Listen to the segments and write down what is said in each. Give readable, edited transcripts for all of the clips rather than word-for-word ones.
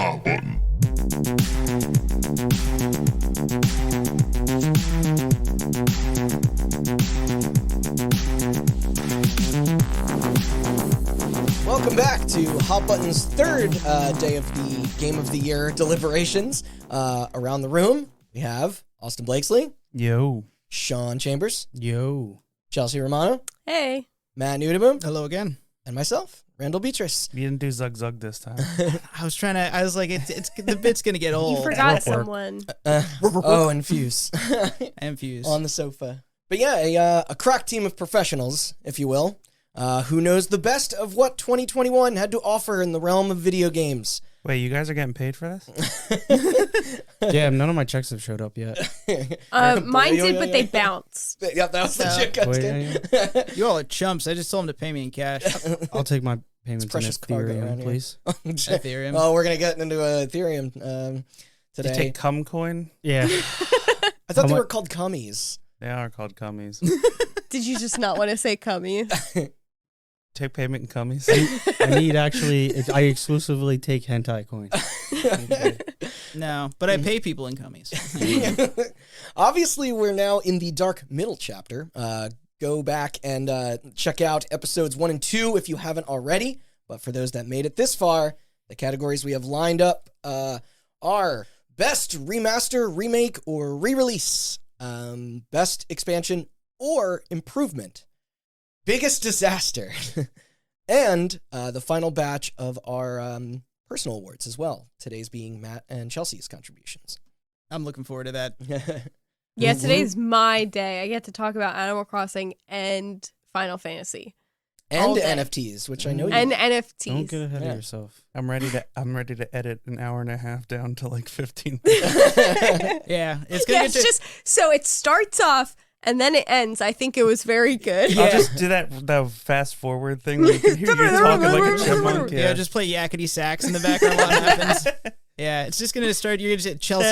hot button. Welcome back to Hot Button's third day of the Game of the Year deliberations. Around the room, we have Austin Blakesley. Yo. Sean Chambers. Yo. Chelsea Romano. Hey. Matt Nudeboom. Hello again. And myself, Randall Beatrice. You didn't do Zug Zug this time. I was like, it's the bit's gonna get old. You forgot someone. And Fuse. And Fuse. On the sofa. But yeah, a crack team of professionals, if you will, who knows the best of what 2021 had to offer in the realm of video games. Wait, you guys are getting paid for this? Yeah, none of my checks have showed up yet. Mine did, but they bounced. Yeah, that was the shit cuts. You all are chumps. I just told him to pay me in cash. I'll take my payments in precious cargo around Ethereum, here. please. Ethereum. Oh, we're gonna get into Ethereum Did today. you take cum coin? Yeah. I thought they were called cummies. They are called cummies. Did you just not want to say cummies? Take payment in cummies. I exclusively take hentai coins. No, but I pay people in cummies. Obviously, we're now in the dark middle chapter. Go back and check out episodes 1 and 2 if you haven't already. But for those that made it this far, the categories we have lined up are Best Remaster, Remake, or Rerelease, Best Expansion or Improvement, Biggest Disaster, and the final batch of our personal awards as well. Today's being Matt and Chelsea's contributions. I'm looking forward to that. Yeah, today's my day. I get to talk about Animal Crossing and Final Fantasy. And NFTs, which I know you and like. NFTs. Don't get ahead of yourself. I'm ready to edit an hour and a half down to like 15. Yeah, it's gonna get just so it starts off and then it ends. I think it was very good. I'll just do that fast forward thing where you can hear you talking like a chipmunk. Yeah, just play yakety sax in the background while it happens. Yeah, it's just gonna start. You're gonna say Chelsea.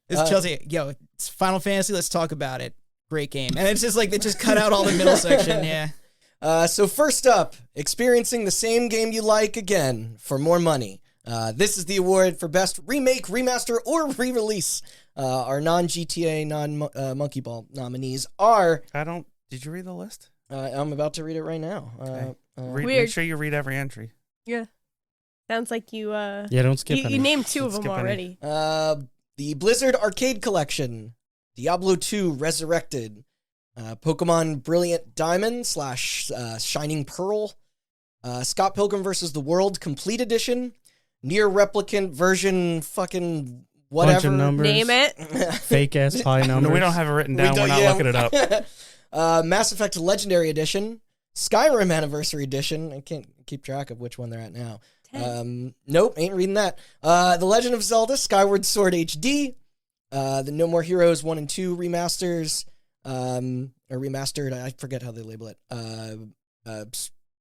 It's Chelsea. Yo, it's Final Fantasy. Let's talk about it. Great game. And it's just like they just cut out all the middle section. Yeah. So first up, experiencing the same game you like again for more money. This is the award for Best Remake, Remaster, or Re-Release. Our non-GTA, non-Monkey Ball nominees are... Did you read the list? I'm about to read it right now. Okay. Weird. Make sure you read every entry. Yeah. Sounds like you Yeah, don't skip any. you named two of Don't them skip already. The Blizzard Arcade Collection, Diablo 2 Resurrected, Pokemon Brilliant Diamond / Shining Pearl, Scott Pilgrim vs. the World Complete Edition, Nier Replicant version fucking whatever. Bunch of numbers. Name it. Fake ass pie numbers. No, we don't have it written down. We're not looking it up. Mass Effect Legendary Edition, Skyrim Anniversary Edition. I can't keep track of which one they're at now. Nope, ain't reading that. The Legend of Zelda Skyward Sword HD, the No More Heroes 1 and 2 remasters, or remastered, I forget how they label it.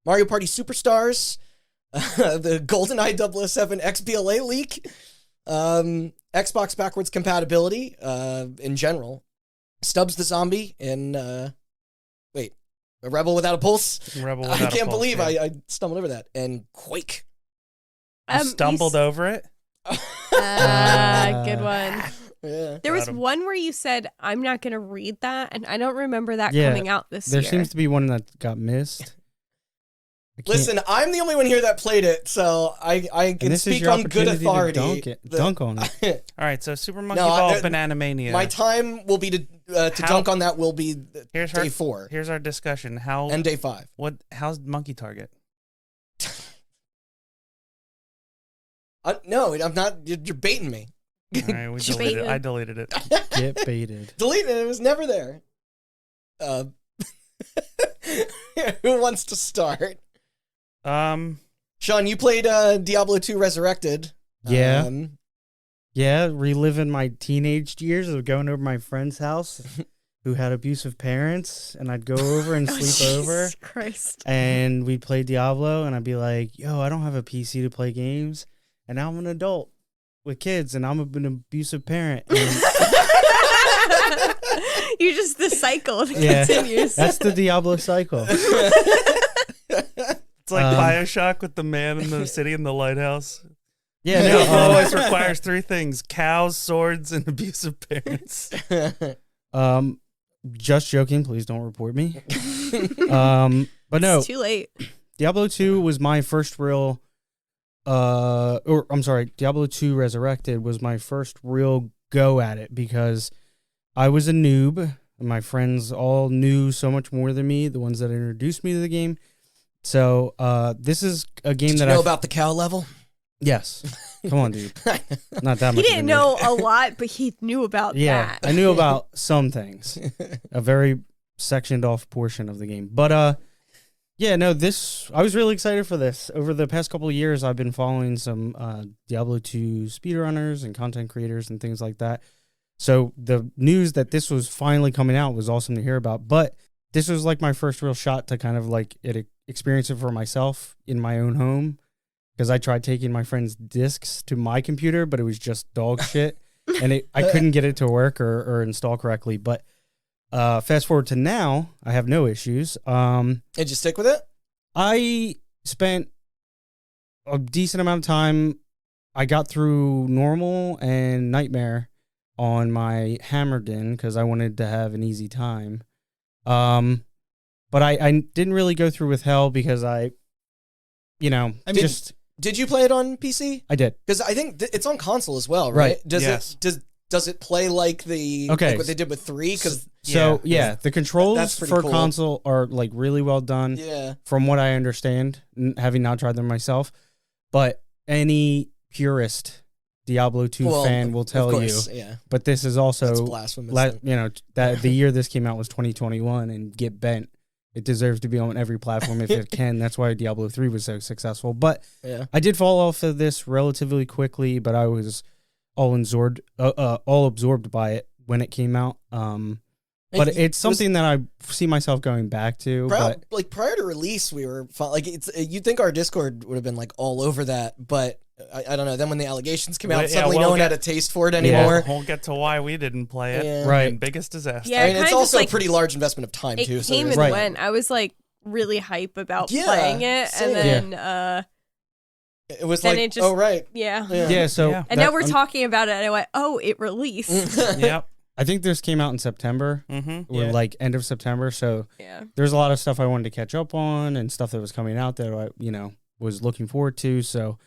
Mario Party Superstars, the GoldenEye 007 XBLA leak, Xbox backwards compatibility in general, Stubbs the Zombie in A Rebel Without a Pulse. Rebel Without I a can't Pulse, believe yeah. I stumbled over that. And Quake. You stumbled over it? Good one. Yeah. There was Got 'em. one where you said, I'm not going to read that, and I don't remember that Yeah, coming out this There year. seems to be one that got missed. Listen, I'm the only one here that played it, so I can speak on good authority. Dunk on it. All right, so Super Monkey Ball Banana Mania. My time will be to dunk on that will be day 4 Here's our discussion. and day 5. How's Monkey Target? No, I'm not. You're baiting me. All right, we deleted it. I deleted it. Get baited. Deleted it. It was never there. Who wants to start? Sean, you played Diablo 2 Resurrected. Yeah. Yeah, reliving my teenage years of going over to my friend's house who had abusive parents, and I'd go over and sleep over. Jesus Christ. And we'd play Diablo, and I'd be like, yo, I don't have a PC to play games. And now I'm an adult with kids, and I'm an abusive parent. And You're just the cycle that Yeah. continues. that's the Diablo cycle. It's It's like Bioshock with the man in the city in the lighthouse. Yeah, It no, always requires 3 things: cows, swords, and abusive parents. just joking. Please don't report me. But no, It's too late. Diablo 2 was my first real, Diablo 2 Resurrected was my first real go at it because I was a noob and my friends all knew so much more than me, the ones that introduced me to the game. So this is a game Did that you know about the cow level? Yes. Come on, dude. Not that much. He didn't know a lot, but he knew about Yeah, that. I knew about some things. A very sectioned off portion of the game. But yeah, no, I was really excited for this. Over the past couple of years, I've been following some Diablo 2 speedrunners and content creators and things like that. So the news that this was finally coming out was awesome to hear about. But this was like my first real shot to kind of like experience it for myself in my own home. Because I tried taking my friend's discs to my computer, but it was just dog shit. And I couldn't get it to work or install correctly. But fast forward to now, I have no issues. Did you stick with it? I spent a decent amount of time. I got through normal and nightmare on my Hammerdin because I wanted to have an easy time. But I didn't really go through with hell because Did you play it on PC? I did. Because I think it's on console as well, right? Right. Does it play like like what they did with 3? Because The controls That's pretty for cool. console are like really well done. yeah, From what I understand, having not tried them myself, but any purist Diablo 2 fan will tell of course, you. Yeah, But this is that's also, blasphemous. that the year this came out was 2021, and get bent. It deserves to be on every platform if it can. That's why Diablo 3 was so successful. But Yeah. I did fall off of this relatively quickly, but I was all absorbed by it when it came out. But it's something that I see myself going back to. Like prior to release, we were like, you'd think our Discord would have been like all over that, but I don't know. Then when the allegations came out, suddenly no one had a taste for it anymore. We'll get to why we didn't play it. Yeah. Right. And biggest disaster. Yeah, I mean, kinda it's just, also like, a pretty large investment of time It too. So came there's and Right. went. I was like really hype about Yeah, playing it, same. and then it was then like, it just- oh right, yeah. Yeah, so Yeah. And now we're talking about it, and I went, "Oh, it released." Yep. I think this came out in September, Mm-hmm. or like end of September. So Yeah. there's a lot of stuff I wanted to catch up on and stuff that was coming out that I, was looking forward to. So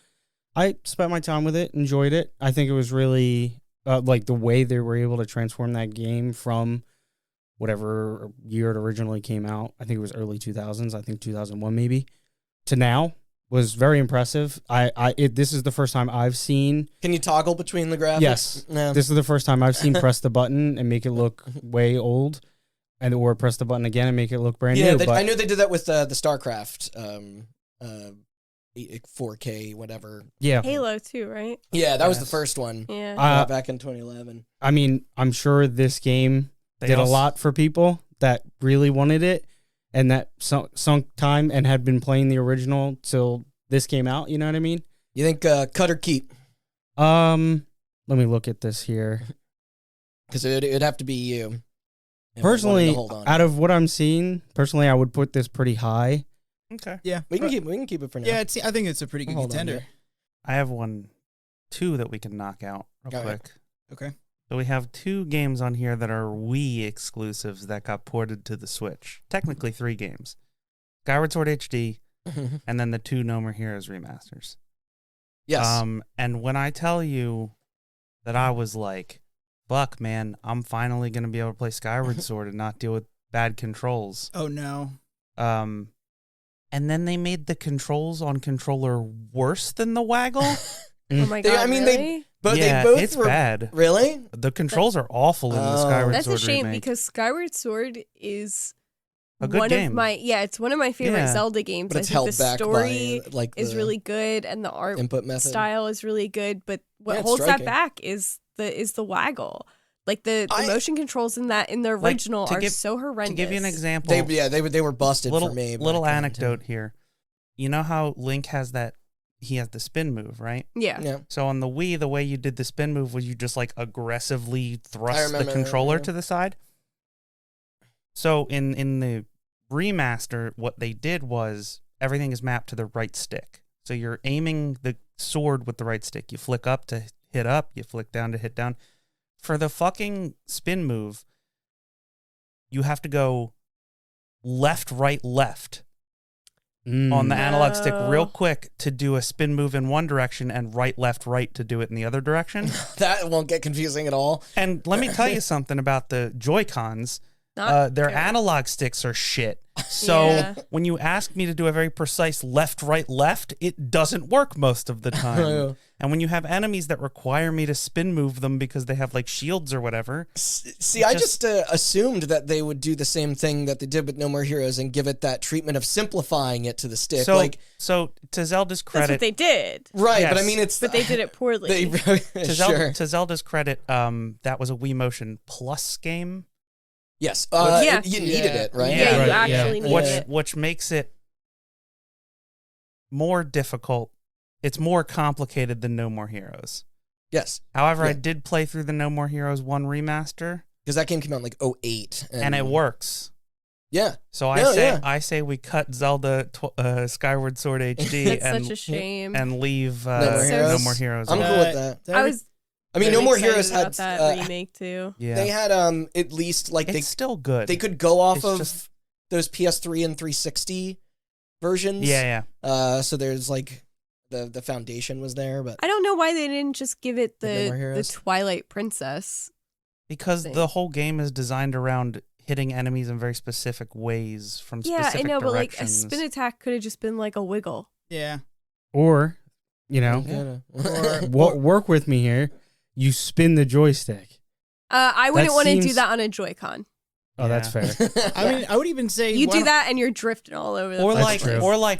I spent my time with it, enjoyed it. I think it was really like the way they were able to transform that game from whatever year it originally came out. I think it was early 2000s. I think 2001 maybe to now was very impressive. This is the first time I've seen. Can you toggle between the graphics? Yes. No. This is the first time I've seen press the button and make it look way old, or press the button again and make it look brand new. I knew they did that with the StarCraft 4K whatever. Yeah. Halo too, right? Yeah, that was the Yes. first one. Yeah. Back in 2011. I mean, I'm sure this game They did a also- lot for people that really wanted it and that sunk time and had been playing the original till this came out. You know what I mean? You think cut or keep? Let me look at this here. Because it'd have to be you. And we wanted Personally, to hold on. out of what I'm seeing, I would put this pretty high. Okay. Yeah. we can keep it for now. Yeah, I think it's a pretty good Hold on contender. here. I have two that we can knock out real Go ahead. quick. Okay. So we have 2 games on here that are Wii exclusives that got ported to the Switch. Technically 3 games. Skyward Sword HD, and then the 2 No More Heroes remasters. Yes. And when I tell you that I was like, fuck, man, I'm finally going to be able to play Skyward Sword and not deal with bad controls. Oh no. And then they made the controls on controller worse than the waggle. Oh my They- god! I mean, really? but yeah, they both it's were bad. Really? The controls are awful in the Oh. Skyward That's Sword a shame remake. because Skyward Sword is A good one game. of my it's one of my favorite Yeah. Zelda games. But it's I held think the back story by like is the really good and the art input method. style is really good, but what Yeah, it's holds striking. that back is the waggle. Like the I- motion controls in the Like, original to are give- so horrendous. To give you an example, They were busted little, for me. little back then, anecdote here. You know how Link has he has the spin move, right? Yeah. Yeah. So on the Wii, the way you did the spin move was you just like aggressively thrust the remember, controller yeah. to the side. So in the remaster, what they did was everything is mapped to the right stick. So you're aiming the sword with the right stick. You flick up to hit up, you flick down to hit down. For the fucking spin move, you have to go left, right, left on the analog stick real quick to do a spin move in one direction and right, left, right to do it in the other direction. That won't get confusing at all. And let me tell you something about the Joy-Cons. Their analog sticks are shit. So when you ask me to do a very precise left, right, left, it doesn't work most of the time. And when you have enemies that require me to spin move them because they have like shields or whatever. See, I just assumed that they would do the same thing that they did with No More Heroes and give it that treatment of simplifying it to the stick. So to Zelda's credit, that's what they did. Right, yes. but I mean, but they did it poorly. To Zelda's credit, that was a Wii Motion Plus game. Yes, Yeah. you needed it, right? Yeah, Right, you actually need it. Which makes it more difficult. It's more complicated than No More Heroes. Yes. However, I did play through the No More Heroes 1 remaster. Because that game came out in like 2008. And it works. Yeah. So I say we cut Zelda Skyward Sword HD That's such a shame. and leave No More Heroes. I'm cool with that. I mean, No More excited Heroes about had that remake too. Yeah. They had at least like it's still good. They could go off It's of just- those PS3 and 360 versions. Yeah. So there's like the foundation was there, but I don't know why they didn't just give it No More the Heroes? Twilight Princess. Because thing. the whole game is designed around hitting enemies in very specific ways from Yeah, specific I know, but like a directions. spin attack could have just been like a wiggle. Yeah. Or, work with me here. You spin the joystick. I wouldn't want to do seems- that on a Joy-Con. Oh, that's fair. I mean, I would even say You why do that and you're drifting all over the Or place. like,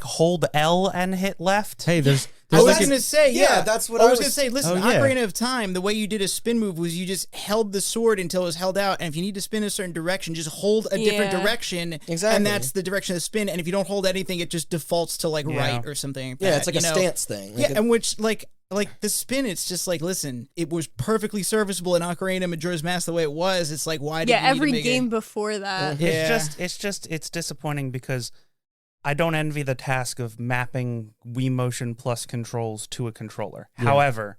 true. hold L and hit left. Hey, there's I was like going to say, yeah, that's what I I was was- going to say. Listen, Oh, yeah. Ocarina of Time, the way you did a spin move was you just held the sword until it was held out, and if you need to spin a certain direction, just hold a different Yeah. direction, Exactly. and that's the direction of the spin. And if you don't hold anything, it just defaults to like Yeah. right or something. Like yeah, that, it's like you a know? stance thing. Like Yeah, it- and which like the spin, it's just like, listen, it was perfectly serviceable in Ocarina of Majora's Mask the way it was. It's like, why did Yeah, you need to every make game it? before that. Yeah. It's disappointing because I don't envy the task of mapping Wii Motion Plus controls to a controller. Yeah. However,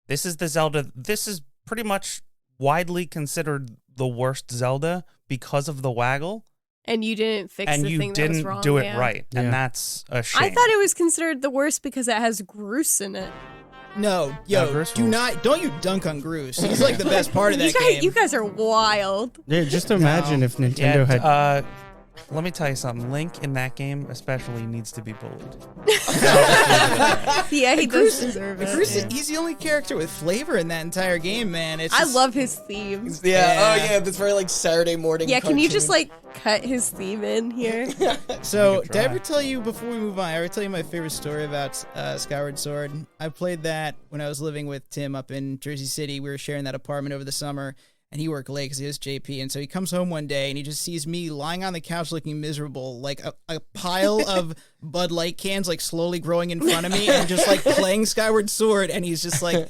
this is the Zelda. This is pretty much widely considered the worst Zelda because of the waggle, And you didn't fix and the you thing that was didn't wrong. do it yeah. right, Yeah. and that's a shame. I thought it was considered the worst because it has Groose in it. No, Groose rules. don't you dunk on Groose. He's like the best part of that game. You guys are wild. Yeah, just imagine if Nintendo had. Let me tell you something. Link in that game especially needs to be bullied. Yeah, he does Groose- deserve it. Groose, he's the only character with flavor in that entire game, man. It's I just- love his theme. yeah. Oh yeah, that's very like Saturday morning. Yeah, can you just cartoon. like cut his theme in here? So, You could did I try. ever tell you, before we move on, I ever tell you my favorite story about Skyward Sword? I played that when I was living with Tim up in Jersey City. We were sharing that apartment over the summer, and he worked late because he was JP. And so he comes home one day, and he just sees me lying on the couch looking miserable, like a pile of Bud Light cans, like slowly growing in front of me, and just like playing Skyward Sword. And he's just like,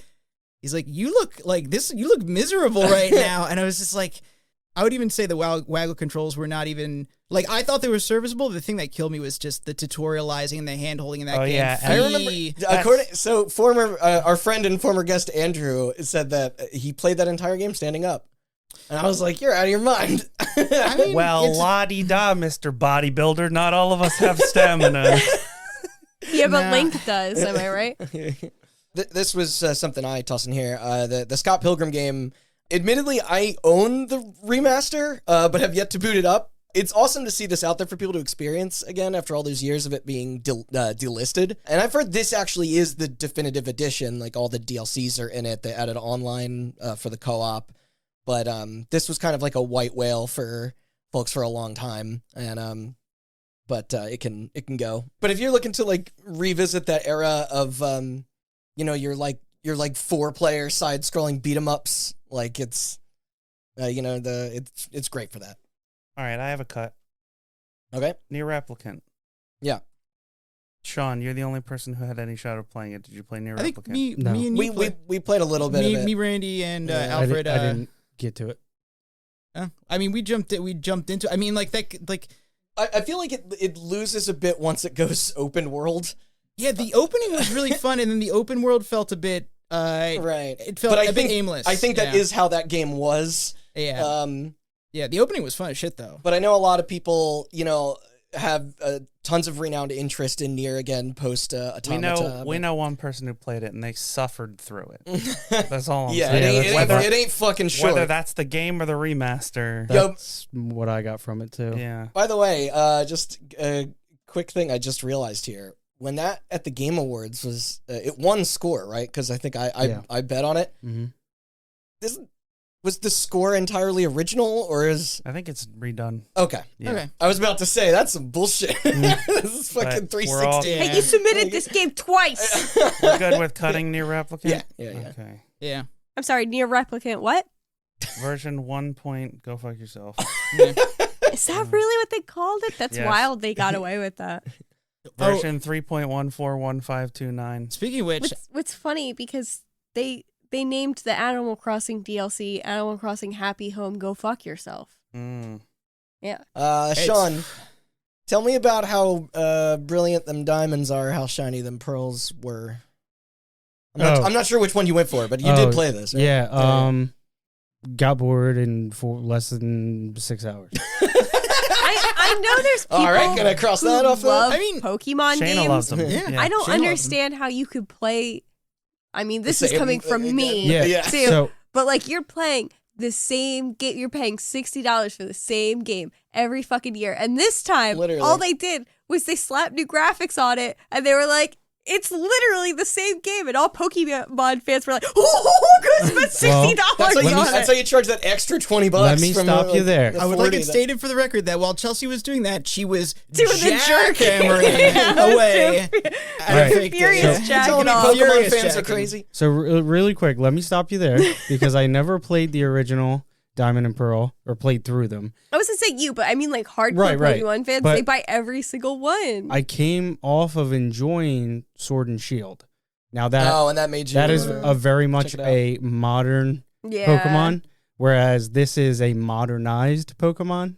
you look like this, you look miserable right now. And I was just like, I would even say the waggle controls were not even like, I thought they were serviceable. The thing that killed me was just the tutorializing and the hand holding in that Oh, game. yeah, I remember. That's- Former our friend and former guest Andrew said that he played that entire game standing up, and I was like, "You're out of your mind." I mean, Well, it's- la-di-da, Mr. Bodybuilder. Not all of us have stamina. Yeah, but Nah. Link does. Am I right? This was something I tossed in here. The Scott Pilgrim game. Admittedly, I own the remaster, but have yet to boot it up. It's awesome to see this out there for people to experience again after all those years of it being delisted. And I've heard this actually is the definitive edition. Like all the DLCs are in it. They added online for the co-op. But this was kind of like a white whale for folks for a long time. And but it can go. But if you're looking to like revisit that era of you're like 4-player side-scrolling beat 'em ups, like it's it's great for that. All right, I have a cut. Okay. Near Replicant. Yeah. Sean, you're the only person who had any shot of playing it. Did you play Near I think Replicant? me No. and you We played a little bit of it. me, Randy, and Yeah. Alfred. I didn't get to it. I mean, we jumped into. I mean, like that. Like I feel like it loses a bit once it goes open world. Yeah, the opening was really fun, and then the open world felt a bit right. It felt a bit aimless. I think that is how that game was. Yeah. Yeah, the opening was fun as shit though. But I know a lot of people, have tons of renowned interest in Nier again post Automata. We know one person who played it and they suffered through it. That's all I'm Yeah, saying. it ain't fucking short. Whether that's the game or the remaster. That's what I got from it too. Yeah. By the way, just a quick thing I just realized here. When that at the Game Awards was, it won score, right? Because I think I bet on it. Mm-hmm. Was the score entirely original, or is... I think it's redone. Okay. Yeah. Okay. I was about to say, that's some bullshit. This is fucking But we're all- 360. Hey, you submitted this game twice. We're good with cutting Near Replicant? Yeah. Okay. Yeah. I'm sorry, Near Replicant. What? Version 1. Go fuck yourself. Is that really what they called it? That's Yes. wild. They got away with that. Version 3.141529. Speaking of which, What's funny because they named the Animal Crossing DLC Animal Crossing Happy Home Go Fuck Yourself. Mm. Yeah. Sean, tell me about how brilliant them diamonds are, how shiny them pearls were. I'm not sure which one you went for, but you did play this, right? Yeah. Got bored in less than 6 hours. I know there's people All right, gonna cross who that off. love I mean, Pokemon Shayna games. loves them. Yeah. I don't Shayna loves them. understand how you could play. I mean, this is Same- coming from me, Yeah. too. So But like, you're playing the same game. You're paying $60 for the same game every fucking year, and this time, Literally. all they did was they slapped new graphics on it, and they were like, "It's literally the same game." And all Pokemon fans were like, "Oh, good, spend $60 That's how you charge that extra $20. Let me from stop you there. the I would like 40 it that- stated for the record that while Chelsea was doing that, she was Doing the jerk. jackhammering away. Right. Fake Furious days. Jack Tell and me all. Pokemon Furious fans are jacking. crazy. So really quick, let me stop you there because I never played the original Diamond and Pearl or played through them. I was gonna say you, but I mean like hardcore Right. Pokemon fans. But they buy every single one. I came off of enjoying Sword and Shield. Now that Oh, and that made you... that is a very much check it out. a modern yeah. Pokemon, whereas this is a modernized Pokemon.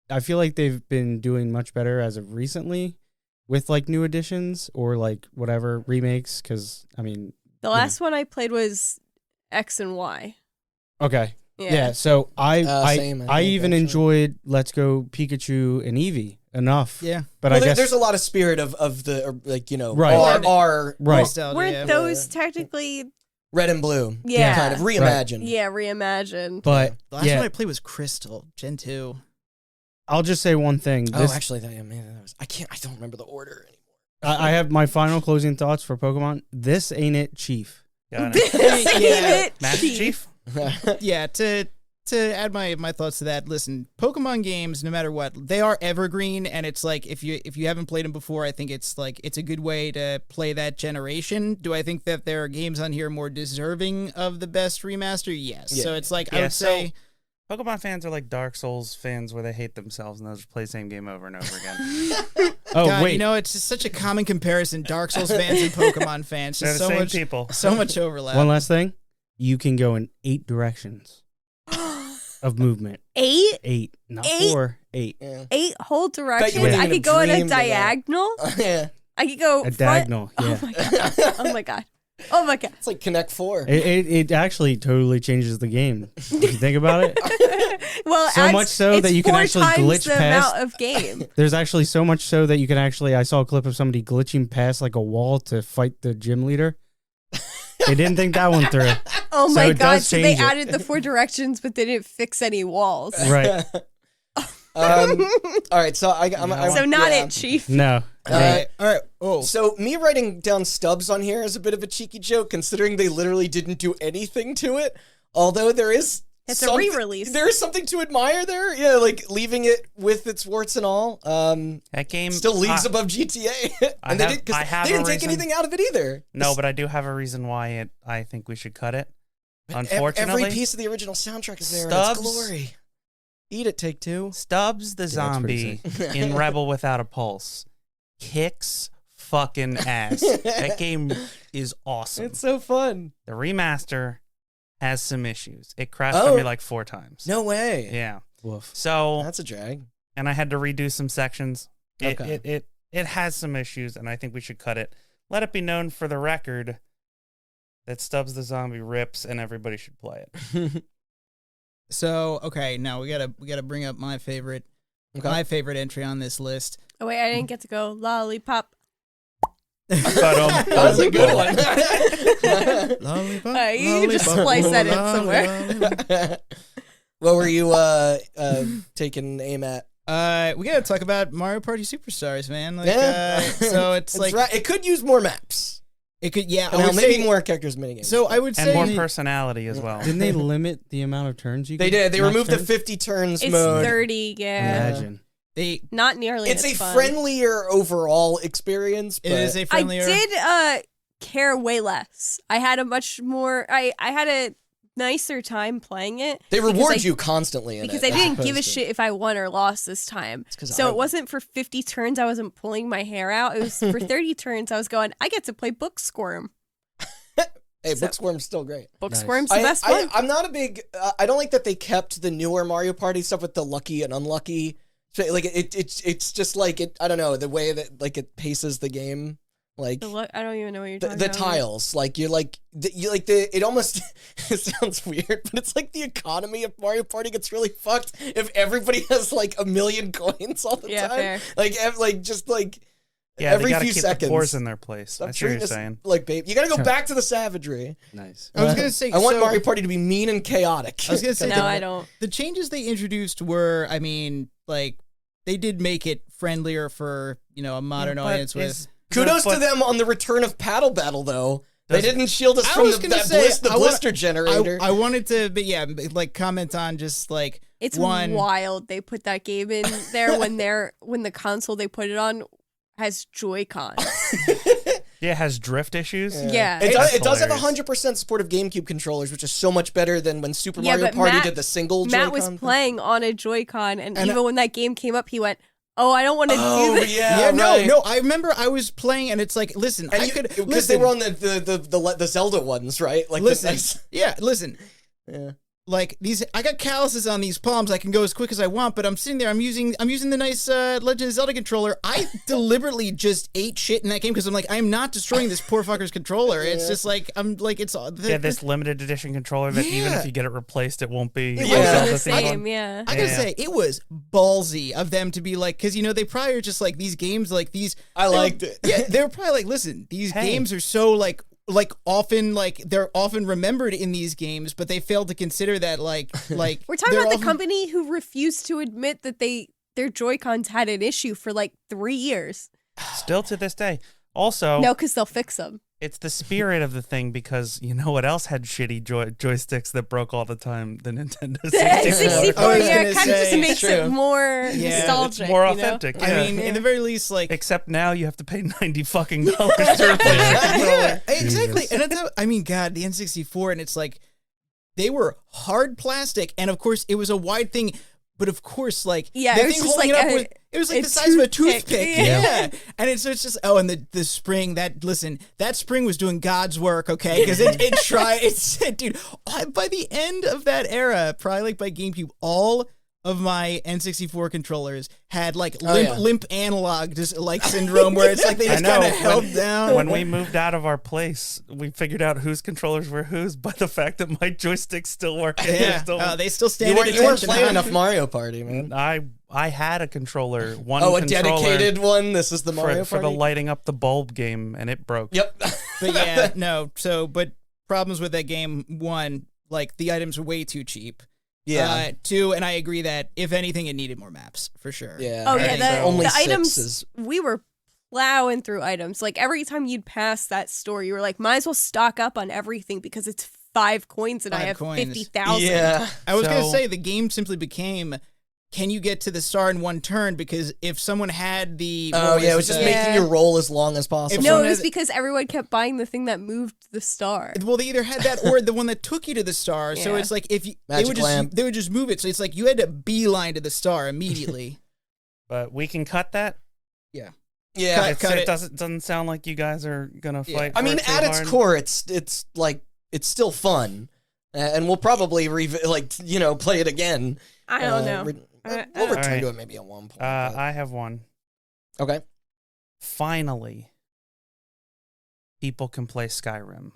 I feel like they've been doing much better as of recently with like new additions or like whatever remakes. Because I mean, The last one I played was X and Y. okay, yeah. So same, I I think, even actually. enjoyed Let's Go Pikachu and Eevee enough. Yeah. but Well, I guess there's a lot of spirit of the, or, like, Right. our right. Nostalgia, Weren't yeah. those technically red and blue. Yeah. Kind of reimagined. yeah reimagined? But The last yeah, one I played was Crystal, Gen 2. I'll just say one thing. Oh, This, actually, that was... I don't remember the order anymore. I have my final closing thoughts for Pokemon. This ain't it, Chief. Got it. Yeah. Master Chief? Yeah, to add my thoughts to that, listen, Pokemon games, no matter what, they are evergreen, and it's like if you haven't played them before, I think it's a good way to play that generation. Do I think that there are games on here more deserving of the best remaster? Yes. Yeah. So it's like I Yeah, would say Pokemon fans are like Dark Souls fans where they hate themselves and they'll just play the same game over and over again. Oh God, wait, you know, it's just such a common comparison, Dark Souls fans and Pokemon fans. They're Just the so same much people. so much overlap. one last thing. You can go in 8 directions of movement. 8? 8, not Eight? 4. 8. Yeah. 8 whole directions? wouldn't I even could go in a dream of that. diagonal. Yeah. I could go A front. diagonal. Yeah. Oh my god. Oh my god. Oh my god. It's like Connect 4. It actually totally changes the game. If you think about it. Well, So much so it's that you can 4 actually times glitch the past- amount of game. There's actually so much so that you can actually. I saw a clip of somebody glitching past like a wall to fight the gym leader. They didn't think that one through. Oh So my it god. does So they change it. added the 4 directions, but they didn't fix any walls. Right. All right, so So not yeah. it, Chief. No. all right. Oh, So me writing down stubs on here is a bit of a cheeky joke, considering they literally didn't do anything to it. Although there is It's a re-release. There is something to admire there. Yeah, like leaving it with its warts and all. That game Still leagues above GTA, and they didn't take anything out of it either. No, but I do have a reason why I think we should cut it. Unfortunately, every piece of the original soundtrack is there. Stubbs- In its glory. Eat it, Take Two. Stubbs the Yeah, that's pretty zombie in Rebel Without a Pulse kicks fucking ass. That game is awesome. It's so fun. The remaster has some issues. It crashed on me like 4 times. No way. Yeah. Woof. So That's a drag. and I had to redo some sections. Okay. It has some issues, and I think we should cut it. Let it be known for the record that Stubbs the Zombie rips, and everybody should play it. So okay, now we gotta bring up my favorite entry on this list. Oh wait, I didn't get to go. Lollipop. That was a good one. Lollipop, You can just splice that in somewhere. What were you taking aim at? We gotta talk about Mario Party Superstars, man. Like, Yeah. so it's like right. It could use more maps. it could, yeah. Well, maybe more characters minigames. So I would And say more personality as well. Didn't they limit the amount of turns you they could did. They match removed the turns? 50 turns It's mode. 30, yeah. Imagine. Not nearly It's as a fun. friendlier overall experience. But it is a friendlier. I did care way less. I had a much more I had a nicer time playing it. They because reward I- you constantly in because it, I as didn't give a opposed to- shit if I won or lost this time. It's 'cause So I- it wasn't for 50 turns I wasn't pulling my hair out. It was for 30 turns I was going, I get to play Book Squirm. Hey, So- Book Squirm's still great. Book Nice. Squirm's the best one. I'm not a big. I don't like that they kept the newer Mario Party stuff with the lucky and unlucky. So, like it's just like it. I don't know the way that like it paces the game. Like I don't even know what you're the talking about. tiles, like you like the. It almost it sounds weird, but it's like the economy of Mario Party gets really fucked if everybody has like a million coins all the Yeah, time. fair. Like just like. Yeah, Every they gotta few keep seconds. the pores in their place. Stop I see what treating you're us saying. like babe. You gotta go back to the savagery. Nice. I was gonna say. I want so- Mario Party to be mean and chaotic. I was gonna say No, I don't. The changes they introduced were, I mean, like they did make it friendlier for a modern But audience with. is- Kudos but- to them on the return of Paddle Battle, though. They Does- didn't shield us I from was the gonna say, I wanna- blister generator. I wanted to, but yeah, like comment on just like It's one. wild they put that game in there when the console they put it on has Joy-Con. Yeah, it has drift issues. Yeah. It That's does have hilarious. 100% support of GameCube controllers, which is so much better than when Super Yeah, Mario but Party Matt- did the single Matt Joy-Con was thing. playing on a Joy-Con, and And even when that game came up, he went, "Oh, I don't want to do Oh, this." yeah, no, right. I remember I was playing, and it's like, listen, I could Because listen. they were on the Zelda ones, right? Like listen, the, yeah, listen. yeah. Like these, I got calluses on these palms. I can go as quick as I want, but I'm sitting there. I'm using the nice Legend of Zelda controller. I deliberately just ate shit in that game because I'm like, I'm not destroying this poor fucker's controller. It's just like I'm like it's Yeah, this limited edition controller that even Yeah. if you get it replaced, it won't be. It a wasn't Zelda the theme. same, yeah. I gotta Yeah. say, it was ballsy of them to be like, because they probably are just like these games, like these. I they were- liked it. Yeah, they were probably like, listen, these Hey. games are so like often like they're often remembered in these games, but they failed to consider that like We're talking they're about the often- company who refused to admit that their Joy-Cons had an issue for like 3 years. Still to this day. Also, No, because they'll fix them. it's the spirit of the thing because you know what else had shitty joysticks that broke all the time? The Nintendo The 64. N64, I was yeah, gonna it kind of just say, makes true. it more Yeah, nostalgic. It's more you know? authentic. I yeah. mean, in the very least, like Except now you have to pay $90 fucking to replace the controller. yeah, exactly. And that's how, I mean, God, the N64, and it's like they were hard plastic, and of course it was a wide thing. But of course, like Yeah, the it was thing just holding like it up a- was it was like a the size of a toothpick. toothpick. Yeah. Yeah, and it's just and the spring that spring was doing God's work, okay? Because it tried. Dude, by the end of that era, probably like by GameCube, all of my N64 controllers had like limp analog just like syndrome where it's like they I just know, kind of held down. When we moved out of our place, we figured out whose controllers were whose by the fact that my joysticks still work. Yeah, they still stand. You weren't at playing attention. enough Mario Party, man. I had a controller, one Oh, a controller dedicated one. This is the Mario for Party. the lighting up the bulb game, and it broke. Yep. But yeah, no. So, but problems with that game. One, like the items were way too cheap. Yeah. Two, and I agree that if anything, it needed more maps for sure. Yeah. Oh I yeah, think the, only the 6 items is- we were plowing through items. Like every time you'd pass that store, you were like, might as well stock up on everything because it's 5 coins and I 5 have coins. 50,000. Yeah. I was gonna So- say the game simply became, can you get to the star in one turn? Because if someone had the Oh yeah, it was just Yeah. making your roll as long as possible. If No, someone it was had- because everyone kept buying the thing that moved the star. Well, they either had that or the one that took you to the star. So Yeah. it's like if you Magic lamp. they would just move it. So it's like you had to beeline to the star immediately. But we can cut that. yeah. Cut it it. doesn't sound like you guys are gonna Yeah. fight. I for mean, it too at its hard. core, it's like it's still fun, and we'll probably play it again. I don't know. We'll return Alright. to it maybe at one point. I have one. Okay. Finally, people can play Skyrim.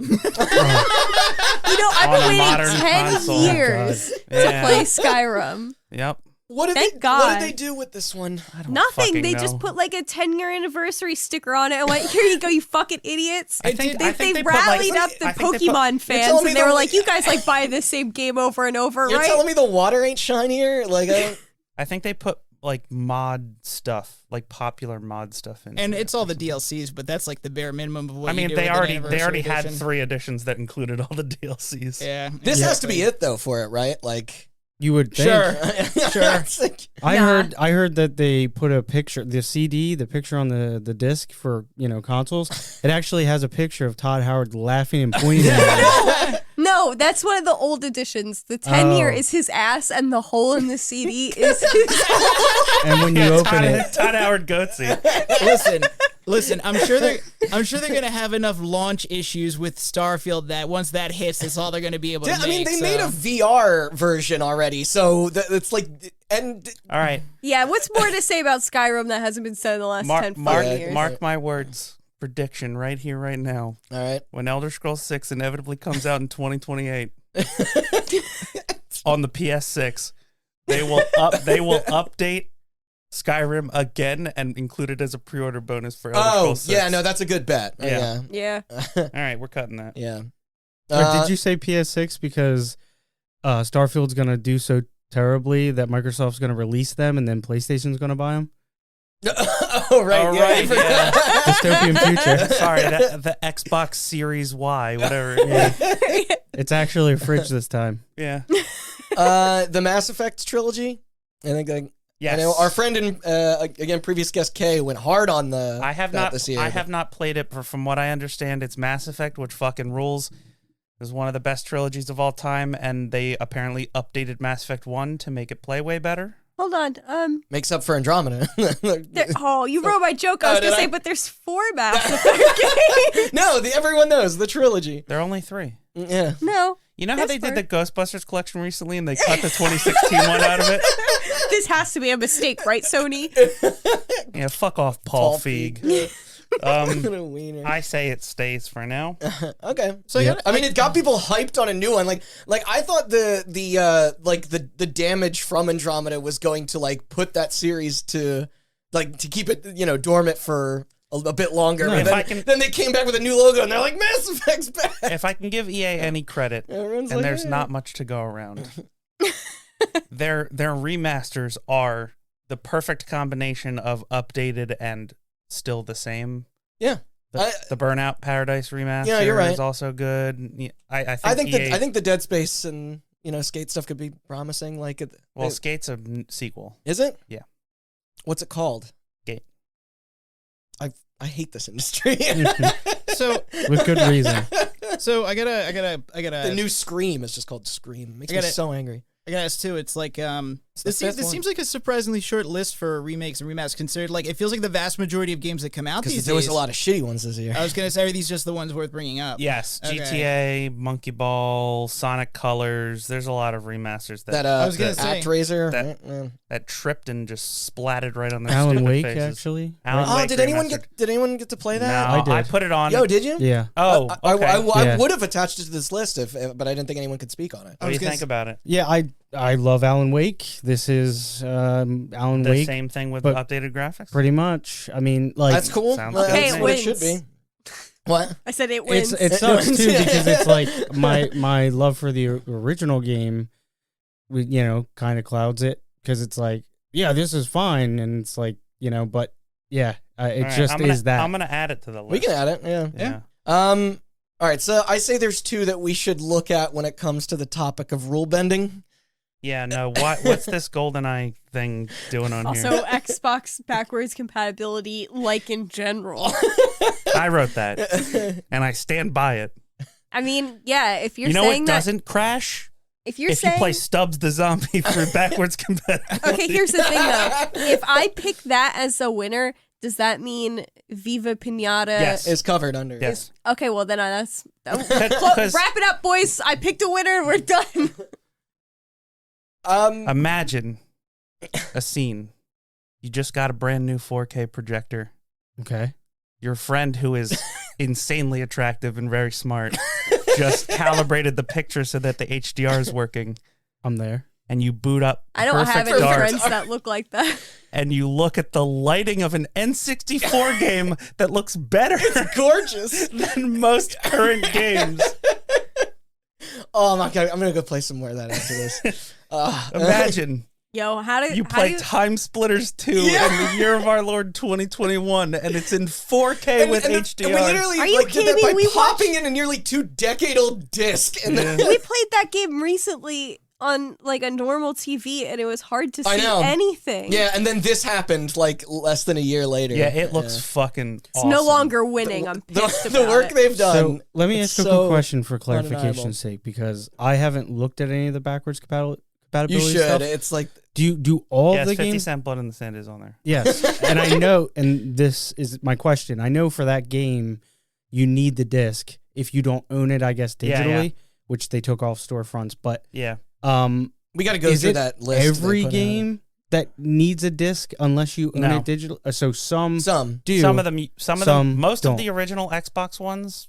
I've On a been modern waiting 10 console. years to Yeah. play Skyrim. Yep. What did Thank What God. did they do with this one? I don't Nothing. fucking They know. just put like a 10-year anniversary sticker on it and went, here you go, you fucking idiots. I think They they put, rallied like, up the I think they put- Pokemon fans telling me and they were the- like, you guys like buy this same game over and over, You're right? telling me the water ain't shinier? Like, I think they put like mod stuff, like popular mod stuff in. And it it's all or the something. DLCs, but that's like the bare minimum of what I mean, you do they with an already anniversary had edition. 3 editions that included all the DLCs. Yeah. this Yeah. has to be it though for it, right? Like, You would think. Sure. It's like- I Nah. heard that they put a picture, the CD, the picture on the disc for consoles. It actually has a picture of Todd Howard laughing and pointing at it. No, that's one of the old editions. The 10-year Oh. is his ass and the hole in the CD is his And when you open it, Todd Howard Goatsy. Listen. I'm sure they're gonna have enough launch issues with Starfield that once that hits, that's all they're gonna be able to I mean, make. they so. made a VR version already, so it's like, and All right, Yeah, what's more to say about Skyrim that hasn't been said in the last 10 fucking years? mark my words. Prediction right here, right now. all right. When Elder Scrolls 6 inevitably comes out in 2028 on the PS6, they will update Skyrim again and include it as a pre-order bonus for Elder Oh, Scrolls 6. yeah, no, that's a good bet. Yeah. Yeah. All right, we're cutting that. Yeah. or did you say PS6 because Starfield's gonna do so terribly that Microsoft's gonna release them and then PlayStation's gonna buy them? Oh, right. Oh, yeah, right, yeah. Dystopian future. Sorry, the Xbox Series Y, whatever. Yeah. It's actually a fridge this time. Yeah. The Mass Effect trilogy. I think Yes. I know our friend and again previous guest Kay went hard on the. I have that not. This year, I but- have not played it, but from what I understand, it's Mass Effect, which fucking rules. Is one of the best trilogies of all time, and they apparently updated Mass Effect 1 to make it play way better. Hold on. Makes up for Andromeda. You ruined my joke. I was Oh, going to did say, I? but there's 4 Mass Effect games. No, everyone knows the trilogy. There are only 3. Yeah. No. You know how That's they did fair. the Ghostbusters collection recently, and they cut the 2016 one out of it? This has to be a mistake, right, Sony? Yeah, fuck off, Paul Feig. What a wiener. I say it stays for now. Okay. So Yeah. I mean, it got people hyped on a new one. Like I thought the damage from Andromeda was going to like put that series to keep it dormant for a bit longer. No. But If then they came back with a new logo and they're like Mass Effect's back. If I can give EA any credit, Everyone's and like, there's "Eh." not much to go around, their remasters are the perfect combination of updated and still the same. Yeah. The Burnout Paradise remaster Yeah, you're right. is also good. Yeah, I I think EA, I think the Dead Space and Skate stuff could be promising. Like well, Skate's a sequel. is it? Yeah. What's it called? Skate. I hate this industry. So With good reason. I gotta The new Scream is just called Scream. It makes I me gotta- so angry. I gotta ask too. It's like the this fifth one. seems like a surprisingly short list for remakes and remasters. Considered like it feels like the vast majority of games that come out Because these there was days. a lot of shitty ones this year. I was gonna say, are these just the ones worth bringing up? Yes, Okay. GTA, Monkey Ball, Sonic Colors. There's a lot of remasters that I was gonna say- ActRaiser. that- right? Yeah. that tripped and just splatted right on their Alan stupid Wake, faces. actually. Alan Oh, Wake did anyone remastered. get to play that? No, I did. I put it on. Yo, did you? Yeah. Oh, I okay. I Yeah. would have attached it to this list but I didn't think anyone could speak on it. What do you think about it? Yeah, I love Alan Wake. This is Alan The Wake, same thing with but updated graphics? pretty much. I mean, like That's cool. sounds Well, good. Okay, that's it what it should wins. be. What? I said it wins. it sucks too because it's like my love for the original game, kind of clouds it because it's like, yeah, this is fine, and it's like, but yeah, it All right, just is that. I'm gonna add it to the list. We can add it. Yeah. Yeah. All right. So I say there's 2 that we should look at when it comes to the topic of rule bending. Yeah. No. What's this GoldenEye thing doing on also here? Xbox backwards compatibility, like in general. I wrote that, and I stand by it. I mean, yeah, if you're You know saying what that, doesn't crash? if you're If saying, you play Stubbs the Zombie through backwards compatibility. okay, here's the thing though. If I pick that as a winner, does that mean Viva Pinata? Yes. Is covered under. Yes. Okay, well then that's Because wrap it up, boys. I picked a winner. We're done. imagine a scene. You just got a brand new 4K projector. Okay. Your friend, who is insanely attractive and very smart, just calibrated the picture so that the HDR is working. I'm there. And you boot up I don't have Perfect any Dark, friends that look like that. and you look at the lighting of an N64 game that looks better Gorgeous. than most current games. Oh my god, I'm gonna go play some more of that after this. Imagine Yo, how do you play Time Splitters 2 in the year of our Lord 2021, and it's in 4K with HDR. And we literally Are you did that kidding by me? We popping in a nearly 2-decade-old disc. And then we played that game recently on like a normal TV, and it was hard to I see know. anything. yeah, and then this happened like less than a year later. Yeah, it looks fucking It's awesome. no longer winning. I'm pissed the about work it. they've done. So let me it's ask a so quick question for undeniable. clarification's sake, because I haven't looked at any of the backwards You compatibility should. stuff. It's like Do all Yes, of the 50 games? Cent Blood in the Sand is on there. Yes, and I know, and this is my question. I know for that game, you need the disc if you don't own it, I guess digitally, Yeah. which they took off storefronts. But Yeah. we got to go is through it that list. every they put out. game that needs a disc unless you own No. it digital? So some Some. do. Some of them, some most don't. of the original Xbox ones,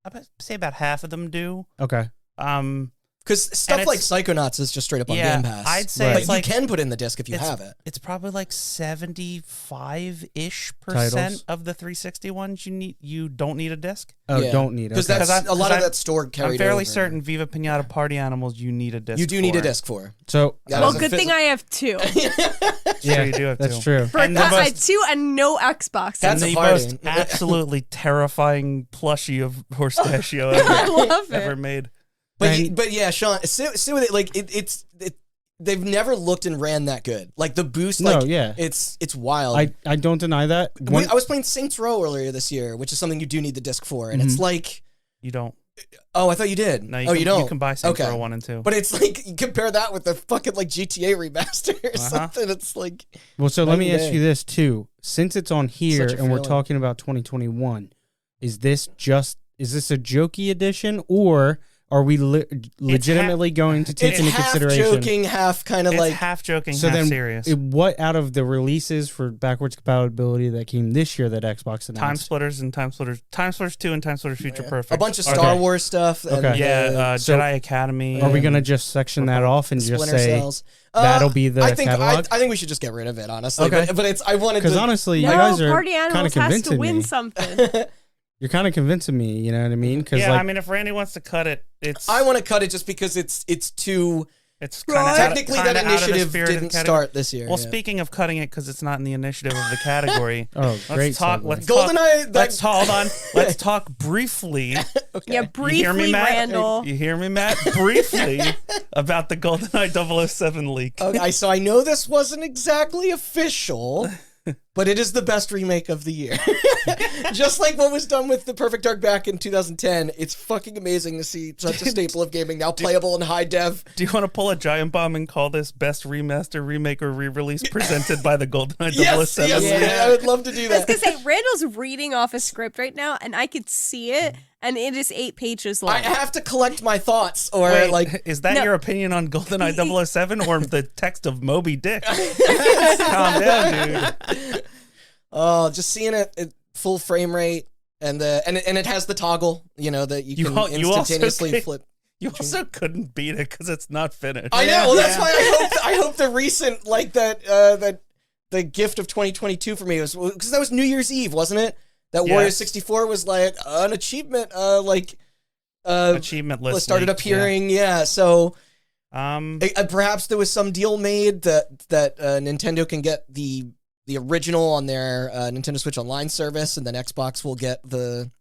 I'd say about half of them do. Okay. Because stuff And like it's- Psychonauts is just straight up on Yeah, Game Pass. I'd say Right. But it's you like can put in the disc if you it's- have it. It's probably like 75-ish% Titles. of the 360 ones you don't need a disc. Oh, Yeah. don't need it. Because Okay. that's I'm- a lot 'cause of that stored carried I'm fairly over. certain Viva Pinata Party Animals you need a disc. You do need a for. disc for. So Yeah, Well, as a good thing I have two. yeah, you do have that's two. true. For And the I had most- two and no Xbox. That's and a the party. most absolutely terrifying plushie of Horstatio I love ever it. made. But yeah, Sean, sit with it. Like they've never looked and ran that good. Like the boost, No, like yeah. it's wild. I don't deny that. I was playing Saints Row earlier this year, which is something you do need the disc for, and it's like, You don't. oh, I thought you did. No, you don't. You can buy Saints Okay. Row 1 and 2. But it's like you compare that with the fucking like GTA remaster or something. It's like Well, so let me Night and ask day. you this too. Since it's on here Such a and we're feeling. talking about 2021, is this a jokey edition, or are we legitimately going to take it's into half consideration? joking, half kind of It's like half joking, So half then, serious. what out of the releases for backwards compatibility that came this year that Xbox announced? Time Splitters and Time Splitters 2 and Time Splitters Future Perfect. a bunch of Are Star Okay. Wars stuff. And, Okay. Yeah, So- Jedi Academy. Are we gonna just section that off and just Splinter say? Cells. that'll be the I think catalog? I think we should just get rid of it, honestly. Okay. But it's I wanted Because to. honestly, you No, guys are Party kind of Animals has to convincing win me. something. You're kind of convincing me. You know what I mean? Because Yeah, like, I mean, if Randy wants to cut it, it's I want to cut it just because it's too. it's kind of Technically, that initiative didn't start this year. Well, yeah. speaking of cutting it because it's not in the initiative of the category. oh, great. Let's talk. segue. Let's talk. GoldenEye. Let's hold on. Let's talk briefly. Yeah, You hear me, briefly, Matt? Randall. You hear me, Matt? Briefly about the GoldenEye 007 leak. Okay, so I know this wasn't exactly official, but it is the best remake of the year. Just like what was done with The Perfect Dark back in 2010, it's fucking amazing to see such a staple of gaming now playable in high dev. Do you want to pull a giant bomb and call this best remaster, remake, or re-release presented by the GoldenEye 007 Yes, leak? yes, I would love to do I was that. gonna say Randall's reading off a script right now, and I could see it, and it is 8 pages long. I have to collect my thoughts, or Wait, like is that No. your opinion on GoldenEye 007 or the text of Moby Dick? Calm down, dude. oh, just seeing it at full frame rate, and it has the toggle, you know, that you can You also instantaneously could- flip. You also couldn't beat it because it's not finished. I know. Well, that's why I hope the recent like that the gift of 2022 for me was because that was New Year's Eve, wasn't it? That Warrior Yes. 64 was like an achievement, Achievement list started leak, appearing. Yeah, so Yeah. perhaps there was some deal made that Nintendo can get the original on their Nintendo Switch Online service, and then Xbox will get the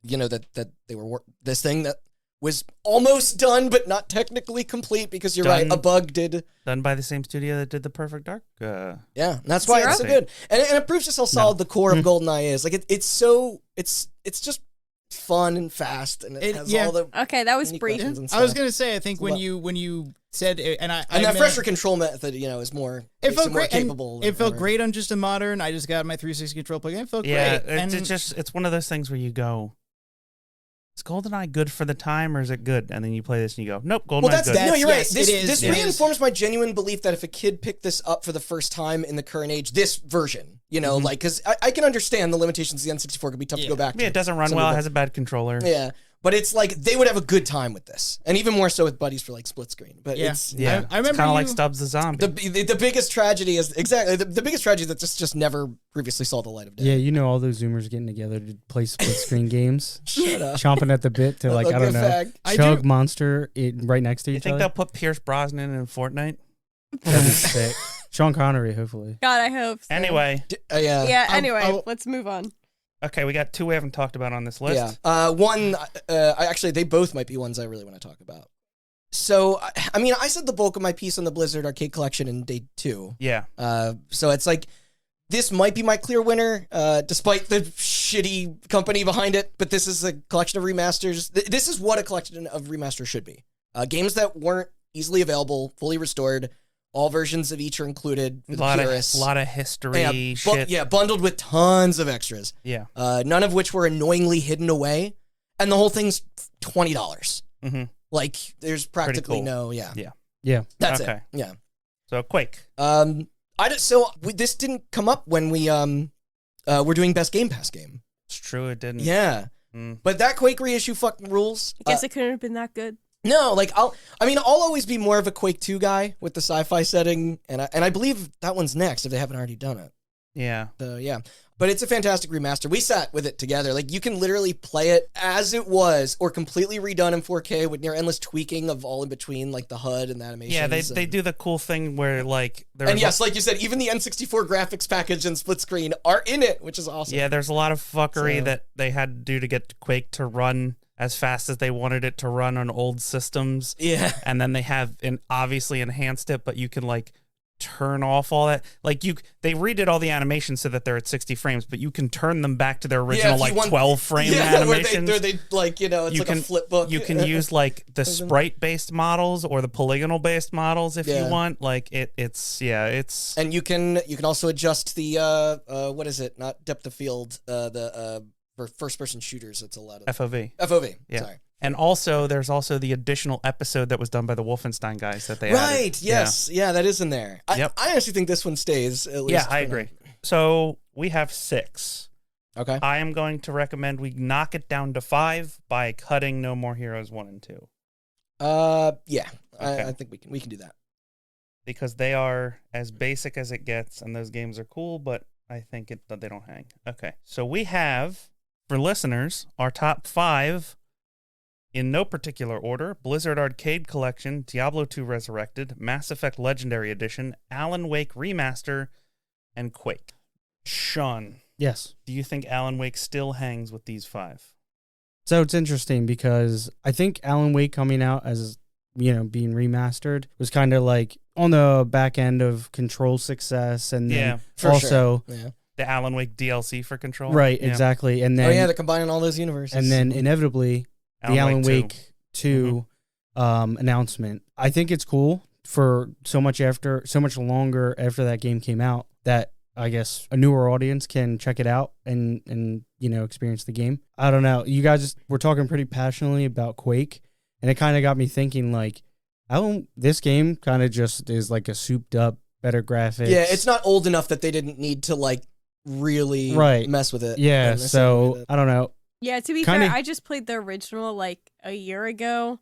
that they were this thing that was almost done but not technically complete because you're right, Done. a bug did. Done by the same studio that did the Perfect Dark. Yeah, and that's why it's so Zero? good, and it proves just how solid the core of GoldenEye is. Like it's just fun and fast, and it has yeah. all the Okay, that was unique brief. questions and I was stuff. gonna say, I think when you said it, and I And that meant- pressure control method, is more. It makes felt more great. and capable. It felt or- great on just a modern. I just got my 360 control plug-in. It felt Yeah, great. And it's one of those things where you go, is GoldenEye good for the time or is it good? And then you play this and you go, nope, GoldenEye's Well, that's good. no, you're right. Yes, This, it is. this It is. reinforms my genuine belief that if a kid picked this up for the first time in the current age, this version, you know, like, because I can understand the limitations of the N64 could be tough to go back to. Yeah, it doesn't run Some well. It people- has a bad controller. Yeah. But it's like they would have a good time with this, and even more so with buddies for like split screen. But it's Yeah, I remember kind of you- like Stubbs the Zombie. the biggest tragedy is exactly the biggest tragedy that just never previously saw the light of day. Yeah, you know all those Zoomers getting together to play split screen games, Shut up. chomping at the bit to like Look I don't at know, fag. I chug do- monster right next to you each think other. they'll put Pierce Brosnan in Fortnite? That'd be sick. Sean Connery, hopefully. God, I hope so. Anyway, Yeah. Yeah, I'll- anyway, I'll- let's move on. okay, we got two we haven't talked about on this list. Yeah. One, actually, they both might be ones I really want to talk about. So, I mean, I said the bulk of my piece on the Blizzard Arcade Collection in day 2. Yeah. So it's like, this might be my clear winner, despite the shitty company behind it, but this is a collection of remasters. This is what a collection of remasters should be. Games that weren't easily available, fully restored, all versions of each are included for A the lot purists. of history Yeah, shit. bundled with tons of extras. Yeah. None of which were annoyingly hidden away, and the whole thing's $20. Mhm. Like, there's practically cool. no, Yeah. Yeah. that's Okay. it. Yeah. So Quake. This didn't come up when we were doing best Game Pass game. It's true. It didn't. Yeah, Mm. but that Quake reissue fucking rules. I guess it couldn't have been that good. No, like I'll always be more of a Quake 2 guy with the sci-fi setting, and I believe that one's next if they haven't already done it. Yeah. So yeah, but it's a fantastic remaster. We sat with it together. Like you can literally play it as it was, or completely redone in 4K with near endless tweaking of all in between, like the HUD and the animations. Yeah, they do the cool thing where like And yes, like you said, even the N64 graphics package and split screen are in it, which is awesome. yeah, there's a lot of fuckery So- that they had to do to get Quake to run as fast as they wanted it to run on old systems. Yeah. And then they have obviously enhanced it, but you can like turn off all that. Like they redid all the animations so that they're at 60 frames, but you can turn them back to their original if you like want- 12 frame Yeah, animations. where they like, you know, it's You like can- a flip book. You can use like the Doesn't- sprite based models or the polygonal based models if Yeah. you want. Like it's And you can also adjust the what is it? Not depth of field. For first person shooters, it's a lot of FOV. FOV. Yeah. Sorry. And also there's also the additional episode that was done by the Wolfenstein guys that they Right. added. Yes. Yeah, that is in there. Yep. I honestly think this one stays. At least Yeah, I for now. agree. So we have 6. Okay. I am going to recommend we knock it down to 5 by cutting No More Heroes 1 and 2 Yeah. Okay. I think we can do that. because they are as basic as it gets, and those games are cool, but I think that they don't hang. Okay, so we have, for listeners, our top 5 in no particular order: Blizzard Arcade Collection, Diablo 2 Resurrected, Mass Effect Legendary Edition, Alan Wake Remaster, and Quake. Sean, Yes. do you think Alan Wake still hangs with these 5? So it's interesting because I think Alan Wake coming out as, being remastered was kind of like on the back end of Control success, and then Yeah, for also sure. Yeah. the Alan Wake DLC for Control. right, Yeah. exactly, and then They're combining all those universes. and then inevitably the Alan Wake Wake 2 announcement. I think it's cool for so much longer after that game came out that I guess a newer audience can check it out and experience the game. I don't know. You guys were talking pretty passionately about Quake, and it kind of got me thinking like, this game kind of just is like a souped up, better graphics. yeah, it's not old enough that they didn't need to like really Right. mess with it. Yeah, in the same way so that- I don't know. Yeah, to be Kinda- fair, I just played the original like a year ago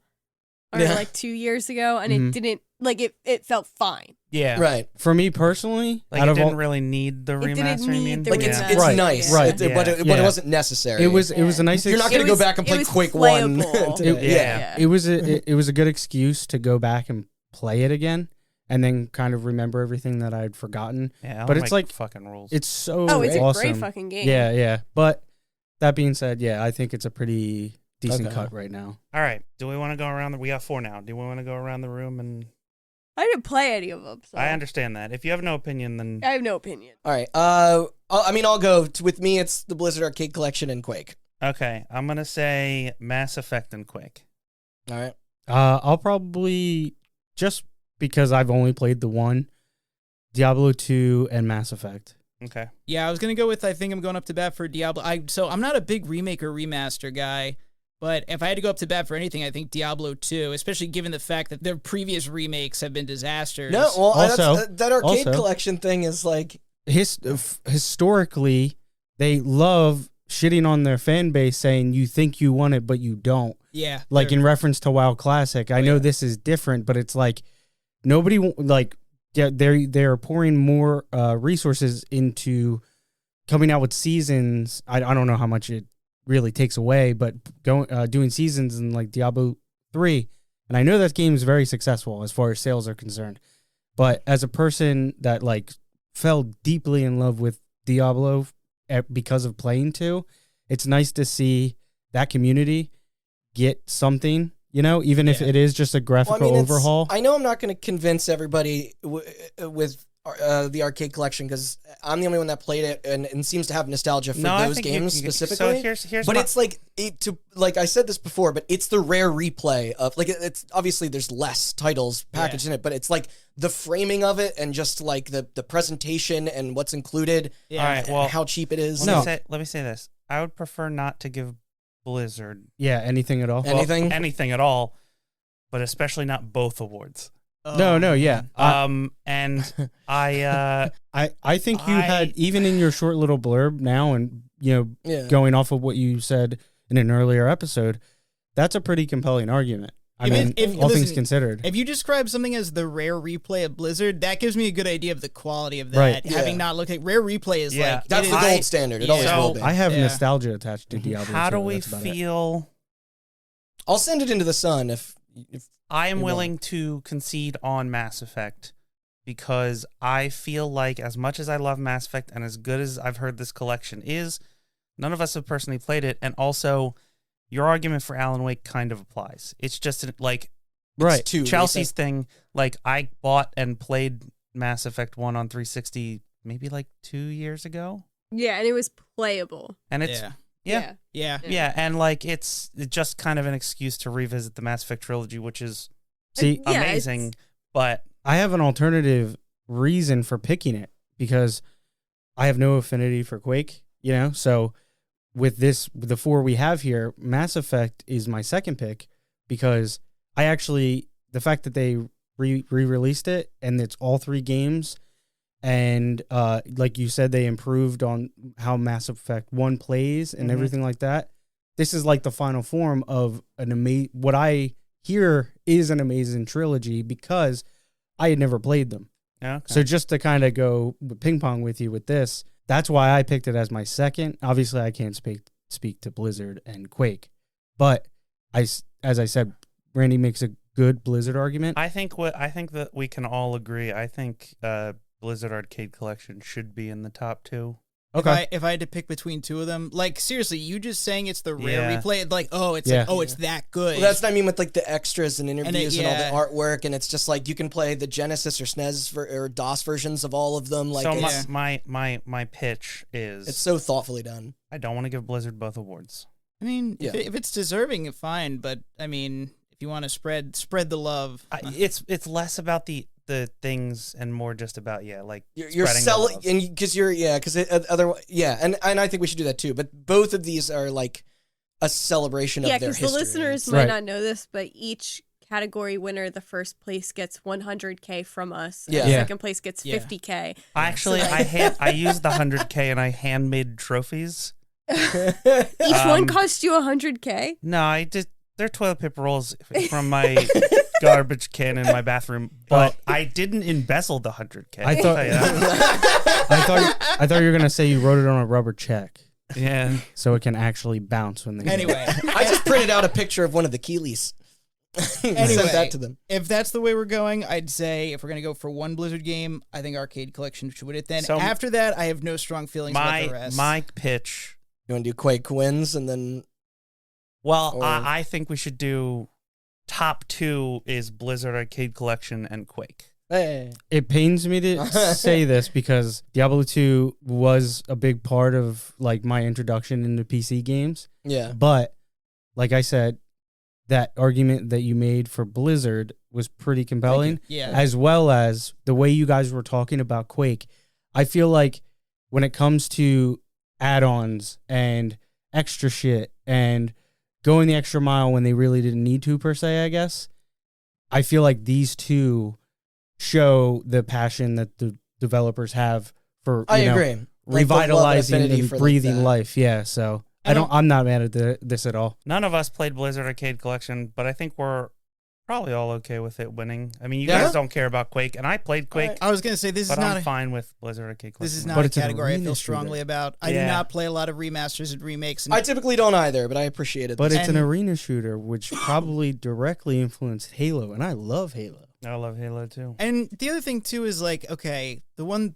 or Yeah. like 2 years ago, and Mhm. it didn't like it felt fine. Yeah. right. For me personally, Like out it of didn't all, really need the It didn't remaster. you need mean? the Like remaster. it's Right, nice, right. but it Yeah. wasn't necessary. it was a nice. You're not It going to go was- back and it play was Quake 1. playable. today. Yeah. It was a good excuse to go back and play it again, and then kind of remember everything that I'd forgotten. Yeah, Alan But it's Wake like- fucking rules. It's so Oh, it's awesome. a great fucking game. Yeah. But that being said, yeah, I think it's a pretty decent Okay. cut right now. All right. Do we want to go around? We got 4 now. Do we want to go around the room? And I didn't play any of them. So I understand that. If you have no opinion, then I have no opinion. All right. I'll go. With me, it's the Blizzard Arcade Collection and Quake. okay. I'm gonna say Mass Effect and Quake. All right. I'll probably, just because I've only played the one, Diablo 2 and Mass Effect. Okay. Yeah, I was gonna go with. I think I'm going up to bat for Diablo. I'm not a big remake or remaster guy. But if I had to go up to bat for anything, I think Diablo 2, especially given the fact that their previous remakes have been disasters. No, well, Also- that arcade also- collection thing is like, Historically, they love shitting on their fan base, saying you think you want it, but you don't. Yeah. Like in reference to WoW Classic, I know this is different, but it's like nobody like they're pouring more resources into coming out with seasons. I don't know how much it really takes away, but doing seasons in like Diablo 3, and I know that game is very successful as far as sales are concerned. But as a person that like fell deeply in love with Diablo because of playing 2, it's nice to see that community get something, you know, even if it is just a graphical overhaul. I know I'm not going to convince everybody with the arcade collection because I'm the only one that played it and seems to have nostalgia for those games specifically. So here's but it's like like I said this before, but it's the rare replay of like it's obviously there's less titles packaged in it, but it's like the framing of it and just like the presentation and what's included. Yeah. All right, well, how cheap it is. let me say this. I would prefer not to give Blizzard Anything at all. anything at all, but especially not both awards. No, yeah. And I think you had, even in your short little blurb now, and you know, going off of what you said in an earlier episode, that's a pretty compelling argument. I mean, all things considered. If you describe something as the rare replay of Blizzard, that gives me a good idea of the quality of that. Right. Having not looked at rare replay is like that's the gold standard. It always will be. I have nostalgia attached to Diablo. how do 2, we that's about it. feel? I'll send it into the sun if I am willing to concede on Mass Effect because I feel like as much as I love Mass Effect and as good as I've heard this collection is, none of us have personally played it, and also your argument for Alan Wake kind of applies. It's just like right. Chelsea's thing. Like I bought and played Mass Effect 1 on 360 maybe like 2 years ago. Yeah, and it was playable. And it's Yeah. And like it's just kind of an excuse to revisit the Mass Effect trilogy, which is amazing. But I have an alternative reason for picking it because I have no affinity for Quake, you know? So with the 4 we have here, Mass Effect is my second pick because the fact that they re-released it and it's all 3 games, and like you said, they improved on how Mass Effect 1 plays and everything like that. This is like the final form of what I hear is an amazing trilogy because I had never played them. yeah, okay. So just to kind of go ping pong with you with this, that's why I picked it as my second. Obviously, I can't speak to Blizzard and Quake, but as I said, Randy makes a good Blizzard argument. I think that we can all agree. I think Blizzard Arcade Collection should be in the top 2. Okay. If I had to pick between 2 of them, like seriously, you just saying it's the rare Yeah. replay, like it's that good. Well, that's what I mean with like the extras and interviews and all yeah. the artwork, and it's just like you can play the Genesis or SNES or DOS versions of all of them. Like, So it's, my pitch is it's so thoughtfully done. I don't want to give Blizzard both awards. I mean, Yeah. if it's deserving, fine. But I mean, if you want to spread the love, It's less about the things and more just about like You're spreading the selling, love. and because otherwise, and I think we should do that too. But both of these are like a celebration Yeah, of their because history. the listeners Right. might not know this, but each category winner, the first place gets 100K from us. And Yeah. the Yeah. second place gets 50K. Actually, I used the 100K and I handmade trophies. Each one cost you 100K? No, I did. They're toilet paper rolls from my garbage can in my bathroom, but I didn't embezzle the 100K. I thought- I'll tell you that. I thought you were gonna say you wrote it on a rubber check Yeah. so it can actually bounce when they anyway. I just printed out a picture of one of the Keeleys. Sent that to them. If that's the way we're going, I'd say if we're gonna go for one Blizzard game, I think Arcade Collection should win it. Then So- after that, I have no strong feelings about the rest. My pitch. You want to do Quake wins and then Well, Or- I think we should do top 2 is Blizzard Arcade Collection and Quake. hey, It pains me to say this because Diablo 2 was a big part of like my introduction into PC games. yeah. But like I said, that argument that you made for Blizzard was pretty compelling, yeah. as well as the way you guys were talking about Quake. I feel like when it comes to add-ons and extra shit and going the extra mile when they really didn't need to, per se, I guess. I feel like these two show the passion that the developers have for I agree. revitalizing and for breathing that. life. Yeah, so I'm not mad at this at all. None of us played Blizzard Arcade Collection, but I think we're probably all okay with it winning. I mean, you Yeah. guys don't care about Quake, and I played Quake, I was gonna say this is but not I'm fine with Blizzard Arcade Collection. this is winning. not But a it's an category I arena feel shooter. strongly about. I do Yeah. not play a lot of remasters and remakes. And I typically don't either, but I appreciate it. But it's an And- arena shooter, which probably directly influenced Halo, and I love Halo. I love Halo too. And the other thing too is like, okay, the one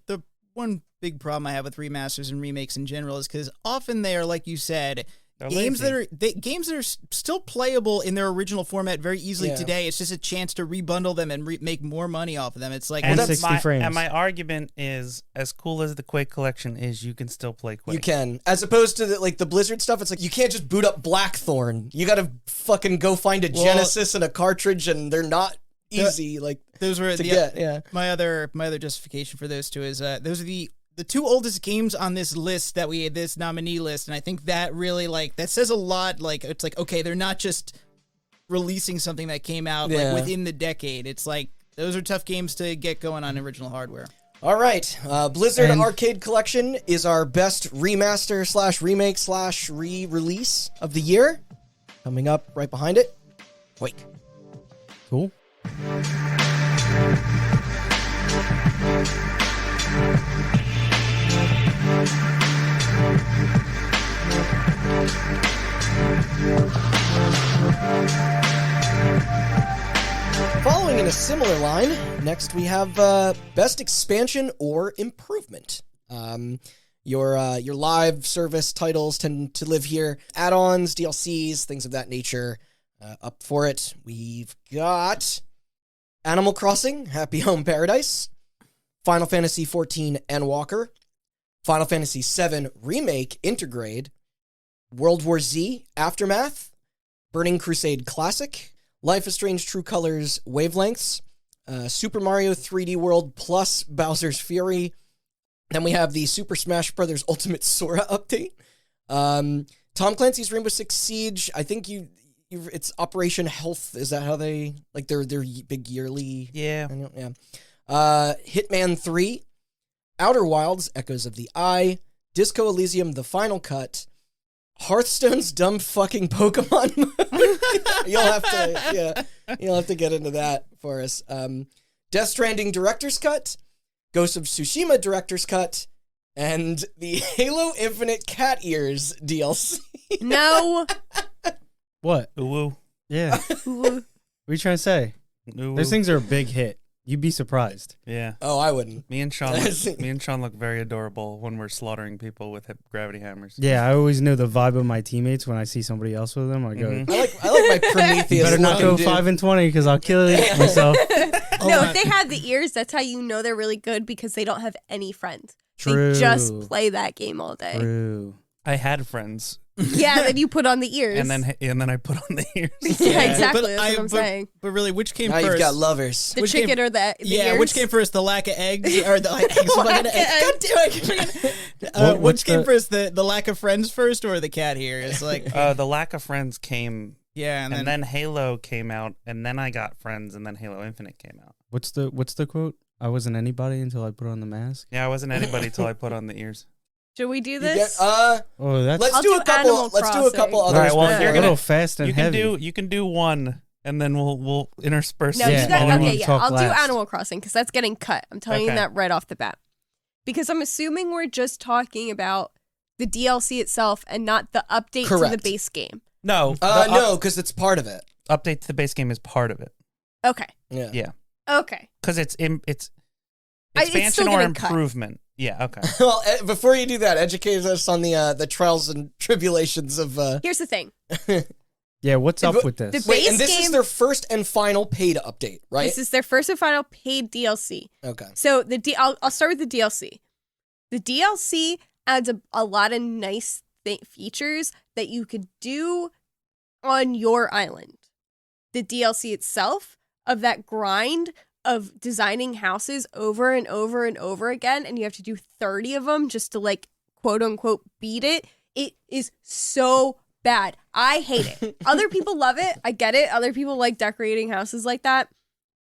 big problem I have with remasters and remakes in general is because often they are, like you said, They're games lazy. games that are still playable in their original format very easily Yeah. today. It's just a chance to rebundle them and make more money off of them. It's like And that's- that's 60 frames. And my argument is, as cool as the Quake collection is, you can still play Quake. You can, as opposed to the Blizzard stuff. It's like you can't just boot up Blackthorn. You got to fucking go find a Genesis and a cartridge, and they're not easy. those were to get. Yeah, my other justification for those two is those are the two oldest games on this list this nominee list, and I think that really that says a lot. Like it's like, okay, they're not just releasing something that came out Yeah. within the decade. It's like those are tough games to get going on original hardware. All right, Blizzard And- Arcade Collection is our best remaster / remake / re-release of the year. Coming up right behind it, Quake. Cool. Following in a similar line, next we have best expansion or improvement. Your live service titles tend to live here. Add-ons, DLCs, things of that nature. Up for it, we've got Animal Crossing, Happy Home Paradise, Final Fantasy XIV Endwalker, Final Fantasy VII Remake Intergrade, World War Z Aftermath, Burning Crusade Classic, Life is Strange True Colors Wavelengths, Super Mario 3D World plus Bowser's Fury. Then we have the Super Smash Bros. Ultimate Sora update. Tom Clancy's Rainbow Six Siege. I think it's Operation Health. Is that how they their big yearly? Yeah. Yeah. Hitman 3, Outer Wilds, Echoes of the Eye, Disco Elysium, The Final Cut, Hearthstone's dumb fucking Pokemon. You'll have to get into that for us. Death Stranding Director's Cut, Ghost of Tsushima Director's Cut, and the Halo Infinite Cat Ears DLC. No. What? Ooh. Yeah. What are you trying to say? Ooh. Those things are a big hit. You'd be surprised. Yeah. Oh, I wouldn't. Me and Sean look very adorable when we're slaughtering people with gravity hammers. Yeah, I always know the vibe of my teammates when I see somebody else with them. I go, Mhm. I like my Prometheus. you better not go looking dude. 5-20 because I'll kill myself. No, if they have the ears, that's how you know they're really good because they don't have any friends. True. They just play that game all day. True. I had friends, Yeah, then you put on the ears. and then I put on the ears. yeah, exactly. But That's what I'm saying. But really, which came Now first? you've got lovers. The which chicken game- or the Yeah, ears? which came first, the lack of eggs or the eggs? Lack of God damn it! What's Which came the- first, the lack of friends first or the cat here? It's like The lack of friends came, yeah, and then Halo came out, and then I got friends, and then Halo Infinite came out. What's the quote? I wasn't anybody until I put on the mask. Yeah, I wasn't anybody till I put on the ears. Should we do You this? Oh, that's let's I'll do do a couple. Animal Let's do a couple Crossing. others. All right, well, before- if you're a gonna- little fast and heavy. You can do one, and then we'll intersperse. No, some Yeah, you got smaller and okay. we'll Yeah, talk I'll do last. Animal Crossing because that's getting cut. I'm telling you Okay. that right off the bat. Because I'm assuming we're just talking about the DLC itself and not the update to the Correct. base game. No, no, because it's part of it. update to the base game is part of it. Okay. Yeah. Yeah, Okay. because it's It's still expansion or getting cut. improvement. Yeah, okay. Well, before you do that, educate us on the trials and tribulations of. Here's the thing. Yeah, what's up But- with this? the- Wait, and Base this is game- their first and final paid update, right? This is their first and final paid DLC. Okay. So I'll start with the DLC. The DLC adds a lot of nice features that you could do on your island. The DLC itself of that grind of designing houses over and over and over again, and you have to do 30 of them just to quote unquote beat it. It is so bad. I hate it. Other people love it. I get it. Other people like decorating houses like that.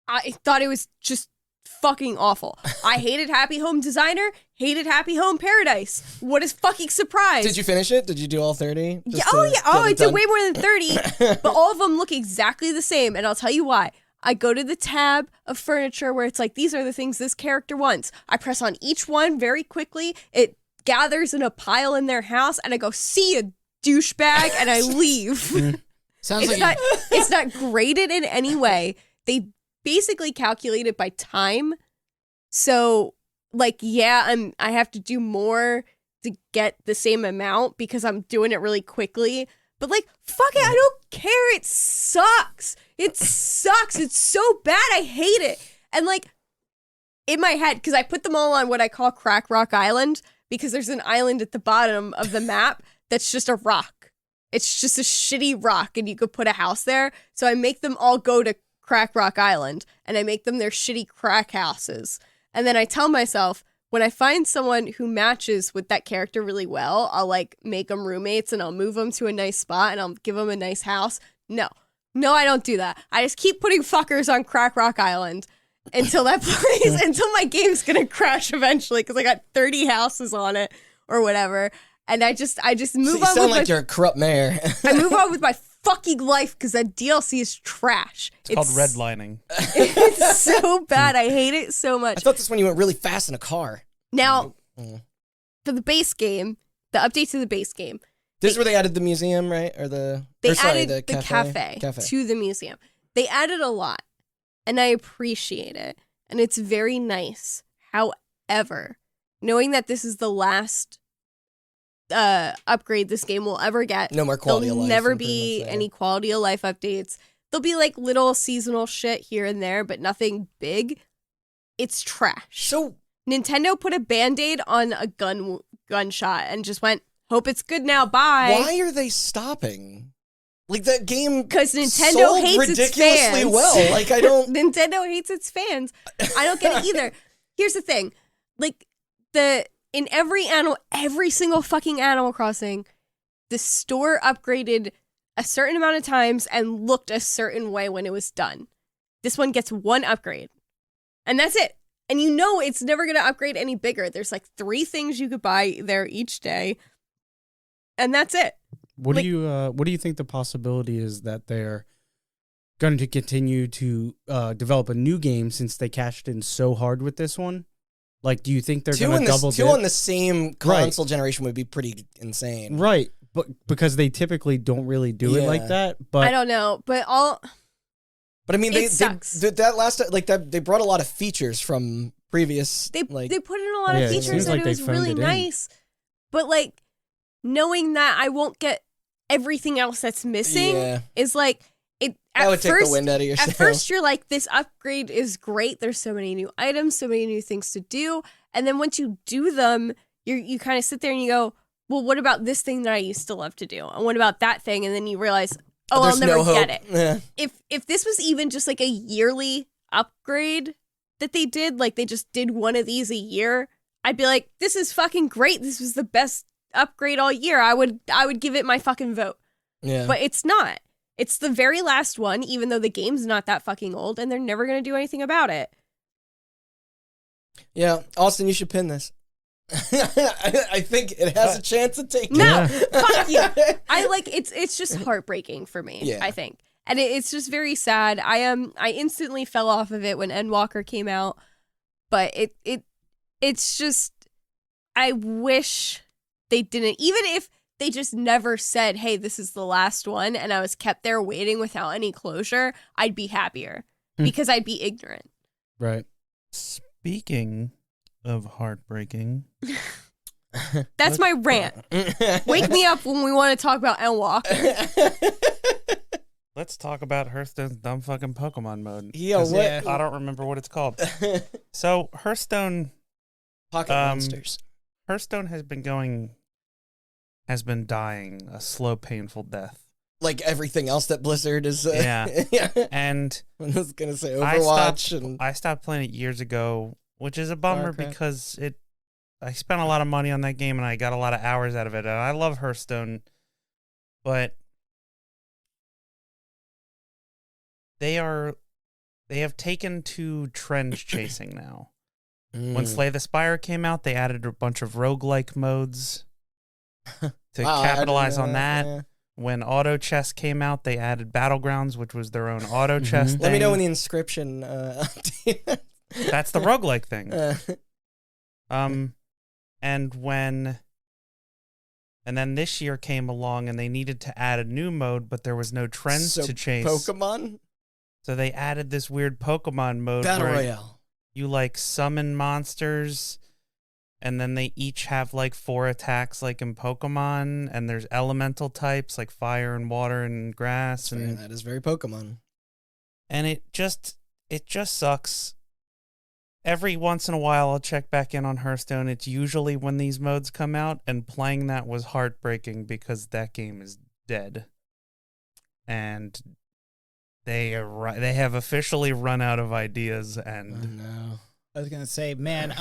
I thought it was just fucking awful. I hated Happy Home Designer, hated Happy Home Paradise. What a fucking surprise. Did you finish it? Did you do all 30? Yeah, I did way more than 30, but all of them look exactly the same, and I'll tell you why. I go to the tab of furniture where it's like, these are the things this character wants. I press on each one very quickly. It gathers in a pile in their house, and I go, see ya, douchebag, and I leave. Sounds It's not graded in any way. They basically calculate it by time. So, like, yeah, I have to do more to get the same amount because I'm doing it really quickly. But, like, fuck it, I don't care. It sucks. It sucks. It's so bad. I hate it. And, like, in my head, because I put them all on what I call Crack Rock Island, because there's an island at the bottom of the map that's just a rock. It's just a shitty rock, and you could put a house there. So I make them all go to Crack Rock Island, and I make them their shitty crack houses. And then I tell myself, when I find someone who matches with that character really well, I'll like make them roommates and I'll move them to a nice spot and I'll give them a nice house. No, I don't do that. I just keep putting fuckers on Crack Rock Island until that place, until my game's gonna crash eventually because I got 30 houses on it or whatever. And I just move on. You sound like you're a corrupt mayor. I move on with my fucking life because that DLC is trash. It's called redlining. It's so bad. I hate it so much. I thought this one you went really fast in a car. Now, for the base game, the update to the base game. This is where they added the museum, right? Or the cafe to the museum. They added a lot, and I appreciate it, and it's very nice. However, knowing that this is the last upgrade this game will ever get, no more quality of life. There'll never be any quality of life updates. There'll be like little seasonal shit here and there, but nothing big. It's trash. So Nintendo put a Band-Aid on a gunshot and just went, hope it's good now, bye. Why are they stopping? Like, that game because Nintendo sold hates ridiculously its fans. well. Like, I don't... Nintendo hates its fans. I don't get it either. Here's the thing. Like, in every single fucking Animal Crossing, the store upgraded a certain amount of times and looked a certain way when it was done. This one gets one upgrade. And that's it. And you know it's never going to upgrade any bigger. There's like 3 things you could buy there each day. And that's it. What do you think the possibility is that they're going to continue to develop a new game since they cashed in so hard with this one? Like, do you think they're going to double dip? 2 on the same console generation would be pretty insane. Right. But because they typically don't really do it like that. But I don't know. But I mean, it sucks. that last they brought a lot of features from previous. They put in a lot of features that like it was really nice. But like knowing that I won't get everything else that's missing is like it. That would take the wind out of your sails. At first, you're like, this upgrade is great. There's so many new items, so many new things to do, and then once you do them, you kind of sit there and you go, well, what about this thing that I used to love to do, and what about that thing, and then you realize, oh, I'll never get it. Yeah. If this was even just like a yearly upgrade that they did, like they just did one of these a year, I'd be like, this is fucking great. This was the best upgrade all year. I would give it my fucking vote. Yeah. But it's not. It's the very last one, even though the game's not that fucking old, and they're never going to do anything about it. Yeah, Austin, you should pin this. I think it has a chance of taking. No, fuck you. It's just heartbreaking for me. Yeah. I think, and it's just very sad. I instantly fell off of it when Endwalker came out, but it's just, I wish they didn't. Even if they just never said, "Hey, this is the last one," and I was kept there waiting without any closure, I'd be happier because I'd be ignorant. Right. Speaking of heartbreaking. That's my rant. Wake me up when we want to talk about Endwalker. Let's talk about Hearthstone's dumb fucking Pokemon mode. Yeah, what? I don't remember what it's called. So Hearthstone Pocket monsters. Hearthstone has been dying a slow, painful death. Like everything else that Blizzard is. Yeah. Yeah. And I was gonna say Overwatch. I stopped playing it years ago, which is a bummer because I spent a lot of money on that game and I got a lot of hours out of it. And I love Hearthstone, but they have taken to trend chasing now. When Slay the Spire came out, they added a bunch of roguelike modes to capitalize on that. Yeah. When Auto Chess came out, they added Battlegrounds, which was their own Auto Chess thing. Let me know when the inscription update. That's the roguelike thing. And then this year came along and they needed to add a new mode, but there was no trends to chase. Pokemon? So they added this weird Pokemon mode Battle where Royale. you like summon monsters and then they each have like 4 attacks like in Pokemon, and there's elemental types like fire and water and grass. And that is very Pokemon. And it just sucks. Every once in a while, I'll check back in on Hearthstone. It's usually when these modes come out, and playing that was heartbreaking because that game is dead. And they have officially run out of ideas. And no. I was gonna say, man,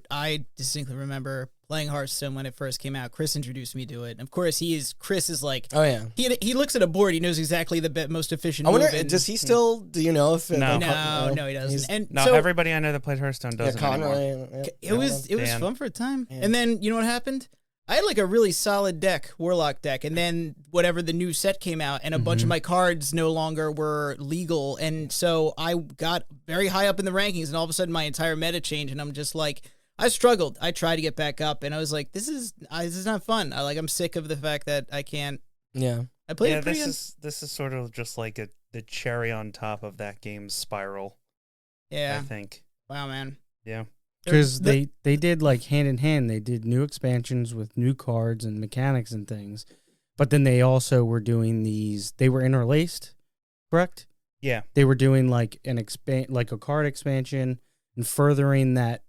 I distinctly remember playing Hearthstone when it first came out. Chris introduced me to it. And of course, Chris is like, oh yeah, he looks at a board, he knows exactly the most efficient. I wonder, move does he still? Do you know if no, he doesn't. And no, so, everybody I know that plays Hearthstone doesn't anymore. It was Dan. fun for a time, Yeah. and then you know what happened? I had like a really solid deck, Warlock deck, and then whatever the new set came out, and a bunch of my cards no longer were legal, and so I got very high up in the rankings, and all of a sudden my entire meta changed, and I'm just like, I struggled. I tried to get back up, and I was like, this is not fun. I'm sick of the fact that I can't. Yeah, I played Yeah, it pretty this is sort of just like the cherry on top of that game's spiral. Yeah. I think. Wow, man. Yeah. Because they did like hand in hand. They did new expansions with new cards and mechanics and things, but then they also were doing these. They were interlaced, correct? Yeah. They were doing like a card expansion and furthering that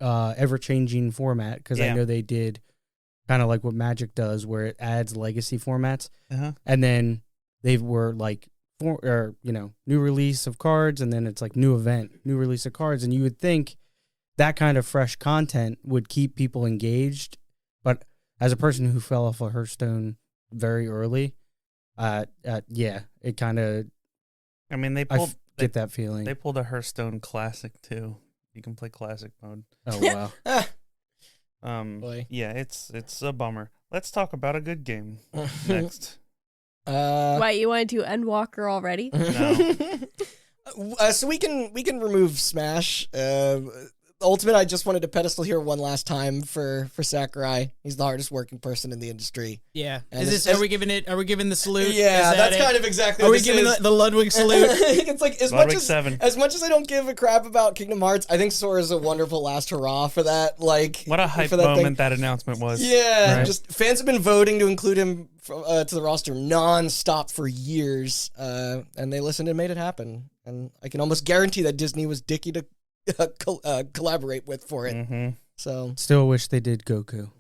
ever changing format. Because I know they did kind of like what Magic does, where it adds legacy formats, and then they were like new release of cards, and then it's like new event, new release of cards, and you would think that kind of fresh content would keep people engaged. But as a person who fell off of Hearthstone very early, it kind of, I mean, they get that feeling. They pulled a Hearthstone Classic too. You can play Classic mode. Oh wow. Boy. Yeah, it's a bummer. Let's talk about a good game next. Why, you want to do Endwalker already? No. So we can remove Smash. Ultimate, I just wanted to pedestal here one last time for Sakurai. He's the hardest working person in the industry. Yeah. And Are we giving the salute? Yeah, that's kind of exactly. Are what we this giving is. the Ludwig salute? It's like as Ludwig much 7. as I don't give a crap about Kingdom Hearts, I think Sora's a wonderful last hurrah for that. Like, What a hype for that moment thing. that announcement was. Yeah, Right. just fans have been voting to include him to the roster nonstop for years, and they listened and made it happen. And I can almost guarantee that Disney was dicky to collaborate with for it. Mm-hmm. So Still wish they did Goku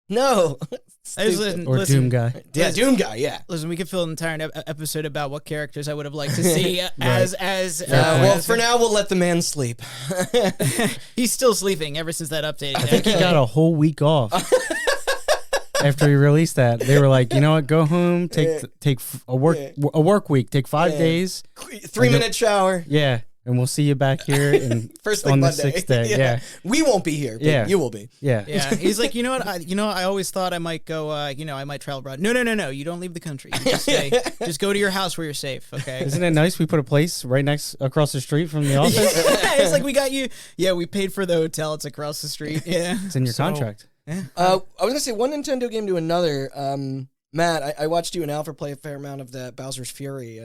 no, or Doom Guy. yeah, Doom Guy, yeah. Listen, we could fill an entire episode about what characters I would have liked to see Well, for now, we'll let the man sleep. He's still sleeping ever since that update. I think he got a whole week off. After he released that, they were like, you know what, go home, take a work week, take 5 days, 3-minute shower. yeah, and we'll see you back here in First thing on the Monday. 6th day. Yeah. We won't be here, but Yeah. you will be. Yeah. Yeah, he's like, you know what? I always thought I might go. I might travel abroad. No. You don't leave the country. You just stay. Just go to your house where you're safe. Okay. Isn't it nice? We put a place right across the street from the office. It's like we got you. Yeah, we paid for the hotel. It's across the street. Yeah. It's in your contract. I was gonna say one Nintendo game to another. Matt, I watched you and Alfred play a fair amount of the Bowser's Fury.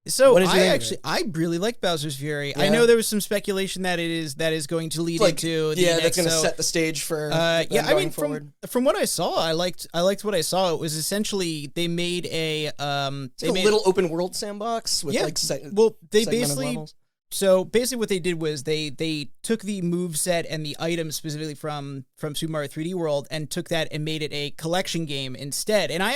So What did you think of it? I really like Bowser's Fury. Yeah. I know there was some speculation that that is going to lead into the next, that's gonna set the stage for I forward. from what I saw, I liked what I saw. It was essentially they made a It's like a little open world sandbox with Yeah. like well they segmented basically levels. So basically what they did was they took the move set and the items specifically from Super Mario 3D World and took that and made it a collection game instead. And I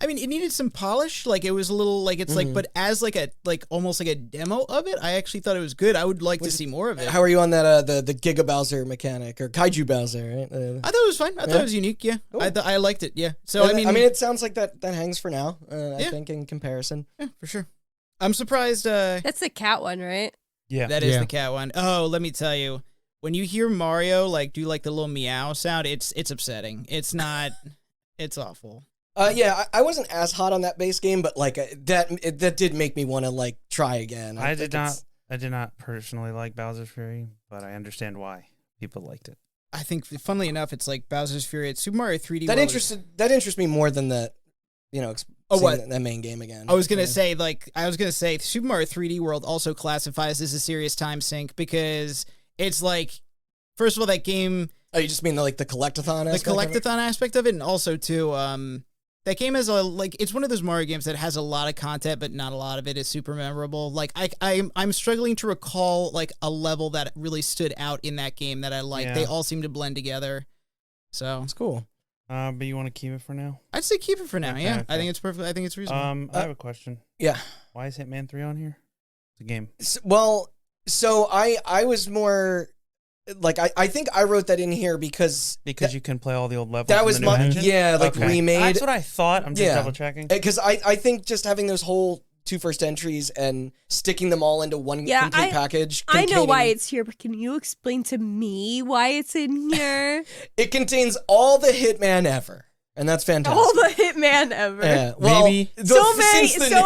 mean, it needed some polish. Like it was a little like, it's like, but as like almost like a demo of it, I actually thought it was good. I would like to see more of it. How are you on that, the Giga Bowser mechanic or Kaiju Bowser, right? I thought it was fine. I thought it was unique. Yeah. Cool. I liked it. Yeah. So I mean, it sounds like that hangs for now. I think in comparison. Yeah, for sure. I'm surprised. That's the cat one, right? Yeah. That is the cat one. Oh, let me tell you. When you hear Mario like do like the little meow sound, it's upsetting. It's not. It's awful. Yeah, I wasn't as hot on that base game, but like that did make me want to like try again. I did not personally like Bowser's Fury, but I understand why people liked it. I think, funnily enough, it's like Bowser's Fury. It's Super Mario 3D. That interests me more than the, what? that main game again. I was gonna say Super Mario 3D World also classifies as a serious time sink because it's like, first of all, that game. Oh, you just mean the collectathon aspect? The collectathon aspect of it, and also too, that game has it's one of those Mario games that has a lot of content, but not a lot of it is super memorable. Like I'm struggling to recall like a level that really stood out in that game that I liked. Yeah. They all seem to blend together. So It's cool. But you want to keep it for now? I'd say keep it for now. Okay, Yeah, okay. I think it's perfect. I think it's reasonable. I have a question. Yeah. Why is Hitman 3 on here? It's a game. So I was more like I think I wrote that in here because You can play all the old levels. that in was the new my engine? okay. remade. That's what I thought. I'm just Yeah. double checking. Because I think just having those whole 2 first entries and sticking them all into one Yeah, complete package. I know why it's here, but can you explain to me why it's in here? It contains all the Hitman ever, and that's fantastic. All the Hitman ever. Yeah, well, Maybe. So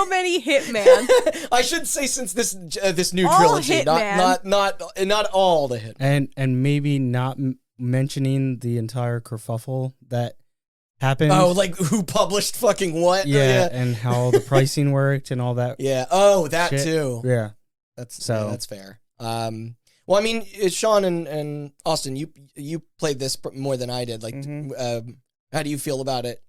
many Hitman. I should say since this new All trilogy, Hitman. not all the Hitman. And maybe not mentioning the entire kerfuffle that happened. Oh, like who published fucking what? yeah, and how the pricing worked and all that. Yeah. Oh, that shit. too. Yeah. That's So- that's fair. Well, I mean, Sean and Austin, you played this more than I did. Like, how do you feel about it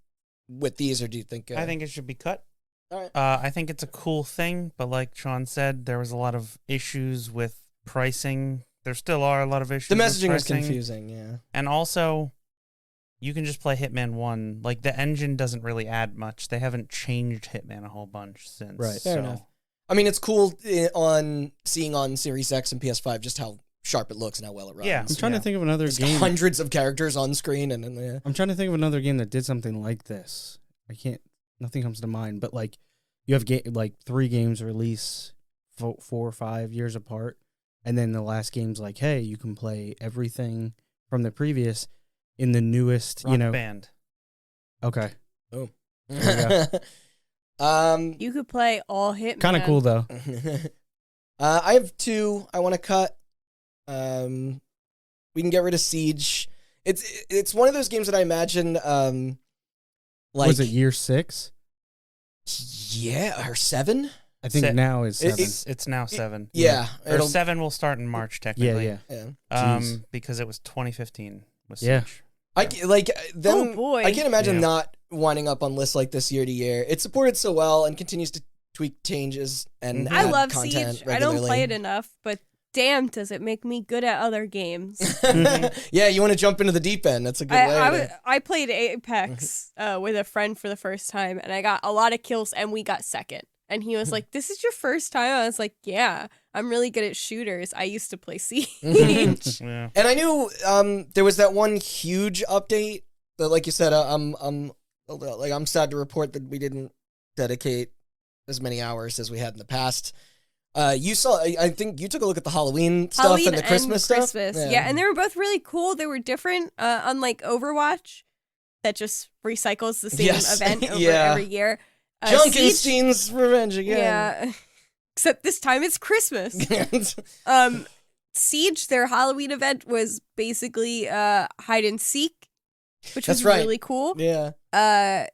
with these, or do you think? I think it should be cut. All right. I think it's a cool thing, but like Sean said, there was a lot of issues with pricing. There still are a lot of issues. The with messaging was pricing. confusing. Yeah. And also, you can just play Hitman 1. Like, the engine doesn't really add much. They haven't changed Hitman a whole bunch since. Right. So. Fair enough. I mean, it's cool seeing on Series X and PS5 just how sharp it looks and how well it runs. Yeah. I'm trying to think of another There's game. hundreds of characters on screen, and then I'm trying to think of another game that did something like this. Nothing comes to mind, but like you have like 3 games release 4 or 5 years apart, and then the last game's like, hey, you can play everything from the previous in the newest, Rock Band. Okay. Oh. There You could play all Hitman. Kind of cool though. I have 2 I want to cut. We can get rid of Siege. It's one of those games that I imagine like Was it year 6? Yeah, or 7? I think now is 7. It's now 7. Yeah. Or 7 will start in March, technically. Yeah. Yeah. Because it was 2015 was Yeah. Siege. Oh, boy. I can't imagine Yeah. not winding up on lists like this year to year. It's supported so well and continues to tweak changes and I add love content Siege. I don't play it regularly. enough, but damn, does it make me good at other games. Yeah, you want to jump into the deep end. That's a good way. I played Apex with a friend for the first time, and I got a lot of kills, and we got second. And he was like, "This is your first time?" I was like, "Yeah, I'm really good at shooters. I used to play Siege." Yeah. And I knew there was that one huge update that, like you said, I'm sad to report that we didn't dedicate as many hours as we had in the past. You saw, I think you took a look at the Halloween stuff and the Christmas stuff. Yeah, and they were both really cool. They were different, unlike Overwatch, that just recycles the same event over every year. Junkenstein's Revenge again. Yeah. Except this time it's Christmas. Siege, their Halloween event was basically hide and seek, which was really cool. Yeah.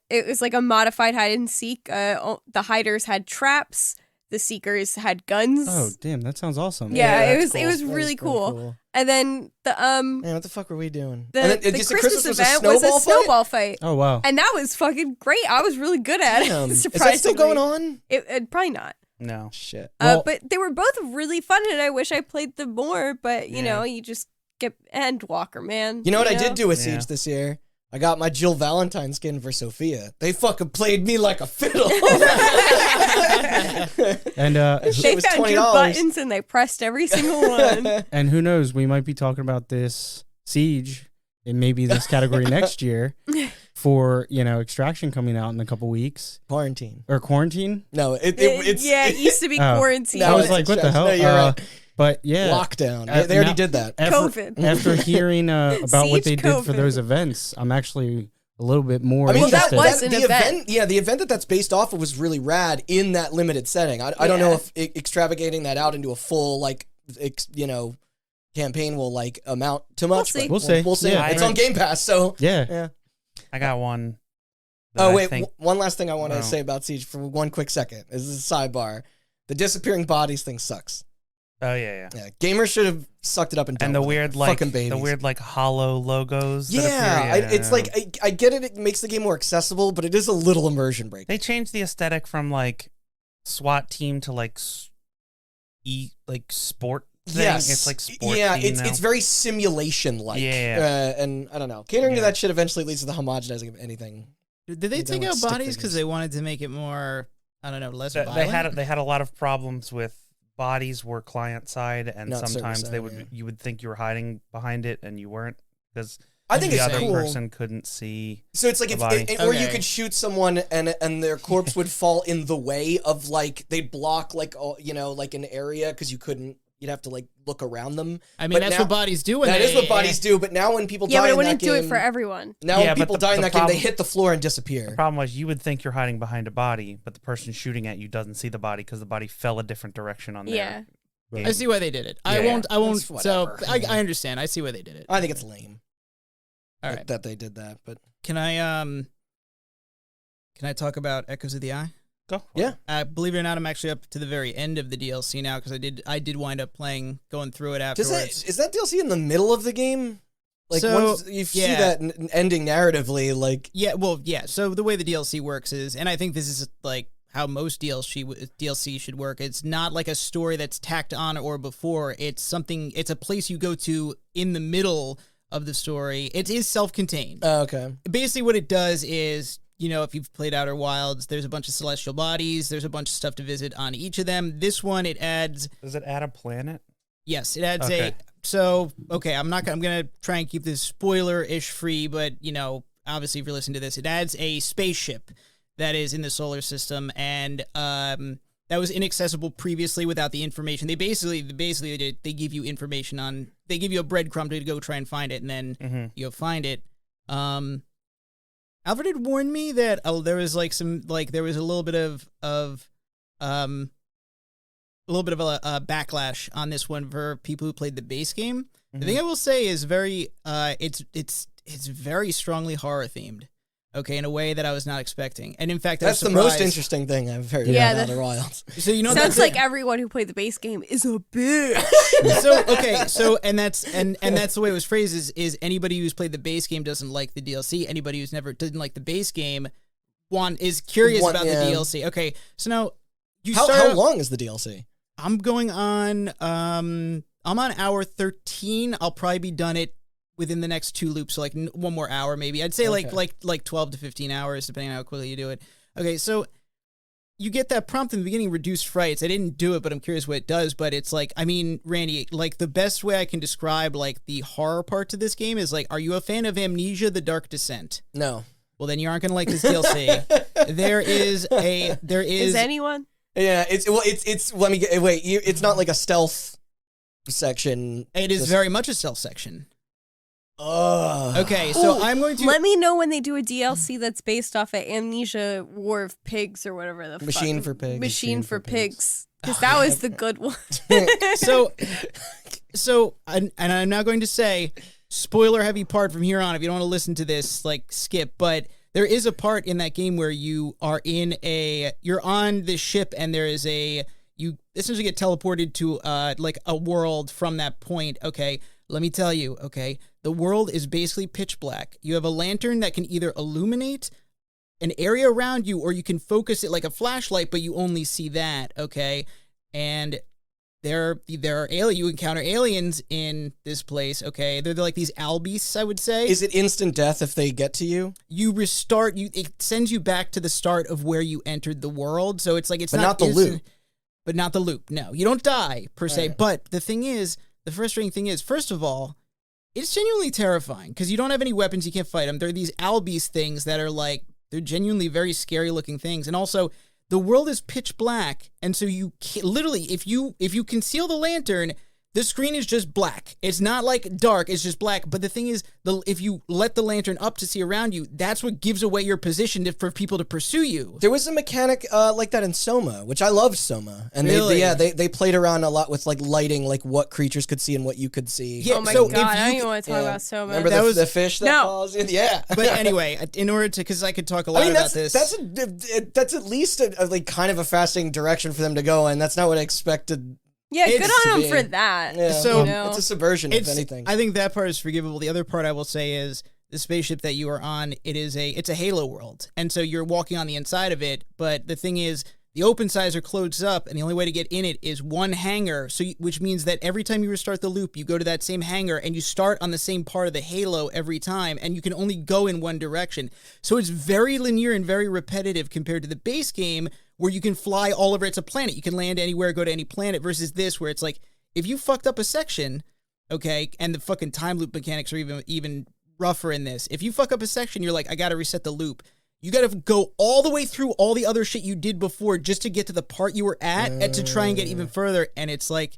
It was like a modified hide and seek. The hiders had traps. The seekers had guns. Oh, damn, that sounds awesome. Yeah, it was cool. it was That really pretty cool. And then the Man, what the fuck were we doing? the And then, Christmas event was a snowball fight. Oh, wow. And that was fucking great. I was really good at Damn. it. Is Surprisingly. that still going on? It probably not. No. Shit. Well- But they were both really fun, and I wish I played them more. But you know, you just get Endwalker, man. You know what I know? did do with Siege this year? I got my Jill Valentine skin for Sophia. They fucking played me like a fiddle. And That shit They was found $20. your buttons and they pressed every single one. and who knows, we might be talking about this Siege in maybe this category next year for, Extraction coming out in a couple weeks. Quarantine. Or Quarantine? No, it's it used to be Oh. quarantine. I was it's like, what the hell? No, you're right. But yeah. Lockdown. Uh, They already now- did that. COVID. After hearing about what they Siege did for COVID. those events, I'm actually a little bit more I mean, interested. that was an the event. Yeah, the event that's based off of was really rad in that limited setting. I don't know if extravagating that out into a full, campaign will, amount to much. see. but We'll see. We'll see. Yeah, It's right. on Game Pass, so. Yeah. I got one. that Oh, I wait. think- One last thing I want to Oh. say about Siege for one quick second. This is a sidebar. The disappearing bodies thing sucks. Oh yeah. Yeah, gamers should have sucked it up and done And the with it. weird fucking babies. the weird hollow logos. Yeah, that appear. it's like I get it. It makes the game more accessible, but it is a little immersion break. They changed the aesthetic from SWAT team to sport thing. Yes, It's like sport. Yeah, theme now. it's very simulation like. Yeah. And I don't know. Catering to Yeah. that shit eventually leads to the homogenizing of anything. Did they They take don't out stick bodies figures. because they wanted to make it more, I don't know, less They violent? had a lot of problems with bodies were client side, and Not server sometimes side, they would yeah. you would think you were hiding behind it, and you weren't because I think the it's other cool. person couldn't see. So it's like the if body. or you Okay. could shoot someone and their corpse would fall in the way of they'd block an area because you'd have to look around them. I mean, But that's now- what bodies do. When That they, is what bodies do. But now when people Yeah, die but it in wouldn't that do game, it for everyone. now Yeah, when but people the- die in the that game, they problem- hit the floor and The disappear. problem was you would think you're hiding behind a body, but the person shooting at you doesn't see the body because the body fell a different direction on Yeah. there. I see why they did it. I Yeah. won't. That's So whatever. I understand. I see why they did it. I think it's lame All right. that they did that. But Can I talk about Echoes of the Eye? Go. Yeah. Believe it or not, I'm actually up to the very end of the DLC now because I did wind up going through it afterwards. is that DLC in the middle of the game? So, once you see yeah. that ending narratively, Yeah, well, yeah. So the way the DLC works is, and I think this is how most DLC should work. It's not like a story that's tacked on or before. It's a place you go to in the middle of the story. It is self-contained. okay. Basically, what it does is, if you've played Outer Wilds, there's a bunch of celestial bodies. There's a bunch of stuff to visit on each of them. This one, it adds. Does it add a planet? Yes, it adds Okay. I'm gonna try and keep this spoiler-ish free, but obviously if you're listening to this, it adds a spaceship that is in the solar system, and that was inaccessible previously without the information. They basically they give you information they give you a breadcrumb to go try and find it, and then you'll find it. Alfred had warned me that there was there was a little bit of a backlash on this one for people who played the base game. The thing I will say is very it's very strongly horror themed. Okay, in a way that I was not expecting. And in fact, That's I was the most surprised. interesting thing I've heard Yeah, about the- Outer Wilds. So Sounds that's like everyone who played the base game is a bitch. that's the way it was phrased is anybody who's played the base game doesn't like the DLC. Anybody who's never didn't like the base game is curious about yeah. the DLC. Okay, so now How long is the DLC? I'm going on I'm on hour 13. I'll probably be done it within the next 2 loops, so one more hour maybe. I'd say Okay. like 12 to 15 hours depending on how quickly you do it. Okay, so you get that prompt in the beginning, reduced frights. I didn't do it, but I'm curious what it does. But it's Randy, the best way I can describe the horror part to this game is are you a fan of Amnesia: The Dark Descent? No. Well, then you aren't going to like this DLC. there is Is anyone? Yeah, it's let me get wait. It's not like a stealth section. It is Just- very much a stealth section. Ugh. Okay, so I'm going to Let me know when they do a DLC that's based off of Amnesia War of Pigs or whatever the Machine fuck. for Pigs. Machine for Pigs. Pigs. Because that was the good one. so and I'm now going to say spoiler heavy part from here on. If you don't want to listen to this, skip. But there is a part in that game where you're on this ship and you essentially get teleported to a world from that point. Okay, let me tell you. Okay, the world is basically pitch black. You have a lantern that can either illuminate an area around you, or you can focus it like a flashlight, but you only see that, okay? And there are you encounter aliens in this place, okay? They're like these owl beasts, I would say. Is it instant death if they get to you? You restart, it sends you back to the start of where you entered the world, so it's like it's But not the instant, loop. But not the loop, no. You don't die, per se, Right. but the frustrating thing is, first of all, it's genuinely terrifying, because you don't have any weapons, you can't fight them. They're these owl beast things that are like, they're genuinely very scary looking things, and also, the world is pitch black, and so you can't, literally, if you conceal the lantern, the screen is just black. It's not like dark, it's just black. But the thing is, if you let the lantern up to see around you, that's what gives away your position for people to pursue you. There was a mechanic like that in Soma, which I loved Soma. And Really? they played around a lot with like lighting, like what creatures could see and what you could see. Yeah, Oh my so god, if I don't you- even want to talk about Soma. Remember That was- the fish that No. falls in? Yeah. But anyway, in order to, because I could talk a lot I mean, about this. that's at least a like kind of a fascinating direction for them to go in. That's not what I expected. Yeah, good It's on to them be- for that. Yeah, So- it's a subversion, if anything. I think that part is forgivable. The other part I will say is the spaceship that you are on, it's a Halo world. And so you're walking on the inside of it, but the thing is, the open sides are closed up, and the only way to get in it is one hangar, which means that every time you restart the loop, you go to that same hangar, and you start on the same part of the Halo every time, and you can only go in one direction. So it's very linear and very repetitive compared to the base game, where you can fly all over. It's a planet. You can land anywhere, go to any planet, versus this, where it's like, if you fucked up a section, okay, and the fucking time loop mechanics are even rougher in this. If you fuck up a section, you're like, I gotta reset the loop. You gotta go all the way through all the other shit you did before just to get to the part you were at and to try and get even further. And it's like,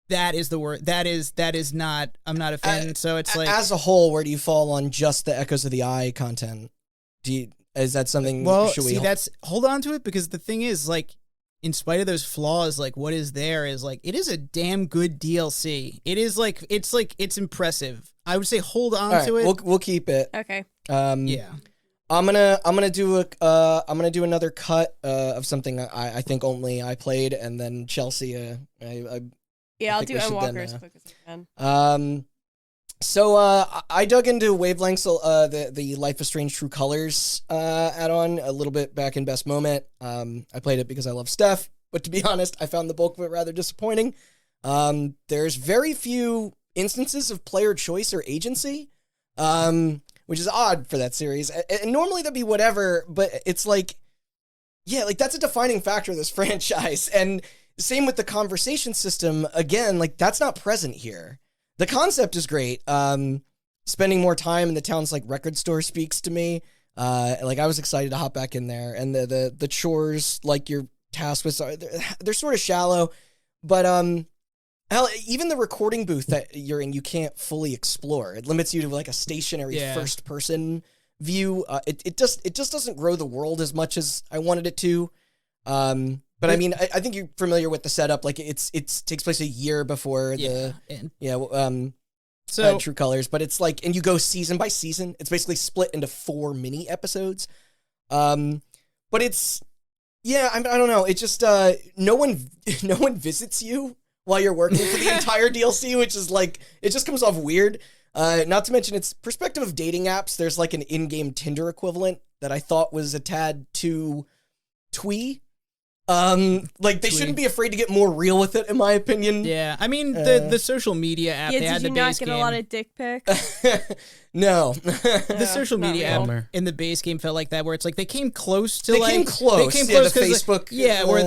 that is the word. That is not, I'm not a fan. So it's like, as a whole, where do you fall on just the Echoes of the Eye content? Is that something? well, should we see, hold on to it, because the thing is, like, in spite of those flaws, like, what is there is like, it is a damn good DLC. It is like, it's impressive. I would say hold on All right, to it. We'll keep it. Okay. Yeah. I'm gonna do another cut of something I think only I played, and then Chelsea. Yeah, I'll think do we should Endwalker then, as quick as I can. So I dug into Wavelengths, the Life is Strange True Colors add-on a little bit back in Best Moment. I played it because I love Steph, but to be honest, I found the bulk of it rather disappointing. There's very few instances of player choice or agency, which is odd for that series. And normally that'd be whatever, but it's like, yeah, like that's a defining factor of this franchise. And same with the conversation system. Again, like that's not present here. The concept is great. Spending more time in the town's like record store speaks to me. Like I was excited to hop back in there, and the chores like you're tasked with, they're sort of shallow, but hell, even the recording booth that you're in, you can't fully explore. It limits you to like a stationary first person view. It just doesn't grow the world as much as I wanted it to. But I mean, I think you're familiar with the setup. Like it takes place a year before True Colors, but it's like, and you go season by season. It's basically split into 4 mini episodes. But it's, I don't know. It just no one visits you while you're working for the entire DLC, which is like, it just comes off weird. Not to mention its perspective of dating apps. There's like an in-game Tinder equivalent that I thought was a tad too twee. Like they shouldn't be afraid to get more real with it, in my opinion. Yeah, I mean the social media app. Yeah, they had did the you not base get game. a lot of dick pics? No. The social not media real. app Bummer. in the base game felt like that, where it's like they came close to They like came close. Yeah, the 'cause, like, Facebook,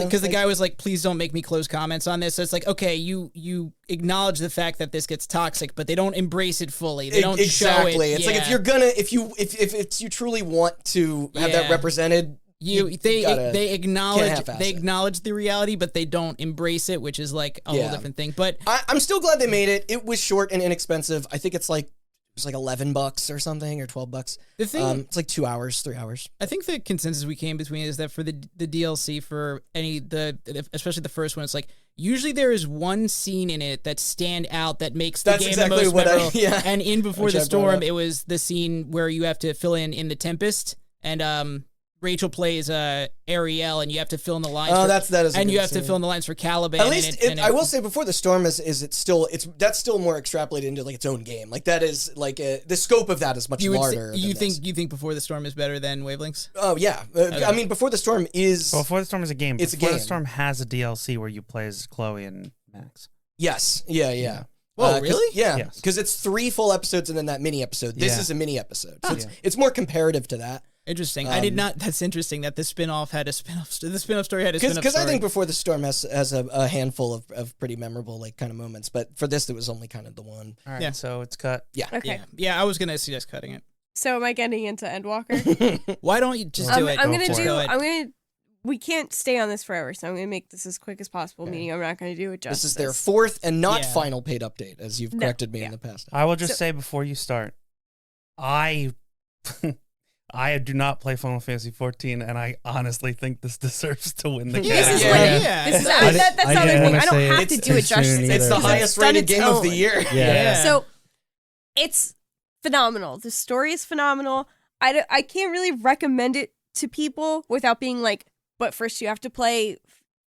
because the like- guy was like, please don't make me close comments on this. So it's like, okay, you acknowledge the fact that this gets toxic, but they don't embrace it fully. They don't exactly. show it. It's like if you're gonna, if you truly want to have that Yeah. represented, they acknowledge half-ass it. the reality, but they don't embrace it, which is like a whole different thing. But I'm still glad they made it. It was short and inexpensive. I think it's like $11 or something, or $12. the thing, It's like 2 hours, 3 hours. I think the consensus we came between is that for the DLC for especially the first one, it's like usually there is one scene in it that stand out that makes the That's game exactly the most what memorable. And in Before Which the I brought Storm, up. it was the scene where you have to fill in the Tempest, and Rachel plays Ariel, and you have to fill in the lines. Oh, that is. And you have to fill in the lines for Caliban. At least I will say, Before the Storm that's still more extrapolated into like its own game. Like that is like the scope of that is much larger. You think Before the Storm is better than Wavelengths? Oh yeah, I mean Before the Storm is. Well, Before the Storm is a game. It's Before a game. the Storm has a DLC where you play as Chloe and Max. Yes. Yeah. Whoa, really? Yeah, Yes. because it's 3 full episodes and then that mini episode. This Yeah. is a mini episode, so it's more comparative to that. Interesting. I did not. That's interesting that the spin-off had a spin-off. The spin-off story had a spin-off story. Because I think Before the Storm has a handful of pretty memorable like kind of moments, but for this it was only kind of the one. All right, Yeah. so it's cut. Yeah. Okay. Yeah. I was gonna suggest cutting it. So am I getting into Endwalker? Why don't you just do it? We can't stay on this forever, so I'm gonna make this as quick as possible. Meaning I'm not gonna do it justice. This is their 4th and not Yeah. final paid update, as you've corrected me in the past. I will just say before you start, I do not play Final Fantasy 14, and I honestly think this deserves to win the game. This is Yeah. This is I that's the didn't other thing. wanna I don't say have it to too do it soon justice. either. It's the Because highest rated game of the year. Yeah. So it's phenomenal. The story is phenomenal. I can't really recommend it to people without being like, but first you have to play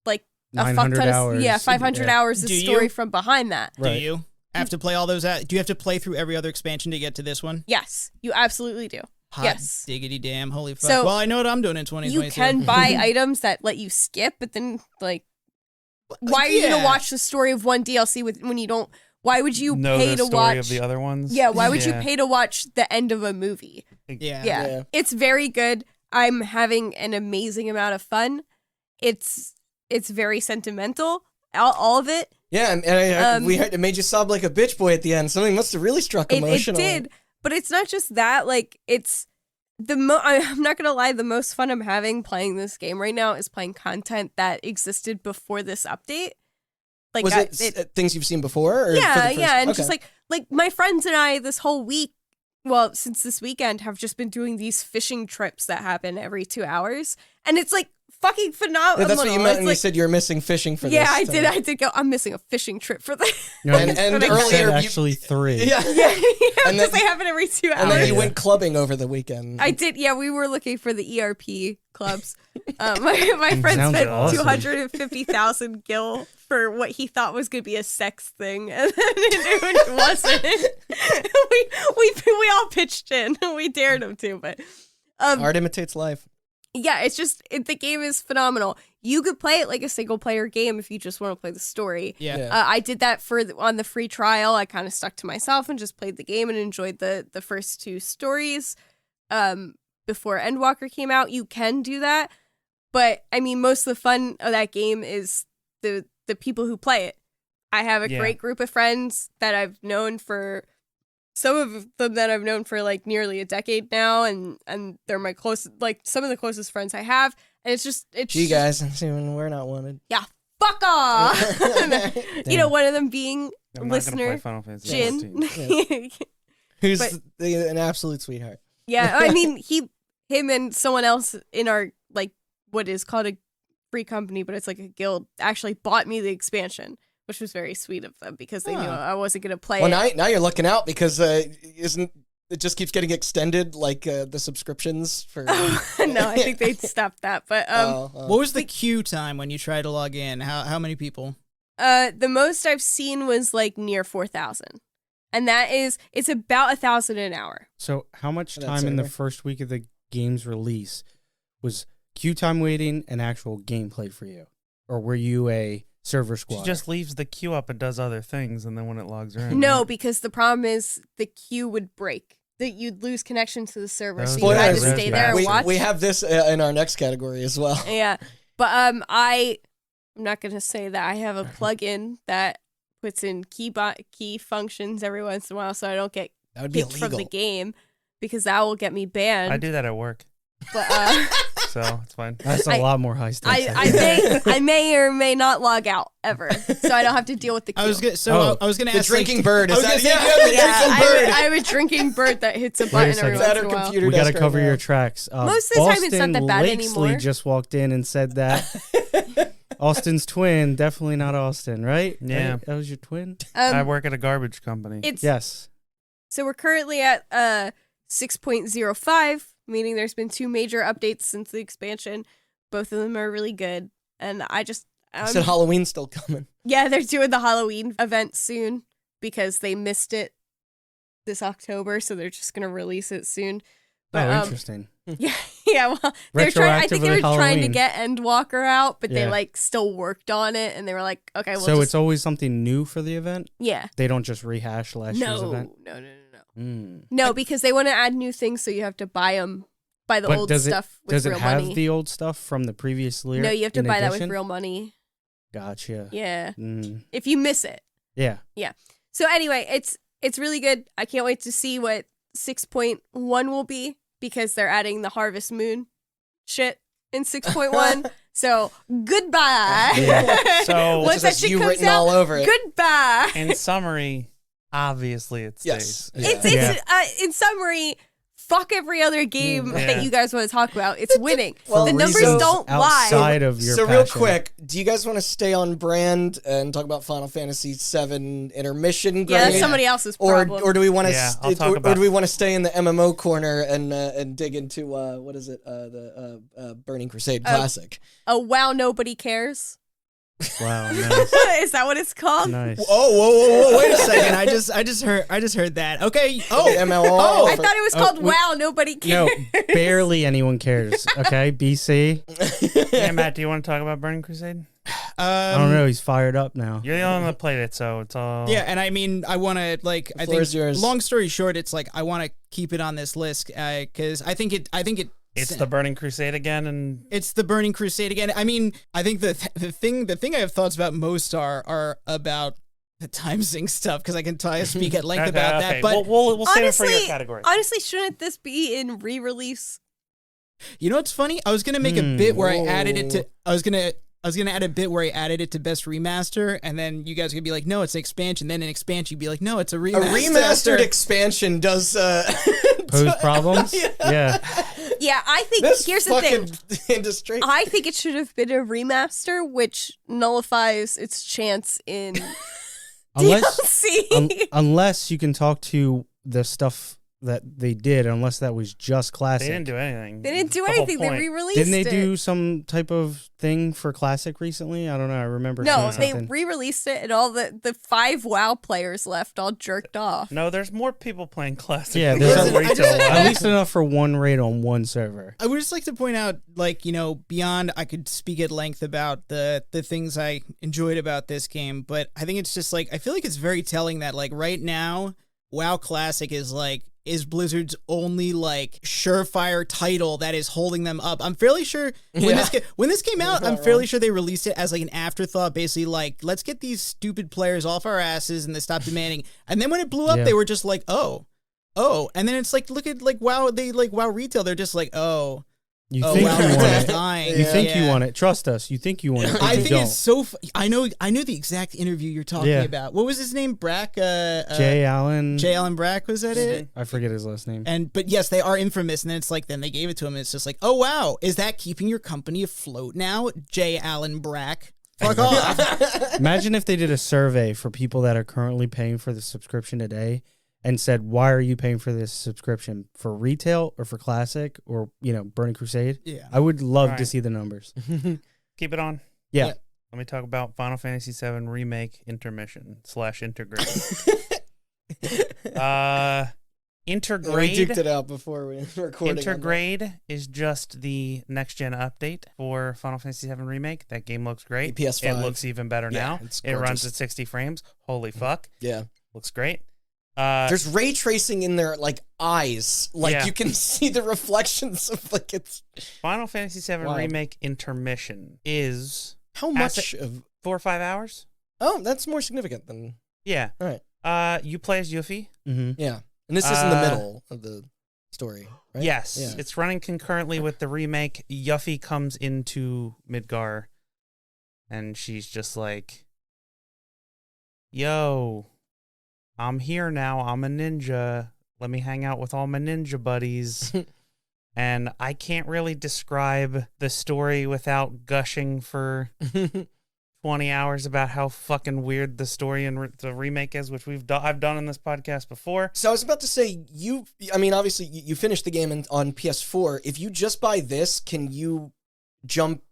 like a fuck 900 ton of hours. 500 Yeah. hours of Do story you? from behind that. Do you have to play all those out? Do you have to play through every other expansion to get to this one? Yes, you absolutely do. Hot Yes. diggity damn. Holy fuck. So, well, I know what I'm doing in 2022. You can buy items that let you skip, but then like, why are you gonna watch the story of one DLC when you don't? Why would you know pay the to story watch of the other ones? Yeah, why would you pay to watch the end of a movie? Yeah. It's very good. I'm having an amazing amount of fun. It's very sentimental, all of it. Yeah, and it made you sob like a bitch boy at the end. Something must have really struck emotional. It did, but it's not just that. Like it's I'm not gonna lie. The most fun I'm having playing this game right now is playing content that existed before this update. Like was it things you've seen before? Or yeah, for the and first, just like my friends and I this whole week. Well, since this weekend, have just been doing these fishing trips that happen every 2 hours, and it's like fucking phenomenal. Yeah, that's what you meant when like, you said you're missing fishing for this. Yeah, I did go. I'm missing a fishing trip for this. And earlier, actually 3. Yeah, and because they happen every 2 hours. And then you went clubbing over the weekend. I did. Yeah, we were looking for the ERP clubs. My friend Sounds spent awesome. 250,000 gil for what he thought was going to be a sex thing, and then it wasn't. we all pitched in. We dared him to, but art imitates life. Yeah, it's just the game is phenomenal. You could play it like a single player game if you just want to play the story. Yeah. I did that on the free trial. I kind of stuck to myself and just played the game and enjoyed the first 2 stories. Before Endwalker came out, you can do that, but I mean, most of the fun of that game is the people who play it. I have a great group of friends that I've known for. Some of them that I've known for like nearly a decade now, and they're my some of the closest friends I have, and it's Gee, guys, we're not wanted. Yeah, fuck off. One of them being I'm listener not gonna play Final Fantasy Jin. 14. Who's an absolute sweetheart. Yeah, I mean him and someone else in our like what is called a free company, but it's like a guild, actually bought me the expansion, which was very sweet of them because they knew I wasn't going to play it. Now you're looking out because it just keeps getting extended, like the subscriptions for... No, I think they stopped that. But what was the queue time when you tried to log in? How many people? The most I've seen was like near 4,000. And it's about 1,000 an hour. So how much time in the first week of the game's release was queue time waiting and actual gameplay for you? Or were you a server squad? She just leaves the queue up and does other things, and then when it logs her in. No, right? because the problem is the queue would break. That you'd lose connection to the server, so you Spoilers. had to stay there and watch. We have this in our next category as well. Yeah, but I'm not gonna say that I have a plugin that puts in key functions every once in a while, so I don't get kicked from the game because that will get me banned. I do that at work, but so it's fine. That's a lot more high stakes. I may or may not log out ever, so I don't have to deal with the queue. I was gonna the ask drinking bird. Is that I have a drinking bird that hits a button every once in a while. We got to cover your tracks. Most of the time, it's not that bad Lakesley anymore. just walked in and said that Austin's twin, definitely not Austin, right? Yeah. Right? That was your twin? I work at a garbage company. Yes. So we're currently at 6.05. meaning there's been 2 major updates since the expansion. Both of them are really good. And I said Halloween's still coming. Yeah, they're doing the Halloween event soon because they missed it this October, so they're just gonna release it soon. But, interesting. Yeah, well, I think they were trying to get Endwalker out, but they like still worked on it, and they were like, okay, well, it's always something new for the event. Yeah, they don't just rehash last year's event. No, because they want to add new things, so you have to buy the old stuff with real money. Does it have the old stuff from the previous year? No, you have to buy that with real money. Gotcha. Yeah. If you miss it. Yeah. Yeah. So anyway, it's really good. I can't wait to see what 6.1 will be because they're adding the Harvest Moon shit in 6.1. So goodbye. Yeah. So once that shit comes out, all over it. Goodbye. In summary, obviously it stays. Yes. It's in summary. Fuck every other game that you guys want to talk about. It's winning. Well, the numbers don't lie. Outside of your so passion. real quick, do you guys want to stay on brand and talk about Final Fantasy VII intermission? Yeah, that's somebody else's problem. Or do we want to? Yeah, or do we want to stay in the MMO corner and dig into what is it? The Burning Crusade Classic. Oh wow, nobody cares. Wow, nice. Is that what it's called? Nice. Whoa! Wait a second. I just heard that. Okay. MMO. I thought it was called Wow, nobody cares. No, barely anyone cares. Okay, BC. Yeah, Matt, do you want to talk about Burning Crusade? I don't know. He's fired up now. You're the only one that played it, so it's all. Yeah, and I mean, I want to I think. Yours. Long story short, it's like I want to keep it on this list because I think it. It's the Burning Crusade again, and it's the Burning Crusade again. I mean, I think the thing I have thoughts about most are about the Timesink stuff because I can speak at length about that. But we'll save it for your category. Honestly, shouldn't this be in re-release? You know what's funny? I was gonna make a bit where I added it to. I was gonna add a bit where I added it to best remaster, and then you guys would be like, "No, it's an expansion." Then an expansion, you'd be like, "No, it's a remaster." A remastered expansion does pose problems. Yeah. Yeah, I think this here's the thing. Industry. I think it should have been a remaster, which nullifies its chance in DLC. Unless you can talk to the stuff that they did, unless that was just classic. They didn't do anything. They didn't do anything. They re-released Didn't they do some type of thing for classic recently? I don't know. I remember No, seeing they something. re-released it, and all the 5 WoW players left all jerked off. No, there's more people playing classic. Yeah, there's at least enough for one raid on one server. I would just like to point out, beyond I could speak at length about the things I enjoyed about this game, but I think it's just I feel like it's very telling that right now, WoW Classic is Blizzard's only surefire title that is holding them up. I'm fairly sure when this came out, I'm fairly sure they released it as an afterthought, basically let's get these stupid players off our asses and they stop demanding. And then when it blew up, they were just oh, and then it's look at WoW, WoW retail, they're just You think you want it. Dying. You think you want it. Trust us. You think you want it. I think it's so. I know the exact interview you're talking about. What was his name? Brack. Jay Allen. Jay Allen Brack, was that it? I forget his last name. But yes, they are infamous. And then it's then they gave it to him. And it's just oh wow, is that keeping your company afloat now, Jay Allen Brack? Fuck off. Imagine if they did a survey for people that are currently paying for the subscription today and said, why are you paying for this subscription? For retail or for classic or, Burning Crusade? Yeah. I would love to see the numbers. Keep it on. Yeah. Let me talk about Final Fantasy VII Remake intermission / Intergrade. Intergrade. We duked it out before we recorded. Intergrade is just the next-gen update for Final Fantasy VII Remake. That game looks great. PS5. It looks even better now. It's it runs gorgeous. at 60 frames. Holy fuck. Yeah. Looks great. There's ray tracing in their eyes. You can see the reflections of it's Final Fantasy VII Wild. Remake intermission is how much of 4 or 5 hours? Oh, that's more significant than Yeah. All right. You play as Yuffie. Mm-hmm. Yeah. And this is in the middle of the story, right? Yes. Yeah. It's running concurrently with the remake. Yuffie comes into Midgar and she's just yo, I'm here now. I'm a ninja. Let me hang out with all my ninja buddies. And I can't really describe the story without gushing for 20 hours about how fucking weird the story and the remake is, which I've done in this podcast before. So I was about to say, obviously you finished the game on PS4. If you just buy this, can you jump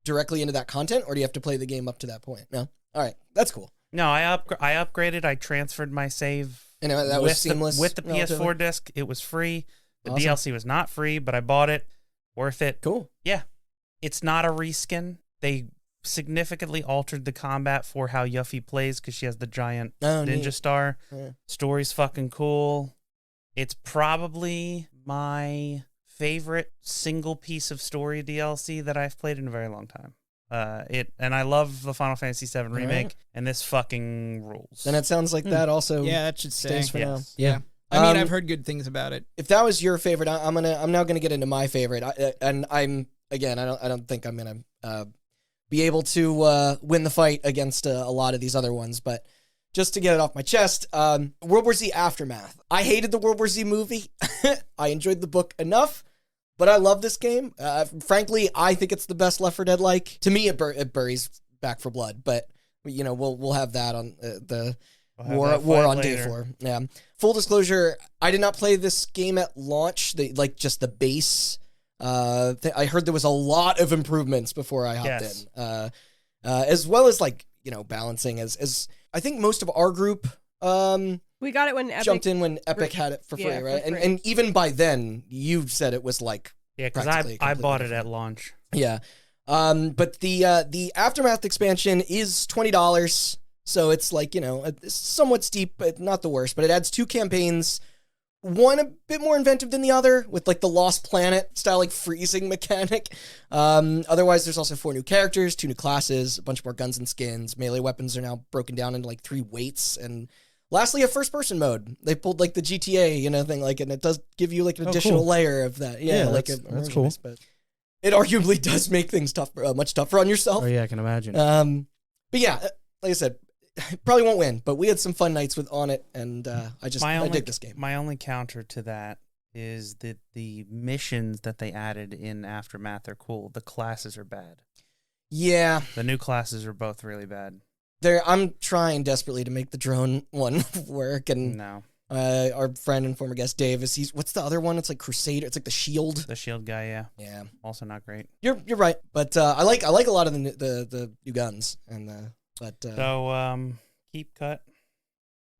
directly into that content, or do you have to play the game up to that point? No? All right, that's cool. No, I upgraded. I transferred my save. And that was seamless? With the relatively? PS4 disc, it was free. The Awesome. DLC was not free, but I bought it. Worth it. Cool. Yeah. It's not a reskin. They significantly altered the combat for how Yuffie plays because she has the giant ninja neat. star. Yeah. Story's fucking cool. It's probably my favorite single piece of story DLC that I've played in a very long time. And I love the Final Fantasy VII remake, right. and this fucking rules. Then it sounds like that also Yeah, that should stay. stays for now. Yeah. I mean, I've heard good things about it. If that was your favorite, I'm now gonna get into my favorite. I don't think I'm gonna be able to win the fight against a lot of these other ones, but just to get it off my chest, World War Z Aftermath. I hated the World War Z movie. I enjoyed the book enough, but I love this game. Frankly, I think it's the best Left 4 Dead-like. To me, it buries Back 4 Blood, but we'll have that on the war on day 4. Yeah. Full disclosure, I did not play this game at launch. Just the base. I heard there was a lot of improvements before I hopped in, as well as balancing as I think most of our group We got it when Epic jumped in when Epic had it for free, right? for free. And even by then, you said it was because practically I bought completely it at launch. yeah. But the Aftermath expansion is $20, so it's it's somewhat steep, but not the worst. But it adds 2 campaigns. One a bit more inventive than the other, with the Lost Planet style freezing mechanic. Otherwise, there's also 4 new characters, 2 new classes, a bunch more guns and skins. Melee weapons are now broken down into 3 weights, and lastly, a first-person mode. They pulled the GTA thing, and it does give you an additional cool. layer of that. Yeah, that's cool. But it arguably does make things much tougher on yourself. Oh yeah, I can imagine. But yeah, like I said, probably won't win, but we had some fun nights on it, and I dig this game. My only counter to that is that the missions that they added in Aftermath are cool. The classes are bad. Yeah, The new classes are both really bad. I'm trying desperately to make the drone one work, and No. our friend and former guest Dave what's the other one? It's Crusader. It's the Shield. The shield guy, yeah. Yeah, Also not great. you're right, but I like a lot of the new guns and So, keep cut.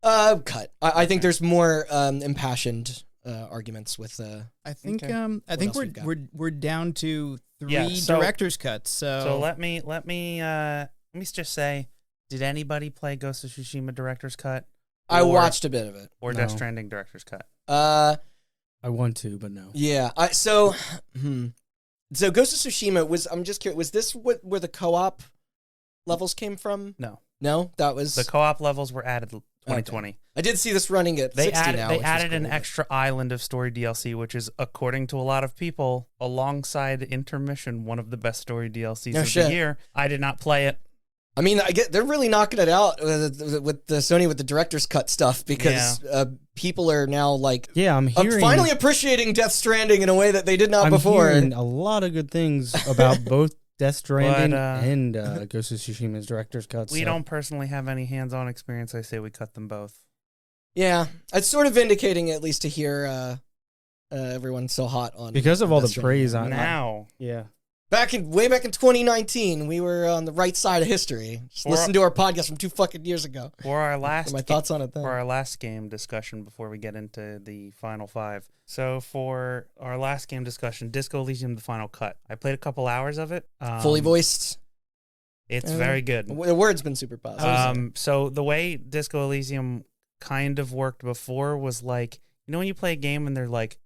cut. I think there's more impassioned arguments with. I think Okay. I think else we've got? we're down to 3 Yeah, so- director's cuts. So let me just say, did anybody play Ghost of Tsushima Director's Cut? I Or- watched a bit of it. Or No. Death Stranding Director's Cut? Uh, I want to, but no. yeah. So Ghost of Tsushima was. I'm just curious. Was this where the co-op levels came from? No. No, that was The co-op levels were added 2020. I did see this running at 60 now. They which was added an cool, but- extra island of story DLC, which is, according to a lot of people, alongside Intermission, one of the best story DLCs No of shit. the year. I did not play it. I mean, they're really knocking it out with the Sony with the director's cut stuff because people are now Yeah, I'm hearing. finally appreciating Death Stranding in a way that they did not I'm before. hearing a lot of good things about both Death Stranding But, and Ghost of Tsushima's director's cut. We so- don't personally have any hands-on experience. I say we cut them both. Yeah, it's sort of vindicating at least to hear everyone's so hot on because of all Death the Stranding. praise on Now, Yeah. Way back in 2019, we were on the right side of history. Just listen to our podcast from 2 fucking years ago. for our last For my thoughts on it then. for our last game discussion before we get into the final 5. So for our last game discussion, Disco Elysium: The Final Cut. I played a couple hours of it. Fully voiced. It's very good. The word's been super positive. So the way Disco Elysium kind of worked before was when you play a game and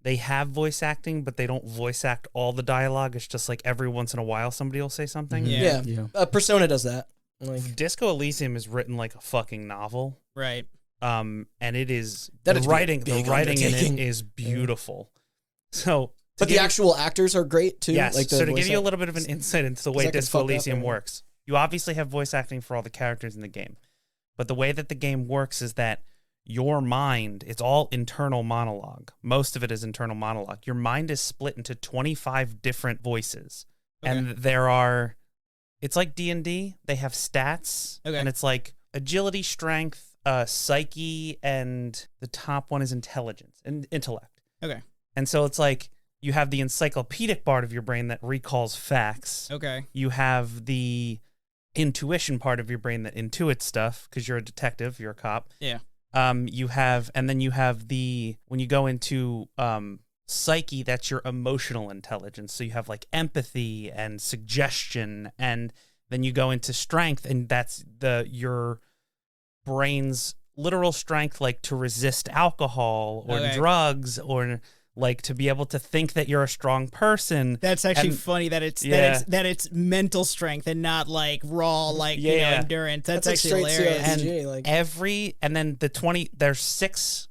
they have voice acting, but they don't voice act all the dialogue. It's just every once in a while somebody will say something. Mhm. Yeah. Persona does that. Disco Elysium is written like a fucking novel. right. And it is That the is writing big in undertaking. it is beautiful. So But the actual actors are great too. Yes. Like the So to voice give you a act- little bit of an insight into the 'Cause way that could Disco fuck up, Elysium yeah. works, you obviously have voice acting for all the characters in the game. But the way that the game works is that your mind, it's all internal monologue. Most of it is internal monologue. Your mind is split into 25 different voices. Okay. And there are it's like D&D. They have stats, Okay. and it's like agility, strength, psyche, and the top one is intelligence and intellect. Okay. And so it's like you have the encyclopedic part of your brain that recalls facts. Okay. You have the intuition part of your brain that intuits stuff because you're a detective, you're a cop. Yeah. You have the when you go into psyche, that's your emotional intelligence. So you have like empathy and suggestion, and then you go into strength, and that's your brain's literal strength, like to resist alcohol or drugs, or like to be able to think that you're a strong person. That's actually And- funny that it's Yeah. that it's mental strength and not like raw endurance. That's like actually straight hilarious. CRPG, like And then there's 6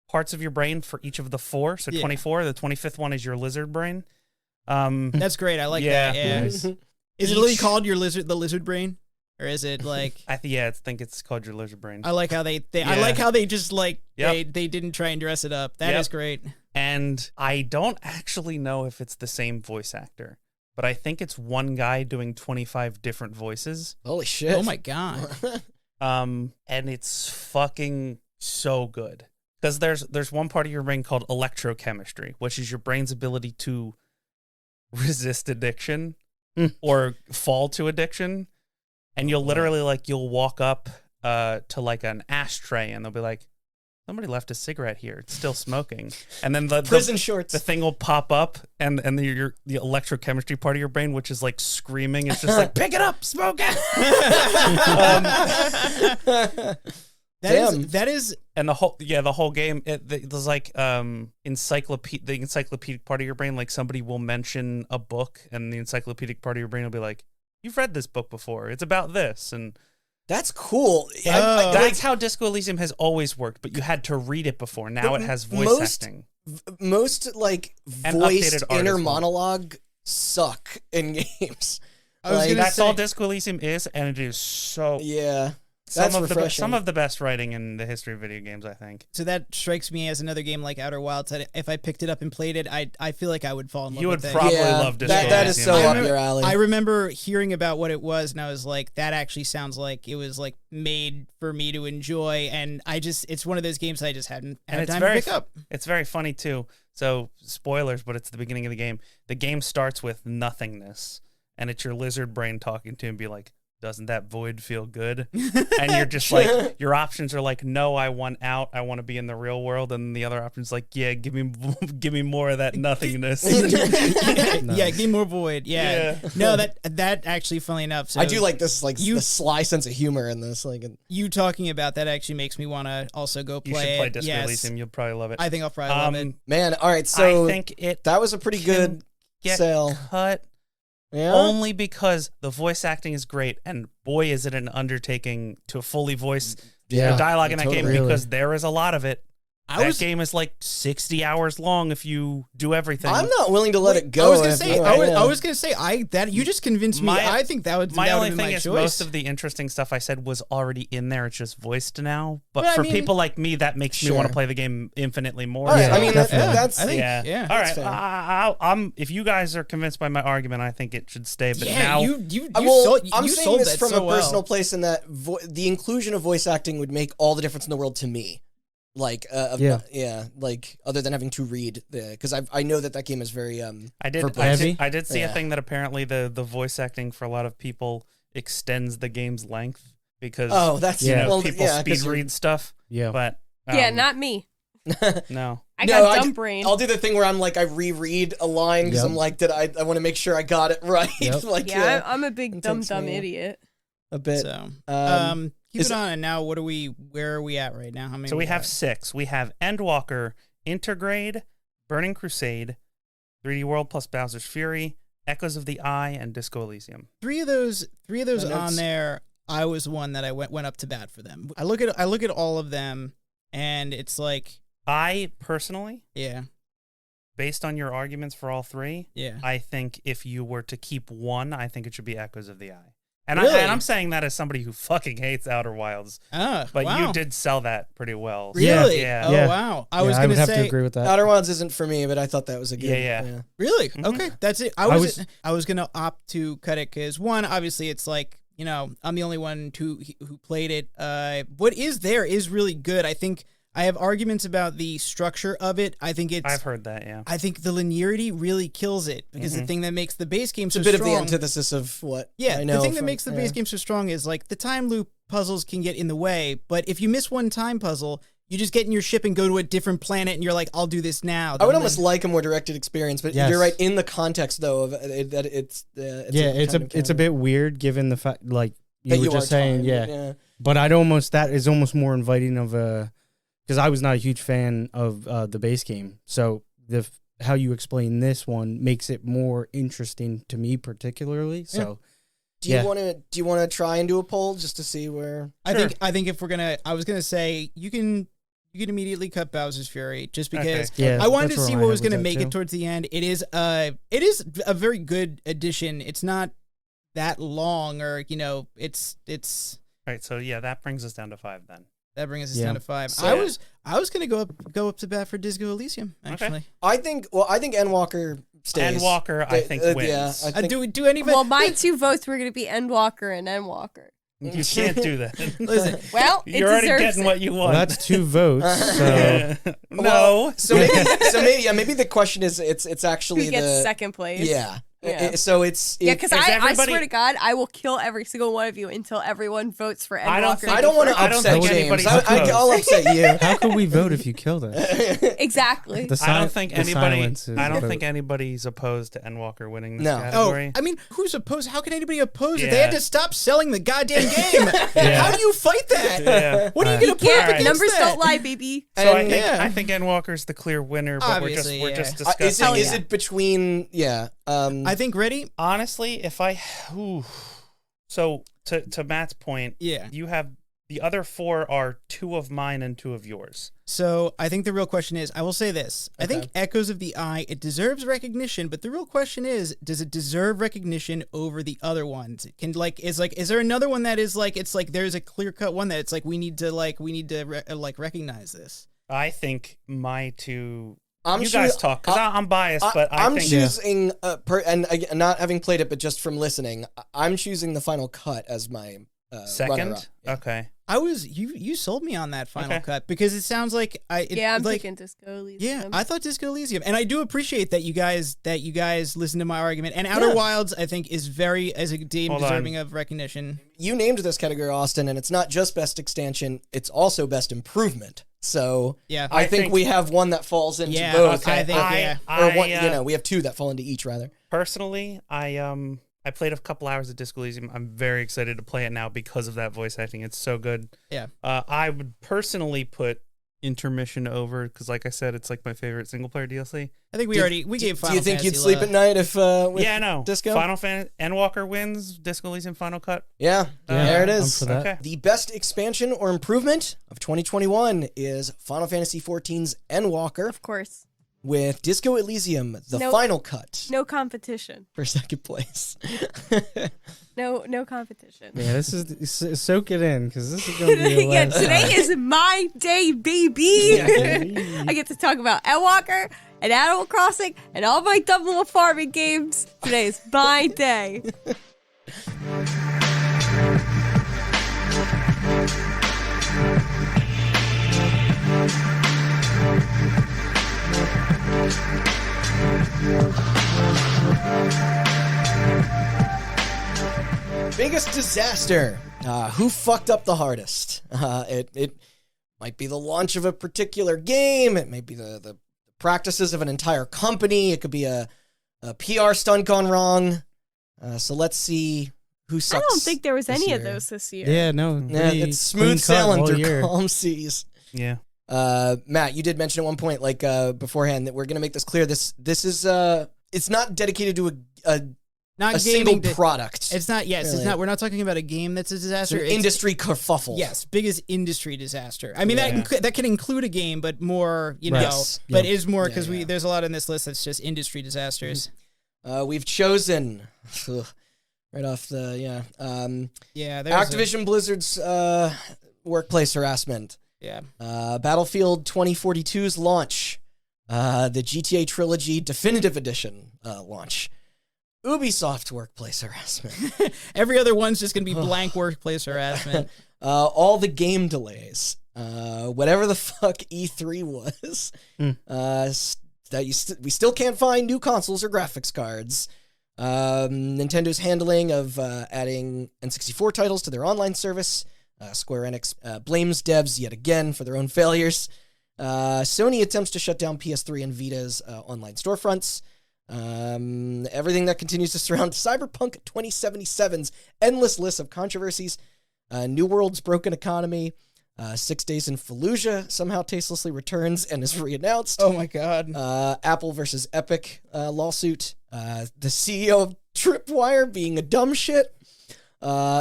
parts of your brain for each of the 4, so Yeah. 24. The 25th one is your lizard brain. That's great. I like Yeah. that. Yeah. Nice. Is it really Each- called the lizard brain, or is it like? I think it's called your lizard brain. I like how I Yeah. like how they just like Yep. they didn't try and dress it up. That is Yep. great. And I don't actually know if it's the same voice actor, but I think it's one guy doing 25 different voices. holy shit. Oh my god. And it's fucking so good. Because there's one part of your brain called electrochemistry, which is your brain's ability to resist addiction or fall to addiction. And you'll literally you'll walk up to like an ashtray, and they'll be like, somebody left a cigarette here. It's still smoking. And then Prison shorts. the thing will pop up, and the electrochemistry part of your brain, which is like screaming, it's just like, pick it up, smoke it. That is And the whole game, there's like the encyclopedic part of your brain, like somebody will mention a book, and the encyclopedic part of your brain will be like, you've read this book before. It's about this, and That's cool. that's how Disco Elysium has always worked. But you had to read it before. Now But it has voice most- acting. Most like And voiced updated art inner as well. monologue suck in games. I was Like, gonna That's say- all Disco Elysium is, and it is so yeah. That's refreshing. some of the best writing in the history of video games, I think. So that strikes me as another game like Outer Wilds that if I picked it up and played it, I feel like I would fall in love You with would it. probably love Disco that is Elysium. so I up remember- your alley. I remember hearing about what it was, and I was like, that actually sounds like it was like made for me to enjoy. And it's one of those games I just hadn't And had it's time very to pick up. It's very funny too. So spoilers, but it's the beginning of the game. The game starts with nothingness, and it's your lizard brain talking to him, be like, doesn't that void feel good? And you're just like, your options are like, no, I want out. I want to be in the real world. And the other option's like, yeah, give me more of that nothingness. Yeah, give me more void. Yeah. Yeah. No, that actually, funnily enough. So I do like this, like You- the sly sense of humor in this. Like, you talking about that actually makes me want to also go You play should play it. Disco Yes. Elysium. You'll probably love it. I think I'll probably love it. man, all right. So I think it that was a pretty good get sale. cut Yeah. only because the voice acting is great, and boy, is it an undertaking to fully voice Yeah, the dialogue in that totally. game, Really. because there is a lot of it. I That game is like 60 hours long if you do everything. I'm not willing to let it go. I was gonna if say, you- I yeah. was gonna say, you just convinced me. My- I think that would. My that only would've been thing my is choice. most of the interesting stuff I said was already in there. It's just voiced now. But But I for mean- people like me, that makes me want to Sure. play the game infinitely more. All right, Yeah, I mean, definitely. that's I think, yeah. yeah. All right. fair. I'm. If you guys are convinced by my argument, I think it should stay. But Yeah, now, you well, sold, I'm you saying sold this that from so a personal well. place in that the inclusion of voice acting would make all the difference in the world to me. Like, like other than having to read because I know that game is very I did. verbose. I did see a Yeah. thing that apparently the voice acting for a lot of people extends the game's length because that's you know well, people yeah, speed 'cause you're- read stuff. Yeah. But Yeah, not me. no. I No, got I dumb do- brain. I'll do the thing where I'm like I reread a line because Yep. I'm like I want to make sure I got it right. Yep. like yeah, I'm a big It dumb takes dumb me- idiot. a bit. So, keep is it on. And now, where are we at right now? How many? So we have got? 6. We have Endwalker, Intergrade, Burning Crusade, 3D World plus Bowser's Fury, Echoes of the Eye, and Disco Elysium. Three of those My on notes. there. I was one that I went up to bat for them. I look at all of them, and it's like, I personally, yeah, based on your arguments for all 3, yeah. I think if you were to keep one, I think it should be Echoes of the Eye. And, Really? I'm saying that as somebody who fucking hates Outer Wilds. But wow. you did sell that pretty well. Really? Yeah. Oh, Yeah. wow. I Yeah, was I going would to have say. to agree with that. Outer Wilds isn't for me, but I thought that was a good. Yeah. Really? Mhm. Okay, that's it. I was gonna opt to cut it because one, obviously, it's like I'm the only one who played it. What is there is really good. I think I have arguments about the structure of it. I think I've heard that. Yeah. I think the linearity really kills it because the thing that makes the base game It's so a bit strong. of the antithesis of what. Yeah, I know the thing that from- makes the base game so strong is like the time loop puzzles can get in the way, but if you miss one time puzzle, you just get in your ship and go to a different planet, and you're like, "I'll do this now." I would almost like a more directed experience, but Yes. you're right in the context though of it, that it's it's a bit weird given the fact like you were just saying, But that is almost more inviting of a because I was not a huge fan of the base game, so how you explain this one makes it more interesting to me particularly. So. Do you want to try and do a poll just to see where? I think if we're gonna, I was gonna say you can immediately cut Bowser's Fury just because Yeah, I wanted that's to where see my what head was gonna at, make too. it towards the end. It is a very good addition. It's not that long, or it's Right. So yeah, that brings us down to 5 then. that brings us Yeah. down to 5. So- I was gonna go up to bat for Disco Elysium actually. I think Endwalker stays. Endwalker, I think, wins. Yeah, I think, Do anybody? Well, my 2 votes were going to be Endwalker and Endwalker. You can't do that. Listen, Well, it You're already deserves getting it. what you Well, want. that's 2 votes. So No. Well, so maybe the question is it's actually Who gets the second place? yeah. Yeah. So it's Yeah, because I everybody- swear to God, I will kill every single one of you until everyone votes for Endwalker. I don't think- I don't want to I don't upset think James. anybody's I'll upset you. how could we vote if you killed us? Exactly. I don't think anybody. silence is I don't vote. think anybody's opposed to Endwalker winning this No. category. I mean, who's opposed? How can anybody oppose it? They Yeah. had to stop selling the goddamn game. How do you fight that? Yeah. What are you going to put up Can't. against Numbers that? don't lie, baby. So And- I think Endwalker's the clear winner, but Obviously, we're yeah. just Is discussing. it, is it between I think ready. Honestly, if so to Matt's point, Yeah. you have the other 4 are 2 of mine and 2 of yours. So I think the real question is, I will say this. I think Echoes of the Eye, it deserves recognition, but the real question is, does it deserve recognition over the other ones? It can is there another one that is like, it's like there's a clear cut one that it's like we need to recognize this. I think my 2. I'm you sure- guys talk because I'm biased, but I I'm think choosing and again, not having played it, but just from listening, I'm choosing the Final Cut as my second. runner-up. Yeah. Okay. You sold me on that final Okay. cut because it sounds like I'm picking Disco Elysium. Yeah, I thought Disco Elysium, and I do appreciate that you guys listen to my argument. And Outer Wilds, I think, is very as a game Hold on. deserving of recognition. You named this category, Austin, and it's not just best expansion; it's also best improvement. So Yeah, I think we have one that falls into Yeah, both. okay, I think, yeah. Or one, we have 2 that fall into each, rather. Personally, I played a couple hours of Disco Elysium. I'm very excited to play it now because of that voice acting. It's so good. Yeah. I would personally put Intermission over because, like I said, it's like my favorite single player DLC. I think we gave Final Do you think Fantasy you'd sleep at night if with Yeah, no. Disco? Final Fantasy Endwalker wins Disco Elysium Final Cut. Yeah, there it I'm is. for that. Okay. The best expansion or improvement of 2021 is Final Fantasy XIV's Endwalker Of course. with Disco Elysium, the No- final cut, No competition. for second place. No competition. Yeah, this is soak it in because this is going to be the Yeah, last today time. is my day, baby. I get to talk about Endwalker and Animal Crossing and all my dumb little farming games. Today is my day. Biggest disaster. Who fucked up the hardest? It might be the launch of a particular game. It might be the practices of an entire company. It could be a PR stunt gone wrong. So let's see who I sucks. don't think there was this any of year. those this year. Yeah, no. Yeah, pretty it's clean smooth cut sailing all through year. calm seas. Yeah. Matt, you did mention at one point, like beforehand, that we're gonna make this clear. This is it's not dedicated to a Not single gaming. product. It's not. Yes, Really. it's not. We're not talking about a game that's a It's disaster. an It's- industry kerfuffle. Yes, biggest industry disaster. I mean, Yeah. that can include a game, but more, Right. Yes. but Yeah. is more Yeah, because yeah. there's a lot in this list that's just industry disasters. We've chosen Right off the Yeah, Activision Blizzard's workplace harassment. Yeah. Battlefield 2042's launch. The GTA Trilogy Definitive Edition launch. Ubisoft workplace harassment. Every other one's just gonna be blank workplace harassment. All the game delays. Whatever the fuck E3 was. We still can't find new consoles or graphics cards. Nintendo's handling of adding N64 titles to their online service. Square Enix blames devs yet again for their own failures. Sony attempts to shut down PS3 and Vita's online storefronts. Everything that continues to surround Cyberpunk 2077's endless list of controversies. New World's broken economy. 6 Days in Fallujah somehow tastelessly returns and is re-announced. Oh my god. Apple versus Epic lawsuit. The CEO of Tripwire being a dumb shit.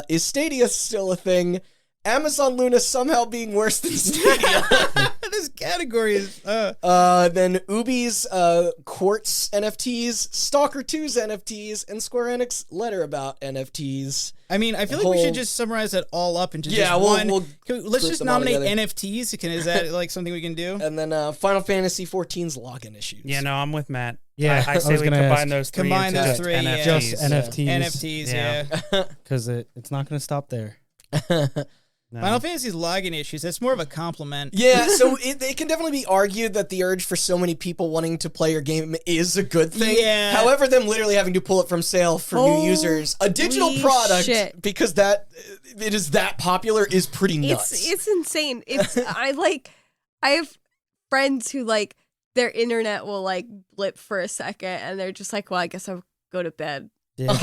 Is Stadia still a thing? Amazon Luna somehow being worse than Stadia. This category is Then Ubi's Quartz NFTs, Stalker 2's NFTs, and Square Enix letter about NFTs. I mean, I feel like we should just summarize it all up into just one. Let's just nominate NFTs. Is that like something we can do? And then Final Fantasy 14's login issues. Yeah, no, I'm with Matt. Yeah, I say we combine those three. Combine into those three, NFTs. Just NFTs. NFTs, yeah. Because it's not going to stop there. No. Final Fantasy's login issues, that's more of a compliment. Yeah, so it can definitely be argued that the urge for so many people wanting to play your game is a good thing. Yeah. However, them literally having to pull it from sale for new users, a digital product, because it is that popular, is pretty nuts. It's insane. I have friends who like their internet will like blip for a second and they're just like, well, I guess I'll go to bed. Yeah.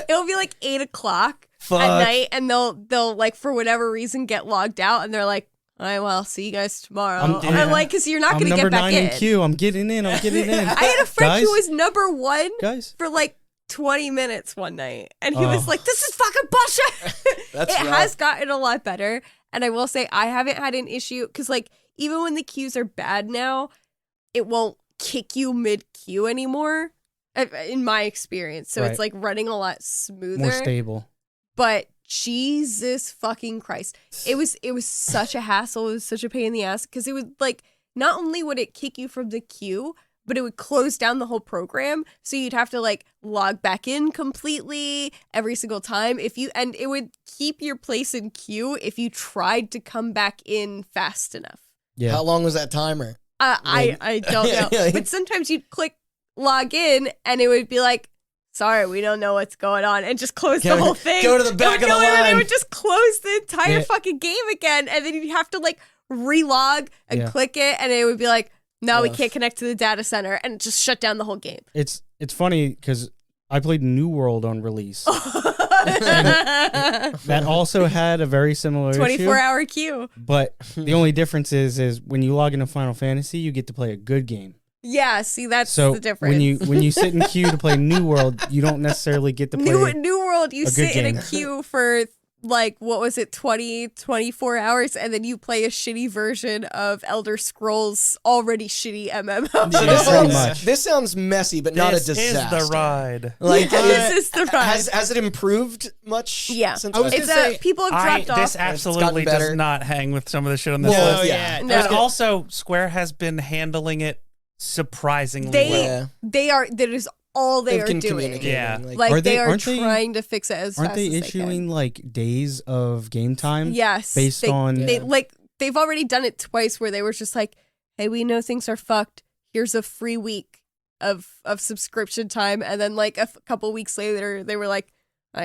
It'll be like 8 o'clock Fuck. at night, and they'll like for whatever reason get logged out, and they're like, all right, well, I'll see you guys tomorrow. I'm like, because you're not going to get back in. I'm number 9 in queue. I'm getting in. I had a friend who was number 1 for like 20 minutes one night, and he was like, this is fucking bullshit. It has gotten a lot better, and I will say I haven't had an issue, because like even when the queues are bad now, it won't kick you mid-queue anymore, in my experience. So it's like running a lot smoother. More stable. But Jesus fucking Christ. It was such a hassle. It was such a pain in the ass, because it would like, not only would it kick you from the queue, but it would close down the whole program. So you'd have to like log back in completely every single time. And it would keep your place in queue if you tried to come back in fast enough. Yeah. How long was that timer? I don't know. But sometimes you'd click log in and it would be like, sorry, we don't know what's going on, and just close the whole thing. Go to the back of the line. And it would just close the entire fucking game again, and then you'd have to like relog and click it, and it would be like, no, we can't connect to the data center, and just shut down the whole game. It's funny because I played New World on release. That also had a very similar 24-hour queue. But the only difference is when you log into Final Fantasy, you get to play a good game. Yeah, see, that's the difference. when you sit in queue to play New World, you don't necessarily get to play New World. You sit in a queue for like, what was it, 24 hours, and then you play a shitty version of Elder Scrolls already shitty MMO. This sounds messy, but not a disaster. This is the ride. Like, this is the ride. Has it improved much? Yeah. Since people have dropped off. This absolutely does not hang with some of the shit on this No, list. yeah. No. And also, Square has been handling it surprisingly well. That is all they are doing. Yeah. Like they are trying to fix it as fast as they can. Aren't they issuing like days of game time? Yes. Based on they've already done it twice where they were just like, hey, we know things are fucked. Here's a free week of subscription time, and then like a couple weeks later they were like,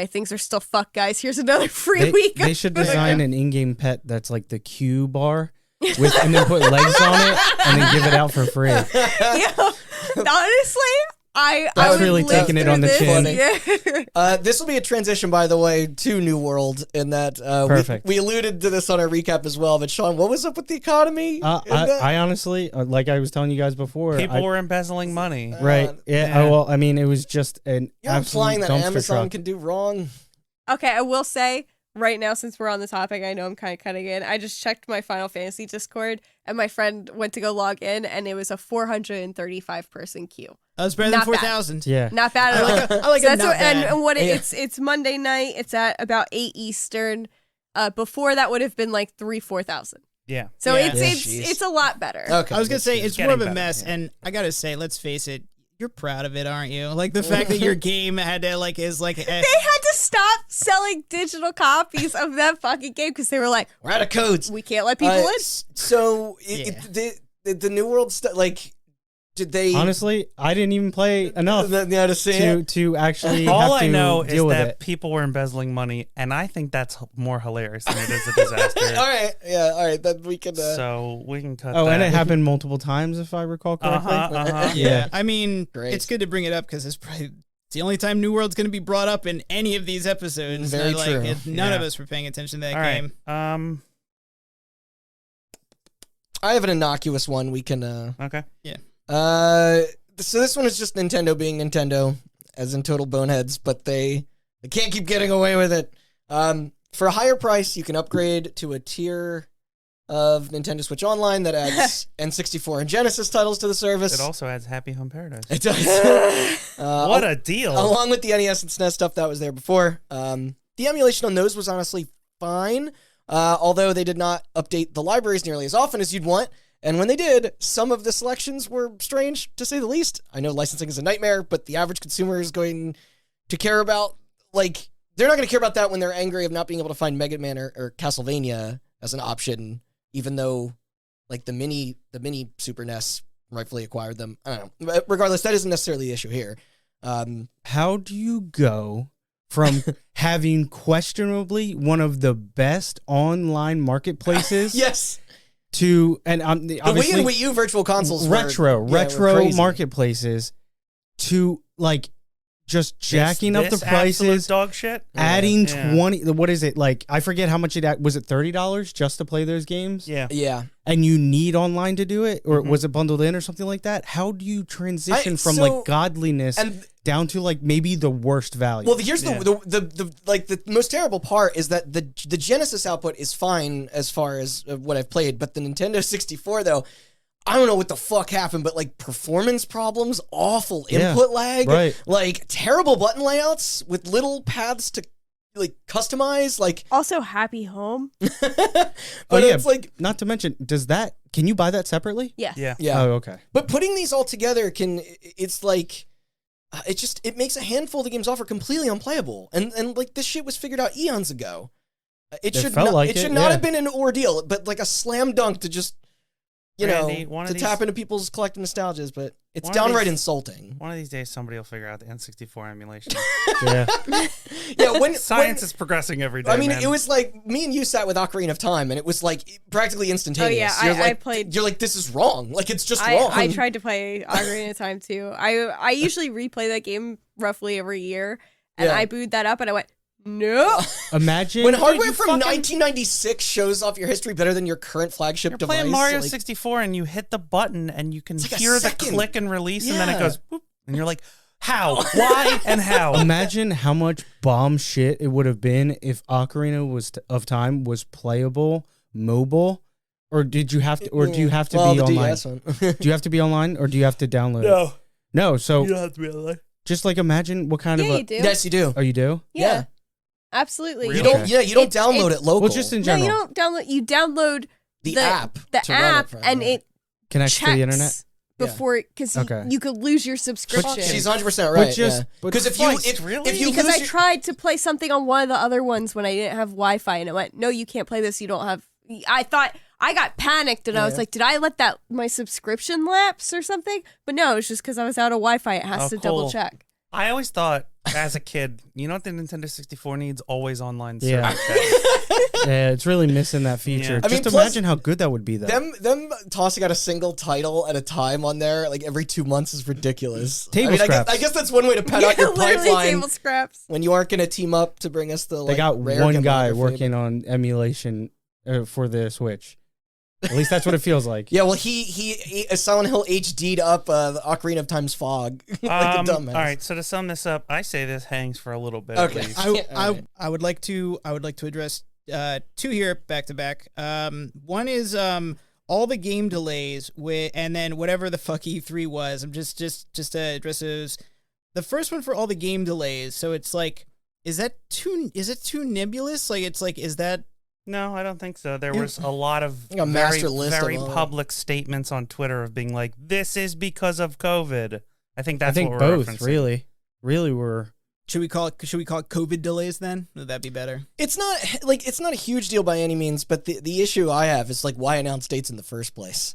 things are still fucked, guys. Here's another free week. They should design an in-game pet that's like the Q bar. And then put legs on it and then give it out for free. Yeah. Honestly, I That's would really taking it on the chin. Yeah. This will be a transition, by the way, to New World, in that Perfect. We alluded to this on our recap as well. But Sean, what was up with the economy? I honestly, like I was telling you guys before, people were embezzling money. Right? Yeah. Well, I mean, it was just an You're absolute implying that dumpster Amazon truck. can do wrong. Okay, I will say right now, since we're on the topic, I know I'm kind of cutting in. I just checked my Final Fantasy Discord, and my friend went to go log in, and it was a 435 person queue. That was better than Not bad. 4,000. Yeah. Not bad at all. I like So it not bad. and what Yeah. it's Monday night. It's at about 8 Eastern. Before that would have been like 4,000. Yeah. So Yeah. Jeez. it's a lot better. Okay. I was gonna that's say good. it's Getting more of a better, mess, yeah. and I gotta say, let's face it, you're proud of it, aren't you? Like the fact that your game had to is like They had to stop selling digital copies of that fucking game because they were like, We're out of codes. we can't let people in. So Yeah. the New World stuff, like, did they Honestly, I didn't even play enough to see it? to actually All have I to know is deal with that it. people were embezzling money, and I think that's more hilarious than it is a disaster. All right, yeah, all right. Then we can. So we can cut Oh, that. and it happened multiple times, if I recall correctly. Uh-huh. yeah. I mean, Great. it's good to bring it up because it's the only time New World's gonna be brought up in any of these episodes. Very Like, true. None of Yeah. us were paying attention to that All game. right. I have an innocuous one. We can. Okay. So this one is just Nintendo being Nintendo, as in total boneheads, but they can't keep getting away with it. For a higher price, you can upgrade to a tier of Nintendo Switch Online that adds N64 and Genesis titles to the service. It also adds Happy Home Paradise. It does. What a deal! Along with the NES and SNES stuff that was there before. The emulation on those was honestly fine, although they did not update the libraries nearly as often as you'd want. And when they did, some of the selections were strange, to say the least. I know licensing is a nightmare, but the average consumer is going to care about, like, they're not going to care about that when they're angry of not being able to find Mega Man or Castlevania as an option, even though, like, the mini Super NES rightfully acquired them. I don't know. But regardless, that isn't necessarily the issue here. How do you go from having questionably one of the best online marketplaces Yes. to, and The Wii obviously and Wii U virtual consoles retro were crazy. marketplaces to, like, just jacking up the This absolute prices, dog shit. adding Yeah. 20, what is it, like, I forget how much was it $30 just to play those games? Yeah. Yeah. And you need online to do it, or Mhm. was it bundled in or something like that? How do you transition from so- like godliness And down to like maybe the worst value? well, here's Yeah. the most terrible part is that the Genesis output is fine as far as what I've played, but the Nintendo 64 though, I don't know what the fuck happened, but like performance problems, awful Yeah, input lag, right. like terrible button layouts with little paths to like customize, like Also, Happy Home. but yeah. it's like Not to mention, can you buy that separately? Yes. Yeah. yeah. Oh, okay. But putting these all together it's like, it makes a handful of the games offer completely unplayable. And like this shit was figured out eons ago. It should felt not, like it should it, not yeah. have been an ordeal, but like a slam dunk to just, Randy, one of to these- tap into people's collective nostalgias, but it's One of downright these- insulting. One of these days, somebody will figure out the N64 emulation. Yeah. Yeah, when Science is progressing every day. I mean, man. it was like me and you sat with Ocarina of Time, and it was like practically instantaneous. Oh, yeah, You're I like, played- You're like, this is wrong. Like it's just wrong. I tried to play Ocarina of Time too. I usually replay that game roughly every year, and Yeah. I booted that up, and I went, no. Imagine When hardware you from fucking- 1996 shows off your history better than your current flagship You're device, playing Mario like, 64 and you hit the button and you can like a hear the second. click and release and then it Yeah. goes whoop, and you're like, how? Why? And how? Imagine how much bomb shit it would have been if Ocarina of Time was playable mobile, or did you have to, or do you have to well, be the online? DS one. Do you have to be online, or do you have to download it? No. So don't have to be alive. just like imagine what kind Yeah, of you do. Yes, you do. Oh, you do? Yeah. Absolutely. Really? You don't. Okay. Yeah, you don't It's- download it's- it local. Well, just in No, general. you don't download. You download the app. the to run it app, from, and yeah. it Connects checks to the internet. before because Okay. you could lose your subscription. She's 100% right. just- but Because if Christ, you really? if you because lose I your- tried to play something on one of the other ones when I didn't have Wi-Fi, and it went, no, you can't play this. You don't have. I thought I got panicked, and I was Yeah. like, did I let my subscription lapse or something? But no, it's just because I was out of Wi-Fi. It has Oh, to cool. double check. I always thought as a kid, you know what the Nintendo 64 needs? Always online Yeah. server check. Yeah, it's really missing that feature. Yeah. I mean, Just plus- imagine how good that would be, though. them tossing out a single title at a time on there like every 2 months is ridiculous. Table I mean, scraps. I guess that's one way to pad out your Literally pipeline table scraps. when you aren't going to team up to bring us the They like got rare one guy demography. working on emulation for the Switch. At least that's what it feels like. Yeah, well, he Silent Hill HD'd up the Ocarina of Time's fog like a dumbass. All right, so to sum this up, I say this hangs for a little bit. Okay. At least. I would like to address two here back to back. One is all the game delays and then whatever the fuck E3 was. I'm just to address those. The first one for all the game delays. So it's like, is it too nebulous? Like it's like, is that? No, I don't think so. There was a lot of Like a master very, list very of all. public statements on Twitter of being like, "This is because of COVID." I think that's I think what we're both referencing. really were. Should we call it COVID delays then? Would that be better? It's not a huge deal by any means, but the issue I have is like, why announce dates in the first place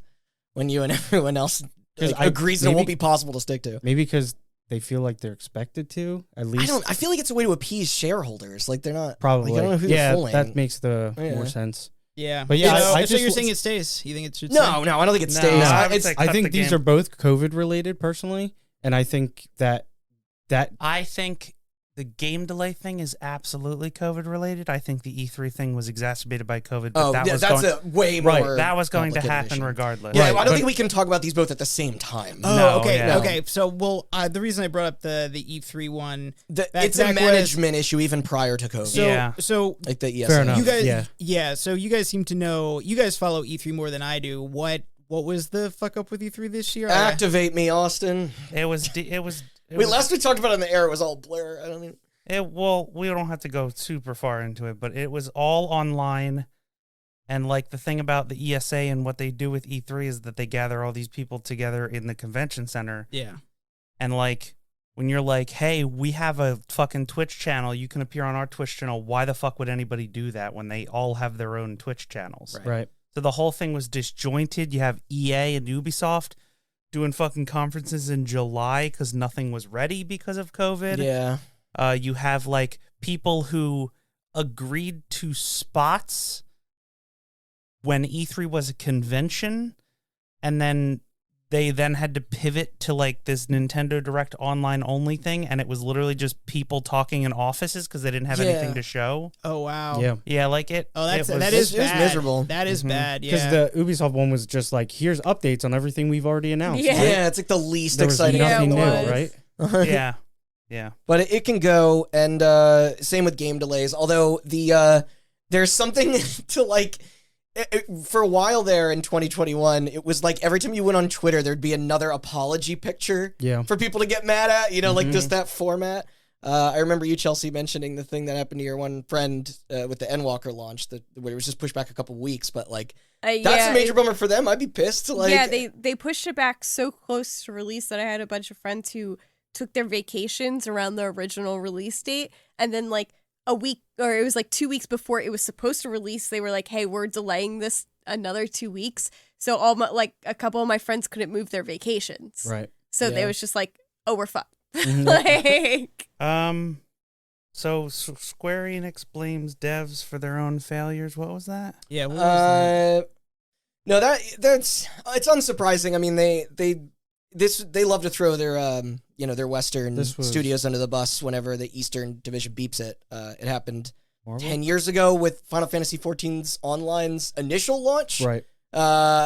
when you and everyone else agrees it won't be possible to stick to? Maybe because they feel like they're expected to, at least. I feel like it's a way to appease shareholders. Like they're not Probably. Like, I don't know who they're fooling. That makes Yeah. more sense. Yeah, But yeah, so, I so just you're was- saying it stays? You think it should? No, stay? I don't think it No, stays. I would It's say I cut think the these game. are both COVID related personally, and I think that I think the game delay thing is absolutely COVID related. I think the E3 thing was exacerbated by COVID. But that's a way Right, more. that was going to complicated happen issue. regardless. Yeah, Right, I don't but- think we can talk about these both at the same time. Oh, No, okay, yeah. okay. So, well, the reason I brought up the E3 one, It's a back management issue even prior to COVID. so Yeah. so Like the ESA. Fair enough. you guys, yeah. So you guys seem to know. You guys follow E3 more than I do. What was the fuck up with E3 this year? Activate me, Austin. It was. Wait, last we talked about it on the air, it was all blur. I don't even. Well, we don't have to go super far into it, but it was all online. And like the thing about the ESA and what they do with E3 is that they gather all these people together in the convention center. Yeah. And like when you're like, hey, we have a fucking Twitch channel, you can appear on our Twitch channel. Why the fuck would anybody do that when they all have their own Twitch channels? Right. So the whole thing was disjointed. You have EA and Ubisoft doing fucking conferences in July because nothing was ready because of COVID. Yeah. You have like people who agreed to spots when E3 was a convention, and then they then had to pivot to like this Nintendo Direct online only thing, and it was literally just people talking in offices because they didn't have anything to show. Oh wow. Yeah. Yeah, like it. Oh, it was, that is it was bad. miserable. That is Mhm. bad. Because Yeah. the Ubisoft one was just like, here's updates on everything we've already announced. Yeah. right? Yeah, it's like the least There was exciting. nothing Yeah, new, it was. right? Yeah, yeah. But it can go, and same with game delays. Although there's something to like. For a while there in 2021, it was like every time you went on Twitter, there'd be another apology picture Yeah. for people to get mad at, like just that format. I remember you, Chelsea, mentioning the thing that happened to your one friend with the Endwalker launch, where it was just pushed back a couple weeks, but like, that's a major bummer for them. I'd be pissed. Like, yeah, they pushed it back so close to release that I had a bunch of friends who took their vacations around the original release date, and then like a week, or it was like 2 weeks before it was supposed to release, they were like, hey, we're delaying this another 2 weeks. So a couple of my friends couldn't move their vacations. Right. So they Yeah. was just like, oh, we're fucked. Mhm. Like, So Square Enix blames devs for their own failures. What was that? Yeah. What was that? No, that's it's unsurprising. I mean, they love to throw their their Western This was- studios under the bus whenever the Eastern Division beeps it. It happened Marvel? 10 years ago with Final Fantasy XIV's online's initial launch. Right.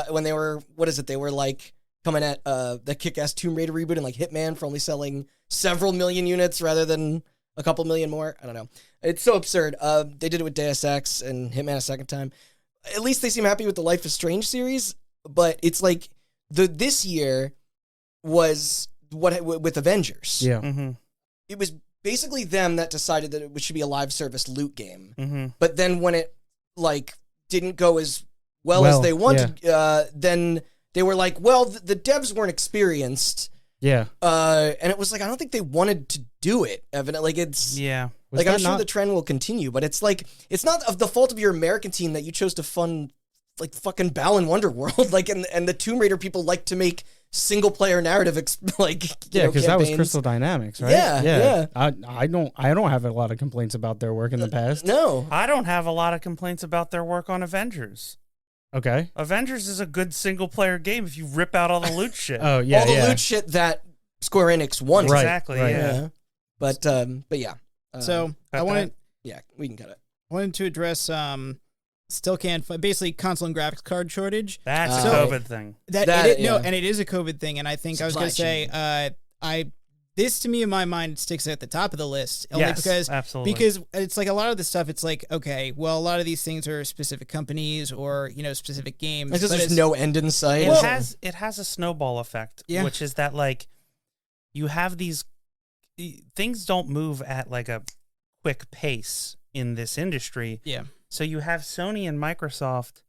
When they were, they were like coming at the Kick-Ass Tomb Raider reboot and like Hitman for only selling several million units rather than a couple million more. I don't know. It's so absurd. They did it with Deus Ex and Hitman a second time. At least they seem happy with the Life is Strange series, but it's like this year was with Avengers. Yeah. Mm-hmm. It was basically them that decided that it should be a live service loot game. Mm-hmm. But then when it like didn't go as well as they wanted, then they were like, well, the devs weren't experienced. Yeah. And it was like, I don't think they wanted to do it, Evan. Like it's Yeah. Was like I'm that sure not- the trend will continue, but it's like it's not of the fault of your American team that you chose to fund like fucking Balan Wonderworld. Like and the Tomb Raider people like to make single player narrative Yeah, because that was campaigns. Crystal Dynamics, right? Yeah. I don't have a lot of complaints about their work in the past. No. I don't have a lot of complaints about their work on Avengers. Okay. Avengers is a good single player game if you rip out all the loot shit. Oh yeah, All the yeah. loot shit that Square Enix wanted. Right, Exactly, right. yeah. But yeah. So cut I wanted that. Yeah, we can cut it. to address still can't find, basically console and graphics card shortage. That's a So- COVID thing. Yeah. And it is a COVID thing. And I think I was Supply going to say, this to me in my mind sticks at the top of the list only Yes, absolutely. because it's like a lot of the stuff. It's like, okay, well, a lot of these things are specific companies or specific games. Because but there's it's- no end in sight. It has a snowball effect, Yeah. which is that like you have these things don't move at like a quick pace in this industry. Yeah. So you have Sony and Microsoft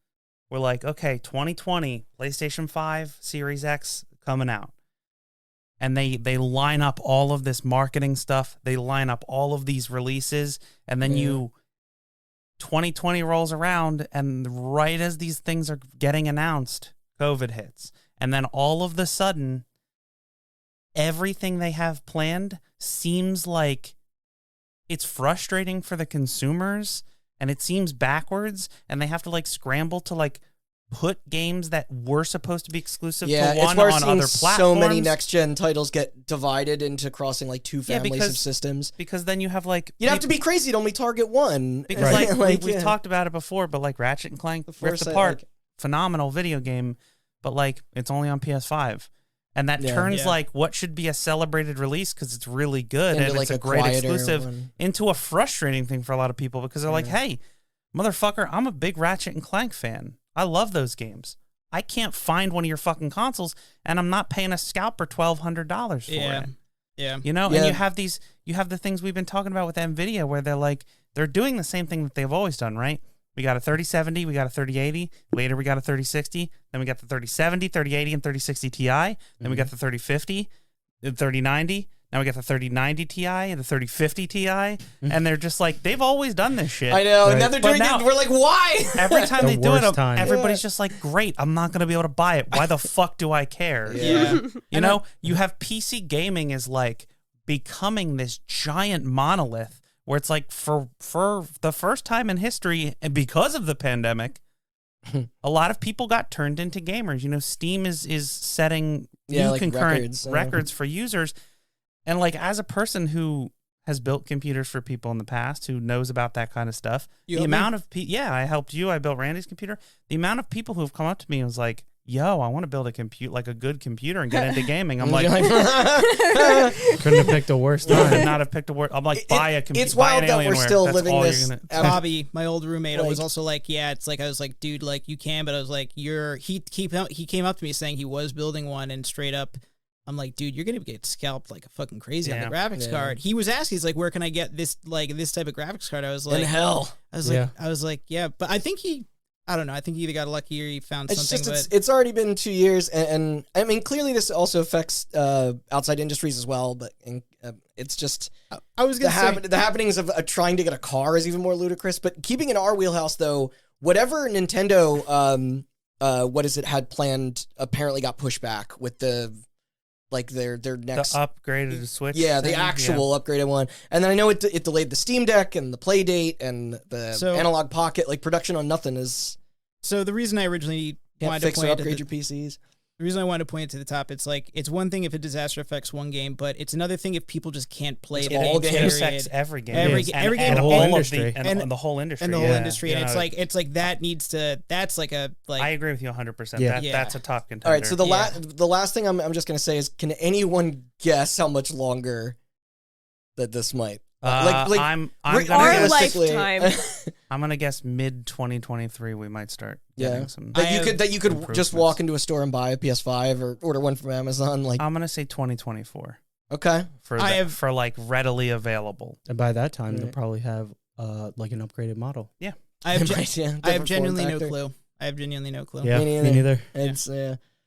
were like, okay, 2020, PlayStation 5, Series X coming out. And they line up all of this marketing stuff. They line up all of these releases. And then 2020 rolls around, and right as these things are getting announced, COVID hits. And then all of the sudden, everything they have planned seems like it's frustrating for the consumers, and it seems backwards, and they have to like scramble to like put games that were supposed to be exclusive to it's one worse on seeing other platforms. so many next-gen titles get divided into crossing like two families of because- systems. because then you have like You'd have to be crazy to only target one. because Right. like we've talked about it before, but like Ratchet and Clank The Rift Foresight, Apart, like- phenomenal video game, but like it's only on PS5. And that Yeah. turns Yeah. like what should be a celebrated release because it's really good Into, and like, it's a a great quieter exclusive one. into a frustrating thing for a lot of people because they're like, hey, motherfucker, I'm a big Ratchet and Clank fan. I love those games. I can't find one of your fucking consoles, and I'm not paying a scalper $1,200 for it. Yeah. You know, Yeah. and you have the things we've been talking about with NVIDIA where they're like, they're doing the same thing that they've always done, right? We got a 3070, we got a 3080, later we got a 3060, then we got the 3070, 3080, and 3060 Ti, then we got the 3050, the 3090, now we got the 3090 Ti and the 3050 Ti, and they're just like, they've always done this shit. I know, and now Right. they're But doing now- it. We're like, why? Every time The they do it, worst time. everybody's just like, great, I'm not going to be able to buy it. Why the fuck do I care? Yeah. You know, you have PC gaming is like becoming this giant monolith where it's like for the first time in history, and because of the pandemic, a lot of people got turned into gamers. You know, Steam is setting Yeah, new like concurrent records, records for users. And like as a person who has built computers for people in the past who knows about that kind of stuff, You the helped me? amount of I helped you. I built Randy's computer. The amount of people who have come up to me and was like, "Yo, I want to build a good computer and get into gaming." I'm like, Couldn't have picked a worse I could time. not have picked a word. I'm like, buy a computer. it's wild that we're still living this. Bobby, my old roommate, was Like- also like, yeah, it's like, I was like, dude, like you can, but I was like, he came up to me saying he was building one, and straight up, I'm like, dude, you're gonna get scalped like a fucking crazy on the graphics Yeah. card. He was asking, he's like, where can I get this type of graphics card? I was In like, hell. yeah, but I think I don't know. I think he either got lucky or he found It's something. just it's already been 2 years, and I mean clearly this also affects outside industries as well. But it's just I was the gonna say, the happenings of trying to get a car is even more ludicrous. But keeping in our wheelhouse though, whatever Nintendo had planned apparently got pushed back with the like their The next upgraded Switch. the thing, actual upgraded one. And then I know it delayed the Steam Deck and the Play Date and the So- Analog Pocket. Like production on nothing is so the reason I originally can't wanted to fix or point upgrade at your PCs. the reason I wanted to point it to the top, it's like, it's one thing if a disaster affects one game, but it's another thing if people just can't play It's it all at games. It period. affects every game. Every And game. and The whole all of industry. and the whole industry. and the whole yeah. industry, You and know, it's like that needs to. That's like a I agree with you 100%. Yeah. That's a top contender. All right, so the Yeah. the last thing I'm just gonna say is, can anyone guess how much longer that this might? I'm re- gonna Our guess, realistically- lifetime. I'm gonna guess mid 2023 we might start Yeah. getting some. that you could just improvements. walk into a store and buy a PS5 or order one from Amazon. Like, I'm gonna say 2024 okay, for like readily available. And by that time, they'll Right. Mm. probably have like an upgraded model. I have, Right, yeah, I have different genuinely form no factor. clue. I have genuinely no clue. Yeah, Me me neither. neither. It's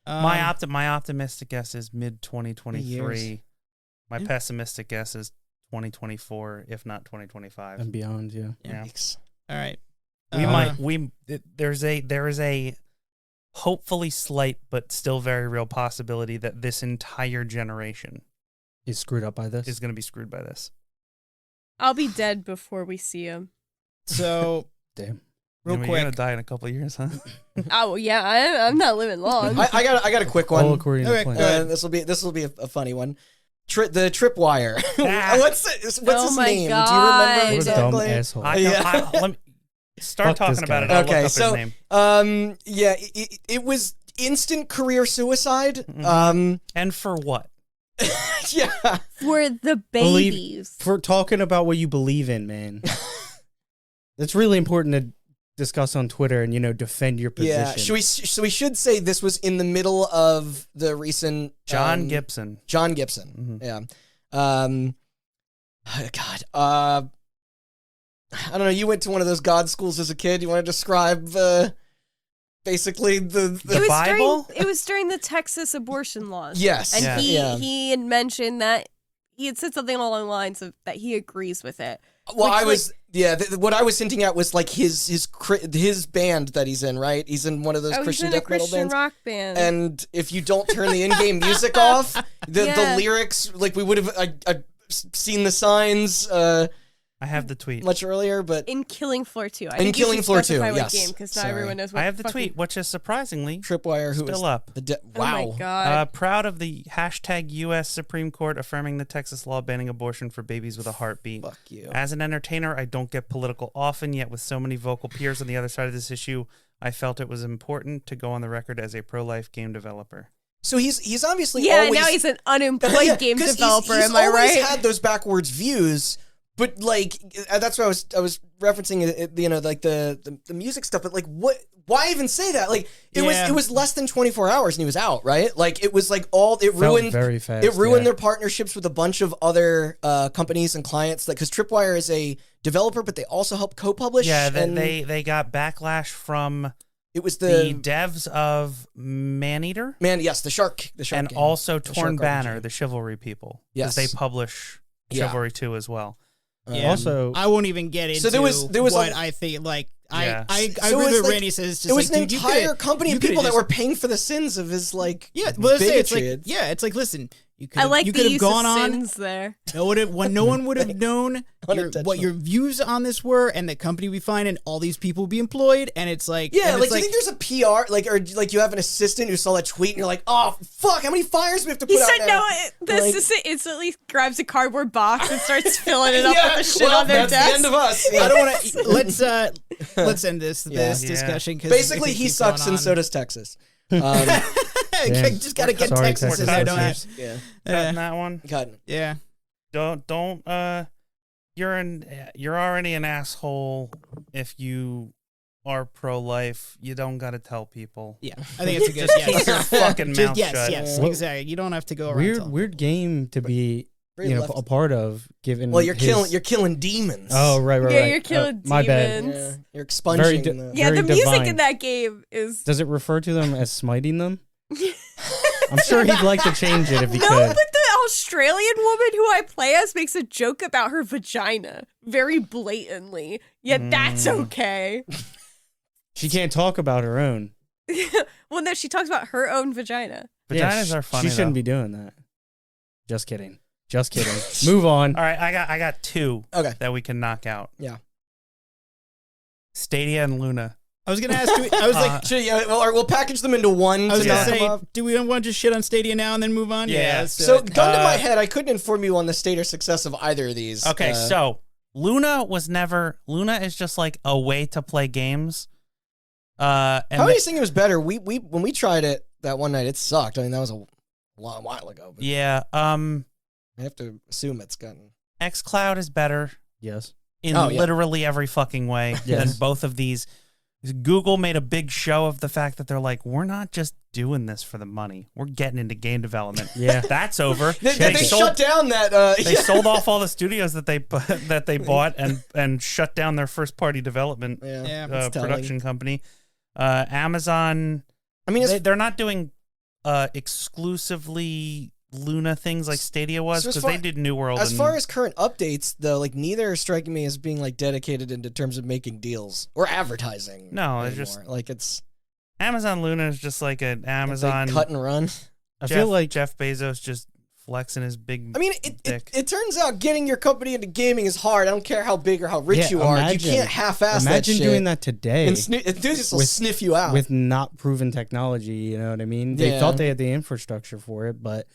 My optimistic guess is mid 2023. Years. My Yeah. pessimistic guess is 2024, if not 2025. And beyond, yeah. Yeah. yikes. All right. There is a hopefully slight but still very real possibility that this entire generation He's screwed up by this. is going to be screwed by this. I'll be dead before we see him. So Damn. real You're quick, gonna die in a couple of years, huh? Oh yeah, I'm not living long. I got a quick All one. according Okay, to plan. go ahead. This will be a funny one. The Tripwire. Ah. what's his Oh name? my Do you remember God. What a dumb exactly? asshole. I, Yeah. I, let me, Start Fuck this talking about it. guy. I'll look Okay, up so his name. yeah, it was instant career suicide. And for what? Yeah. For the babies. For talking about what you believe in, man. That's really important to discuss on Twitter and defend your position. Yeah. We should say this was in the middle of the recent John Gibson. John Gibson. Mhm. Yeah. God. I don't know. You went to one of those God schools as a kid. You want to describe basically the Bible? It was during the Texas abortion laws. Yes. And Yeah. he had mentioned that he had said something along the lines of that he agrees with it. Well, Which, I was what I was hinting at was like his band that he's in, right? He's in one of those He's Christian in a death metal Christian bands. rock band. And if you don't turn the in-game music off, the Yeah. lyrics, like we would have seen the signs I have the tweet. much earlier, but in Killing Floor 2. I In think you Killing should Floor 2, specify what yes. game, because not Sorry. everyone knows what I have the fucking- tweet, which is surprisingly Tripwire, who is still up. wow. Oh my god. Proud of the hashtag U.S. Supreme Court affirming the Texas law banning abortion for babies with a heartbeat. Fuck you. As an entertainer, I don't get political often, yet with so many vocal peers on the other side of this issue, I felt it was important to go on the record as a pro-life game developer. So he's obviously yeah, always now he's an unemployed Yeah, game 'cause developer, He's am I always right? had those backwards views, but like that's what I was referencing. Like the music stuff. But like, what? Why even say that? Like it was less than 24 hours and he was out, right? Like it was like it ruined very fast. It ruined yeah. their partnerships with a bunch of other companies and clients. Like because Tripwire is a developer, but they also help co-publish. Yeah, and they got backlash from it was the devs of Maneater the shark and game. also The Torn Shark Banner, RPG. the Chivalry people. Yes. Because they publish Yeah. Chivalry 2 as well. Yeah. Also, I won't even get into So there was what a- I think. Like Yeah. I So agree it's with like- Randy says. Just it was like, an dude, entire company you of could've people that just- were paying for the sins of his like Yeah, well, let's say it's bigotry. like it's like listen, you could I like you the could have use gone of on. sins there. No one would have known what Unintentional. your views on this were, and the company would be fine, and all these people would be employed, and it's like Yeah, and like, it's do you think there's a PR, like, or like you have an assistant who saw that tweet and you're like, oh, fuck, how many fires do we have to put He out said now? no. The Like- assistant instantly grabs a cardboard box and starts filling it up Yeah, with the shit well, on their that's desk. the end of us. I don't want to. Let's end this Yeah. discussion because Basically, he sucks and so does Texas. Damn. Just gotta get Sorry, Texas in Texas there. Don't have, listeners. Yeah. Cutting that one. God. yeah. Don't you're already an asshole if you are pro-life. You don't got to tell people. Yeah, I think it's a good. Keep your Yes, fucking mouth yes, shut. yes, Well, exactly. You don't have to go around. telling Weird game to be Very left. a part of. Given Well, you're his- killing demons. Oh right. Yeah, right. you're killing My bad. demons. Yeah, you're expunging Very the... Yeah, Very the music divine. in that game is Does it refer to them as smiting them? I'm sure he'd like to change it if he no, could. but the Australian woman who I play as makes a joke about her vagina very blatantly. Yet that's okay. She can't talk about her own. Well, no, she talks about her own vagina. Vaginas are funny. She shouldn't though. be doing that. Just kidding. Just kidding. Move on. All right, I got two Okay. that we can knock out. Yeah. Stadia and Luna. I was gonna ask. I was like, Sure, yeah, well, all right, we'll package them into one. I was to gonna knock them say, off. do we want to just shit on Stadia now and then move on? Yeah. let's do So, it. gun to my head, I couldn't inform you on the state or success of either of these. Okay, so Luna is just like a way to play games. And how are you saying it was better? We when we tried it that one night, it sucked. I mean, that was a while ago. But yeah, I have to assume it's gotten. xCloud is better Yes. in Oh, yeah. literally every fucking way Yes. than both of these. Google made a big show of the fact that they're like, we're not just doing this for the money. We're getting into game development. Yeah. That's over. They shut down that. They sold off all the studios that they bought and shut down their first party development Yeah, Yeah, it's telling. production company. Amazon. I mean, They're not doing exclusively Luna things like Stadia was So as because far- they did New World. as and, far as current updates, though, like neither are striking me as being like dedicated into terms of making deals or advertising. No, it's anymore. just- like it's Amazon Luna is just like an it's Amazon like cut and run. I feel like Jeff Bezos just flexing his big. I mean, dick. it turns out getting your company into gaming is hard. I don't care how big or how rich Yeah, you are. imagine- You can't half-ass that imagine shit. doing that today And enthusiasts will with- sniff you out. with not proven technology. You know what I mean? They Yeah. thought they had the infrastructure for it, but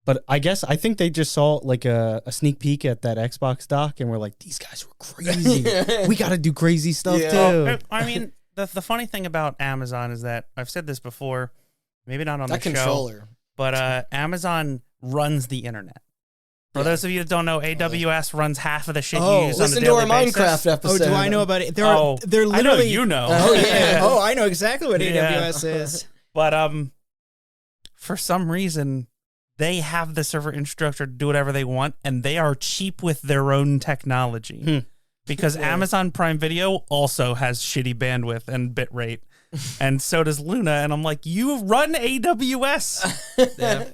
But I think they just saw like a sneak peek at that Xbox doc and were like, these guys were crazy. We got to do crazy stuff too. I mean, the funny thing about Amazon is that I've said this before, maybe not on that the controller. show, but Amazon runs the internet. For those of you that don't know, AWS runs half of the shit you use on a listen daily to our basis. Minecraft episode. Oh, do I know about it? They're literally. I know you know. Oh yeah. Oh, I know exactly what Yeah. AWS is. But for some reason, they have the server infrastructure to do whatever they want, and they are cheap with their own technology. Because Amazon Prime Video also has shitty bandwidth and bitrate, and so does Luna. And I'm like, you run AWS.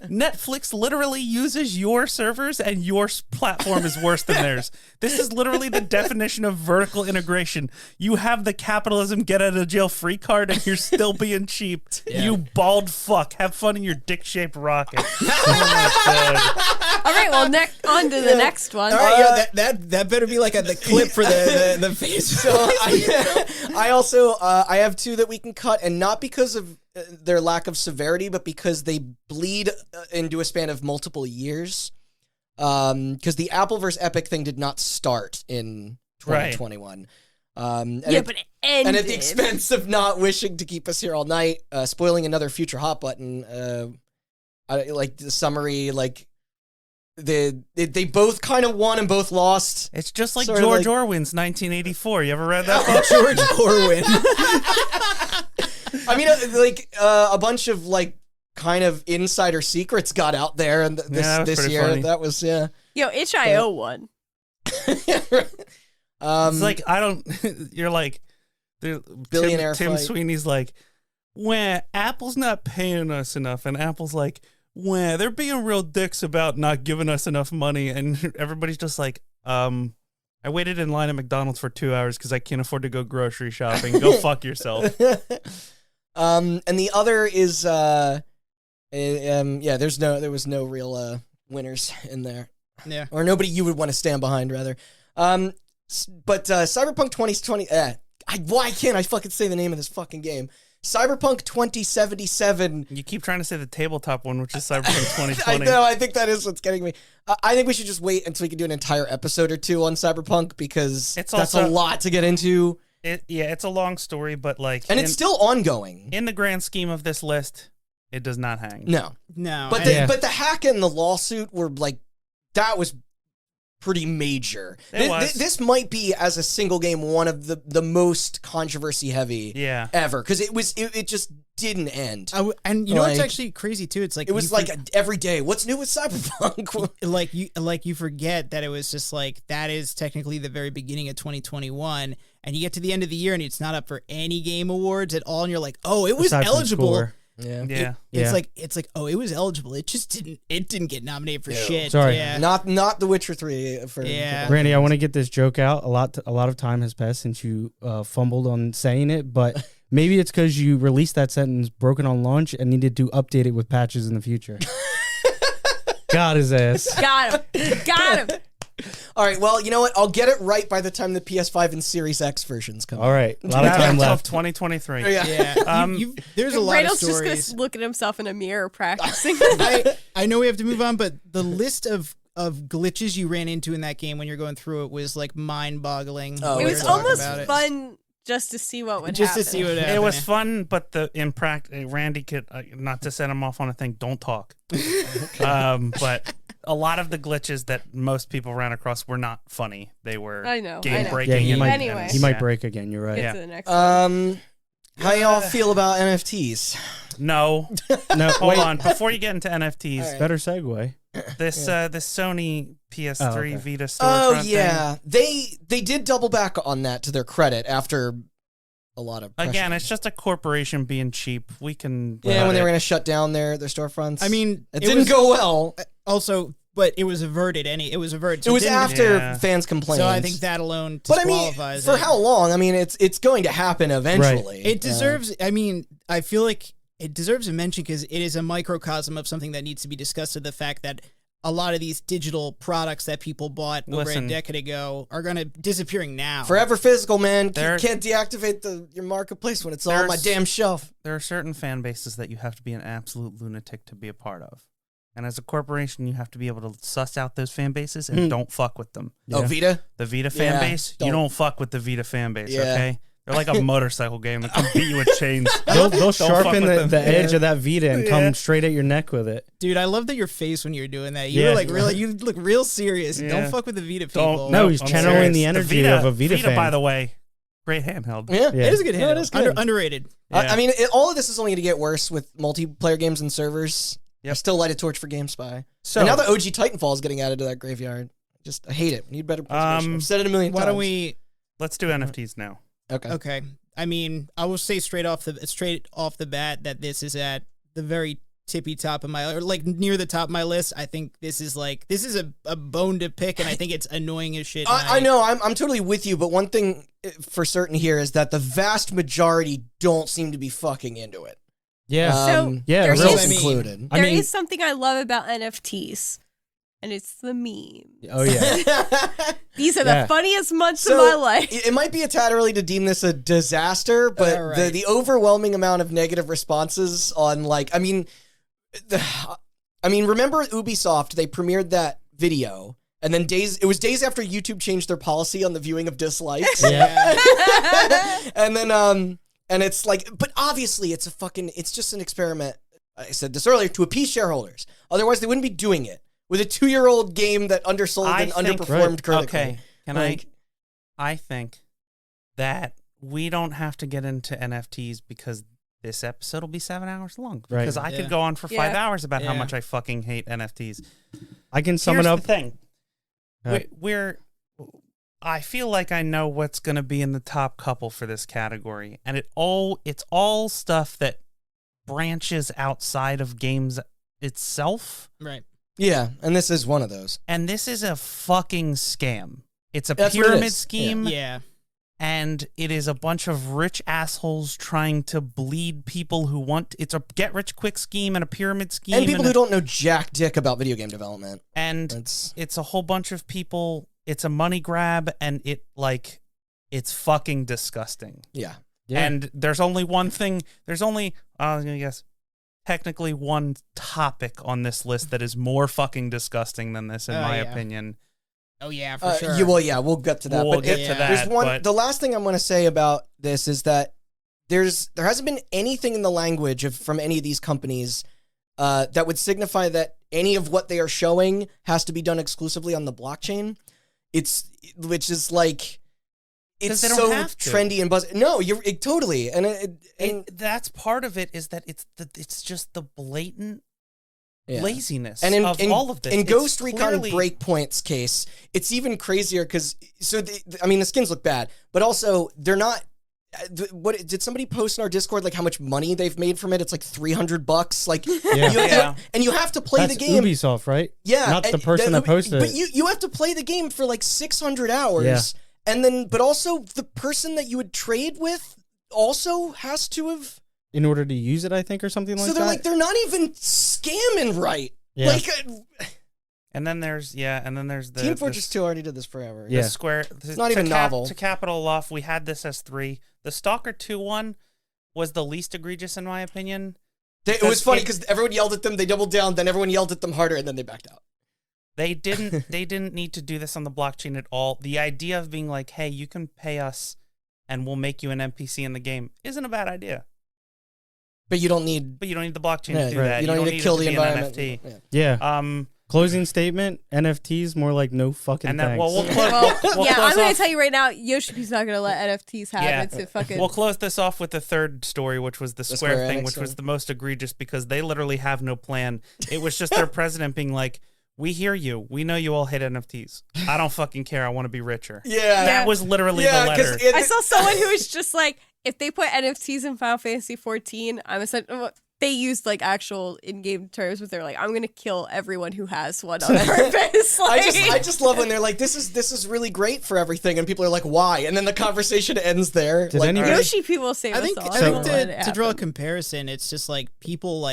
Netflix literally uses your servers, and your platform is worse than theirs. This is literally the definition of vertical integration. You have the capitalism get out of jail free card, and you're still being cheap. You bald fuck. Have fun in your dick-shaped rocket. Oh my God. All right, well, on to the next one. All right, that better be like the clip for the face. So I also I have two that we can cut, and not because of their lack of severity, but because they bleed into a span of multiple years. Because the Apple versus Epic thing did not start in 2021. But it ended. And at the expense of not wishing to keep us here all night, spoiling another future hot button. Like the summary, like they both kind of won and both lost. It's just like Sort of George like- Orwell's 1984. You ever read that book? George Orwell. I mean, a bunch of like kind of insider secrets got out there, and that was this pretty year funny. that was Yo, itch.io won. It's like, I don't, you're like, Billionaire Tim fight. Sweeney's like, well, Apple's not paying us enough. And Apple's like, well, they're being real dicks about not giving us enough money. And everybody's just like, I waited in line at McDonald's for 2 hours because I can't afford to go grocery shopping. Go fuck yourself. And the other is there was no real winners in there. Yeah. Or nobody you would want to stand behind, rather. But Cyberpunk 2020, why can't I fucking say the name of this fucking game? Cyberpunk 2077. You keep trying to say the tabletop one, which is Cyberpunk 2020. I know, I think that is what's getting me. I think we should just wait until we can do an entire episode or two on Cyberpunk, because It's that's also- a lot to get into. It's a long story, but like, And it's still ongoing. in the grand scheme of this list, it does not hang. No. No. But the hack and the lawsuit were like, that was pretty major. It was. This might be, as a single game, one of the most controversy heavy Yeah. ever, because it just didn't end. And you know what's Like- actually crazy too? It's like It was like every day. What's new with Cyberpunk? you forget that it was just like, that is technically the very beginning of 2021, and you get to the end of the year and it's not up for any game awards at all, and you're like, oh, it was Aside from eligible. score. Yeah. Yeah. It's like oh, it was eligible. It just didn't get nominated for shit. Sorry. Yeah. Not The Witcher 3 for Yeah. Randy, I want to get this joke out. A lot of time has passed since you fumbled on saying it, but maybe it's because you released that sentence broken on launch and needed to update it with patches in the future. Got his ass. Got him. All right, well, you know what? I'll get it right by the time the PS5 and Series X versions come. All right, a lot of time Until left. 2023. Yeah. Yeah. There's a lot Randall's of just stories. gonna look at himself in a mirror practicing. I know we have to move on, but the list of glitches you ran into in that game when you're going through it was like mind-boggling. Oh, when It we was were talking almost about it. fun just to see what would Just happen. to see what happened. It was fun, but Randy could, not to set him off on a thing, don't talk. But a lot of the glitches that most people ran across were not funny. They were I know. game breaking. Yeah, he and- might, Anyway. he might break again. You're right. Get Yeah. to the next one. How y'all feel about NFTs? No. No, Hold wait. on. Before you get into NFTs, All right. Better segue. this Sony PS3 Oh, okay. Vita storefront Oh thing. yeah, they did double back on that, to their credit, after a lot of pressure. Again, it's just a corporation being cheap. We can. yeah, when they it. were going to shut down their storefronts. I mean, it didn't go well. Also, but it was averted. It was averted. It was didn't- after Yeah. fans complained. So I think that alone But I mean, disqualifies for it. how long? I mean, it's going to happen eventually. It deserves. I mean, I feel like it deserves a mention because it is a microcosm of something that needs to be discussed. Of the fact that a lot of these digital products that people bought over Listen. a decade ago are going to disappearing now. Forever physical, man. You There- can't deactivate your marketplace when it's on my There's- damn shelf. There are certain fan bases that you have to be an absolute lunatic to be a part of. And as a corporation, you have to be able to suss out those fan bases and don't fuck with them. Oh, Vita? The Vita fan base, you don't fuck with the Vita fan base, okay? They're like a motorcycle game. They come beat you with chains. They'll sharpen the edge of that Vita and come straight at your neck with it. Dude, I love that your face when you're doing that. You were like really, you look real serious. Yeah. Don't fuck with the Vita people. No, he's channeling the energy of a Vita fan. by the way, great handheld. Yeah. It is a good handle. it is good. Underrated. Yeah. I mean, all of this is only going to get worse with multiplayer games and servers. I Yep. still light a torch for GameSpy. So And now the OG Titanfall is getting added to that graveyard. I hate it. We need better preservation. I've said it a million times. Why don't we? let's do NFTs now. Okay. Okay. I mean, I will say straight off the bat that this is at the very tippy top of my, or like near the top of my list. I think this is a bone to pick, and I think it's annoying as shit. I know. I'm totally with you, but one thing for certain here is that the vast majority don't seem to be fucking into it. Yeah. So yeah, there's real Myself just- included. I There mean- is something I love about NFTs, and it's the memes. Oh yeah. These are Yeah. the funniest months So, of my life. It might be a tad early to deem this a disaster, but Alright. the overwhelming amount of negative responses on remember Ubisoft? They premiered that video, and then it was days after YouTube changed their policy on the viewing of dislikes. Yeah. And then and it's like, but obviously it's just an experiment. I said this earlier, to appease shareholders. Otherwise they wouldn't be doing it with a 2-year-old game that undersold and underperformed critically. Okay, I think that we don't have to get into NFTs because this episode will be 7 hours long. Right. Because I Yeah. could go on for 5 hours about how Yeah. much I fucking hate NFTs. I can sum Here's it up. the thing. Uh, I feel like I know what's going to be in the top couple for this category, and it's all stuff that branches outside of games itself. Right. Yeah, and this is one of those. And this is a fucking scam. It's a That's what it pyramid is. scheme. Yeah. And it is a bunch of rich assholes trying to bleed people who want. It's a get rich quick scheme and a pyramid scheme, And people who don't know jack dick about video game development. And That's it's a whole bunch of people. It's a money grab, and it's fucking disgusting. yeah. Yeah. And there's only one thing. There's only, I guess, technically one topic on this list that is more fucking disgusting than this, in Oh, my yeah. opinion. Oh yeah, for sure. We'll get to that. We'll but get to to that, there's one. but- The last thing I'm going to say about this is that there hasn't been anything in the language from any of these companies that would signify that any of what they are showing has to be done exclusively on the blockchain. Which is like, it's 'Cause they don't so have to. trendy and buzz. No, totally. And That's part of it, is that it's just the blatant yeah. laziness And of all of this. in It's Ghost Recon clearly- Breakpoint's case, it's even crazier because the skins look bad, but also they're not. What did somebody post in our Discord, like how much money they've made from it? It's like $300. Like, Yeah. and you have to play That's the game. Ubisoft, right? Yeah, Not the and person that posted But it. you have to play the game for like 600 hours, Yeah. and then but also the person that you would trade with also has to have. In order to use it, I think, or something like So that. they're not even scamming right. Yeah. Like And then there's the Team Fortress 2 already did this forever. The Yeah. Square. It's not even novel. To capital off, we had this as 3. The Stalker 2 one was the least egregious in my opinion. It was funny because everyone yelled at them, they doubled down, then everyone yelled at them harder, and then they backed out. They didn't need to do this on the blockchain at all. The idea of being like, hey, you can pay us and we'll make you an NPC in the game isn't a bad idea. But you don't need. But you don't need the blockchain Yeah, to do right. that. You don't need to it kill the be an environment. NFT. Yeah. Yeah. Closing statement: NFTs more like no fucking And thanks. then we'll Yeah, close I'm going off- to tell you right now, Yoshipi's not going to let NFTs have Yeah. it to fucking. We'll close this off with the third story, which was the Square Square thing, Enix which thing. was the most egregious because they literally have no plan. It was just their president being like, we hear you. We know you all hate NFTs. I don't fucking care. I want to be richer. Yeah. That was literally the letter. I saw someone who was just like, if they put NFTs in Final Fantasy 14, they used like actual in-game terms, but they're like, I'm gonna kill everyone who has one on purpose. Like, I just love when they're like, this is really great for everything, and people are like, why? And then the conversation ends there. Did Like, anybody- Yoshi people save I us think, all. I Don't think let it to draw a happen. comparison, it's just like people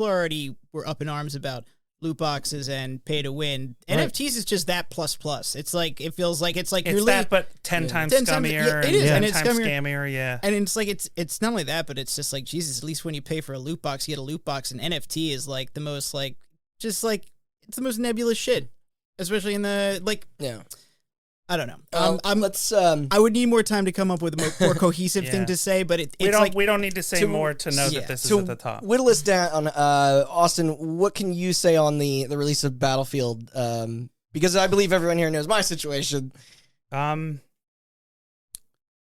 already were up in arms about loot boxes and pay to win. Right. NFTs is just that plus. It's like it feels like it's like It's you're that, but 10 times 10 times- scummier. yeah, it is, and and 10 it's times scummier. scammier. Yeah. and it's like it's not only that, but it's just like Jesus. At least when you pay for a loot box, you get a loot box. And NFT is like the most like just like it's the most nebulous shit, especially in the like. Yeah. I don't know. Let's. I would need more time to come up with a more cohesive Yeah. thing to say, but we don't need to say more to know that this is at the top. Whittle us down, Austin. What can you say on the release of Battlefield? Because I believe everyone here knows my situation. Um,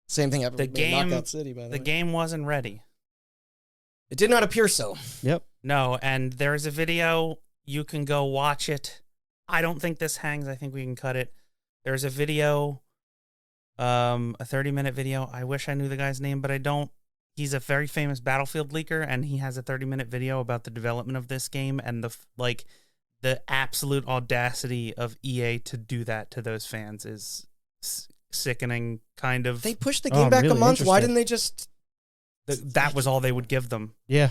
Same thing happened the with me in game. Knockout City. By the way, game wasn't ready. it did not appear so. Yep. No, and there's a video. You can go watch it. I don't think this hangs. I think we can cut it. There's a video, a 30-minute video. I wish I knew the guy's name, but I don't. He's a very famous Battlefield leaker, and he has a 30-minute video about the development of this game and the absolute audacity of EA to do that to those fans is sickening. Kind of. They pushed the game back really a month. Why interesting. didn't they just? That was all they would give them. Yeah.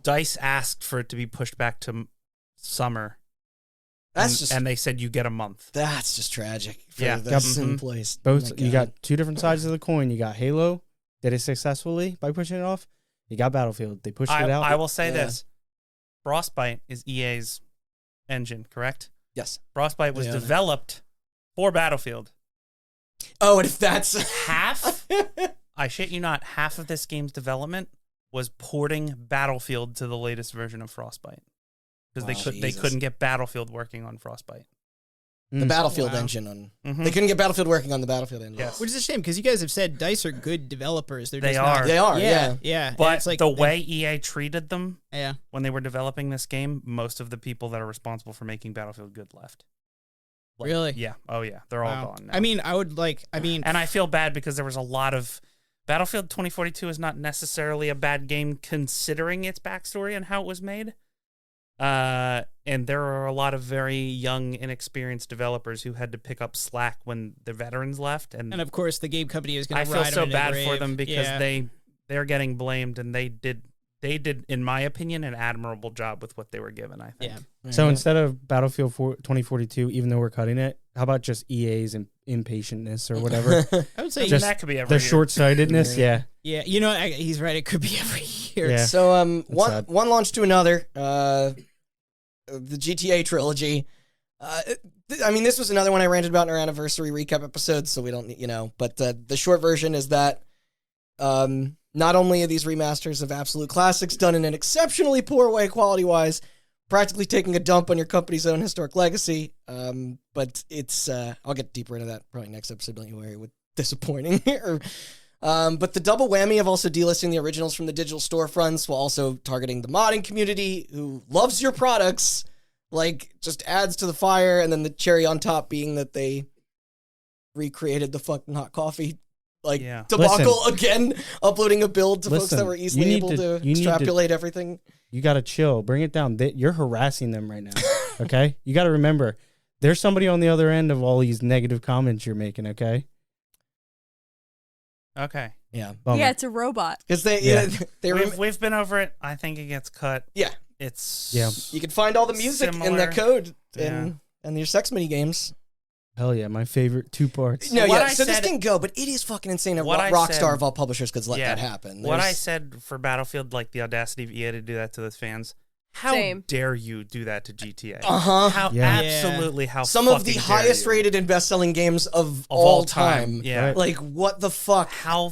DICE asked for it to be pushed back to summer. And they said you get a month. That's just tragic. For Yeah. the Yep. sin place. Both Oh my you God. got two different sides of the coin. You got Halo, did it successfully by pushing it off. You got Battlefield, they pushed it out. I will say Yeah. this: Frostbite is EA's engine, correct? Yes. Frostbite was They own it. developed for Battlefield. Oh, and if that's Half, I shit you not, half of this game's development was porting Battlefield to the latest version of Frostbite because Wow, they Jesus. couldn't get Battlefield working on Frostbite. the Battlefield Wow. engine on. Mhm. They couldn't get Battlefield working on the Battlefield engine. Yes. which is a shame because you guys have said DICE are good developers. They're They just are. Not, They are. yeah, Yeah. and But it's like the way EA treated them yeah. when they were developing this game, most of the people that are responsible for making Battlefield good left. Really? Yeah. Oh, yeah. They're all Wow. gone now. I mean, I would like. I mean, And I feel bad because there was a lot of Battlefield 2042 is not necessarily a bad game considering its backstory and how it was made. And there are a lot of very young, inexperienced developers who had to pick up slack when the veterans left. And of course, the game company is going I to feel ride so them into the bad for grave. them because Yeah. they're getting blamed, and they did, in my opinion, an admirable job with what they were given, I think. Yeah. So instead of Battlefield 2042, even though we're cutting it, how about just EA's impatientness or whatever? I would say Just that could be every Their year. short-sightedness, yeah. yeah. You know, he's right. It could be every year. Yeah. So sad. one launch to another. The GTA trilogy. I mean, this was another one I ranted about in our anniversary recap episode, so we don't, But the short version is that not only are these remasters of absolute classics done in an exceptionally poor way, quality-wise, practically taking a dump on your company's own historic legacy, but it's I'll get deeper into that probably next episode. Don't you worry with disappointing here. But the double whammy of also delisting the originals from the digital storefronts while also targeting the modding community who loves your products, just adds to the fire. And then the cherry on top being that they recreated the fucking hot coffee debacle again, uploading a build to folks that were easily able to extrapolate everything. You got to chill. Bring it down. You're harassing them right now, okay? You got to remember, there's somebody on the other end of all these negative comments you're making, okay? Okay. Yeah. Bummer. Yeah, it's a robot. Because We've been over it. I think it gets cut. Yeah. It's You can find all the music in Similar. that code Yeah. and your sex mini games. Hell yeah, my favorite two parts. No, What yeah. I So this said- didn't go, but it is fucking insane that What I Rockstar said- of all publishers could let Yeah. that happen. What I There's- said for Battlefield, the audacity of EA to do that to those fans. How Same. dare you do that to GTA? Uh-huh. How Yeah. absolutely how Some of the fucking dare highest you. rated and best selling games of of all time. Yeah. Right. What the fuck? How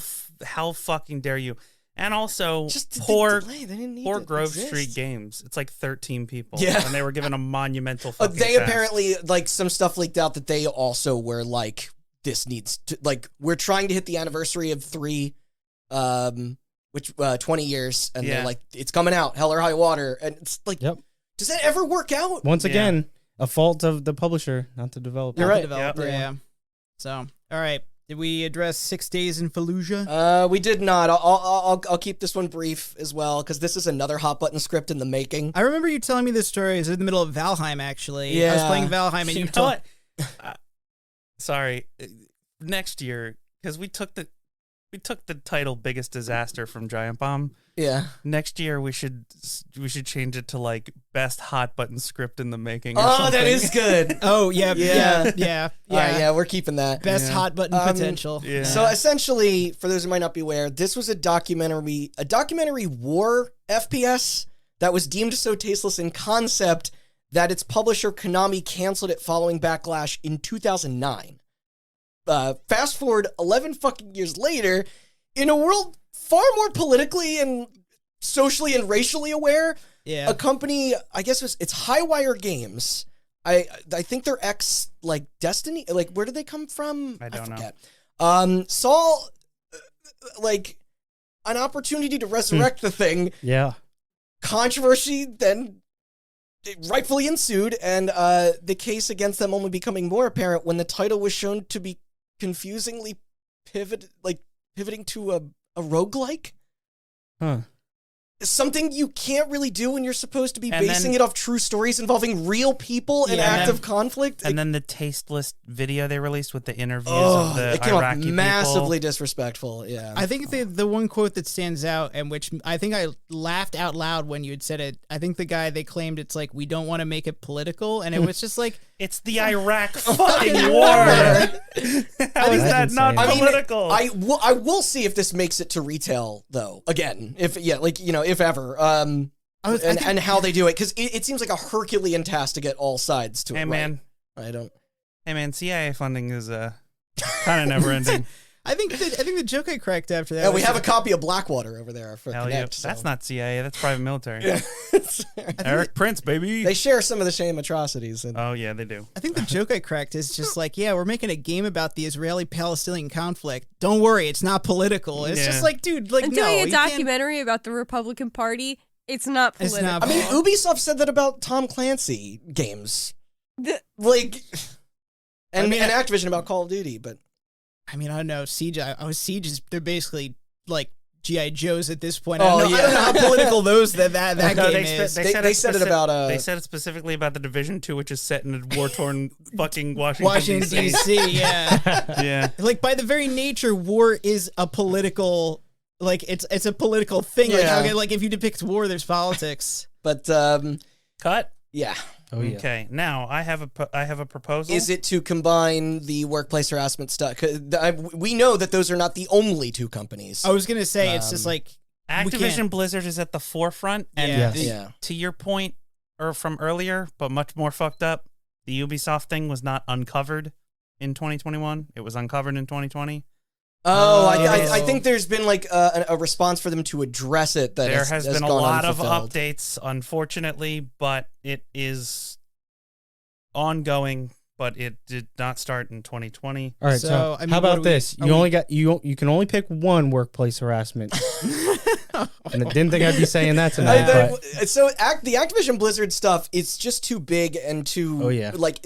fucking dare you? And also Just the poor delay. They didn't need poor to Grove exist. Street Games. It's like 13 people. Yeah. And they were given a monumental fucking They task. apparently, some stuff leaked out that they also were this needs to, we're trying to hit the anniversary of 3, 20 years, and Yeah. they're like, it's coming out, hell or high water. And it's Yep. does that ever work out? Once Yeah. again, a fault of the publisher, not the developer. You're Not right. the developer, Yep. yeah. So, all right. Did we address 6 Days in Fallujah? We did not. I'll keep this one brief as well, because this is another hot button script in the making. I remember you telling me this story. It was in the middle of Valheim, actually. I was Yeah. playing Valheim, and you You know told what? Sorry. Next year, because we took the title Biggest Disaster from Giant Bomb. Yeah. Next year we should change it to Best Hot Button Script in the Making. Or Oh, something. that is good. Oh, yeah. All right, yeah, we're keeping that. Best hot button potential. yeah. So essentially, for those who might not be aware, this was a documentary war FPS that was deemed so tasteless in concept that its publisher Konami canceled it following backlash in 2009. Fast forward 11 fucking years later, in a world far more politically and socially and racially aware, Yeah. a company, I guess it's Highwire Games. I think they're ex like Destiny. Like, where did they come from? I don't know. Saw like an opportunity to resurrect the thing. Yeah. Controversy then rightfully ensued, and the case against them only becoming more apparent when the title was shown to be confusingly pivoting to a roguelike. Huh. Something you can't really do when you're supposed to be And basing then- it off true stories involving real people in Yeah. active conflict. And then the tasteless video they released with the interviews of the it came off Iraqi massively people. disrespectful. Yeah, I think the one quote that stands out, and which I think I laughed out loud when you had said it, I think the guy, they claimed it's like, we don't want to make it political, and it was just like, It's the Iraq fucking war. How is That's that not insane. political? I will see if this makes it to retail though. Again, if ever. And how they do it, because it seems like a Herculean task to get all sides to it. Hey right. man, I don't. CIA funding is kind of never ending. I think the joke I cracked after that. Yeah, we was have a copy of Blackwater over there for Hell Connect. yeah. so- That's not CIA. That's private military. Yeah. Eric Prince, baby. They share some of the same atrocities. And, Oh yeah, they do. I think the joke I cracked is just like, yeah, we're making a game about the Israeli-Palestinian conflict. Don't worry, it's not political. It's Yeah. just like, dude, like, I'm no. doing a you can't- documentary about the Republican Party. It's not It's political. not- I mean, Ubisoft said that about Tom Clancy games. The- Like, and I mean, Activision about Call of Duty, but I mean, I don't know. Siege is they're basically like G.I. Joes at this point. Oh, I don't know how political that No, game is. They said it about, They said it specifically about the Division 2, which is set in a war-torn fucking Washington, Washington D.C. Yeah, Yeah. like by the very nature, war is a political. Like it's a political thing. Yeah. Like if you depict war, there's politics. but Cut. yeah. Oh yeah. Okay. Now I have a proposal. Is it to combine the workplace harassment stuff? 'Cause we know that those are not the only two companies. I was gonna say it's just like Activision can't- Blizzard is at the forefront, and Yeah. Yeah. to your point, or from earlier, but much more fucked up, the Ubisoft thing was not uncovered in 2021. It was uncovered in 2020. Oh, Oh. I think there's been like a response for them to address it. That There has been a gone lot of unfulfilled. updates, unfortunately, but it is ongoing. But it did not start in 2020. All right. So, So, I mean, how what about do we- this? are You we- only got you can only pick one workplace harassment. And I didn't think I'd be saying that tonight. but The Activision Blizzard stuff, it's just too big and too. Oh, yeah. Like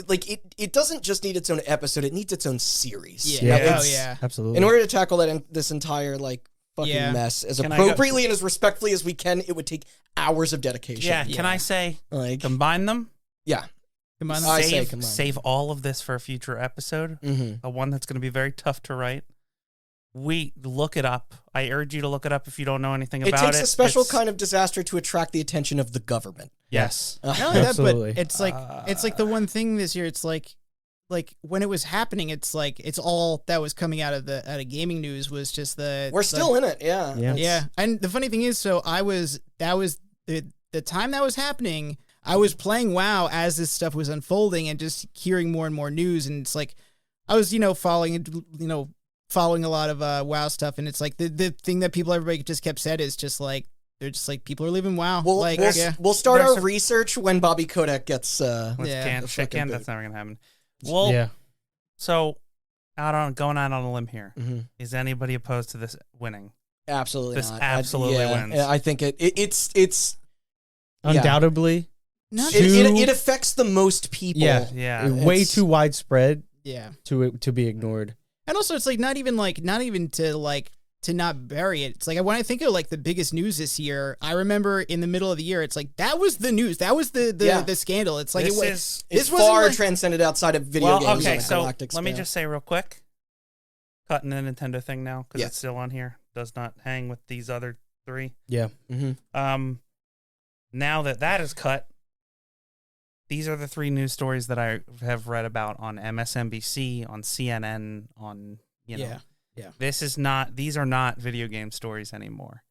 it doesn't just need its own episode; it needs its own series. Yeah. Yeah. Oh yeah. absolutely. In order to tackle this entire like fucking Yeah. mess as Can I go- appropriately and as respectfully as we can, it would take hours of dedication. Yeah. Can I say Like combine them? yeah. Come on. I say Save combine. save all of this for a future episode. Mm-hmm. A one that's going to be very tough to write. We look it up. I urge you to look it up if you don't know anything It about takes it. a special It's- kind of disaster to attract the attention of the government. Yes. Not only that, Absolutely. but it's like the one thing this year. It's like when it was happening, it's like it's all that was coming out of gaming news was just We're still in it. Yeah. Yeah. Yeah, and the funny thing is, so that was the time that was happening. I was playing WoW as this stuff was unfolding and just hearing more and more news, and it's like I was following a lot of WoW stuff, and it's like the thing that everybody just kept said is just like they're just like people are leaving WoW. We'll start our research when Bobby Kotick gets. Let's Yeah. can't The shake fucking hand. boot. That's never going to happen. Well, yeah. so going out on a limb here. Mhm. Is anybody opposed to this winning? Absolutely This not. absolutely wins. I think it's yeah. Undoubtedly. Not it affects the most people. Yeah. Yeah. Way It's- too widespread yeah, to be ignored. and also it's like not even to not bury it. It's like when I think of like the biggest news this year, I remember in the middle of the year, it's like that was the news, that was the Yeah. scandal. It's like This it was. is It's wasn't far like- transcended outside of video well, games. okay. on a So galactic let me scale. just say real quick, cutting the Nintendo thing now because Yeah. it's still on here. Does not hang with these other three. Yeah. Mhm. Now that is cut, these are the three news stories that I have read about on MSNBC, on CNN, on Yeah. These are not video game stories anymore.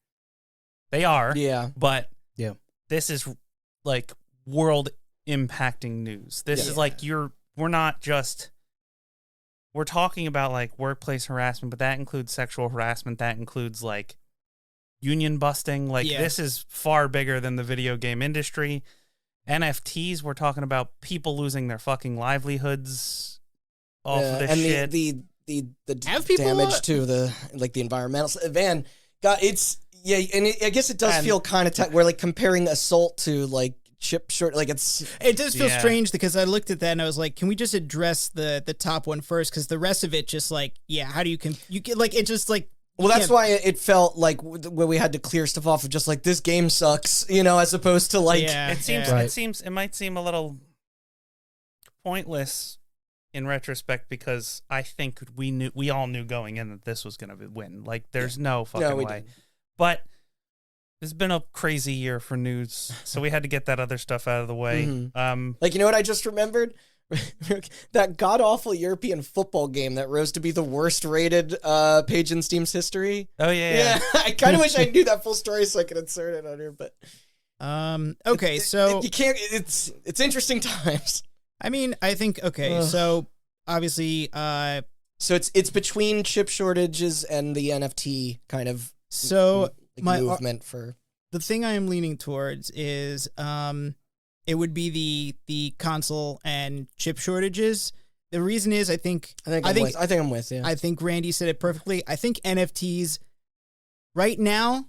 They are, Yeah. but Yeah. this is like world impacting news. This Yeah. is like we're talking about like workplace harassment, but that includes sexual harassment. That includes like union busting. Like Yeah. this is far bigger than the video game industry. NFTs, we're talking about people losing their fucking livelihoods off of this and shit. the Have people, damage to the environmental Van God, it's and I guess it does feel kind of we're like comparing assault to like chip short, like it does feel strange because I looked at that and I was like, can we just address the top one first? Because the rest of it just like, how do you get like, it just like, well, that's why it felt like where we had to clear stuff off of just like this game sucks, as opposed to like it might seem a little pointless in retrospect because I think we all knew going in that this was going to win. Like there's no fucking way. Didn't. But it's been a crazy year for news, so we had to get that other stuff out of the way. Mm-hmm. Like, you know what I just remembered? That god-awful European football game that rose to be the worst-rated page in Steam's history. Oh, yeah. I kind of wish I knew that full story so I could insert it on here, but... Okay, so... You can't... It's interesting times. I mean, I think... Okay, so, obviously... So it's between chip shortages and the NFT kind of... So... my movement for the thing I am leaning towards is it would be the console and chip shortages. The reason is I think I'm with you. I think Randy said it perfectly. I think NFTs right now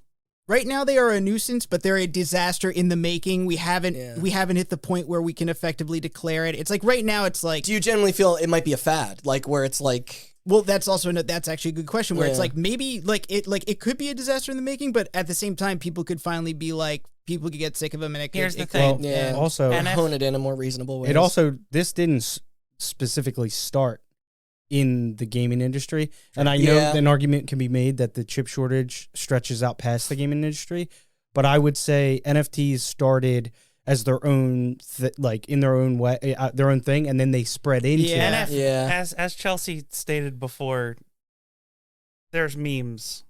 they are a nuisance, but they're a disaster in the making. We haven't hit the point where we can effectively declare it. It's like right now it's like, do you generally feel it might be a fad, like where it's like, well, that's actually a good question. Where it's like maybe it could be a disaster in the making, but at the same time, people could finally be like, people could get sick of them, and here's the thing. Also, hone it in a more reasonable way. This didn't specifically start in the gaming industry, and I know an argument can be made that the chip shortage stretches out past the gaming industry, but I would say NFTs started as their own, in their own way, their own thing, and then they spread into. As Chelsie stated before, there's memes.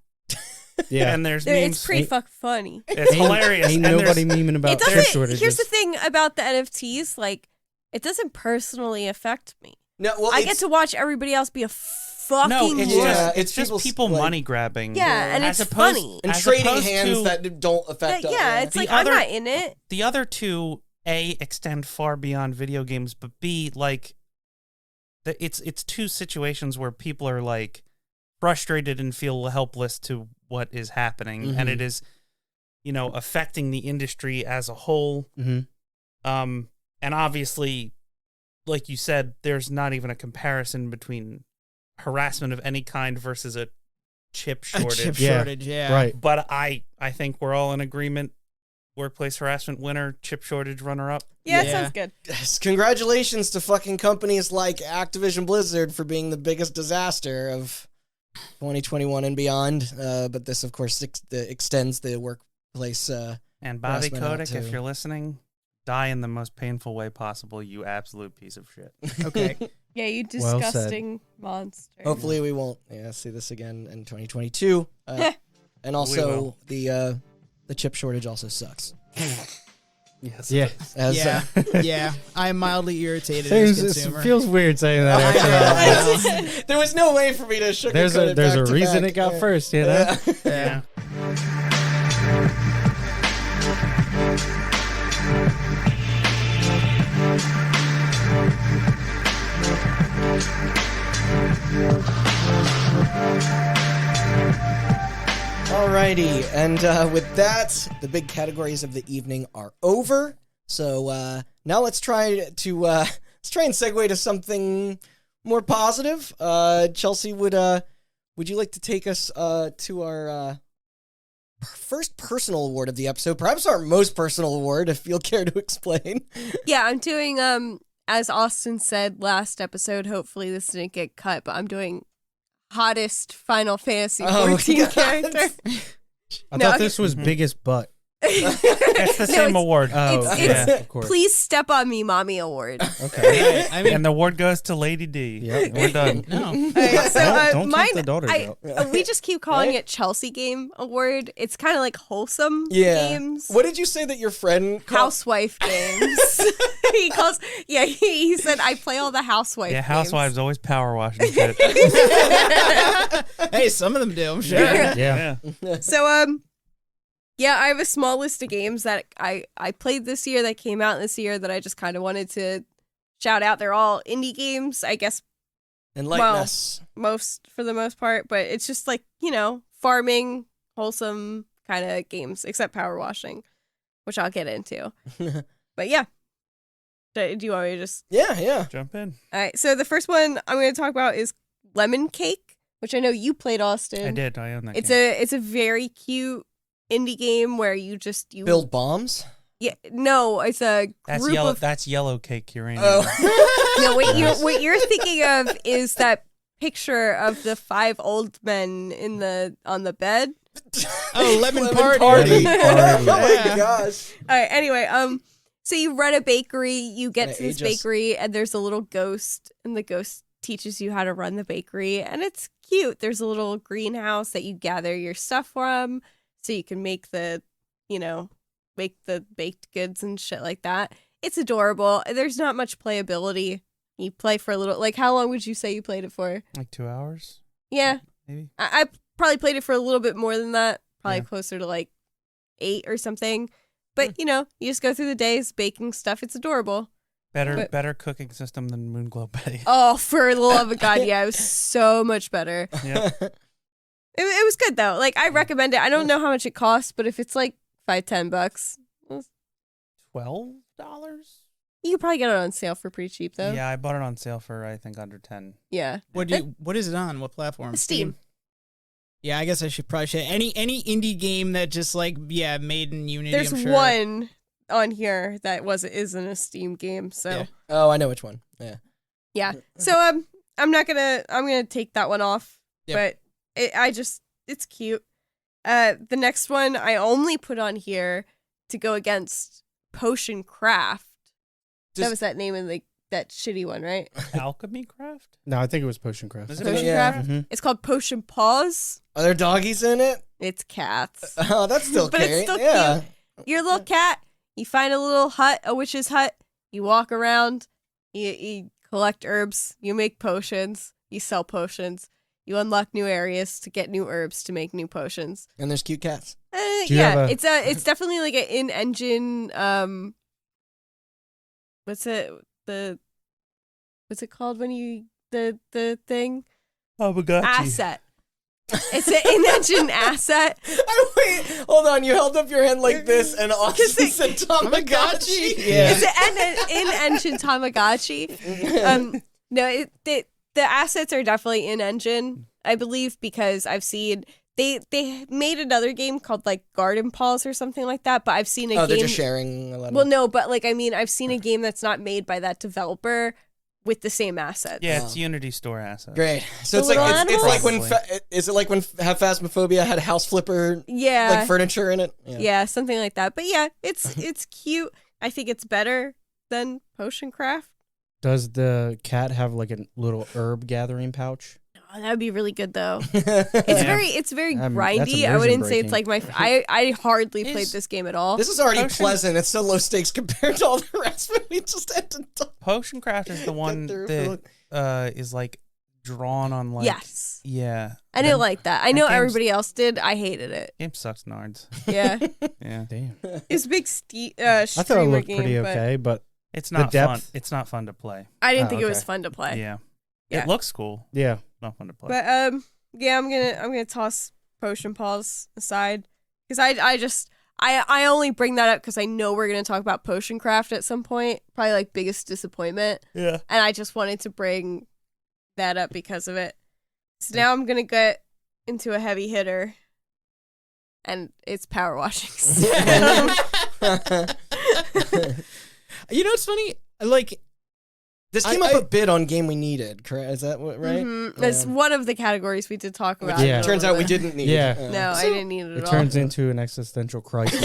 And there's memes. It's pretty funny. It's hilarious. Ain't nobody memeing about chip shortages. Here's the thing about the NFTs, like, it doesn't personally affect me. No, well, I get to watch everybody else be a fucking it's just people money grabbing. Yeah, and it's funny. And trading hands that don't affect us. Yeah, it's like, I'm not in it. The other two, A, extend far beyond video games, but B, like, it's two situations where people are, like, frustrated and feel helpless to what is happening, and it is, affecting the industry as a whole. And obviously, like you said, there's not even a comparison between harassment of any kind versus a chip shortage. Right. But I think we're all in agreement. Workplace harassment winner, chip shortage runner-up. Yeah, it sounds good. Yes, congratulations to fucking companies like Activision Blizzard for being the biggest disaster of 2021 and beyond. But this, of course, extends the workplace. And Bobby Kotick, if you're listening, die in the most painful way possible, you absolute piece of shit. Okay. Yeah, you disgusting monster. Hopefully we won't see this again in 2022. And also the chip shortage also sucks. Yes. Yeah. I am mildly irritated as a consumer. It feels weird saying that. There was no way for me to sugarcoat it. There's a reason it got first, you know? Yeah. Alrighty, and with that, the big categories of the evening are over. So now let's try and segue to something more positive. Chelsie, would you like to take us to our first personal award of the episode? Perhaps our most personal award, if you'll care to explain. Yeah, I'm doing as Austin said last episode. Hopefully this didn't get cut, but I'm doing hottest Final Fantasy 14 character. I thought this was biggest butt. It's the same it's- award. Oh, It's- yeah, of course. Please Step on Me, Mommy Award. Okay. I mean, And the award goes to Lady D. Yep. We're done. no. All right, so Don't mine, tempt the daughters out. we just keep calling Right? it Chelsie Game Award. It's kind of like wholesome Yeah. games. What did you say that your friend called? Housewife games. He calls, he said, I play all the housewife Yeah, games. housewives always power washing shit. Hey, some of them do, I'm sure. Yeah. So, yeah, I have a small list of games that I played this year that came out this year that I just kind of wanted to shout out. They're all indie games, I guess, Enlighten well, us. for the most part, but it's just like, farming, wholesome kind of games, except power washing, which I'll get into. But yeah. Do you want me to just... Yeah. Jump in. All right, so the first one I'm going to talk about is Lemon Cake, which I know you played, Austin. I did. I own that It's game. a very cute indie game where you Build bombs. Yeah, no, it's a That's group yellow. of That's yellow cake uranium. Oh. no. What you're thinking of is that picture of the 5 old men on the bed. Oh, Lemon Party. Party. Oh my Yeah. gosh. All right. Anyway, so you run a bakery. You get Gonna to this age us. bakery, and there's a little ghost, and the ghost teaches you how to run the bakery, and it's cute. There's a little greenhouse that you gather your stuff from, so you can make the baked goods and shit like that. It's adorable. There's not much playability. You play for a little. Like, how long would you say you played it for? Like 2 hours, Yeah, maybe. I probably played it for a little bit more than that. Probably Yeah. closer to like 8 or something. But you just go through the days baking stuff. It's adorable. But- Better cooking system than Moonglow Betty. Oh, for the love of God, yeah, it was so much better. Yeah. It was good though. Like, I recommend it. I don't know how much it costs, but if it's like $5-10, $12. you could probably get it on sale for pretty cheap though. Yeah, I bought it on sale for I think under 10. Yeah. What is it on? What platform? Steam. Yeah, I guess I should probably say any indie game that just made in Unity. There's I'm sure. one on here that isn't a Steam game, so Yeah. Oh, I know which one. Yeah. yeah. So I'm gonna take that one off, Yep. but it's cute. The next one I only put on here to go against Potion Craft. That Just- was that name of that shitty one, right? Alchemy Craft? No, I think it was Potion Craft. Is it Potion Yeah. Craft. Mhm. It's called Potion Paws. Are there doggies in it? It's cats. Oh, that's still But cute. it's still yeah. Your little cat. You find a little hut, a witch's hut. You walk around. You collect herbs. You make potions. You sell potions. You unlock new areas to get new herbs to make new potions. And there's cute cats. Do you Yeah, have it's definitely like an in-engine. What's it called when you the thing Tamagotchi. asset? It's an in-engine asset. Wait, hold on. You held up your hand like this, and Austin said Tamagotchi. Yeah. It's an in-engine Tamagotchi. No, the assets are definitely in-engine, I believe, because I've seen they made another game called like Garden Paws or something like that, but I've seen a Oh, game. they're just sharing a lot. Well, no, but like I've seen a game that's not made by that developer with the same assets. Yeah, it's Unity Store assets. Great. So The it's like little it's like when animals? is it like when Phasmophobia had house flipper Yeah, like furniture in it? yeah, something like that. But yeah, it's cute. I think it's better than Potion Craft. Does the cat have like a little herb gathering pouch? Oh, that would be really good though. Yeah. It's very That's grindy. I immersion wouldn't say it's breaking. like I hardly played Is- this game at all. This is already Potion- pleasant. It's so low stakes compared to all the rest. But we just had to talk. Potion Craft is the one through that is like drawn on like Yes. Yeah. I didn't Then- like that. I know game's- everybody else did. I hated it. Game sucks nards. Yeah. Yeah. Damn. It's a big I thought it looked game, pretty but okay, but It's not depth- fun. It's not fun to play. I didn't Oh, think it was okay. fun to play. Yeah. Yeah. It looks cool. yeah. Not fun to play. But yeah, I'm gonna toss Potion Paws aside because I only bring that up because I know we're gonna talk about Potion Craft at some point, probably like Biggest Disappointment, yeah. and I just wanted to bring that up because of it. So now I'm gonna get into a heavy hitter, and it's power washing. You know what's funny? Like, This came up a bit on Game We Needed, correct? Is that what, right? Mm-hmm. That's one of the categories we did talk about. Yeah. Turns out we didn't need Yeah. it. No, I didn't need it at It all. turns into an existential crisis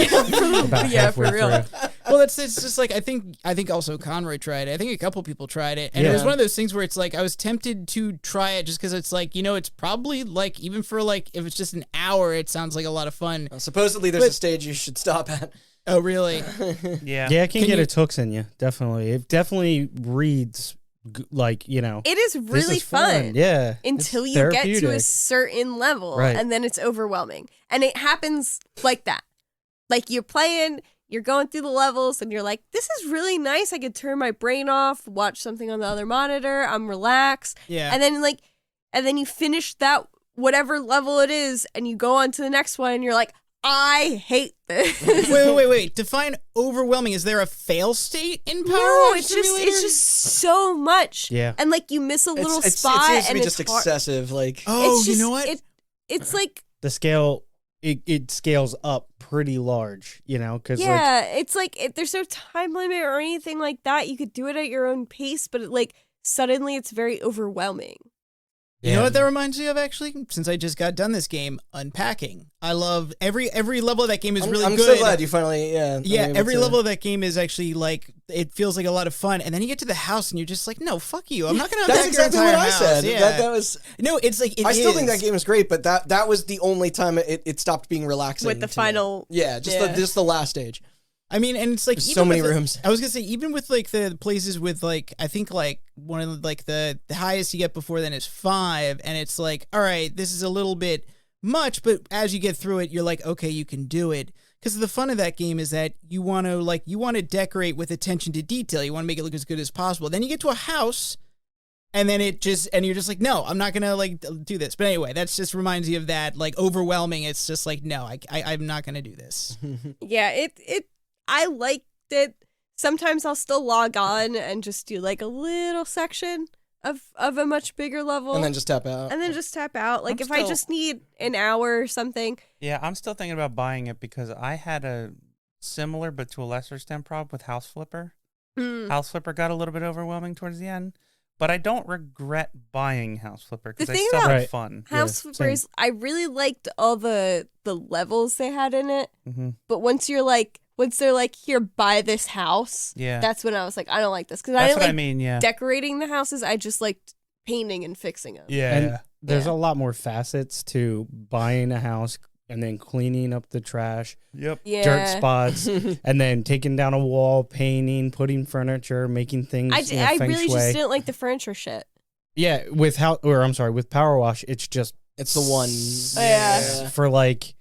about Yeah, halfway for real. through. Well, it's just like I think also Conroy tried it. I think a couple people tried it, and it was Yeah. one of those things where it's like I was tempted to try it just because it's like it's probably like even for like if it's just an hour, it sounds like a lot of fun. Supposedly, there's a stage you should stop at. Oh, really? Yeah. Yeah, it can get you- its hooks in you. Definitely, it definitely reads like It is this really is fun. Yeah, Until it's you get to a therapeutic. certain level, Right. and then it's overwhelming. And it happens like that. Like you're playing, you're going through the levels, and you're like, this is really nice. I could turn my brain off, watch something on the other monitor. I'm relaxed. Yeah. And then you finish that whatever level it is, and you go on to the next one, and you're like, I hate this. Wait. Define overwhelming. Is there a fail state in Power No, Wash it's Simulator? just so much. Yeah. And like you miss a little It spot, seems to and be it's just hard. excessive. Like, Oh, It's you just- know what? It's like The scale it scales up pretty large, because yeah, it's like there's no time limit or anything like that. You could do it at your own pace, but suddenly it's very overwhelming. You know what that reminds me of, actually? Since I just got done this game, Unpacking. I love every level of that game is really I'm good. so glad you finally, Yeah, able every to- level of that game is actually like it feels like a lot of fun, and then you get to the house and you're just like, no, fuck you, I'm not gonna. That's unpack your exactly what entire I house. said. Yeah. That was. No, it's like I still think that game is great, but that was the only time it stopped being relaxing. With the to me. final- Yeah, just yeah. just the last stage. I mean, and it's like There's even so many with, rooms. I was gonna say even with like the places with like I think like one of the, like the highest you get before then is 5, and it's like all right, this is a little bit much, but as you get through it, you're like okay, you can do it. Because the fun of that game is that you want to decorate with attention to detail. You want to make it look as good as possible. Then you get to a house, and then and you're just like, no, I'm not gonna like do this. But anyway, that's just reminds you of that like overwhelming. It's just like no, I'm not gonna do this. Yeah, I liked it. Sometimes I'll still log on and just do like a little section of a much bigger level, And then just tap out. and then just tap out. Like I'm if I still- just need an hour or something. Yeah, I'm still thinking about buying it because I had a similar but to a lesser extent problem with House Flipper. Mm. House Flipper got a little bit overwhelming towards the end, but I don't regret buying House Flipper because The I thing still about- had Right. fun. House Flippers, I really liked all the levels they had in it, Mm-hmm. but once they're like, here, buy this house, Yeah, that's when I was like, I don't like this because I that's didn't what like I mean. Yeah, decorating the houses. I just liked painting and fixing them. yeah, And yeah. there's Yeah. a lot more facets to buying a house and then cleaning up the trash, Yep. Yeah, dirt spots, and then taking down a wall, painting, putting furniture, making things. I feng really shui. just didn't like the furniture shit. Yeah, with with Power Wash, it's just It's the one. Yeah. for like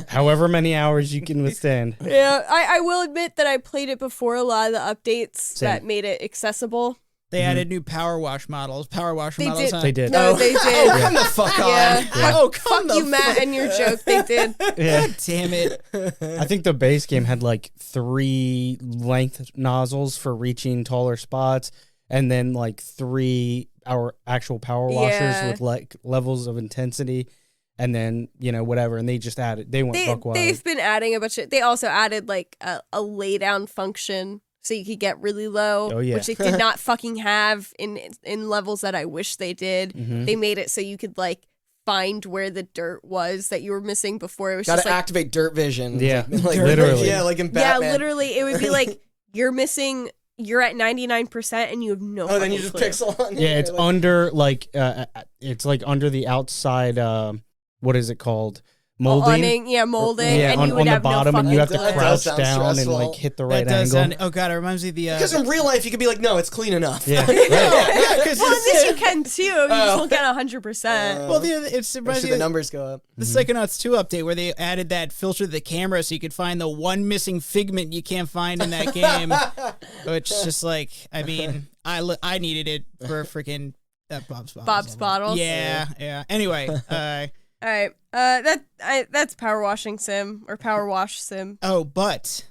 however many hours you can withstand. Yeah, I will admit that I played it before a lot of the updates Same. that made it accessible. They added new Power Wash models. Power Wash They models. did. They did. No, they did. Oh, come the fuck on. Yeah. Oh, come Fuck you, Matt, and your joke. They did. Yeah. God damn it. I think the base game had like 3 length nozzles for reaching taller spots, and then like 3 our actual power washers Yeah. with like levels of intensity, and then whatever. And they just added. They went buck wild. They've been adding a bunch of. They also added like a lay down function so you could get really low, Oh, yeah. which they did not fucking have in levels that I wish they did. Mhm. They made it so you could like find where the dirt was that you were missing before. It was Got just to like activate dirt vision. Yeah, like, literally. Yeah, like in yeah, Batman. literally, it would be like you're missing. You're at 99% and you have no. Oh, then you fucking just clue. pixel on. Yeah, it's like, under like it's like under the outside. What is it called? Molding. Awning, yeah, molding, Yeah, and on, you would on the have bottom, no and you have to That does crouch sound down and stressful. like hit the right That does angle. sound. Oh god, it reminds me of the. Because in real life, you could be like, no, it's clean enough. Yeah, Like, right. yeah, 'cause Well, in this you it's, can too. You just don't get 100%. well, it Or reminds should me the of numbers go up? the Psychonauts 2 update where they added that filter to the camera so you could find the one missing figment you can't find in that game. Which just like, I mean, I needed it for freaking Bob's Bottles. Bob's Bottles. Yeah, yeah. Anyway, All right, that's Power Washing Sim or Power Wash Sim. oh, but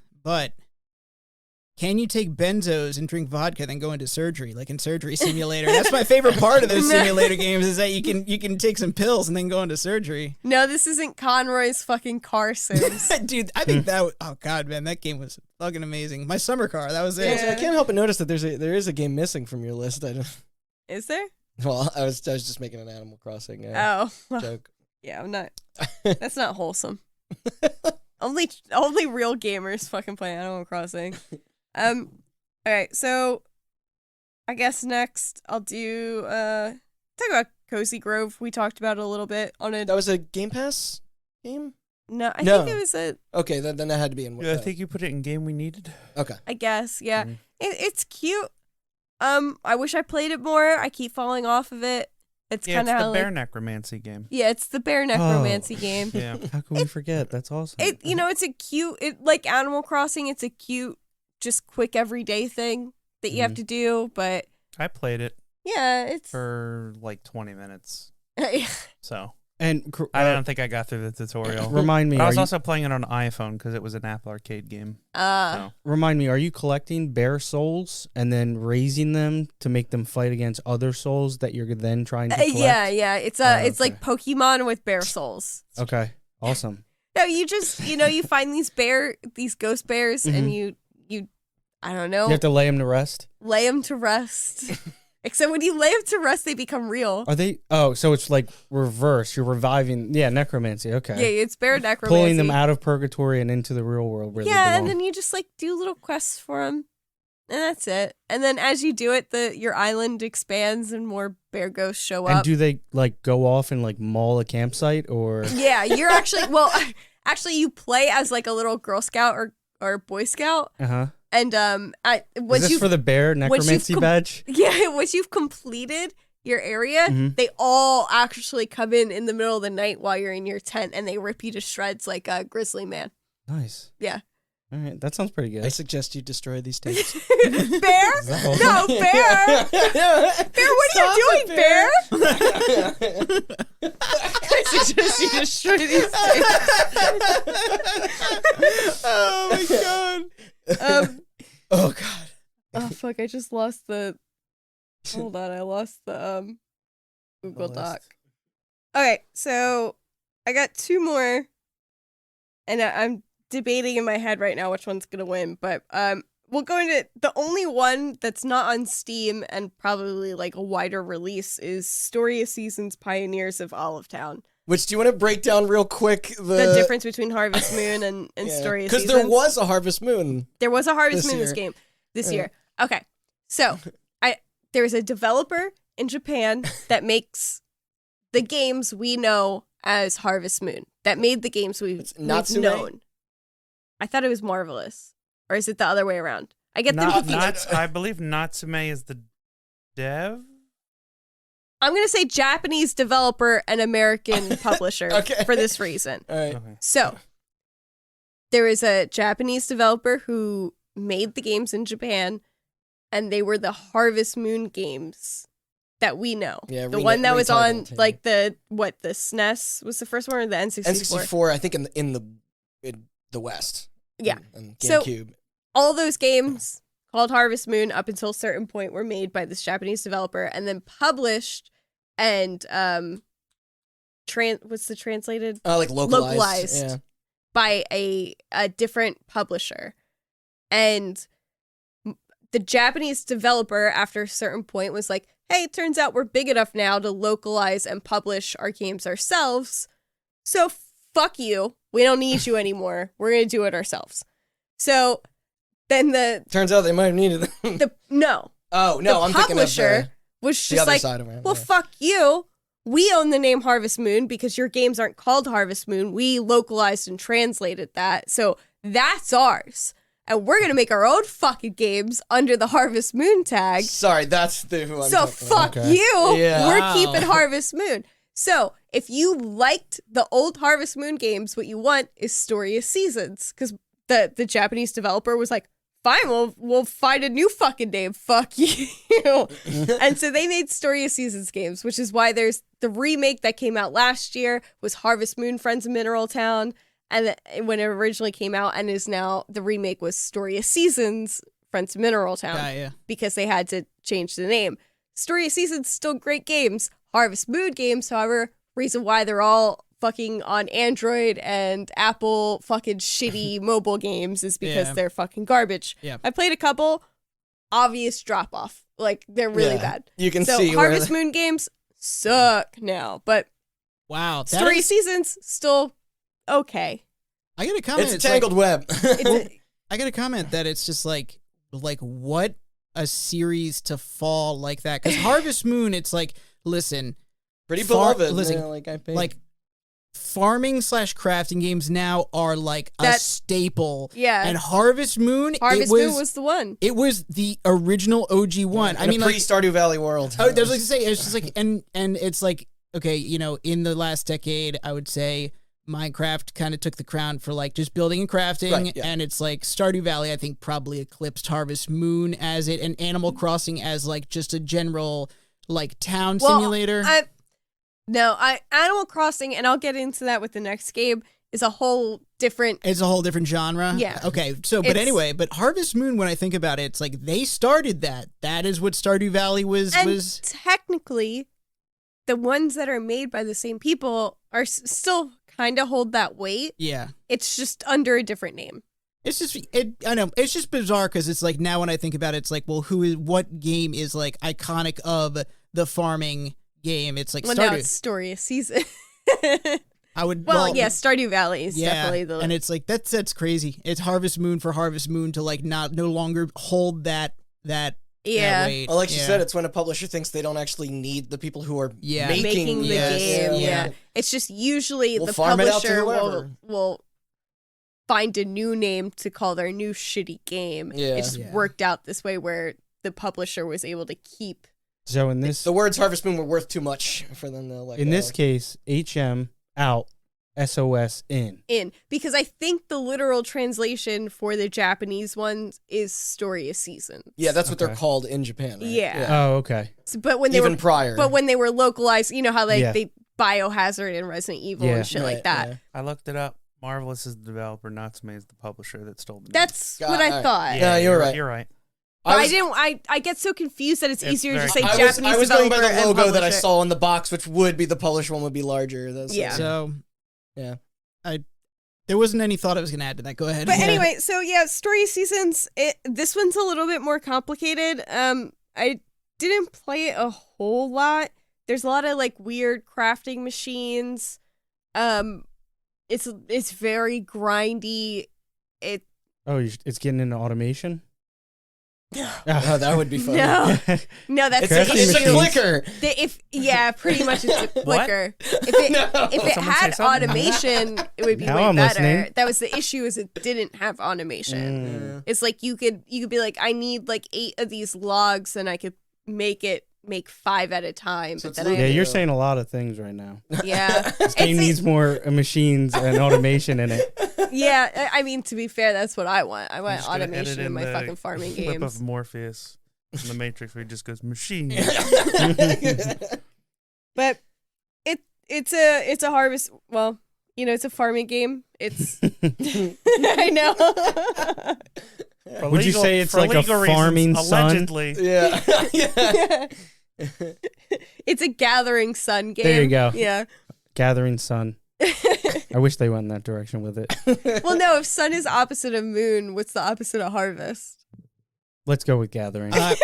can you take benzos and drink vodka, then go into surgery, like in Surgery Simulator? That's my favorite part of those simulator games is that you can take some pills and then go into surgery. No, this isn't Conroy's fucking car sims. Dude, I think oh god, man, that game was fucking amazing. My summer car, that was it. Yeah, so I can't help but notice that there is a game missing from your list. Is there? Well, I was just making an Animal Crossing joke. Yeah, I'm not. That's not wholesome. Only real gamers fucking play Animal Crossing. All right, so I guess next I'll do talk about Cozy Grove. We talked about it a little bit on it. That was a Game Pass game? No, I think it was a. Okay, then that had to be in. Yeah, I think you put it in Game We Needed. Okay. I guess, yeah. It's cute. I wish I played it more. I keep falling off of it. It's kind of the bear necromancy game. Yeah, it's the bear necromancy game. Yeah. How can we forget? That's awesome. It's a cute. Like Animal Crossing. It's a cute, just quick everyday thing that you have to do. But I played it. Yeah, it's for like 20 minutes. So. And I don't think I got through the tutorial. Remind me. But I was also playing it on iPhone because it was an Apple Arcade game. Remind me, are you collecting bear souls and then raising them to make them fight against other souls that you're then trying to collect? Yeah. It's like Pokemon with bear souls. Okay, awesome. No, you just you find these ghost bears and you I don't know. You have to lay them to rest. Lay them to rest. Except when you lay them to rest, they become real. Are they? Oh, so it's like reverse. You're reviving. Yeah, necromancy. Okay. Yeah, it's bear necromancy. Pulling them out of purgatory and into the real world where they belong. And then you just like do little quests for them, and that's it. And then as you do it, your island expands and more bear ghosts show up. And do they like go off and like maul a campsite or? Yeah, you're actually you play as like a little Girl Scout or Boy Scout. And is this for the bear necromancy badge? Yeah, once you've completed your area, they all actually come in the middle of the night while you're in your tent, and they rip you to shreds like a grizzly man. Nice. Yeah. All right, that sounds pretty good. I suggest you destroy these tapes. Bear? No, Bear! Bear, what are you doing, Bear? I suggest you destroy these tapes. Oh my god. Oh god. Oh fuck, I just lost the hold on, I lost the Google Doc. Okay, so I got two more and I'm debating in my head right now which one's gonna win, but we'll go into the only one that's not on Steam and probably like a wider release is Story of Seasons Pioneers of Olive Town. Which, do you want to break down real quick the difference between Harvest Moon and Story of Seasons? Because there was a Harvest Moon. There was a Harvest Moon this year. Okay, so there's a developer in Japan that makes the games we know as Harvest Moon. That made the games we've known. I thought it was Marvelous. Or is it the other way around? I get them confused. I believe Natsume is the dev. I'm going to say Japanese developer and American publisher for this reason. All right. Okay. So, there is a Japanese developer who made the games in Japan, and they were the Harvest Moon games that we know. Yeah, the one that was on, like, the SNES was the first one, or the N64? N64, I think, in the West. Yeah. And GameCube. So, all those games called Harvest Moon up until a certain point were made by this Japanese developer and then published and what's the translated? Like localized. Yeah. By a different publisher. And the Japanese developer after a certain point was like, hey, it turns out we're big enough now to localize and publish our games ourselves. So fuck you. We don't need you anymore. We're going to do it ourselves. So then turns out they might have needed them. No. Oh, no, I'm thinking of was just like, well, fuck you. We own the name Harvest Moon because your games aren't called Harvest Moon. We localized and translated that. So that's ours. And we're going to make our own fucking games under the Harvest Moon tag. Sorry, that's who I'm talking about. So fuck you. Yeah. We're keeping Harvest Moon. So if you liked the old Harvest Moon games, what you want is Story of Seasons. Because the Japanese developer was like, fine, we'll find a new fucking name. Fuck you. And so they made Story of Seasons games, which is why there's the remake that came out last year was Harvest Moon Friends of Mineral Town. And when it originally came out and is now the remake was Story of Seasons Friends of Mineral Town Yeah. because they had to change the name. Story of Seasons, still great games. Harvest Moon games, however, reason why they're all fucking on Android and Apple fucking shitty mobile games is because they're fucking garbage. Yeah. I played a couple, obvious drop off. Like, they're really bad. You can So see Harvest Moon games suck now, but Wow. Story of Seasons, still okay. I got a comment. It's a tangled web. I got a comment that it's just like what a series to fall like that. Because Harvest Moon, it's like, listen, Pretty beloved. listen, yeah, like I paid. like farming / crafting games now are like a staple. Yeah. And Harvest Moon, Moon was the one. It was the original OG one. I mean, pre like Stardew Valley world. I was like to say, it's just like, and it's like, okay, you know, in the last decade, I would say Minecraft kind of took the crown for like just building and crafting, Right, yeah. and it's like Stardew Valley, I think, probably eclipsed Harvest Moon as it, and Animal Crossing as like just a general like town simulator. Animal Crossing, and I'll get into that with the next game, is a whole different. It's a whole different genre. Yeah. Okay. So, but anyway, but Harvest Moon, when I think about it, it's like they started that. That is what Stardew Valley was. And technically, the ones that are made by the same people are still kind of hold that weight. Yeah. It's just under a different name. It's just, I know, it's just bizarre because it's like now when I think about it, it's like, well, what game is like iconic of the farming game? It's like Well, Stardew. now it's Story of Season. I would, yeah, Stardew Valley is definitely the. And it's like, that's crazy. It's Harvest Moon for Harvest Moon to like no longer hold that weight. Well, like you said, it's when a publisher thinks they don't actually need the people who are making the game. Yeah. It's just usually We'll the farm it out to publisher whoever. will find a new name to call their new shitty game. Yeah. It just worked out this way where the publisher was able to keep. So in this The words Harvest Moon were worth too much for them to let in go. this case, HM out, SOS in. Because I think the literal translation for the Japanese ones is Story of Seasons. Yeah, that's what they're Okay. called in Japan, right? Yeah. Oh, okay. So, but when they Even were prior. But when they were localized, you know how Yeah. they Biohazard and Resident Evil Yeah. and shit like that. Yeah. I looked it up. Marvelous is the developer, Natsume is the publisher that stole the name. That's God, what I thought. Yeah, you're right. You're right. But I get so confused that it's easier to very just say confusing. Japanese I was going by developer the and logo that I publisher. saw on the box, which would be the publisher one would be larger. That's Yeah. So, yeah. there wasn't any thought I was going to add to that. Go ahead. But anyway, so yeah, Story of Seasons. This one's a little bit more complicated. I didn't play it a whole lot. There's a lot of like weird crafting machines. It's very grindy. Oh, it's getting into automation? Oh, that would be fun. No, that's It's the a issue. clicker. Pretty much it's a What? clicker. If it Someone say had something? automation, it would be Now way I'm better. listening. That was the issue, is it didn't have automation. It's like you could be like, I need like 8 of these logs, and I could make 5 at a time. So But it's then Loop Yeah, I you're saying a lot of things right now. yeah, This game needs more machines and automation in it. yeah. I mean, to be fair, that's what I want. I I'm want just gonna automation edit in my the fucking farming clip games. of Morpheus in the Matrix where he just goes machine. But it's a harvest. Well, you know, it's a farming game. It's I know. For Would you say it's for like a legal reasons, farming sun? allegedly. Yeah. Yeah. It's a gathering sun game. There you go. Yeah. Gathering sun. I wish they went in that direction with it. Well, no, if sun is opposite of moon, what's the opposite of harvest? Let's go with gathering. That's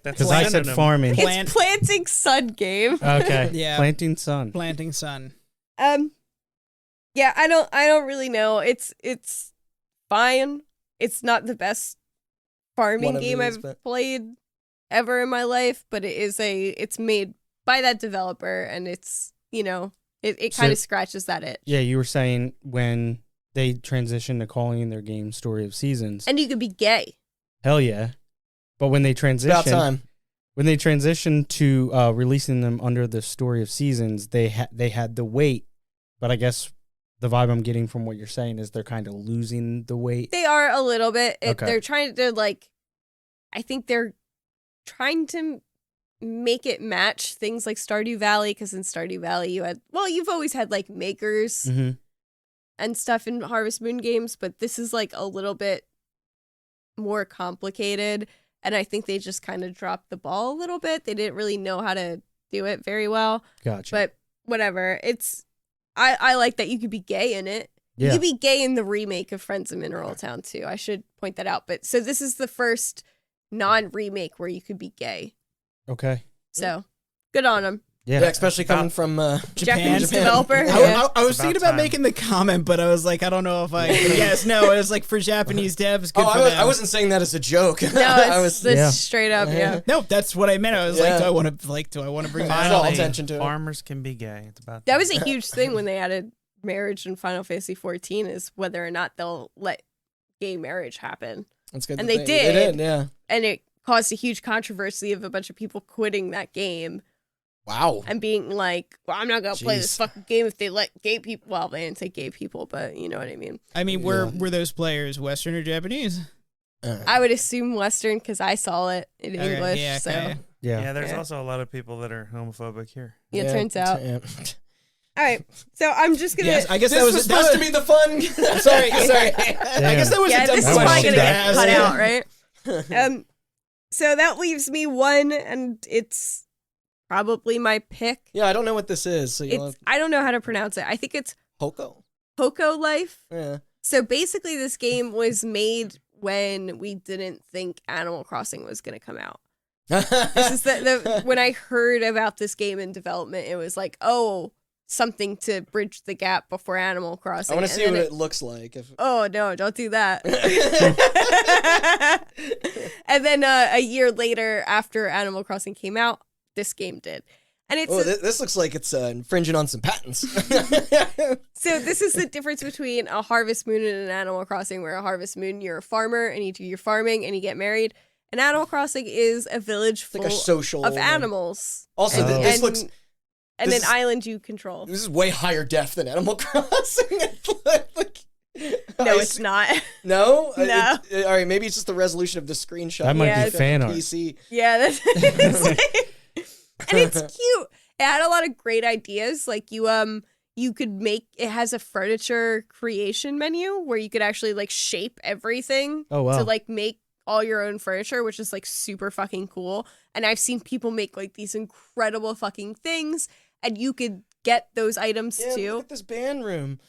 Because I said synonym. farming. It's planting sun game. Okay. Yeah. Planting sun. Planting sun. Yeah, I don't really know. It's fine. It's not the best farming One of game these, I've but- played ever in my life, but it's made by that developer, and it's, you know, it kind of scratches that itch. Yeah, you were saying when they transitioned to calling their game Story of Seasons. And you could be gay. Hell yeah. But when they It's about transitioned time. to releasing them under the Story of Seasons, they had the weight. But I guess the vibe I'm getting from what you're saying is they're kind of losing the weight. They are a little bit. Okay. They're trying to I think they're trying to make it match things like Stardew Valley, because in Stardew Valley you've always had like makers Mm-hmm. and stuff in Harvest Moon games, but this is like a little bit more complicated, and I think they just kind of dropped the ball a little bit. They didn't really know how to do it very well. Gotcha. But whatever. I like that you could be gay in it. You Yeah. could be gay in the remake of Friends of Mineral Town too. I should point that out. But so this is the first non-remake where you could be gay. Okay. So good on them. Yeah, especially coming from Japanese Japan. developer. I, Yeah. I was It's thinking about about time. making the comment, but I was like, I don't know if I. Yes, no, it was like for Japanese devs. Good Oh, for I them. wasn't saying that as a joke. No, I it's was. Yeah. straight up. Yeah. No, that's what I meant. I was Yeah. like, do I want to bring that Finally. up? Draw Finally, attention to it. farmers can be gay. It's about That time. was a huge thing when they added marriage in Final Fantasy 14 is whether or not they'll let gay marriage happen. That's good. And that they They did. did, yeah. And it caused a huge controversy of a bunch of people quitting that game Wow. and being like, well, I'm not going to play this Jeez. fucking game if they let gay people. Well, they didn't say gay people, but you know what I mean. I mean, were those players Western or Japanese? I would assume Western because I saw it in Okay, English. yeah, so okay. Yeah, there's Yeah. also a lot of people that are homophobic here. yeah, it turns out. Yeah. All right. So I'm just going to. Yes, I guess This that was was supposed to be the fun. sorry. I guess that was Yeah, a dumb this is That probably was going to question get to ask. cut out, right? So that leaves me one, and it's probably my pick. Yeah, I don't know what this is. So you'll It's I don't know how to pronounce it. I think it's have Hoko. Poco Life. Yeah. So basically, this game was made when we didn't think Animal Crossing was going to come out. This is the when I heard about this game in development, it was like, oh, something to bridge the gap before Animal Crossing. I want to And see then what it looks like. If... Oh no, don't do that. And then a year later, after Animal Crossing came out, this game did. And it's Oh, this looks like it's infringing on some patents. so this is the difference between a Harvest Moon and an Animal Crossing, where a Harvest Moon, you're a farmer and you do your farming and you get married. An Animal Crossing is a village It's full like a social of animals. Also, Oh. this and, looks. and this an is- island you control. This is way higher def than Animal Crossing. No, it's not. No. No. All right, maybe it's just the resolution of the screenshot. That might Yeah, be it's fan art. PC. Yeah, that's it's like- and it's cute. It had a lot of great ideas. Like you could make it has a furniture creation menu where you could actually like shape everything Oh, wow. to like make all your own furniture, which is like super fucking cool. And I've seen people make like these incredible fucking things, and you could get those items Yeah, too. look at this band room.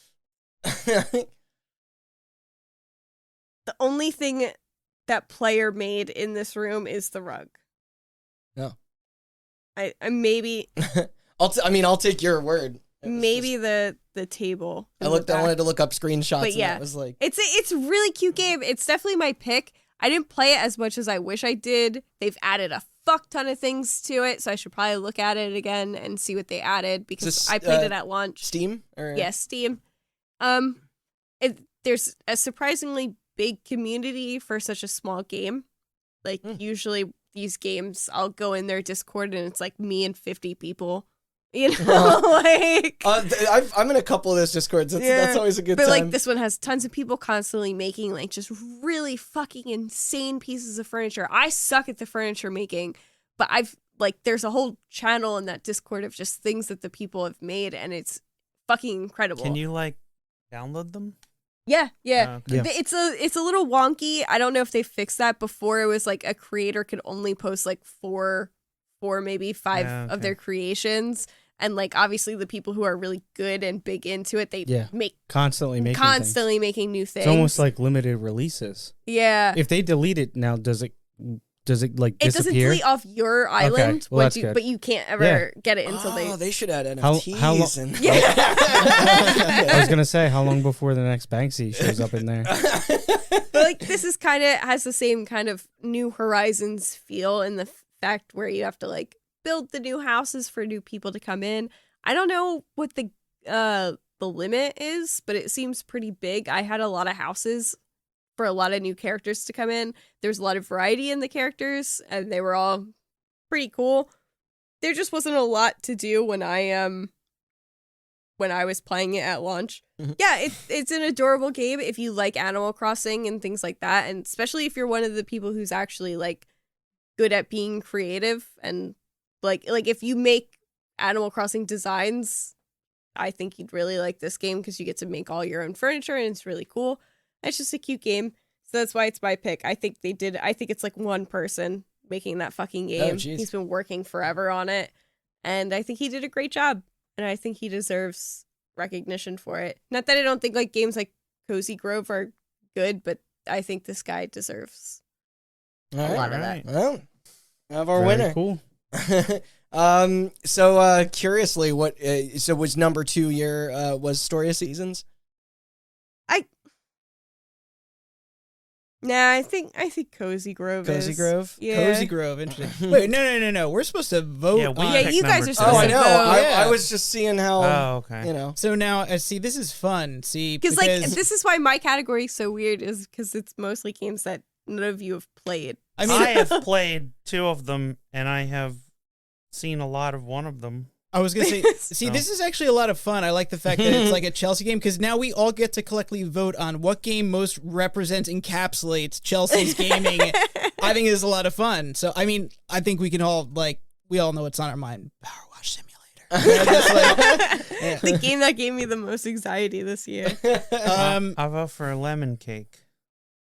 The only thing that player made in this room is the rug. No. I maybe I'll take your word. It was maybe the table. just- in the I back. wanted to look up screenshots. But and yeah. that was like. It's a really cute game. It's definitely my pick. I didn't play it as much as I wish I did. They've added a fuck ton of things to it, so I should probably look at it again and see what they added because this, I played it at launch. Steam? Or... Yes, Steam. There's a surprisingly big community for such a small game. Like usually these games, I'll go in their Discord and it's like me and 50 people. You know, like. I'm in a couple of those Discords. That's always a good But time. like this one has tons of people constantly making like just really fucking insane pieces of furniture. I suck at the furniture making, but I've like there's a whole channel in that Discord of just things that the people have made, and it's fucking incredible. Can you like download them? Yeah. Oh, okay. Yeah. It's a little wonky. I don't know if they fixed that. Before it was like a creator could only post like four maybe five Yeah, of okay. their creations. And like obviously the people who are really good and big into it, they Yeah. make Constantly making things. constantly making new things. It's almost like limited releases. yeah. If they delete it now, does it like It doesn't disappear? delete off your island, well, once that's good. but you can't ever get it until oh, they. they should add How- NFTs. how lo- and... I was gonna say, how long before the next Banksy shows up in there? But like this is kind of has the same kind of New Horizons feel in the fact where you have to like build the new houses for new people to come in. I don't know what the limit is, but it seems pretty big. I had a lot of houses for a lot of new characters to come in. There's a lot of variety in the characters, and they were all pretty cool. There just wasn't a lot to do when I was playing it at launch. Mhm. Yeah, it's an adorable game if you like Animal Crossing and things like that, and especially if you're one of the people who's actually like good at being creative and like if you make Animal Crossing designs, I think you'd really like this game because you get to make all your own furniture and it's really cool. It's just a cute game. So that's why it's my pick. I think it's like one person making that fucking game. jeez. He's been working forever on it. And I think he did a great job. And I think he deserves recognition for it. Not that I don't think like games like Cozy Grove are good, but I think this guy deserves All a right. lot of that. Well, we have our Very winner. Cool. So curiously, what? So was number 2 your was Story of Seasons? Nah, I think Cozy Grove is. Cozy Grove. Yeah. Cozy Grove, interesting. Wait, no. We're supposed to vote. Yeah, we on- picked you guys number are two. supposed Oh, I to know. vote. I Yeah. was just seeing how Oh, okay. you know. So now, see, this is fun. See, Because like this is why my category is so weird, is because it's mostly games that none of you have played. I mean, I have played 2 of them, and I have seen a lot of one of them. I was gonna say, see, this is actually a lot of fun. I like the fact that it's like a Chelsea game because now we all get to collectively vote on what game most represents, encapsulates Chelsea's gaming. I think it is a lot of fun. So, I mean, I think we can all we all know what's on our mind. Power Wash Simulator. You know, just like- The game that gave me the most anxiety this year. I'll vote for Lemon Cake.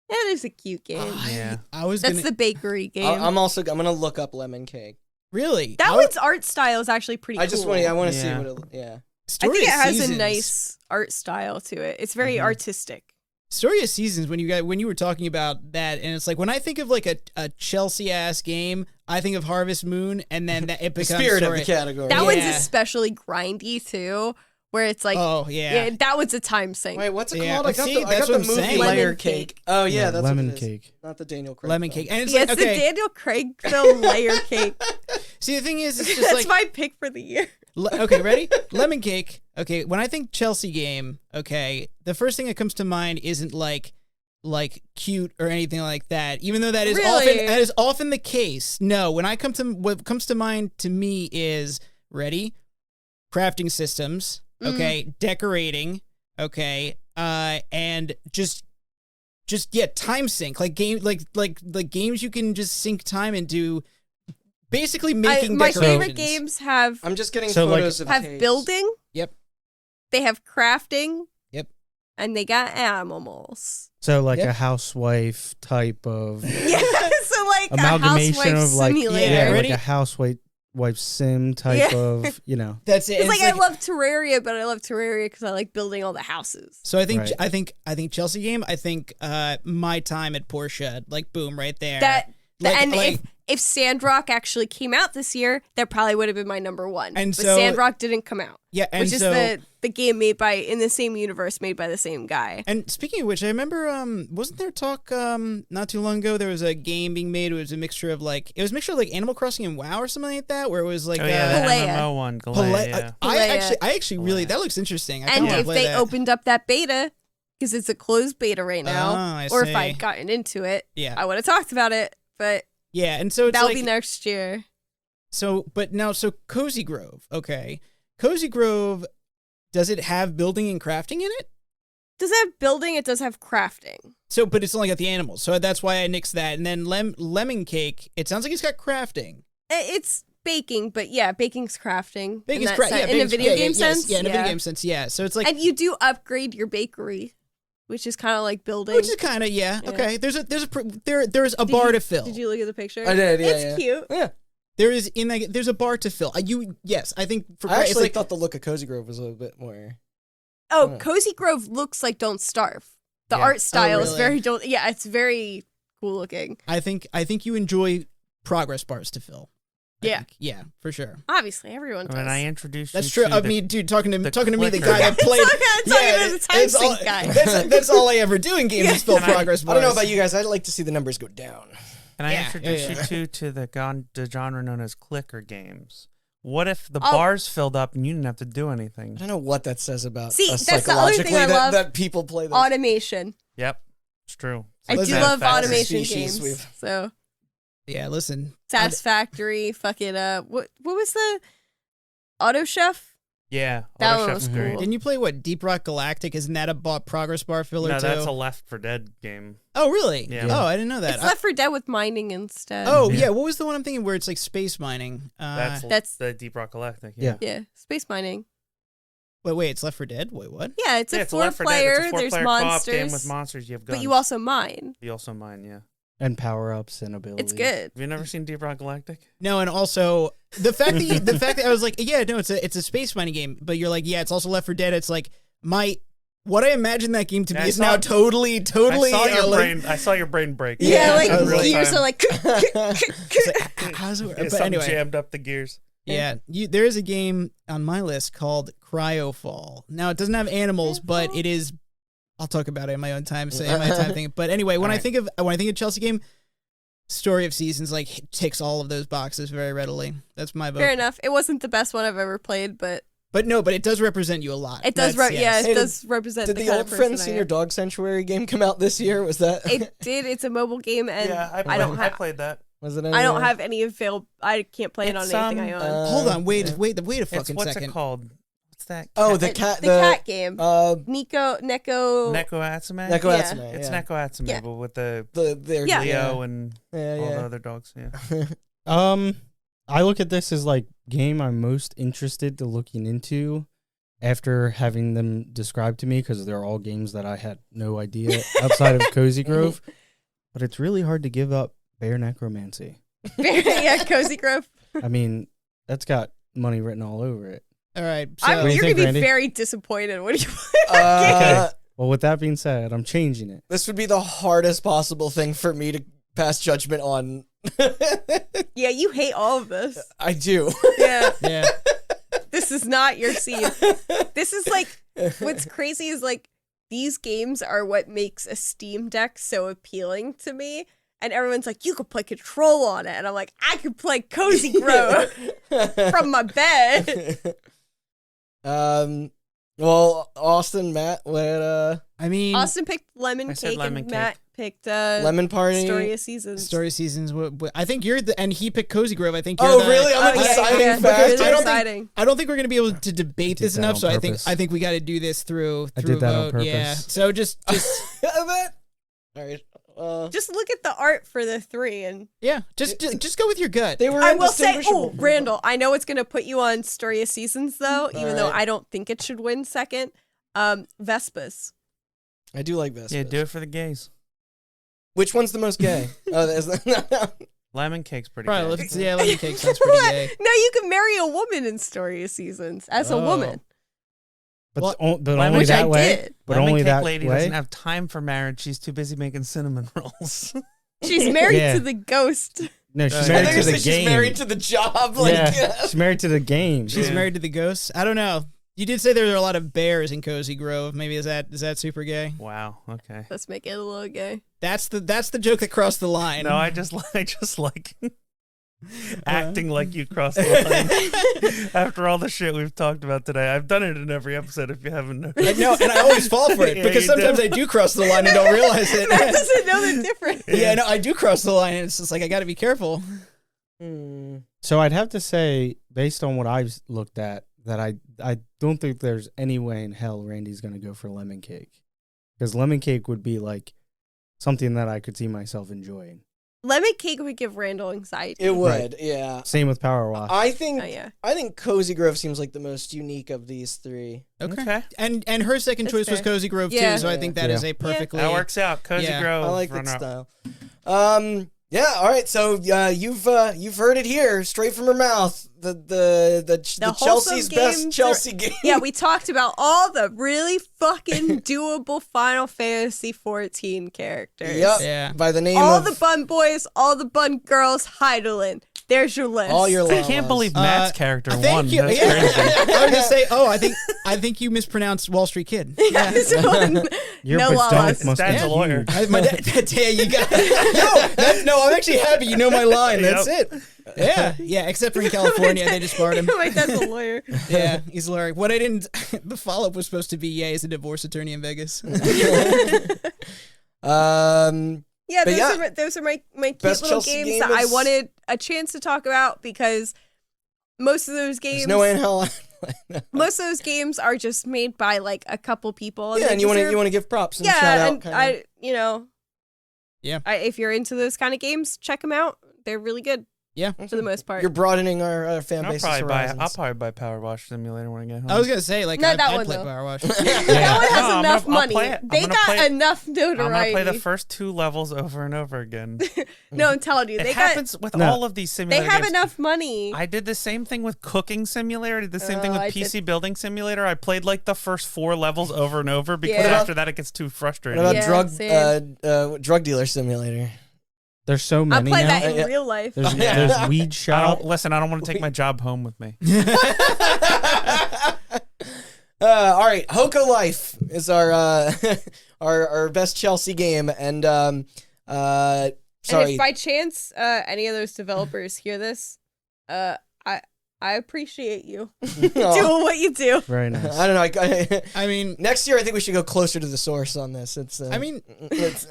It is a cute game. Yeah. I was That's gonna the bakery game. I'm gonna look up Lemon Cake. really that I one's art style is actually pretty I just cool. want to see Yeah. what it. Yeah. I Story think it of has Seasons. a nice art style to it. It's very artistic. Story of Seasons, when you were talking about that, and it's like when I think of like a Chelsea ass game, I think of Harvest Moon, and then it The becomes spirit of Story. the category. That one's Yeah. especially grindy too, where it's like, Oh yeah. that one's a time sink. Wait, what's it Yeah, called? but see, I got that's the what I'm movie saying. Layer Lemon Cake. Cake. Oh yeah, that's lemon what it is. cake. Not the Daniel Craig. Lemon film. Cake, and it's Yeah, like it's okay. the Daniel Craig film Layer Cake. See, the thing is, it's just That's like my pick for the year. okay, ready? Lemon Cake. Okay, when I think Chelsea game, okay, the first thing that comes to mind isn't like cute or anything like that. Even though that is Really? often the case. No, what comes to mind to me is ready, crafting systems. Okay, decorating. Okay, and just time sync like games you can just sync time into. Basically making My decorations. favorite games have I'm just getting So, like- photos of have cakes. building. Yep. They have crafting. Yep. And they got animals. So like Yeah. a housewife type of Yeah. So like amalgamation a housewife of like simulator. Yeah, like ready? a housewife sim type of That's it. It's like It's I love Terraria, but I love Terraria because I like building all the houses. So I think Right. I think Chelsea game. I think my time at Porsche, like boom, right there. And if Sandrock actually came out this year, that probably would have been my number one. And but so- Sandrock didn't come out, yeah, and which is so the game made by in the same universe made by the same guy. and speaking of which, I remember wasn't there talk not too long ago there was a game being made. It was a mixture of like Animal Crossing and WoW or something like that, where it was like Oh yeah, the Galea. MMO one, Galea, Pala- yeah. I actually really Galea. that looks interesting. I And kinda wanna if play they that. opened up that beta, because it's a closed beta right now, I or if see. I'd gotten into it, Yeah. I would have talked about it. But Yeah, and so it's that'll like be next year. so Cozy Grove, okay. Cozy Grove, does it have building and crafting in it? Does it have building? It does have crafting. So, but it's only got the animals, so that's why I nixed that. And then Lemon Cake, it sounds like it's got crafting. It's baking, but yeah, baking's crafting. Baking's in, that yeah, in a baking's- video yeah, game yes, sense. Yeah, in a video game sense, yeah. So it's like, And you do upgrade your bakery, which is kind of like building. which is kind of yeah, Yeah. okay. There's a Did bar you- to fill. Did you look at the picture? I did. Yeah, It's yeah. cute. Yeah. There is there's a bar to fill. Yes, I think for I it's actually like thought the look of Cozy Grove was a little bit more. Oh, Yeah. Cozy Grove looks like Don't Starve. The Yeah. art style is really? very don't. Yeah, it's very cool looking. I think you enjoy progress bars to fill. I Yeah. think. Yeah, for sure. Obviously, everyone does. When I introduced That's you true. to I the- mean, dude, talking to me, the clicker. guy that played. Talking to the it's all- Timesink guy. That's all I ever do in games is fill And I- progress I bars. don't know about you guys. I'd like to see the numbers go down. And I Yeah, introduced yeah. you to the genre known as clicker games. What if the Oh. bars filled up and you didn't have to do anything? I don't know what that says about See, us that's the other thing psychologically I love. that people play this. Automation. Yep, it's true. It's I like do that love fast. automation species games. we've- So Yeah, listen. Satisfactory, fucking what was the Auto Chef? Yeah, That Auto one Chef's was great. cool. Didn't you play what Deep Rock Galactic? Isn't that a progress bar filler No, too? that's a Left 4 Dead game. Oh, really? Yeah. Oh, I didn't know that. It's Left 4 Dead with mining instead. Oh, Yeah. yeah. What was the one I'm thinking where it's like space mining? That's That's- the Deep Rock Galactic. Yeah. yeah, space mining. Wait, it's Left 4 Dead? Wait, what? Yeah, it's a Left 4 Dead. It's a four-player. There's four-player co-op monsters. game with monsters. You have guns. But you also mine. You also mine, yeah. And power-ups and abilities. It's good. Have you never seen Deep Rock Galactic? No, and also the fact that I was like, yeah, no, it's a space mining game, but you're like, yeah, it's also Left 4 Dead. It's like what I imagine that game to be is now totally. I saw your brain break. Yeah, like real gears time. are like. How's it work? Yeah, But something anyway, jammed up the gears. yeah, there is a game on my list called Cryofall. Now it doesn't have animals, but it is. I'll talk about it in my own time. Thing. But anyway, when I think of Chelsie Game, Story of Seasons like ticks all of those boxes very readily. That's my vote. Fair enough. It wasn't the best one I've ever played, but it does represent you a lot. it does. Yes. It does represent. Did the the kind Old of person Friends I Senior am. Dog Sanctuary game come out this year? Was that? It did. It's a mobile game, and Yeah, I played that. Was it? I don't have any available. I can't play it on It's, anything I own. Hold on, wait a It's, fucking what's second. it called? What's that? Oh, cat? the The cat game. Neko Neko. Neko Atsume? Neko Yeah. Atsume. It's yeah. Neko Atsume, Yeah. but with the Yeah. Leo and all the yeah. other dogs. Yeah. I look at this as like game I'm most interested to looking into after having them described to me because they're all games that I had no idea outside of Cozy Grove. But it's really hard to give up Bear Necromancy. Yeah, Cozy Grove. I mean, that's got money written all over it. All right, What do You're you gonna think, be Randy? very disappointed when you Uh, Well, with that being said, I'm changing it. This would be the hardest possible thing for me to pass judgment on. Yeah, you hate all of this. I do. Yeah, yeah. this is not your scene. This is like what's crazy is like these games are what makes a Steam Deck so appealing to me. And everyone's like, you could play Control on it, and I'm like, I could play Cozy Grove from my bed. Well, Austin, Matt, what? I mean, Austin picked Lemon I said Cake, Lemon and Cake. Matt picked Lemon Party. Story of Seasons. Story Seasons. I think you're and he picked Cozy Grove. I think you're Oh, the, really? I'm a deciding factor. You're I don't deciding. I don't think we're gonna be able to debate I did this that enough. on So purpose. I think we got to do this through I a did that on vote. Yeah. purpose. So just All right. Just look at the art for the three, and yeah. Just go with your gut. They were. I will say, indistinguishable. Randall, I know it's going to put you on Story of Seasons, though, even though right. I don't think it should win second. Vespas. I do like this. Yeah, do it for the gays. Which one's the most gay? Lemon Cake's pretty Probably. good. Yeah, Lemon Cake sounds pretty gay. No, you can marry a woman in Story of Seasons as a Oh. woman, But, Well, but Lemon only which I that way. did. But Lemon only Cake that lady way. doesn't have time for marriage. She's too busy making cinnamon rolls. She's married Yeah. to the ghost. No, she's I married think to it's the like game. she's married to the job. Like, yeah, she's married to the game. She's Yeah. married to the ghosts. I don't know. You did say there were a lot of bears in Cozy Grove. Maybe is that super gay? Wow. Okay. Let's make it a little gay. That's the joke that crossed the line. No, I just like acting like you crossed the line. After all the shit we've talked about today, I've done it in every episode. If you haven't noticed. No, and I always fall for it Yeah, because you do. sometimes I do cross the line and don't realize it. Matt doesn't know the difference. Yeah, no, I do cross the line, and it's just like I got to be careful. So I'd have to say, based on what I've looked at, that I don't think there's any way in hell Randy's going to go for Lemon Cake. Because Lemon Cake would be like something that I could see myself enjoying. Lemon Cake would give Randall anxiety. It would, Right. yeah. Same with Power Wash. I think Oh, yeah. I think Cozy Grove seems like the most unique of these three. Okay. And her second That's choice was fair. Cozy Grove Yeah. too, so I think that is a perfectly That works out. Cozy Yeah. Grove. I like that runner-up. style. Yeah, all right. So you've heard it here, straight from her mouth. The wholesome Chelsea's best games Chelsie game. Yeah, we talked about all the really fucking doable Final Fantasy 14 characters. Yep. Yeah. By the name All of the bun boys, all the bun girls, Heidelin. There's your list. all your I llamas. can't believe Matt's character Thank won. you. That's Yeah. crazy. I was gonna say, I think you mispronounced Wall Street Kid. Yeah, this one. Your no bedunk llamas. must Dad's be a lawyer. huge. My dad, yeah, you got no. I'm actually happy. You know my line. That's Yep. it. Yeah, except for in California, they just barred him. My dad's a lawyer. Yeah, he's lyric. What I didn't. The follow up was supposed to be, yeah, he's a divorce attorney in Vegas. Yeah, But those are my cute Best little Chelsea games game that I is- wanted a chance to talk about because most of those games, There's no way in hell. most of those games are just made by like a couple people. Yeah, they and you want deserve- to give props and shout yeah, out. and kinda. Yeah. if you're into those kind of games, check them out. They're really good. Yeah. for the most part. You're broadening our fan I'll base's probably horizons. buy Power Wash Simulator when I get home. I was gonna say like Not that I'd one, play though. Power Wash. That one has No, I'm enough gonna- I'll money. play it. I'm They gonna got play it. enough I'm gonna notoriety. play the first 2 levels over and over again. No, I'm telling you, It they happens with No. all of these they simulator have games. enough money. I did the same thing with Cooking Simulator. I did the same thing with I PC did- Building Simulator. I played like the first 4 levels over and over because Yeah. after that it gets too What frustrating. about Yeah, drug dealer simulator? There's so I'll many play now. that in Yeah. real life. There's Weed I don't Shop. listen. I don't want to take my job home with me. All right, Hoko Life is our our best Chelsie game, and And sorry, if by chance any of those developers hear this, I appreciate you doing what you do. Very nice. I don't know. I mean, Next year, I think we should go closer to the source on this. It's. I mean, it's,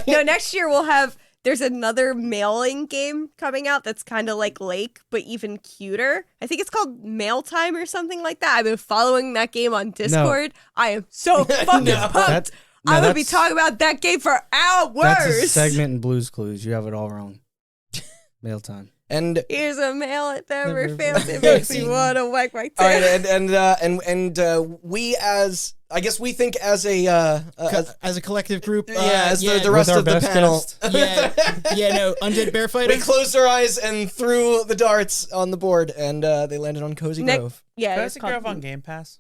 No, next year we'll have. There's another mailing game coming out that's kind of like Lake, but even cuter. I think it's called Mail Time or something like that. I've been following that game on Discord. I am so fucking No. pumped. No, I'm gonna be that's- talking about that game for hours. That's a segment in Blue's Clues. You have it all wrong. Mail time. and Here's a mail it never Never fails. It fails. makes me want to whack my all right, tail. and we as I guess we think as a as a collective group, as the With rest our of the best panel. yeah, no, Undead Bear We Fighter. closed our eyes and threw the darts on the board, and they landed on Cozy Nick- Grove. Yeah, it's Can I called- grab on Game Pass?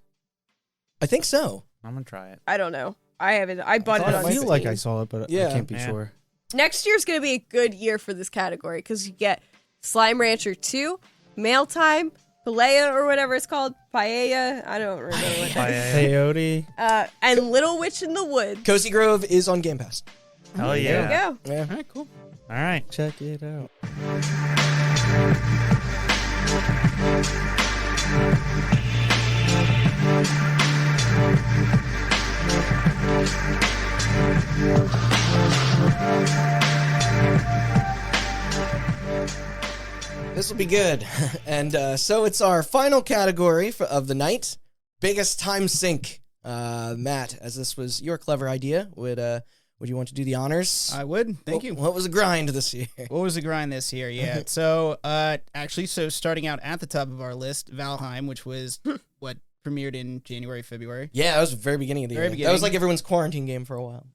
I think so. I'm gonna try it. I don't know. I haven't. I bought it I on feel Steam. like I saw it, but Yeah. I can't be Yeah. sure. Next year's gonna be a good year for this category because you get Slime Rancher 2, Mail Time, Paella or whatever it's called, Paella. I don't remember what that. Peyote. And Little Witch in the Wood. Cozy Grove is on Game Pass. Hell There yeah! you go. Yeah. All right, cool. All right. Check it out. This will be good. And so it's our final category of the night, Biggest Timesink. Matt, as this was your clever idea, would you want to do the honors? I would. Thank you. What was the grind this year? What was the grind this year? Yeah. So, actually, starting out at the top of our list, Valheim, which was what premiered in January, February. Yeah, that was the very beginning of the Very year. That beginning. was like everyone's quarantine game for a while.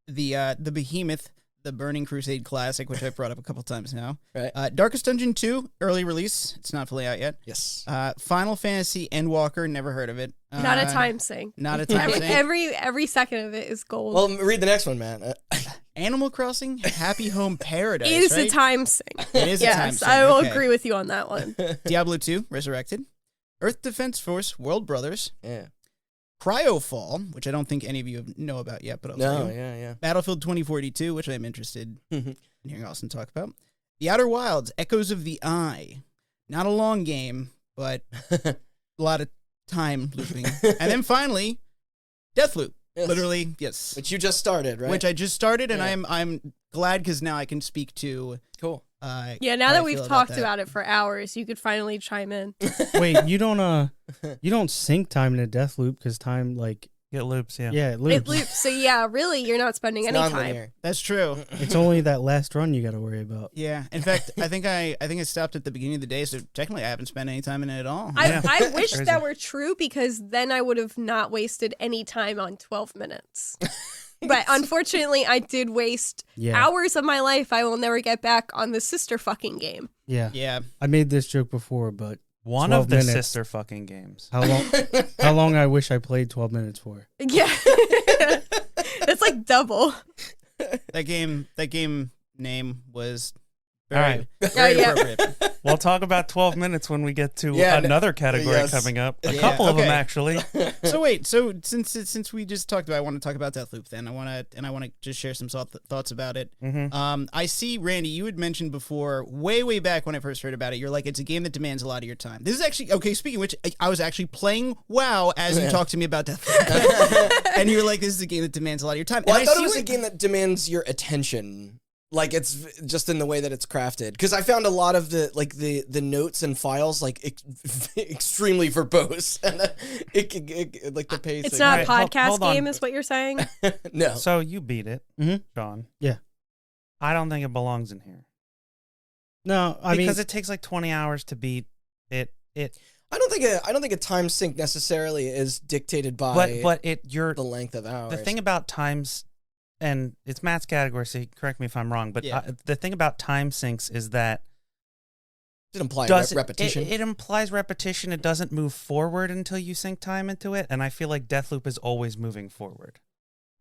The Behemoth, the Burning Crusade classic, which I've brought up a couple times now. Right. Darkest Dungeon 2, early release. It's not fully out yet. Yes. Final Fantasy Endwalker, never heard of it. Not a time sink. Not a time sink. Every second of it is gold. Well, read the next one, Matt. Animal Crossing, Happy Home Paradise. it is right? a time sink. It is a time Yes, sink. I will okay. agree with you on that one. Diablo 2, Resurrected. Earth Defense Force, World Brothers. Yeah. Cryofall, which I don't think any of you know about yet, but I'll tell No, you. yeah. Battlefield 2042, which I'm interested Mhm. in hearing Austin talk about. The Outer Wilds, Echoes of the Eye. Not a long game, but a lot of time looping. And then finally, Deathloop. Yes. Literally, yes. Which you just started, right? Which I just started, and Yeah. I'm glad because now I can speak to. Cool. Yeah, now how I that we've feel talked that. about it for hours, you could finally chime in. Wait, you don't sync time in a death loop because time Get loops. Yeah. it It loops. loops, so yeah, really, you're not spending It's any time. non-linear. That's true. It's only that last run you got to worry about. Yeah. In fact, I think I stopped at the beginning of the day, so technically I haven't spent any time in it at all. Yeah. I wish Crazy. that were true because then I would have not wasted any time on 12 minutes. But unfortunately, I did waste Yeah. hours of my life I will never get back on the sister fucking game. Yeah. Yeah. I made this joke before, but One 12 of the minutes. sister fucking games. how long I wish I played 12 minutes for. Yeah. That's like double. That game name was All very, right. very Oh, yeah. appropriate. We'll talk about 12 minutes when we get to Yeah, another category yes. coming up. A Yeah, couple of them okay. actually. So wait, so since we just talked about, I want to talk about Deathloop. Then I want to just share some thoughts about it. Mm-hmm. I see, Randy, you had mentioned before, way back when I first heard about it. You're like, it's a game that demands a lot of your time. This is actually okay. Speaking of which, I was actually playing WoW as you talked to me about Deathloop, and you were like, this is a game that demands a lot of your time. Well, And I thought see it was what- a game that demands your attention. Like it's just in the way that it's crafted. Because I found a lot of the notes and files extremely verbose, and like the pacing. It's not a All right, podcast hold on. game, is what you're saying? No. So you beat it, Mhm. Sean. Yeah. I don't think it belongs in here. No, I mean, because it takes like 20 hours to beat it. I don't think a time sync necessarily is dictated by But the length of hours. the thing about times, and it's Matt's category, so correct me if I'm wrong, but the thing about time sinks is that it implies repetition. It implies repetition. It doesn't move forward until you sink time into it, and I feel like Deathloop is always moving forward.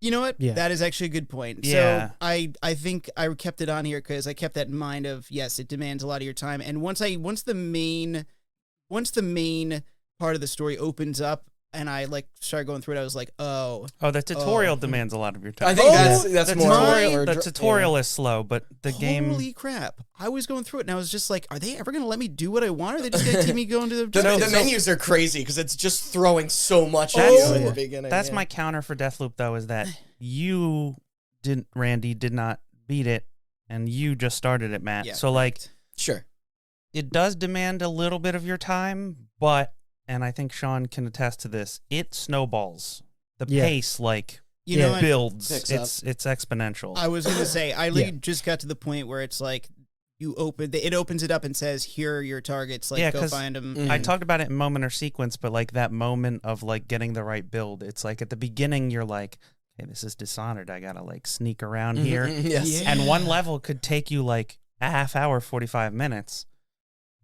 You know what? Yeah. That is actually a good point. Yeah. So I think I kept it on here because I kept that in mind of, yes, it demands a lot of your time. And once the main part of the story opens up and I like started going through it, I was like, The tutorial demands a lot of your time. I think Oh, that's the more. tutorial, the tutorial is slow, but the game. Holy crap. I was going through it and I was just like, are they ever going to let me do what I want? Or are they just going to keep me going to the The menus are crazy because it's just throwing so much at That's- you in the beginning. That's my counter for Deathloop, though, is that you Randy did not beat it, and you just started it, Matt. Yeah, so, like, Sure. it does demand a little bit of your time, but, and I think Sean can attest to this, it snowballs. The pace, like, You know what? builds. Picks It's exponential. I was going to say, I just got to the point where it's like, it opens it up and says, here are your targets, like, go 'cause find them. Mm. I talked about it in moment or sequence, but, like, that moment of, like, getting the right build, it's like, at the beginning, you're like, hey, this is Dishonored. I got to, like, sneak around here. Yes. Yeah. And one level could take you like a half hour, 45 minutes.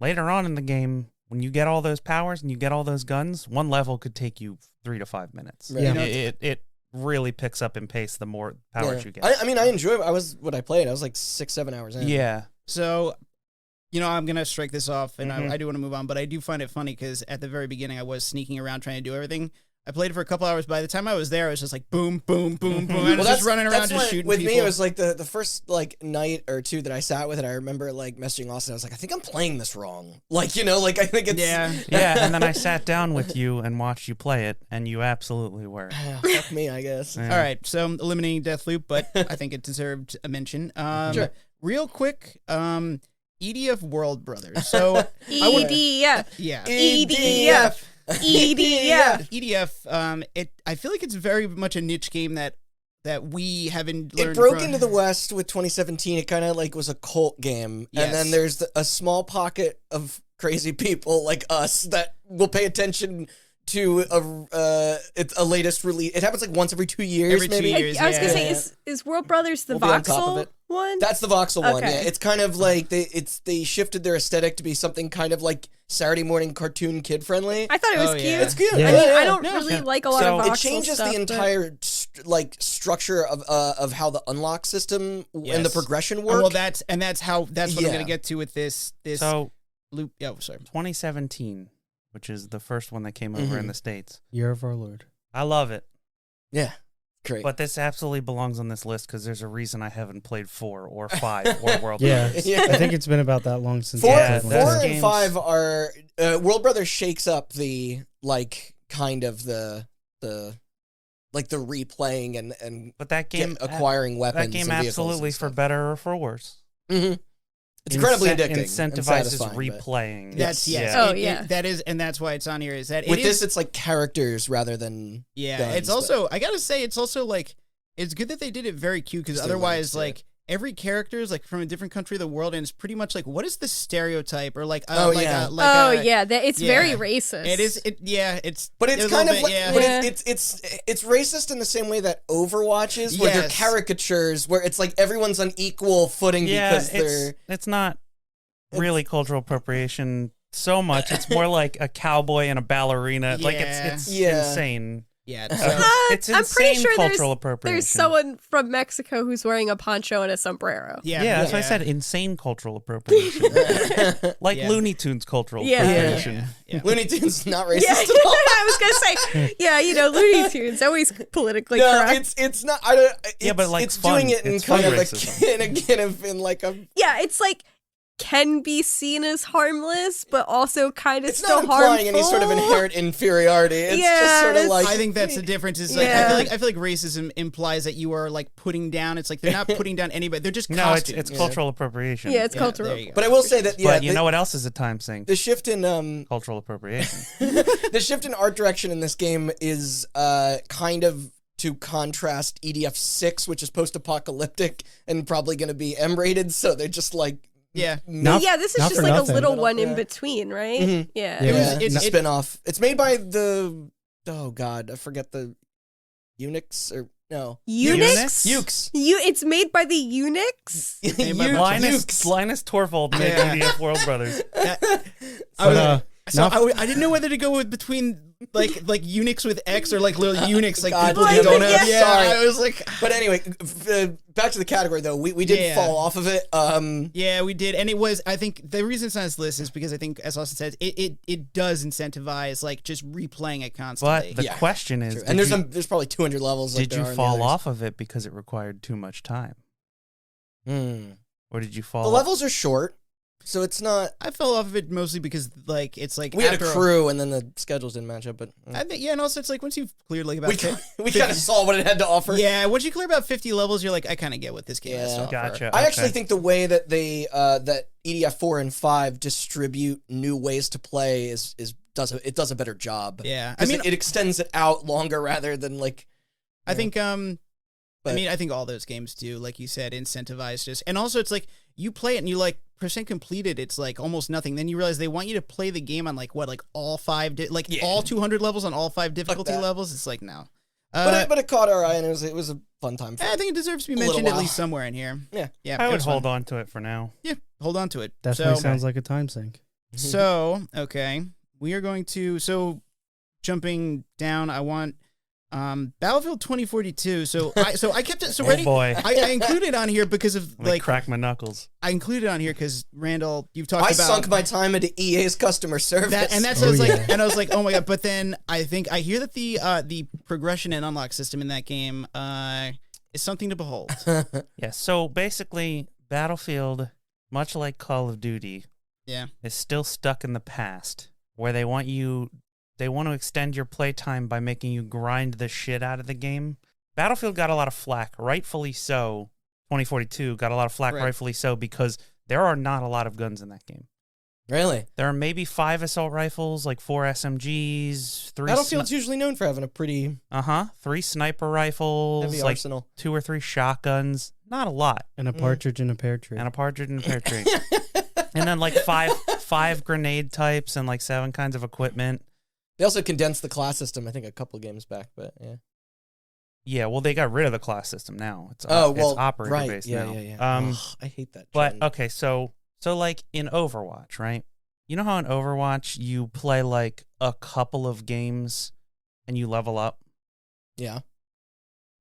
Later on in the game, when you get all those powers and you get all those guns, one level could take you 3 to 5 minutes. Right. Yeah. It really picks up in pace the more powers you get. I mean, I enjoy it. I was like 6-7 hours in. Yeah. So, I'm going to strike this off, and Mhm. I do want to move on, but I do find it funny because at the very beginning, I was sneaking around trying to do everything. I played it for a couple hours. By the time I was there, I was just like, boom, boom, boom, boom. I was just running around just shooting with people. me, it was like the first like night or two that I sat with it. I remember like messaging Austin. I was like, I think I'm playing this wrong. Like, like I think it's Yeah. Yeah, and then I sat down with you and watched you play it, and you absolutely were. Fuck me, I guess. Yeah. All right, so eliminating Deathloop, but I think it deserved a mention. Sure. Real quick, EDF World Brothers. So, EDF. yeah. EDF. EDF. EDF, I feel like it's very much a niche game that we haven't learned It broke from. into the West with 2017. It kind of like was a cult game, Yes. and then there's a small pocket of crazy people like us that will pay attention to a latest release. It happens like once every 2 years, Every 2 maybe. years. I was gonna Yeah. say, is World Brothers the We'll be on top of voxel it. one? That's the voxel one. Okay. Yeah, it's kind of like they shifted their aesthetic to be something kind of like Saturday morning cartoon kid friendly. I thought it was Oh, cute. yeah. It's cute. Yeah. I mean, Yeah, I don't yeah. really like a lot So- of It voxel changes stuff, the but- entire structure of how the unlock system and the Yes. progression Oh, work. well, that's what I'm Yeah. going to get to with this So, loop. Oh, sorry. 2017, which is the first one that came over in Mhm. the States. Year of our Lord. I love it. Yeah, great. But this absolutely belongs on this list because there's a reason I haven't played 4 or 5 or World Yeah. Brothers. Yeah. I think it's been about that long since Four, I Yeah, played those one. four and games- 5 are World Brothers shakes up the like kind of the like the replaying and But that game, acquiring weapons. that game and vehicles absolutely, and for stuff. better or for worse, It's incredibly addicting. and incentivizes satisfying, but replaying. That's yes. Oh, it- yeah. that is, and that's why it's on here. Is that With it this, is, it's like characters rather than yeah. guns, It's also I gotta say it's also like it's good that they did it very cute because It's their otherwise limits, yeah. like every character is like from a different country of the world and it's pretty much like what is the stereotype or like Oh, like yeah. It's yeah. very racist. It is it's But a it's little kind of bit, like, yeah. but Yeah. it's racist in the same way that Overwatch is, where they're Yes. caricatures, where it's like everyone's on equal footing Yeah, because they're. it's not really cultural appropriation so much. It's more like a cowboy and a ballerina. Like it's Yeah. insane. yeah. It's I'm pretty insane sure cultural appropriation. There's someone from Mexico who's wearing a poncho and a sombrero. yeah, Yeah, that's why I said insane cultural appropriation. Like Yeah. Looney Tunes cultural Yeah. appropriation. Yeah. Looney Tunes not racist Yeah, at all. I was gonna say, yeah, Looney Tunes always politically No, correct. it's not. I don't. It's, Yeah, but, like, it's fun. doing it in It's kind fun of racism. in like a. Yeah, it's like can be seen as harmless, but also kind of It's still not implying harmful. any sort of inherent inferiority. It's Yeah, just sort of it's- like. I think that's the difference. Is like Yeah. I feel like racism implies that you are like putting down. It's like they're not putting down anybody. They're just No, costumes. it's cultural appropriation. Yeah, it's Yeah, cultural. there you go. But I will say that But you know what else is a time sink? the shift in Cultural appropriation. the shift in art direction in this game is kind of to contrast EDF 6, which is post-apocalyptic and probably going to be M-rated, so they just like Yeah. Not- yeah, this is not just for like nothing. a little one Yeah. in between, right? Mhm. Yeah. Yeah, It was- it's a spin-off. It's made by the oh god, I forget the Unix or no Unix? Ukes. It's made by the Unix? Made by Linus Torvald made Yeah. the World Brothers. I was- But, So not- I didn't know whether to go with between like Unix with X or like little Unix like God, people like, who don't yeah. have. Yeah, Sorry. I was like, But anyway, back to the category though. We did Yeah. fall off of it. yeah, we did, and it was. I think the reason it's on this list is because I think, as Austin says, it does incentivize like just replaying it constantly. But the Yeah. question is, True. did And you, there's probably 200 levels. Like did there you are in the fall others. off of it because it required too much time? Or did you fall The off? levels are short, so it's not. I fell off of it mostly because like it's like We had a after crew, and then the schedules didn't match up. But I think and also it's like once you've cleared like about we kind of saw what it had to offer. yeah, once you clear about 50 levels, you're like, I kind of get what this game has to Yeah. offer. Gotcha. I actually Okay. think the way that they that EDF 4 and 5 distribute new ways to play does a better job. Yeah, I 'Cause mean, it extends it out longer rather than like. I think But- I mean, I think all those games do, like you said, incentivize just, and also it's like you play it and you like percent completed, it's like almost nothing. Then you realize they want you to play the game on like what, like all five, Yeah. all 200 levels on all 5 difficulty that. levels. It's like no, But it caught our eye and it was a fun time. I think it deserves to be a little mentioned at while. least somewhere in here. Yeah. yeah. I it would was fun. hold on to it for now. Yeah, hold on to it. Definitely so, sounds like a time sink. So okay, we are going to jumping down. I want Battlefield 2042. So I kept it so Oh ready. boy, I included on here because of I'm gonna like crack my knuckles. I included on here because Randall, you've talked I about sunk my time into EA's customer service. that's Oh, I was like, yeah. and I was like, oh my god! But then I hear that the progression and unlock system in that game is something to behold. Yeah. So basically, Battlefield, much like Call of Duty, Yeah, is still stuck in the past, where they want to extend your playtime by making you grind the shit out of the game. Battlefield got a lot of flack, rightfully so. 2042 got a lot of flack, Right. rightfully so, because there are not a lot of guns in that game. Really? There are maybe 5 assault rifles, like 4 SMGs, 3 Battlefield's usually known for having a pretty 3 sniper rifles, heavy like arsenal. 2 or 3 shotguns. Not a lot. And a partridge in a pear tree. And a partridge in a pear tree. And then like five grenade types and like 7 kinds of equipment. They also condensed the class system, I think, a couple games back, but yeah. Yeah, well, they got rid of the class system now. It's Well, it's operator right. based Yeah, now. yeah. Ugh, I hate that. But trend. okay, so like in Overwatch, right? You know how in Overwatch you play like a couple of games and you level up? Yeah.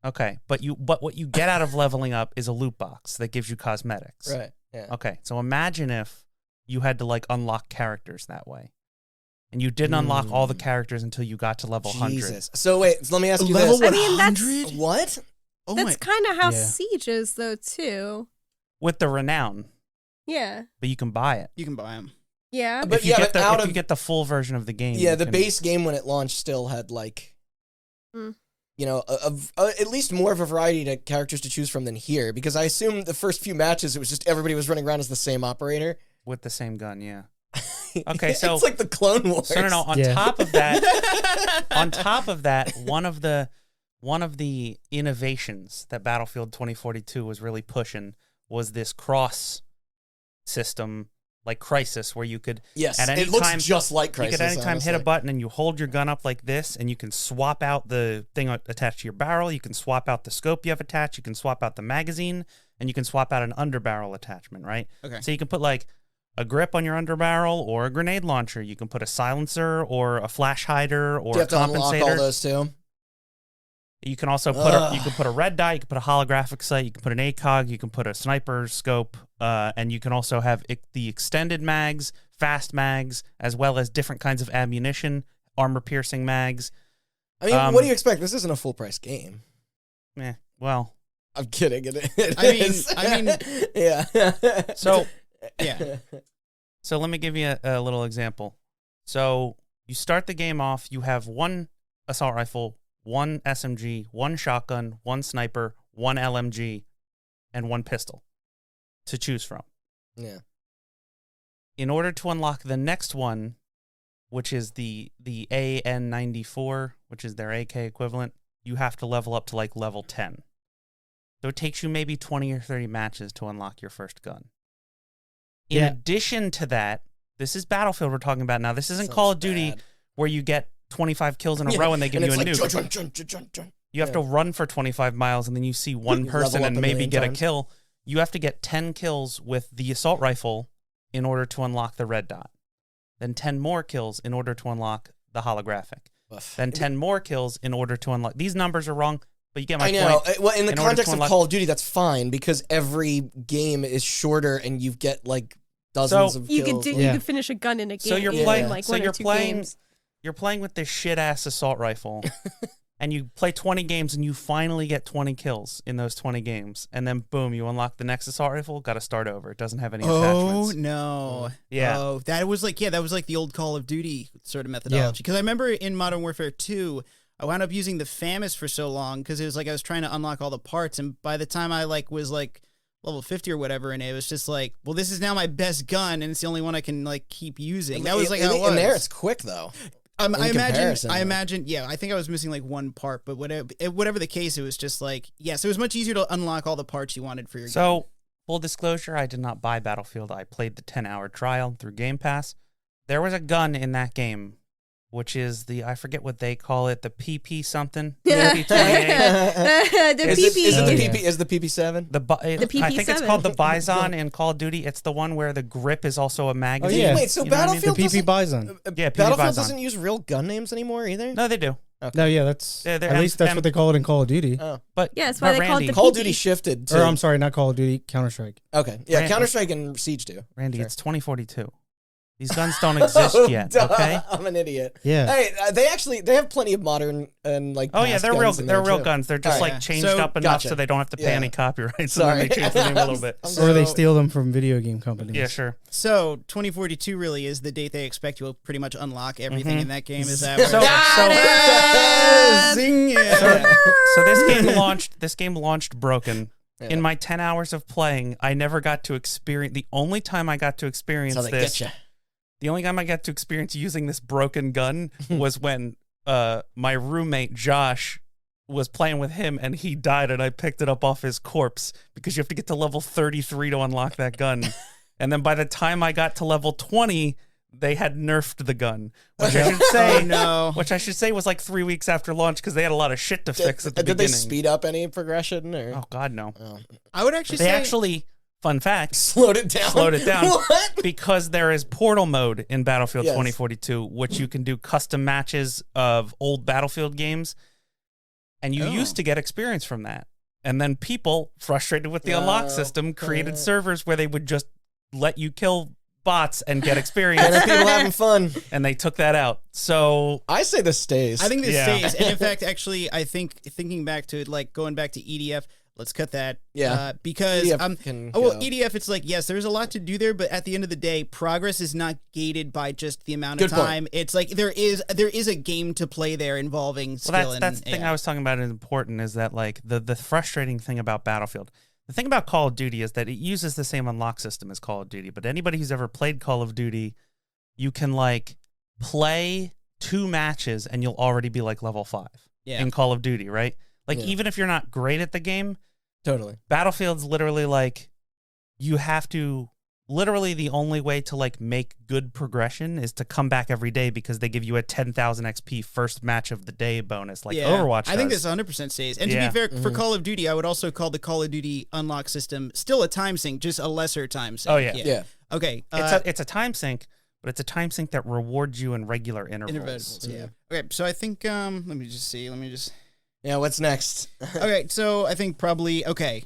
Okay, but what you get out of leveling up is a loot box that gives you cosmetics. Right. Yeah. Okay, so imagine if you had to like unlock characters that way. And you didn't unlock all the characters until you got to level 100. Jesus. So wait, let me ask you level this. I mean, that's 100. What? Oh that's my! kind of how Yeah. Siege is, though, too. With the renown, Yeah. but you can buy it. You can buy them. Yeah. But if you yeah, get but the out if of you get the full version of the game. yeah, you the can- base game when it launched still had like, Mm. you know, at least more of a variety to characters to choose from than here. Because I assume the first few matches it was just everybody was running around as the same operator. with the same gun, yeah. Okay, so it's like the Clone Wars. So no, on Yeah. top of that, one of the innovations that Battlefield 2042 was really pushing was this cross system, like Crisis, where you could Yes, at any it looks time- just like Crisis. you could anytime hit a honestly. button and you hold your gun up like this, and you can swap out the thing attached to your barrel. You can swap out the scope you have attached. You can swap out the magazine, and you can swap out an underbarrel attachment. Right. Okay. So you can put like a grip on your underbarrel or a grenade launcher. You can put a silencer or a flash hider or Do you a have to unlock all compensator. those too? You can also put a red dot. You can put a holographic sight. You can put an ACOG. You can put a sniper scope, and you can also have the extended mags, fast mags, as well as different kinds of ammunition, armor piercing mags. I mean, what do you expect? This isn't a full price game. Well, I'm kidding. It I mean- is. I mean- yeah. so Yeah. so let me give you a little example. So you start the game off. You have 1 assault rifle, 1 SMG, 1 shotgun, 1 sniper, 1 LMG, and 1 pistol to choose from. Yeah. In order to unlock the next one, which is the AN94, which is their AK equivalent, you have to level up to like level 10. So it takes you maybe 20 or 30 matches to unlock your first gun. In Yeah. addition to that, this is Battlefield we're talking about now. This isn't Call of Duty bad. where you get 25 kills in a row and they give you a it's nuke. like, jun. You have to run for 25 miles and then you see one You person level up and a maybe million get a times. kill. You have to get 10 kills with the assault rifle in order to unlock the red dot. Then 10 more kills in order to unlock the holographic. Then 10 more kills in order to unlock. These numbers are wrong, but you get my I know. point. Well, in the In order context to of unlock- Call of Duty, that's fine because every game is shorter and you get like dozens So- of You kills. could do. Yeah. You could finish a gun in a game. So you're Yeah. playing. like so one you're or two playing. games. You're playing with this shit ass assault rifle, and you play 20 games, and you finally get 20 kills in those 20 games, and then boom, you unlock the next assault rifle. Got to start over. It doesn't have any Oh attachments. no! Yeah. Oh, that was like the old Call of Duty sort of methodology. Because I remember in Modern Warfare 2, I wound up using the FAMAS for so long because it was like I was trying to unlock all the parts, and by the time I was level 50 or whatever, and it was just like, well, this is now my best gun, and it's the only one I can like keep using. That was like how it was. In there, it's quick though. I comparison, imagine, yeah, I think I was missing like one part, but whatever the case, it was just like, yes, it was much easier to unlock all the parts you wanted for your game. So, full disclosure, I did not buy Battlefield. I played the 10-hour trial through Game Pass. There was a gun in that game, which is I forget what they call it, the PP something. PP28. The Is PP. it the Yeah. PP? Is the PP7? I think it's PP7. called the Bison in Call of Duty. It's the one where the grip is also a magazine. yeah. Wait, so You know what I mean? The Battlefield PP doesn't, Bison. Yeah, PP Battlefield Bison. doesn't use real gun names anymore either. No, they do. No, yeah, that's They're at least that's what they call it in Call of Duty. Oh, But Yeah, that's why but they call it Randy, the Call of PP. Duty shifted. Or To, I'm sorry, not Call of Duty, Counter Strike. okay, yeah, Ran- Counter Strike and Siege do. Randy, Sure. it's 2042. These guns don't exist yet. Duh, Okay. I'm an idiot. Yeah. Hey, they have plenty of modern and like. Oh yeah, past they're real. guns in They're there, real too. guns. They're just Alright, like yeah. changed So- up enough gotcha. so they don't have to pay Yeah. any copyright. So then Sorry, they change the name a little bit. Or they So- steal them from video game companies. Yeah, sure. So 2042 really is the date they expect you'll pretty much unlock everything Mhm. in that game. Is that So, right? so, Zing, yeah. so this game launched. This game launched broken. Yeah. In my 10 hours of playing, I never got to experience. The only time I got to experience That's how they this, get you. the only time I got to experience using this broken gun was when my roommate Josh was playing with him and he died and I picked it up off his corpse because you have to get to level 33 to unlock that gun. And then by the time I got to level 20, they had nerfed the gun, which I should say, Oh, no. which I should say was like 3 weeks after launch because they had a lot of shit to fix at the Did they beginning. speed up any progression or Oh God, no! I would actually They say actually, fun fact, slowed it down? slowed it down. What? because there is portal mode in Battlefield Yes. 2042, which you can do custom matches of old Battlefield games, and you Oh. used to get experience from that. And then people, frustrated with the unlock Oh, system, created uh. servers where they would just let you kill bots and get experience, And people having fun. and they took that out. So I say this stays. I think this Yeah. stays. And in fact, actually, I think thinking back to it, like going back to EDF, let's cut that. Yeah. Because EDF can well, go. EDF, it's like, yes, there's a lot to do there, but at the end of the day, progress is not gated by just the amount of Good point. time. It's like there is a game to play there involving skill. well, and that's the thing I was talking about is important is that like the frustrating thing about Battlefield. The thing about Call of Duty is that it uses the same unlock system as Call of Duty, but anybody who's ever played Call of Duty, you can like play 2 matches and you'll already be like level 5 Yeah. in Call of Duty, right? Like Yeah. even if you're not great at the game, Totally. Battlefield's literally like you have to literally the only way to like make good progression is to come back every day because they give you a 10,000 XP first match of the day bonus like Overwatch I think does. this 100% stays. And Yeah. to be fair, for Call of Duty, I would also call the Call of Duty unlock system still a time sink, just a lesser time sink. Oh, yeah. Yeah. Okay. It's a time sink, but it's a time sink that rewards you in regular intervals. intervals. Yeah. Okay. So I think let me just see. Yeah, what's next? Okay. So I think probably okay.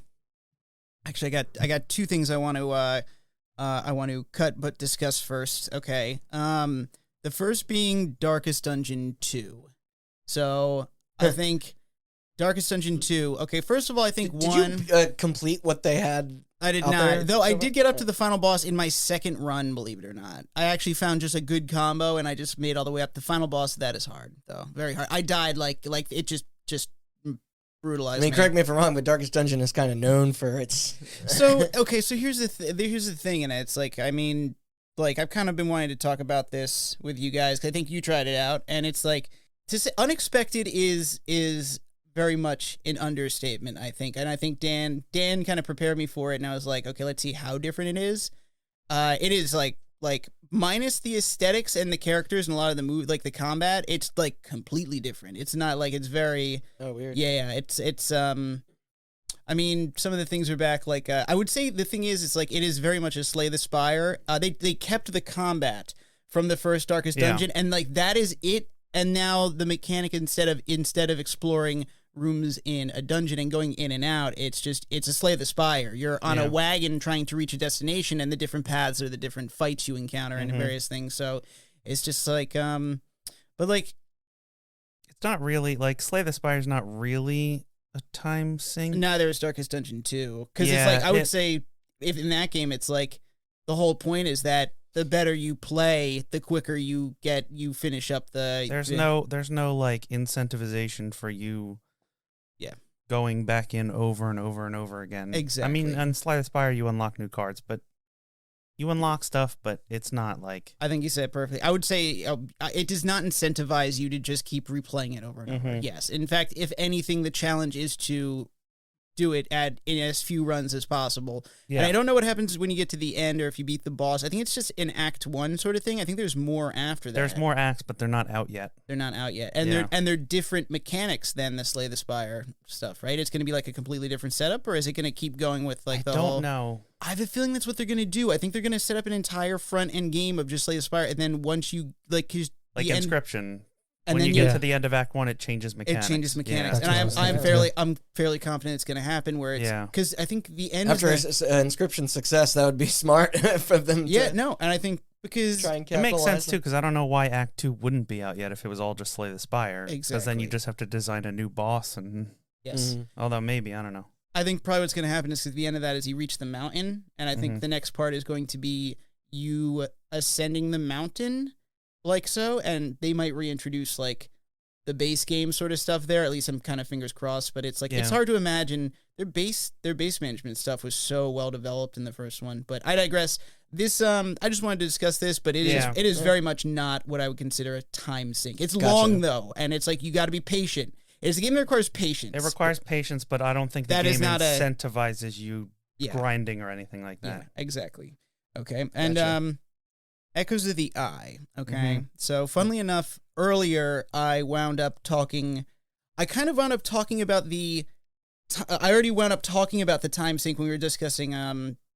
Actually, I got 2 things I want to cut but discuss first. Okay. The first being Darkest Dungeon 2. So I think Darkest Dungeon 2. Okay, first of all, I think Did one. you complete what they had? I did out not. there Though I so did far? get up to the final boss in my second run, believe it or not. I actually found just a good combo, and I just made all the way up. The final boss, that is hard, though. Very hard. I died like it just brutalized I mean, me. correct me if I'm wrong, but Darkest Dungeon is kind of known for its. So okay, so here's the thing, and it's like, I mean, like I've kind of been wanting to talk about this with you guys 'cause I think you tried it out, and it's like to say unexpected is very much an understatement, I think, and I think Dan kind of prepared me for it, and I was like, okay, let's see how different it is, It is like minus the aesthetics and the characters and a lot of the like the combat, it's like completely different. It's not like it's very weird. Yeah, it's I mean, some of the things are back. Like I would say the thing is, it's like it is very much a Slay the Spire. They kept the combat from the first Darkest Dungeon, and like that is it. And now the mechanic instead of exploring rooms in a dungeon and going in and out, it's a Slay the Spire. You're on a wagon trying to reach a destination, and the different paths are the different fights you encounter and various things. So it's just like but like it's not really like Slay the Spire is not really a time sink. Neither is Darkest Dungeon 2, because it's like I would say if in that game it's like the whole point is that the better you play, the quicker you finish up the. There's no like incentivization for you. Yeah. Going back in over and over and over again. Exactly. I mean, on Slay the Spire, you unlock new cards, but you unlock stuff, but it's not like. I think you said it perfectly. I would say it does not incentivize you to just keep replaying it over and over. Yes. In fact, if anything, the challenge is to do it in as few runs as possible. Yeah. And I don't know what happens when you get to the end or if you beat the boss. I think it's just an Act 1 sort of thing. I think there's more after that. There's more acts, but they're not out yet. They're not out yet. And they're different mechanics than the Slay the Spire stuff, right? It's going to be like a completely different setup, or is it going to keep going with like I don't know. I have a feeling that's what they're going to do. I think they're going to set up an entire front end game of just Slay the Spire, and then once you like Inscription. And when then you get to the end of Act 1, it changes mechanics. It changes mechanics, Yeah. and I'm fairly confident it's going to happen. Where it's because I think the end after Inscription success, that would be smart for them. And I think because try and it makes sense them. too, because I don't know why Act 2 wouldn't be out yet if it was all just Slay the Spire. Exactly. Because then you just have to design a new boss and although maybe I don't know. I think probably what's going to happen is at the end of that is you reach the mountain, and I think the next part is going to be you ascending the mountain, like so, and they might reintroduce like the base game sort of stuff there. At least I'm kind of fingers crossed, but it's like it's hard to imagine their base management stuff was so well developed in the first one. But I digress. This I just wanted to discuss this, but it is very much not what I would consider a time sink. It's long though, and it's like you got to be patient. It's a game that requires patience. It requires patience, but I don't think the game incentivizes you grinding or anything like that. Yeah, exactly. Okay, and Echoes of the Eye. Okay, so funnily enough, earlier I wound up talking. I kind of wound up talking about the. I already wound up talking about the time sink when we were discussing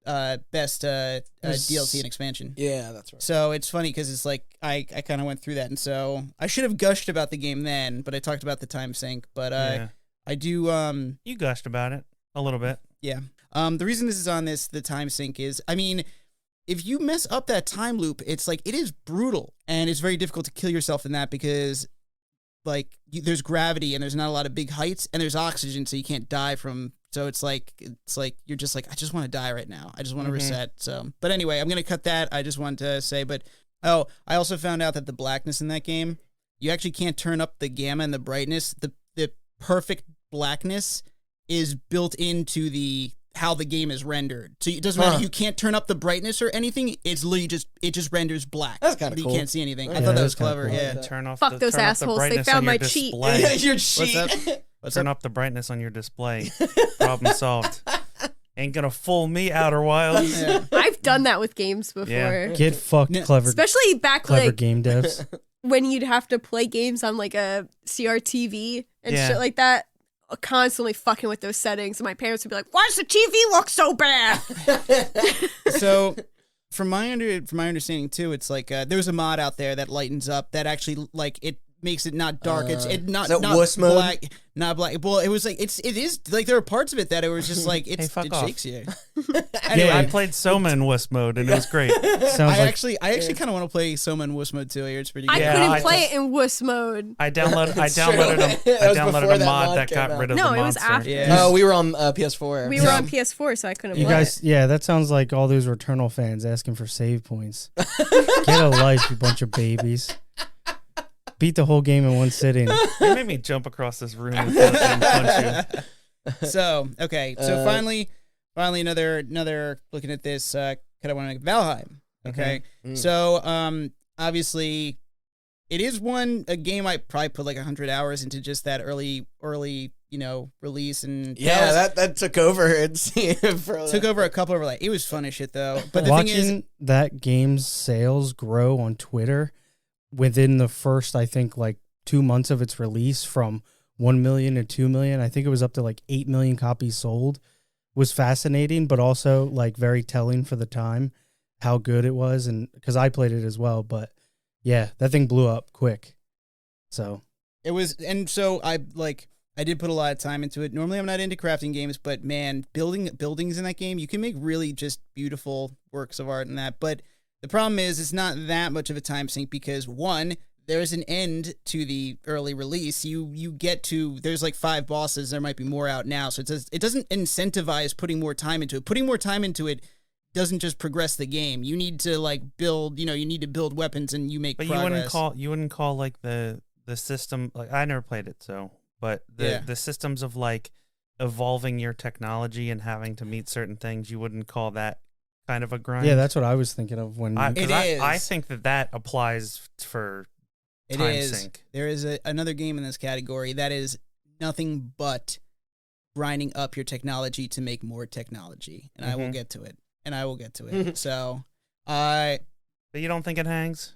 best DLC and expansion. Yeah, that's right. So it's funny because it's like I kind of went through that, and so I should have gushed about the game then, but I talked about the time sink. But I do. You gushed about it a little bit. Yeah. The reason this is on the time sink is, I mean, if you mess up that time loop, it's like it is brutal, and it's very difficult to kill yourself in that because, like, there's gravity and there's not a lot of big heights, and there's oxygen, so you can't die from. So it's like you're just like, I just want to die right now. I just want to reset. So, but anyway, I'm gonna cut that. I just wanted to say, but I also found out that the blackness in that game, you actually can't turn up the gamma and the brightness. The perfect blackness is built into how the game is rendered. So it doesn't matter. You can't turn up the brightness or anything. It's literally it just renders black. That's kind of cool. You can't see anything. I thought that was clever. Cool. Yeah. Turn off. Fuck those assholes. They found my cheat. Your cheat. Turn up the brightness on your display. Problem solved. Ain't gonna fool me, Outer Wilds. Yeah. I've done that with games before. Yeah. Get fucked, clever. Especially back clever like game devs. when you'd have to play games on like a CRTV and shit like that. Constantly fucking with those settings, and my parents would be like, "Why does the TV look so bad?" So, from my understanding too, it's like there's a mod out there that lightens up that actually like it makes it not dark. It's not wuss mode? black, not black. Well, it was like it is like there are parts of it that it was just like it shakes you. Anyway, I played Soma in Wuss mode, and it was great. I actually kind of want to play Soma in Wuss mode too. I hear it's pretty good. I couldn't play it in Wuss mode. I downloaded a mod that got rid of the monster. No, it was after. Yeah. Oh, we were on PS4. We were on PS4, so I couldn't play guys, it. yeah, that sounds like all those Returnal fans asking for save points. Get a life, you bunch of babies. Beat the whole game in one sitting. You made me jump across this room and punch you. So, okay. So finally another looking at this kind of want to make Valheim. Okay. So obviously it is a game I probably put like 100 hours into just that early, release, and that took over. Took over a couple of like it was fun as shit though. But the watching thing is, that game's sales grow on Twitter within the first, I think, like 2 months of its release, from 1 million to 2 million, I think it was up to like 8 million copies sold, was fascinating, but also like very telling for the time how good it was, and because I played it as well. But yeah, that thing blew up quick. So it was, and so I did put a lot of time into it. Normally I'm not into crafting games, but man, building buildings in that game, you can make really just beautiful works of art in that. But the problem is it's not that much of a time sink because, one, there's an end to the early release. You get to, there's like 5 bosses. There might be more out now. So it doesn't incentivize putting more time into it. Putting more time into it doesn't just progress the game. You need to like build, you need to build weapons and you make progress. But you wouldn't call like the system, like I never played it, so, but the systems of like evolving your technology and having to meet certain things, you wouldn't call that kind of a grind? yeah, that's what I was thinking of when I think that applies for Timesink. There is another game in this category that is nothing but grinding up your technology to make more technology, and I will get to it. So, but you don't think it hangs?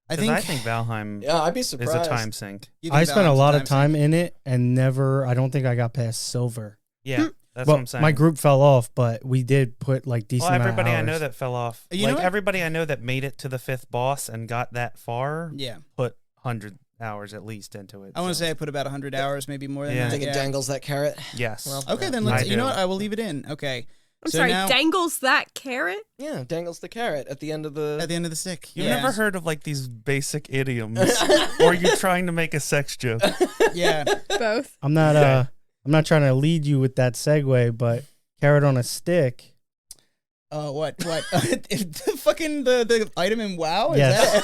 I think Valheim. Yeah, I'd be surprised. Is a Timesink. I spent a lot of time in it and I don't think I got past silver. Yeah, that's what I'm saying. My group fell off, but we did put like decent amount of everybody I hours. know that fell off. Everybody I know that made it to the 5th boss and got that far, put 100 hours at least into it. I want to say I put about 100 hours, maybe more than that. I think it dangles that carrot. Yes. Well, okay, then let's. You know what? I will leave it in. Okay. I'm sorry. Dangles that carrot? Yeah, dangles the carrot at the end of the stick. You've never heard of like these basic idioms, or you're trying to make a sex joke? Yeah, both. I'm not trying to lead you with that segue, but carrot on a stick. What? the item in WoW? Yes.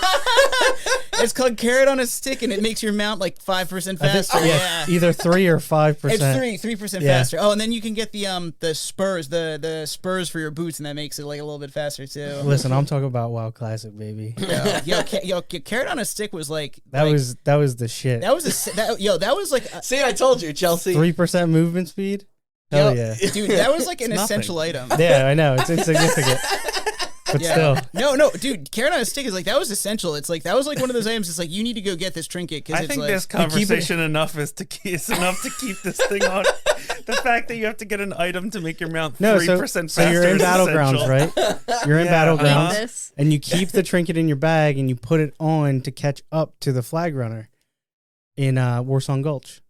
It's called carrot on a stick, and it makes your mount like 5% faster. Yeah, either 3 or 5%. It's 3% faster. Oh, and then you can get the spurs, the spurs for your boots, and that makes it like a little bit faster too. Listen, I'm talking about WoW Classic, baby. Yo, carrot on a stick was like that was the shit. That was like. See, I told you, Chelsie. 3% movement speed. Hell yeah, dude, that was like an essential item. Yeah, I know, it's insignificant. But still. No, dude, carrot on a stick is like, that was essential. It's like, that was like one of those items. It's like, you need to go get this trinket. I think this conversation enough is enough to keep this thing on. The fact that you have to get an item to make your mount 3% faster. So you're in Battlegrounds, right? You're in Battlegrounds, and you keep the trinket in your bag and you put it on to catch up to the flag runner in Warsong Gulch.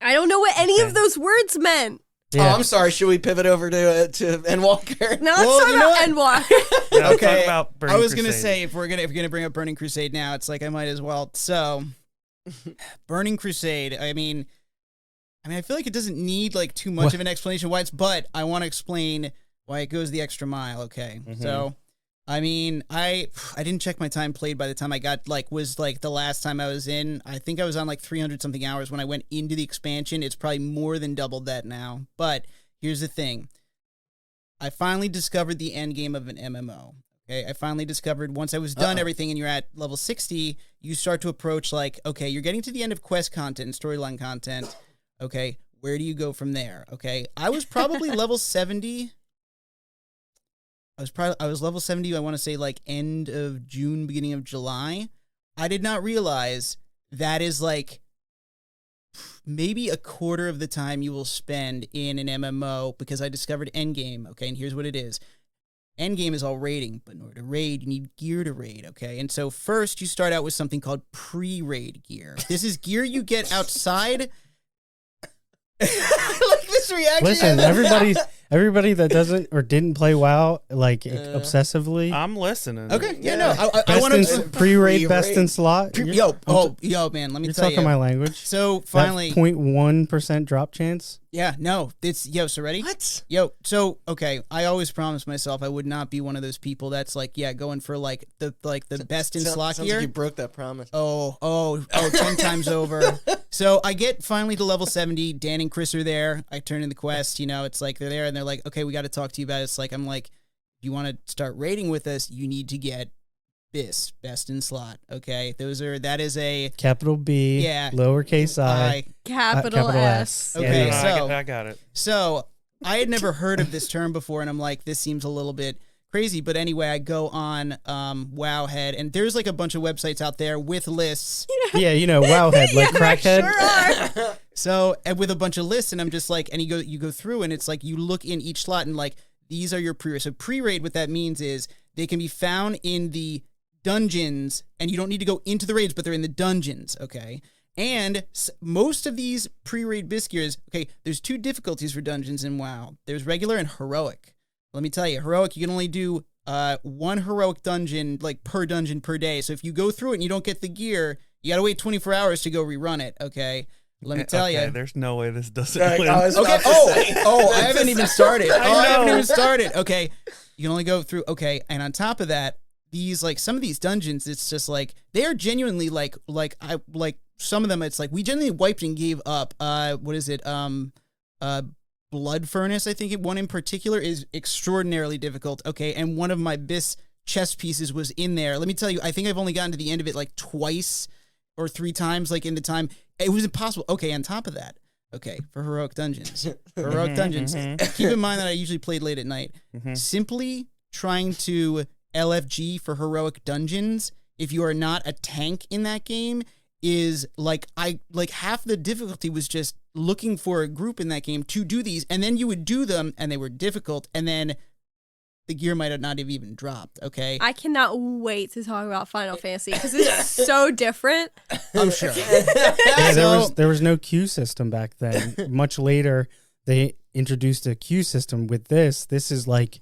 I don't know what any of those words meant. Yeah. Oh, I'm sorry. Should we pivot over to Endwalker? No, let's talk about Endwalker. Okay. About I was gonna say if we're gonna bring up Burning Crusade now, it's like I might as well. So, Burning Crusade. I mean, I feel like it doesn't need like too much of an explanation why but I want to explain why it goes the extra mile. Okay, so. I mean, I didn't check my time played by the time I got was the last time I was in. I think I was on like 300 something hours when I went into the expansion. It's probably more than doubled that now. But here's the thing. I finally discovered the end game of an MMO. Okay, I finally discovered once I was done everything and you're at level 60, you start to approach like, okay, you're getting to the end of quest content and storyline content. Okay, where do you go from there? Okay, I was probably level 70. I was level 70, I want to say like end of June, beginning of July. I did not realize that is like maybe a quarter of the time you will spend in an MMO because I discovered Endgame, okay? And here's what it is. Endgame is all raiding, but in order to raid, you need gear to raid, okay? And so first you start out with something called pre-raid gear. This is gear you get outside. Like this reaction. Listen, everybody that doesn't or didn't play WoW obsessively. I'm listening. Okay, yeah, no, I want to pre-raid best in slot. Yo, man, let me you're tell you. talking my language. So finally, 0.1% drop chance. Yeah, no, it's so ready. What? Yo, so okay, I always promised myself I would not be one of those people that's like, going for like the best in slot sounds gear. Like you broke that promise. 10 times over. So I get finally to level 70. Dan and Chris are there. I turn in the quest. It's like they're there and they're like, okay, we got to talk to you about it. It's like I'm like, if you want to start raiding with us, you need to get BIS, best in slot. Okay, that is a Capital B, Yeah. lowercase I, Capital S. Okay, Yeah, so I got it. So I had never heard of this term before, and I'm like, this seems a little bit crazy. But anyway, I go on Wowhead, and there's like a bunch of websites out there with lists. Yeah, Wowhead, like crackhead. Sure are. So and with a bunch of lists, and I'm just like, and you go through, and it's like you look in each slot, and like these are your pre-raid. So pre-raid, what that means is they can be found in the dungeons, and you don't need to go into the raids, but they're in the dungeons. Okay. And most of these pre-raid BIS gears, okay, there's 2 difficulties for dungeons in WoW. There's regular and heroic. Let me tell you, heroic, you can only do 1 heroic dungeon, like per dungeon per day. So if you go through it and you don't get the gear, you gotta wait 24 hours to go rerun it, okay? Let me tell you. There's no way this doesn't Right, win. I was Okay, about to say. I haven't even started. I haven't know. even started. Okay, you can only go through, okay, and on top of that, these, like, some of these dungeons, it's just like, they are genuinely like some of them, it's like, we genuinely wiped and gave up. What is it? Blood Furnace, I think one in particular is extraordinarily difficult. Okay, and one of my BIS chess pieces was in there. Let me tell you, I think I've only gotten to the end of it like twice or 3 times, like in the time. It was impossible. Okay, on top of that, okay, for heroic dungeons, keep in mind that I usually played late at night. Simply trying to LFG for heroic dungeons, if you are not a tank in that game, is like half the difficulty was just looking for a group in that game to do these, and then you would do them and they were difficult, and then the gear might have not have even dropped. Okay, I cannot wait to talk about Final Fantasy because it's so different. I'm sure. Yeah, there was no queue system back then. Much later, they introduced a queue system with this. This is like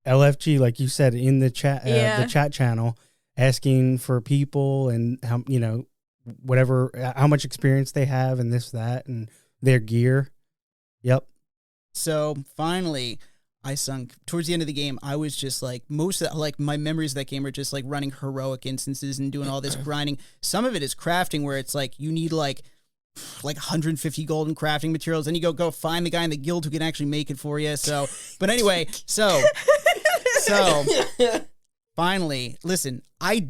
LFG, like you said, in the chat, the chat channel, asking for people and how whatever, how much experience they have and this, that, and their gear. Yep. So finally, I sunk towards the end of the game. I was just like, most of that, like my memories of that game are just like running heroic instances and doing all this grinding. Some of it is crafting where it's like you need like 150 golden crafting materials, and you go find the guy in the guild who can actually make it for you. So, but anyway, so finally, listen, I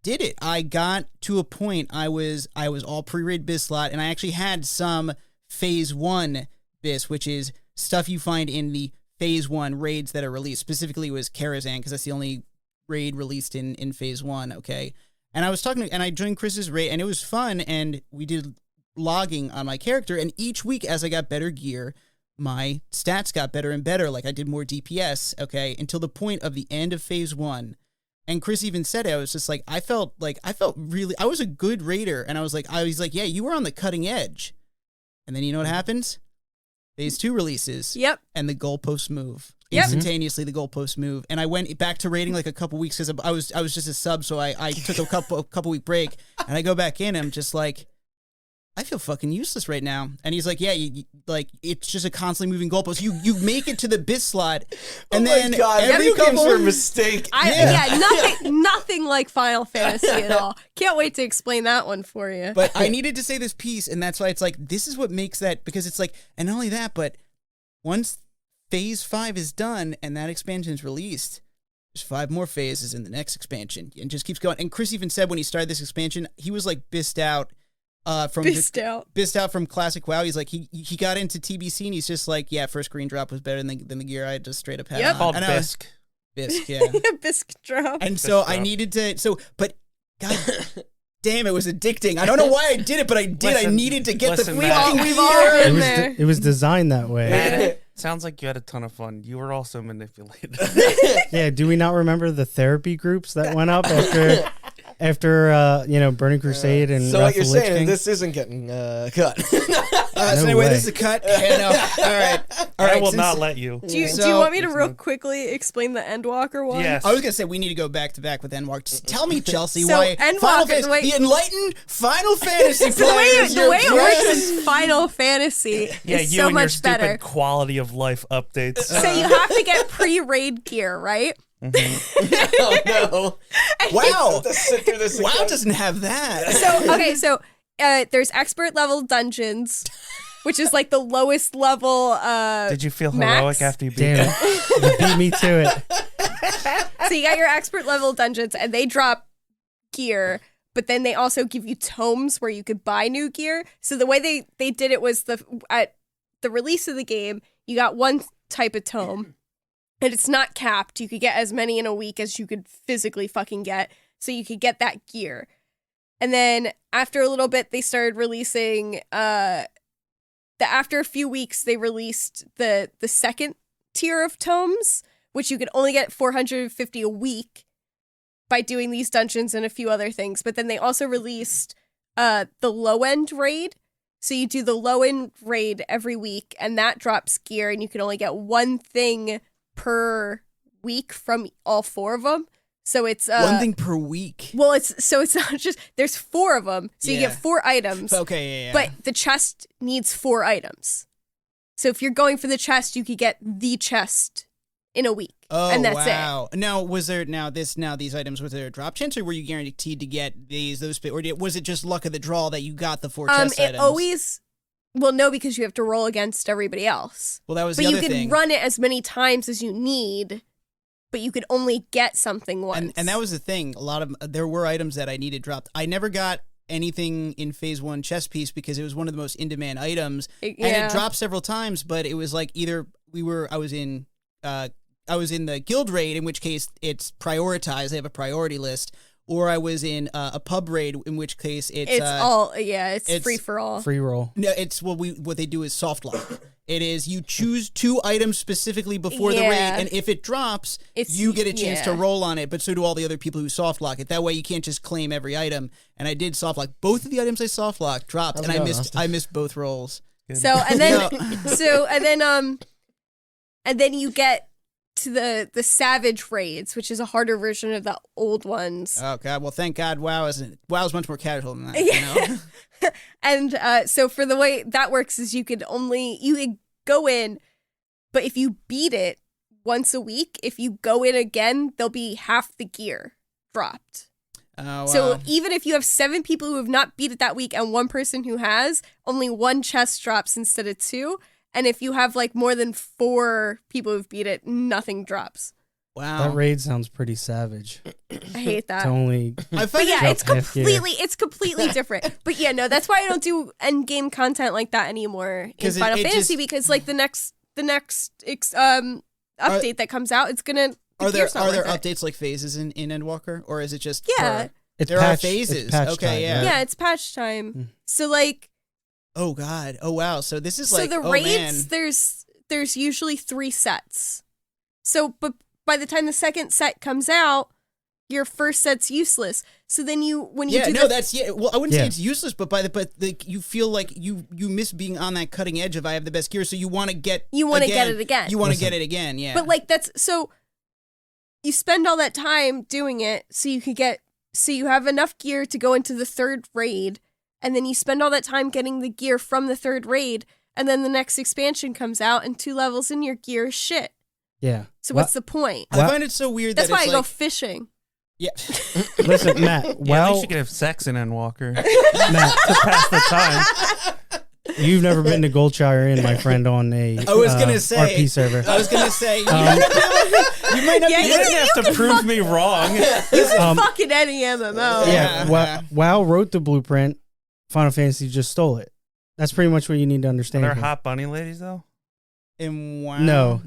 did it. I got to a point. I was all pre-raid BIS slot, and I actually had some phase 1 BIS, which is stuff you find in the phase 1 raids that are released. Specifically, it was Karazhan, because that's the only raid released in phase 1. Okay, and I was and I joined Chris's raid, and it was fun, and we did logging on my character, and each week as I got better gear, my stats got better and better. Like I did more DPS. Okay, until the point of the end of phase 1. And Chris even said it. I was just like, I felt really, I was a good raider. And I was like, yeah, you were on the cutting edge. And then you know what happens? Phase 2 releases. Yep. And the goalposts move. Yep. Instantaneously, the goalposts move. And I went back to raiding like a couple weeks because I was just a sub. So I took a couple week break, and I go back in, and I'm just like, I feel fucking useless right now. And he's like, yeah, like it's just a constantly moving goalpost. You make it to the BIS slot, and then every games were a mistake. Nothing like Final Fantasy at all. Can't wait to explain that one for you. But I needed to say this piece, and that's why it's like, this is what makes that, because it's like, and not only that, but once phase 5 is done and that expansion is released, there's 5 more phases in the next expansion, and just keeps going. And Chris even said when he started this expansion, he was like BIS'd out. BIS'd out from Classic WoW. He's like, he got into TBC, and he's just like, yeah, first green drop was better than the gear I just straight up had. Yep. On. Called And Bisque. Bisque, yeah. Bisque drop. And so Bisque I drop. needed to, but God damn, it was addicting. I don't know why I did it, but I did. Listen, I needed to get listen, the Matt. We've all been there. It was designed that way. Man, sounds like you had a ton of fun. You were also manipulated. Yeah, do we not remember the therapy groups that went up after Burning Crusade and So Wrath what you're of the Lich saying, King? this isn't getting cut. So No anyway, way. this is a cut. Yeah, no. All right. I will since- not let you. Do you So- want me to real quickly explain the Endwalker one? Yes. I was gonna say we need to go back to back with Endwalker. Just tell me, Chelsea, So, why Endwalker- Final Fantasy, wait. the enlightened Final Fantasy The way players. it works in Final Fantasy Yeah, is you so and your much stupid better. quality of life updates. So you have to get pre-raid gear, right? Oh no! Wow, To sit through this WoW again. doesn't have that. So there's expert level dungeons, which is like the lowest level. Did you feel Max? heroic after you beat Damn it? it. You beat me to it. So you got your expert level dungeons, and they drop gear, but then they also give you tomes where you could buy new gear. So the way they did it was at the release of the game, you got one type of tome, and it's not capped. You could get as many in a week as you could physically fucking get, so you could get that gear. And then after a little bit, they started releasing, after a few weeks, they released the second tier of tomes, which you could only get 450 a week by doing these dungeons and a few other things. But then they also released the low-end raid. So you do the low-end raid every week, and that drops gear, and you can only get one thing per week from all four of them. So it's one thing per week. Well, it's not just, there's four of them, so you get 4 items. Okay, yeah. But the chest needs 4 items. So if you're going for the chest, you could get the chest in a week. Oh, and that's wow. Now, was there these items, was there a drop chance, or were you guaranteed to get those, or was it just luck of the draw that you got the 4 chest items? Well, no, because you have to roll against everybody else. Well, that was but the other you thing. can run it as many times as you need, but you could only get something once. And that was the thing. There were items that I needed dropped. I never got anything in phase 1 chess piece because it was one of the most in-demand items. And it dropped several times, but it was like either I was in the guild raid, in which case it's prioritized. They have a priority list. Or I was in a pub raid, in which case it's free for all. Free roll. No, it's what they do is soft lock. It is you choose 2 items specifically before the raid, and if it drops, you get a chance to roll on it, but so do all the other people who soft lock it. That way you can't just claim every item. And I did soft lock. Both of the items I soft locked dropped, and I missed both rolls. Good. So and then and then you get to the Savage raids, which is a harder version of the old ones. Oh god, well thank God WoW's much more casual than that, you know? And so for the way that works is you could go in, but if you beat it once a week, if you go in again, there'll be half the gear dropped. Oh, wow. So even if you have 7 people who have not beat it that week and 1 person who has, only 1 chest drops instead of 2. And if you have like more than 4 people who've beat it, nothing drops. Wow. That raid sounds pretty savage. I hate that. To only it's completely different. But yeah, no, that's why I don't do end game content like that anymore in Final Fantasy, because like the next update that comes out, it's gonna. Are there updates like phases in Endwalker, or is it just there are phases? Okay, yeah. Yeah, it's patch time. So like, oh god, oh wow. So this is like the raids. There's usually 3 sets. So, but by the time the second set comes out, your first set's useless. So then well, I wouldn't say it's useless, but you feel like you miss being on that cutting edge of I have the best gear, so you want to get it again. You want to get it again, yeah. But like you spend all that time doing it so you have enough gear to go into the 3rd raid, and then you spend all that time getting the gear from the 3rd raid, and then the next expansion comes out, and 2 levels in your gear is shit. Yeah. So what's the point? I find it so weird That's that why it's I go fishing. Yeah. Listen, Matt. At least you could have sex in Endwalker. Matt, to pass the time. You've never been to Goldshire Inn, my friend, on a I was gonna say RP server. I was gonna say you might not. Yeah, be You didn't have to prove me wrong. Fucking any MMO. Yeah. WoW wrote the blueprint. Final Fantasy just stole it. That's pretty much what you need to understand. Are there here. hot bunny ladies though? In WoW? No.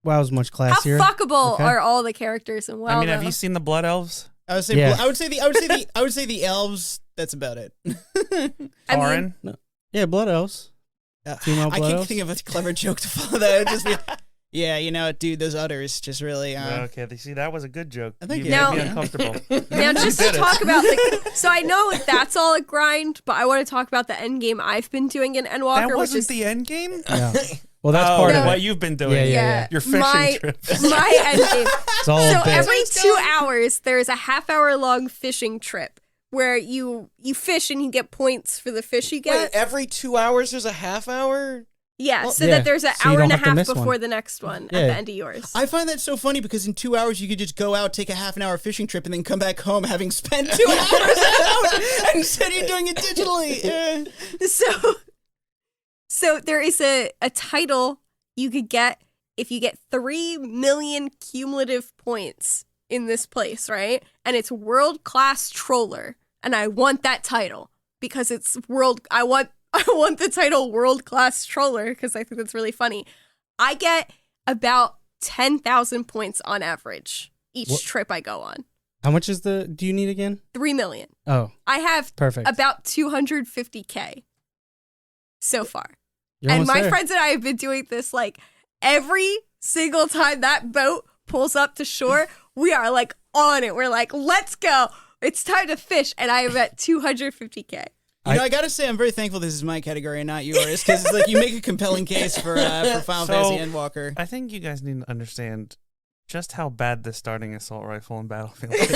WoW's much How classier. fuckable Okay. are all the characters in WoW? I mean, have you seen the Blood Elves? I would say the elves. That's about it. Thorin? Yeah, Blood Elves. Female I Blood can't Elves. think of a clever joke to follow that. It'd just be, yeah, you know, dude, those udders just really. Okay, see, that was a good joke. I think you Now- made me uncomfortable. Now, just to talk about so I know that's all a grind, but I want to talk about the end game I've been doing in Endwalker, That which wasn't is the end game? Yeah. Well, that's part of what it. you've been doing. Yeah. Your fishing trips. my end game. It's all So a bit. every 2 hours, there's a half-hour long fishing trip where you fish and you get points for the fish you get. Wait, every 2 hours there's a half hour? Yeah, so Yeah. that there's an So you hour don't and a have to half miss before one. the next one Yeah. at the end of yours. I find that so funny because in 2 hours you could just go out, take a half an hour fishing trip, and then come back home having spent 2 hours out, and instead you're doing it digitally. So there is a title you could get if you get 3 million cumulative points in this place, right? And it's world-class troller, and I want that title because it's I want the title world-class troller because I think that's really funny. I get about 10,000 points on average each trip I go on. How much do you need again? 3 million. Oh, I have perfect. about 250K so far. You're And almost my there. friends and I have been doing this like every single time that boat pulls up to shore, we are like on it. We're like, let's go. It's time to fish. And I am at 250K. I gotta say, I'm very thankful this is my category and not yours, because it's like you make a compelling case for Final Fantasy Endwalker. I think you guys need to understand just how bad the starting assault rifle in Battlefield is.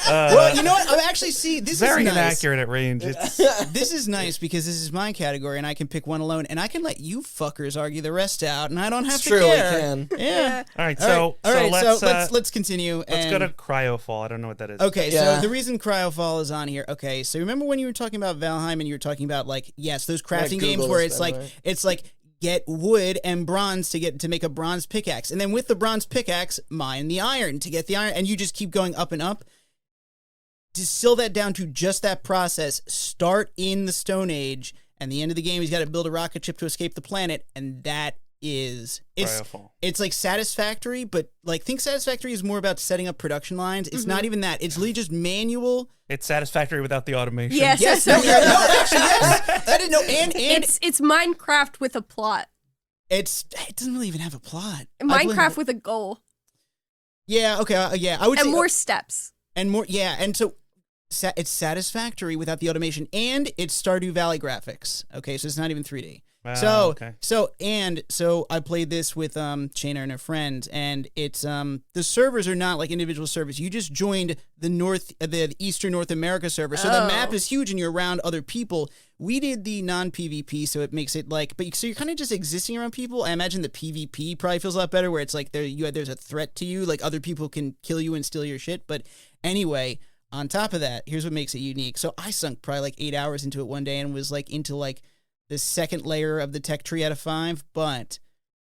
Well, you know what? I'm actually this very is nice. inaccurate at range. It's This is nice because this is my category and I can pick one alone, and I can let you fuckers argue the rest out, and I don't have It's to true, we care. can. Yeah. all right. All right. Let's Let's continue. let's go to Cryofall. I don't know what that is. Okay, Yeah. so the reason Cryofall is on here. Okay, so remember when you were talking about Valheim and you were talking about like those crafting games Google where this, by the way. it's like get wood and bronze to make a bronze pickaxe, and then with the bronze pickaxe mine the iron to get the iron, and you just keep going up and up. Distill that down to just that process. Start in the Stone Age, and the end of the game, he's got to build a rocket ship to escape the planet, and that is Cryofall. it's like Satisfactory, but like think Satisfactory is more about setting up production lines. It's not even that. It's literally just manual. It's Satisfactory without the automation. Yes, Yes, that's no, actually, yes. I didn't know. And it's Minecraft with a plot. it doesn't really even have a plot. Minecraft with a goal Yeah. Okay. Yeah. I would and say more steps. and more. Yeah. And so it's Satisfactory without the automation, and it's Stardew Valley graphics. Okay, so it's not even 3D. Okay. So I played this with Shayna and her friend, and it's the servers are not like individual servers. You just joined the Eastern North America server, so the map is huge and you're around other people. We did the non-PvP, so it makes it like, so you're kind of just existing around people. I imagine the PvP probably feels a lot better, where it's like there's a threat to you, like other people can kill you and steal your shit. But anyway, on top of that, here's what makes it unique. So I sunk probably like 8 hours into it one day and was like into like the second layer of the tech tree out of 5, but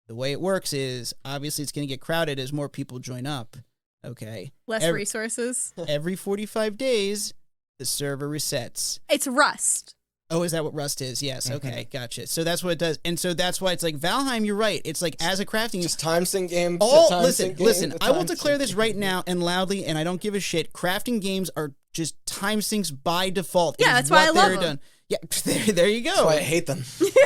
the way it works is obviously it's going to get crowded as more people join up. Okay. Less resources. Every 45 days, the server resets. It's Rust. Oh, is that what Rust is? Yes. Okay. Gotcha. So that's what it does. And so that's why it's like Valheim, you're right. It's like as a crafting. Just Timesink game. Listen, I will declare this right now and loudly, and I don't give a shit. Crafting games are just Timesinks by default. Yeah, that's why I love them. Yeah, there you go. That's why I hate them.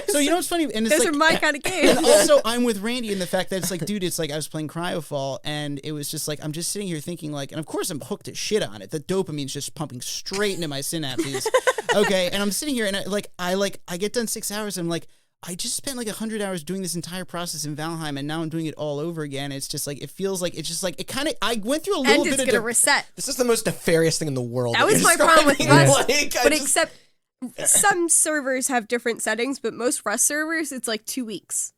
So you know what's funny? And it's Those like, are my kind of games. and also, I'm with Randy in the fact that it's like, dude, it's like I was playing Cryofall, and it was just like I'm just sitting here thinking like, and of course I'm hooked as shit on it. The dopamine's just pumping straight into my synapses. Okay, and I'm sitting here, and I get done 6 hours, and I'm like, I just spent like 100 hours doing this entire process in Valheim, and now I'm doing it all over again. It's just like it feels like it's just like it kind of. I went through a little And bit it's of gonna reset. This is the most nefarious thing in the world. That was you're my problem with describing. Rust. Like, But except some servers have different settings, but most Rust servers, it's like 2 weeks.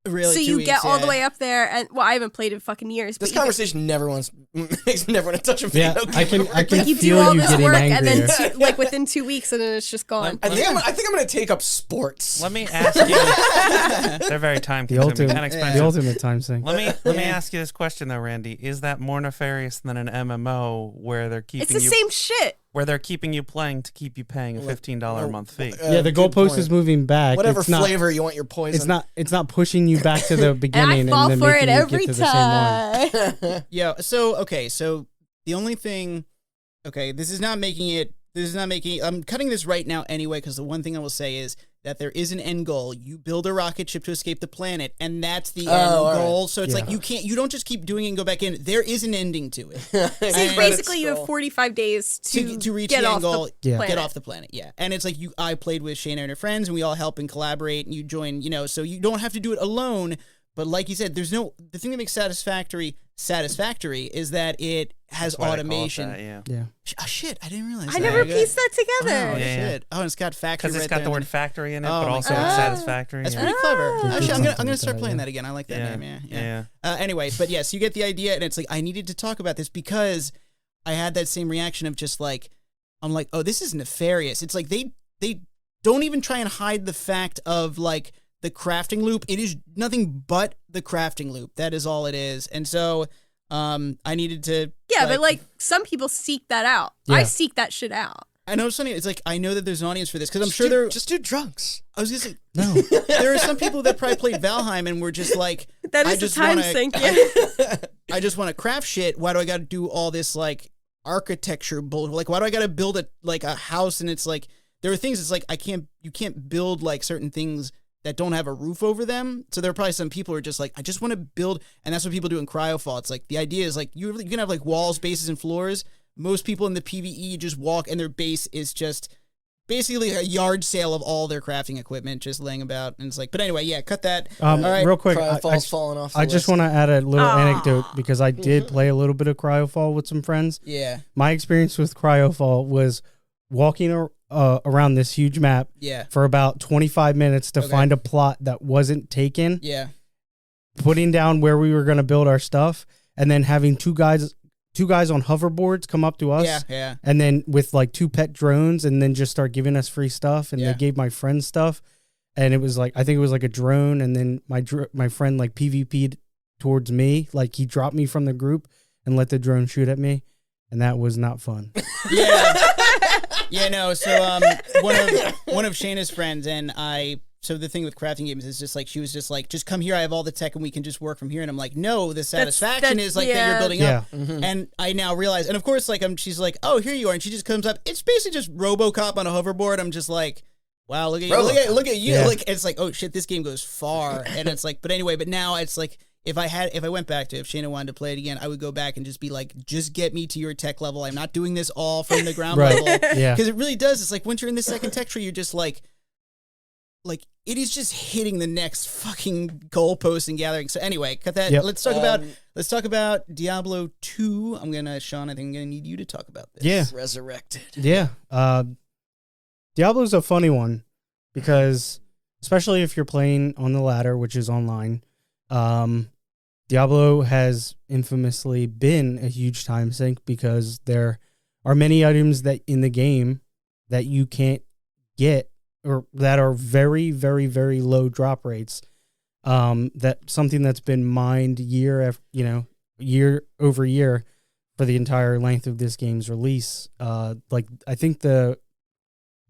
really. So 2 you weeks, get all the yeah. way up there, and well, I haven't played in fucking years. this but you conversation never makes me never want to touch a video Yeah, game. I can like you do feel all you this getting work, angry. and then like within 2 weeks, and then it's just gone. I think I'm going to take up sports. Let me ask you. They're very time the consuming ultimate, and the expensive. ultimate time sink. Let me ask you this question though, Randy. Is that more nefarious than an MMO where they're keeping It's the you same shit. where they're keeping you playing to keep you paying a $15 a month fee? Yeah, the good goalpost point. is moving back. Whatever it's not, flavor you want your poison. It's not pushing you back to the And beginning I fall then for making it you every get to the same one. time. Yeah. So the only thing. Okay, this is not making. I'm cutting this right now anyway, because the one thing I will say is that there is an end goal. You build a rocket ship to escape the planet, and that's the end all goal. right. So it's Yeah. like you don't just keep doing it and go back in. There is an ending to it. So And- basically, you have 45 days to reach get the off end goal, the planet. get off the planet. Yeah, and it's like I played with Shayna and her friends, and we all help and collaborate, and you join. So you don't have to do it alone. But like you said, the thing that makes satisfactory is that it has That's why they call it automation. that, yeah. Yeah. Oh shit! I didn't realize. I that. never Okay. pieced that Oh, together. Yeah. shit! Oh, and it's got factory. Because it's right got there the and word then- factory in it, Oh but my also God. it's satisfactory. That's yeah. pretty clever. They did Actually, I'm something gonna with start that, playing yeah. that again. I like that Yeah. name. Yeah. Yeah. Anyways, but yes, you get the idea, and it's like I needed to talk about this because I had that same reaction of just like I'm like, oh, this is nefarious. It's like they don't even try and hide the fact of like the crafting loop. It is nothing but the crafting loop. That is all it is. And so I needed to. Yeah, but like some people seek that out. Yeah. I seek that shit out. I know something. It's like I know that there's an audience for this because I'm sure there. Just do drunks. I was gonna say No. there are some people that probably played Valheim and were just like, That I is the just wanna- Timesink. Yeah. I just want to craft shit. Why do I got to do all this like architecture bull? Like, why do I got to build a house? And it's like there are things. It's like you can't build like certain things that don't have a roof over them. So there are probably some people who are just like, I just want to build, and that's what people do in Cryofall. It's like the idea is like you can have like walls, bases, and floors. Most people in the PvE just walk, and their base is just basically a yard sale of all their crafting equipment just laying about. And it's like, but anyway, yeah, cut that. All right. Real quick, Cryofall's falling off. I just want to add a little anecdote because I did play a little bit of Cryofall with some friends. Yeah. My experience with Cryofall was walking around this huge map Yeah. for about 25 minutes to Okay. find a plot that wasn't taken, Yeah. putting down where we were going to build our stuff, and then having two guys on hoverboards come up to us. Yeah. Yeah. And then with like 2 pet drones, and then just start giving us free stuff. And Yeah. they gave my friend stuff, and it was like, I think it was like a drone. And then my friend like PvP'd towards me, like he dropped me from the group and let the drone shoot at me, and that was not fun. Yeah. Yeah, no. So one of Shayna's friends and I. So the thing with crafting games is just like she was just like, just come here. I have all the tech and we can just work from here. And I'm like, no, the satisfaction that's- is like that yeah. you're building Yeah. up. And I now realize, and of course, like she's like, oh, here you are, and she just comes up. It's basically just RoboCop on a hoverboard. I'm just like, wow, look at you, look at you. Yeah. Like it's like, oh shit, this game goes far. And it's like, but anyway, but now it's like. If I went back to, if Shayna wanted to play it again, I would go back and just be like, just get me to your tech level. I'm not doing this all from the ground Right. level. Yeah. Because it really does. It's like once you're in the second tech tree, you're just like it is just hitting the next fucking goalpost and gathering. So anyway, cut that. Yep. Let's talk about Diablo 2. Sean, I think I'm gonna need you to talk about this. Yeah. Resurrected. Yeah. Diablo's a funny one because, especially if you're playing on the ladder, which is online, Diablo has infamously been a huge time sink because there are many items that in the game that you can't get or that are very, very, very low drop rates. That something that's been mined year over year for the entire length of this game's release. Like I think the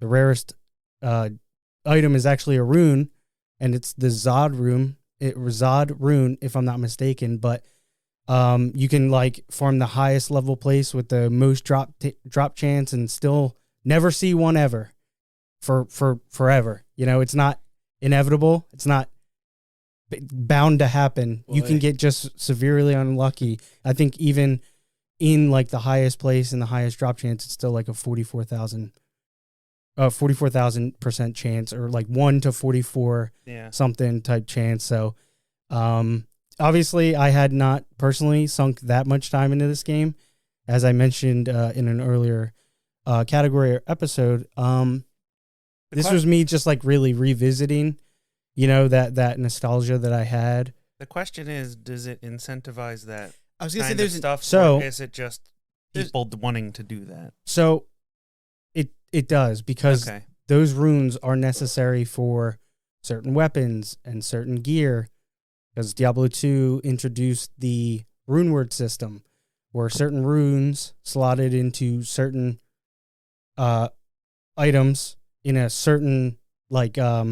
rarest item is actually a rune, and it's the Zod rune. Zod rune, if I'm not mistaken, but you can like farm the highest level place with the most drop chance and still never see one ever for forever. You know, it's not inevitable. It's not bound to happen. Boy. You can get just severely unlucky. I think even in like the highest place and the highest drop chance, it's still like a 44,000% chance, or like 1 to 44 something type chance. So obviously I had not personally sunk that much time into this game, as I mentioned in an earlier category or episode. This was me just like really revisiting, that nostalgia that I had. The question is, does it incentivize that I was gonna say kind there's of stuff, So- or is it just people wanting to do that? So it does, because Okay. those runes are necessary for certain weapons and certain gear, because Diablo 2 introduced the rune word system where certain runes slotted into certain items in a certain like how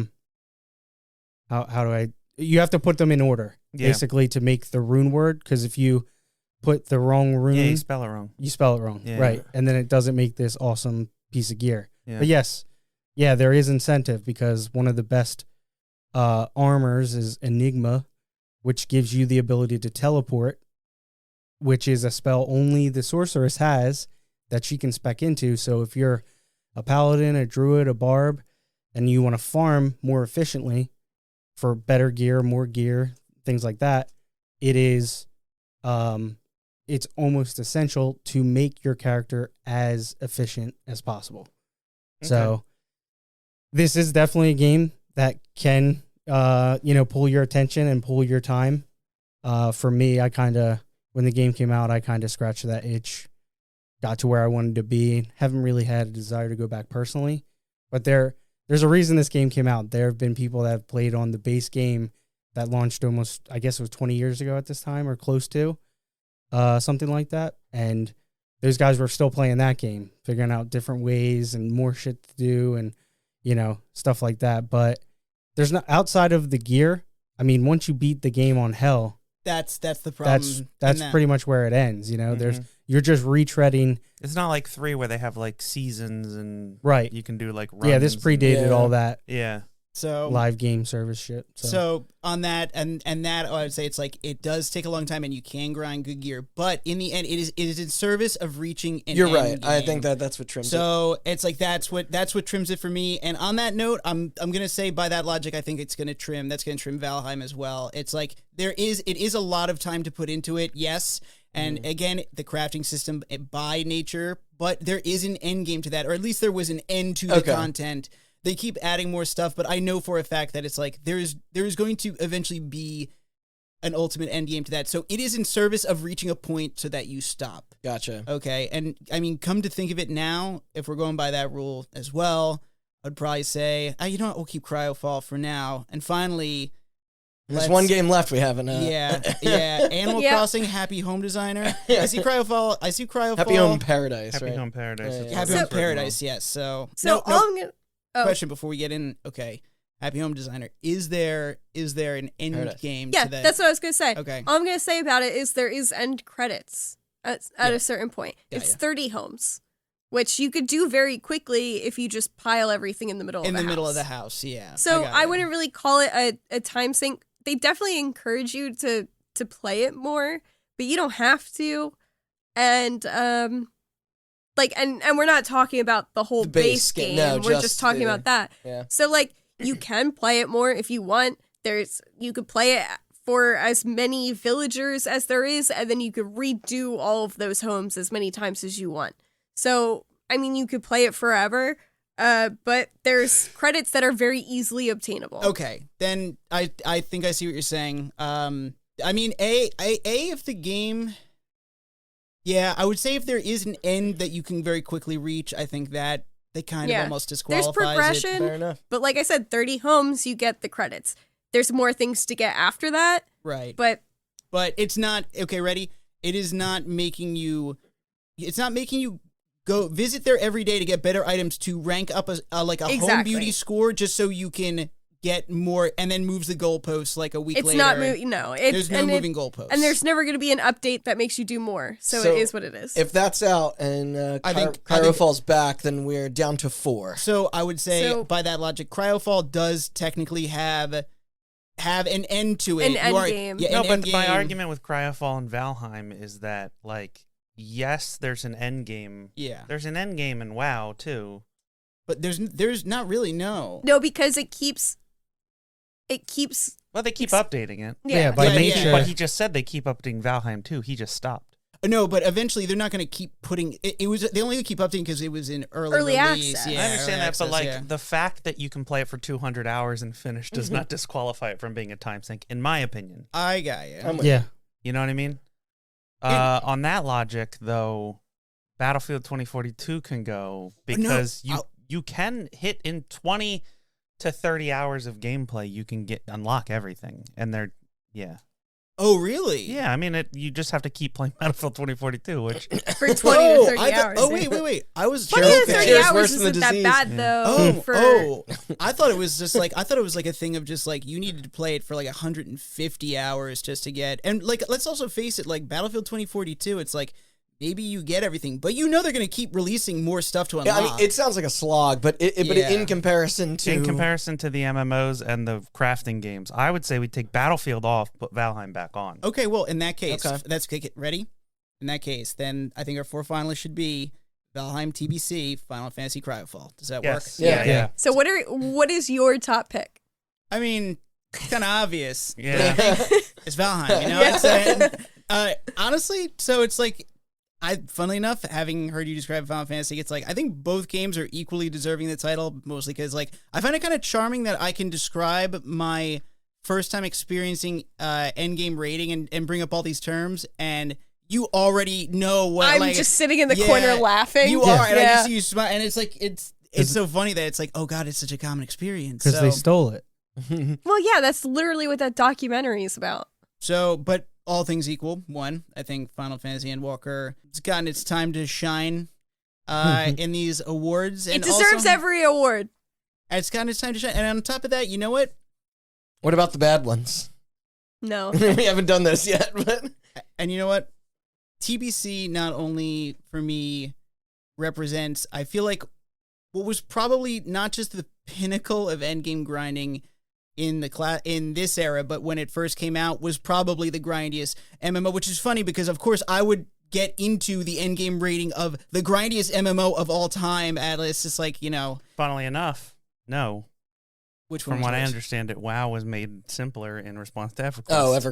do I, you have to put them in order basically to make the rune word, because if you put the wrong rune, Yeah, you spell it wrong. you spell it wrong, Yeah. right? And then it doesn't make this awesome piece of gear. Yeah. But yes, there is incentive, because one of the best armors is Enigma, which gives you the ability to teleport, which is a spell only the sorceress has that she can spec into. So if you're a paladin, a druid, a barb, and you want to farm more efficiently for better gear, more gear, things like that, it is it's almost essential to make your character as efficient as possible. So this is definitely a game that can pull your attention and pull your time. For me, when the game came out, I kind of scratched that itch, got to where I wanted to be. Haven't really had a desire to go back personally, but there there's a reason this game came out. There have been people that have played on the base game that launched almost, I guess it was 20 years ago at this time or close to, something like that. And those guys were still playing that game, figuring out different ways and more shit to do and, you know, stuff like that. But there's not, outside of the gear, I mean, once you beat the game on hell, that's the problem. That's pretty much where it ends. You know, Mhm. you're just retreading. It's not like 3 where they have like seasons and Right. you can do like runs. Yeah, this predated Yeah. all that Yeah. So live game service shit. So on that and that I would say it's like it does take a long time and you can grind good gear, but in the end it is in service of reaching an You're end right. I game. think that's what trims it. So it's like that's what trims it for me. And on that note, I'm gonna say by that logic, I think that's gonna trim Valheim as well. It's like it is a lot of time to put into it, yes. And again, the crafting system by nature, but there is an end game to that, or at least there was an end to the content. They keep adding more stuff, but I know for a fact that it's like there's going to eventually be an ultimate end game to that. So it is in service of reaching a point so that you stop. Gotcha. Okay, and I mean, come to think of it now, if we're going by that rule as well, I'd probably say, you know what, we'll keep Cryofall for now. And finally, There's one game left we haven't. yeah, Animal Crossing Happy Home Designer. Yeah. I see Cryofall. Happy Home Paradise, Happy right? Home Paradise. Yeah, is yeah. Happy what Home it's written Paradise, yes. So So no, all I'm gonna question before we get in. Okay, Happy Home Designer. Is there an end Paradise. game? yeah, to that? that's what I was gonna say. Okay. All I'm gonna say about it is there is end credits at a certain point. Yeah, It's yeah. 30 homes, which you could do very quickly if you just pile everything in the middle. in of the middle of the house. house. Yeah. So got I it. wouldn't really call it a time sink. They definitely encourage you to play it more, but you don't have to. And like and we're not talking about the whole The base base game. game. No, We're just just talking the- about that. Yeah. So like you can play it more if you want. You could play it for as many villagers as there is, and then you could redo all of those homes as many times as you want. So I mean, you could play it forever. But there's credits that are very easily obtainable. Okay, then I think I see what you're saying. I mean, if the game, yeah, I would say if there is an end that you can very quickly reach, I think that they kind of almost disqualifies There's progression, Fair enough. but like I said, 30 homes, you get the credits. There's more things to get after that, it. Right. but But it's not, okay, ready? It is not making you, go visit there every day to get better items to rank up a home Exactly. beauty score just so you can get more, and then moves the goalposts like a week it's later. not moving. No, There's no moving goalposts. and there's never going to be an update that makes you do more. So So it is what it is. If that's out and I think- Cairo falls back, then we're down to 4. So I would say, So- by that logic, Cryofall does technically have an end to it. An You end are- game. Yeah, No, an but end my game. argument with Cryofall and Valheim is that, like, yes, there's an end game. Yeah, There's an end game in WoW too. but there's not really no. no, because it keeps. Well, they keep updating it. Yeah, by Yeah, yeah. nature. But he just said they keep updating Valheim too. He just stopped. No, but eventually they're not going to keep putting. It was they only keep updating because it was in early release. access. Yeah, I understand early that, but access, like yeah. the fact that you can play it for 200 hours and finish does not disqualify it from being a time sink, in my opinion. I got you. I'm with Yeah. You know what I mean? And- On that logic, though, Battlefield 2042 can go because you can hit in 20 to 30 hours of gameplay. You can unlock everything, and they're Oh, really? yeah. I mean, you just have to keep playing Battlefield 2042, which For 20 Oh, to 30 I thought- hours. oh, wait. I was 20 to 30 Cheers hours worse than the isn't that disease. bad, Yeah. though. I thought it was just like I thought it was like a thing of just like you needed to play it for like 150 hours just to get, and like let's also face it, like Battlefield 2042, it's like maybe you get everything, but you know they're gonna keep releasing more stuff to unlock. Yeah, I mean, it sounds like a slog, but Yeah. in comparison to in comparison to the MMOs and the crafting games, I would say we take Battlefield off, put Valheim back on. Okay, well in that case, Okay. that's ready. In that case, then I think our 4 finalists should be Valheim, TBC, Final Fantasy Cryofall. Does that work? Yes. Yeah. Yeah. So what is your top pick? I mean, kind of obvious. Yeah. It's Valheim, you know Yeah. what I'm saying? Honestly, so it's like, funnily enough, having heard you describe Final Fantasy, it's like, I think both games are equally deserving the title, mostly because, like, I find it kind of charming that I can describe my first time experiencing endgame rating and bring up all these terms, and you already know what, I'm like, just sitting in the yeah, corner laughing. you are, and I Yeah. just see you smile, and it's like, it's so funny that it's like, oh god, it's such a common experience. Because they stole it. Well, yeah, that's literally what that documentary is about. So, but all things equal, one, I think Final Fantasy Endwalker has gotten its time to shine in these awards. It And deserves also, every award. it's gotten its time to shine. And on top of that, you know what? What about the bad ones? No. We haven't done this yet, but And you know what? TBC not only for me represents, I feel like, what was probably not just the pinnacle of endgame grinding in this era, but when it first came out was probably the grindiest MMO, which is funny because of course I would get into the endgame rating of the grindiest MMO of all time. It's just like, Funnily enough, no. which one? From what I was understand, WoW was made simpler in response to EverQuest.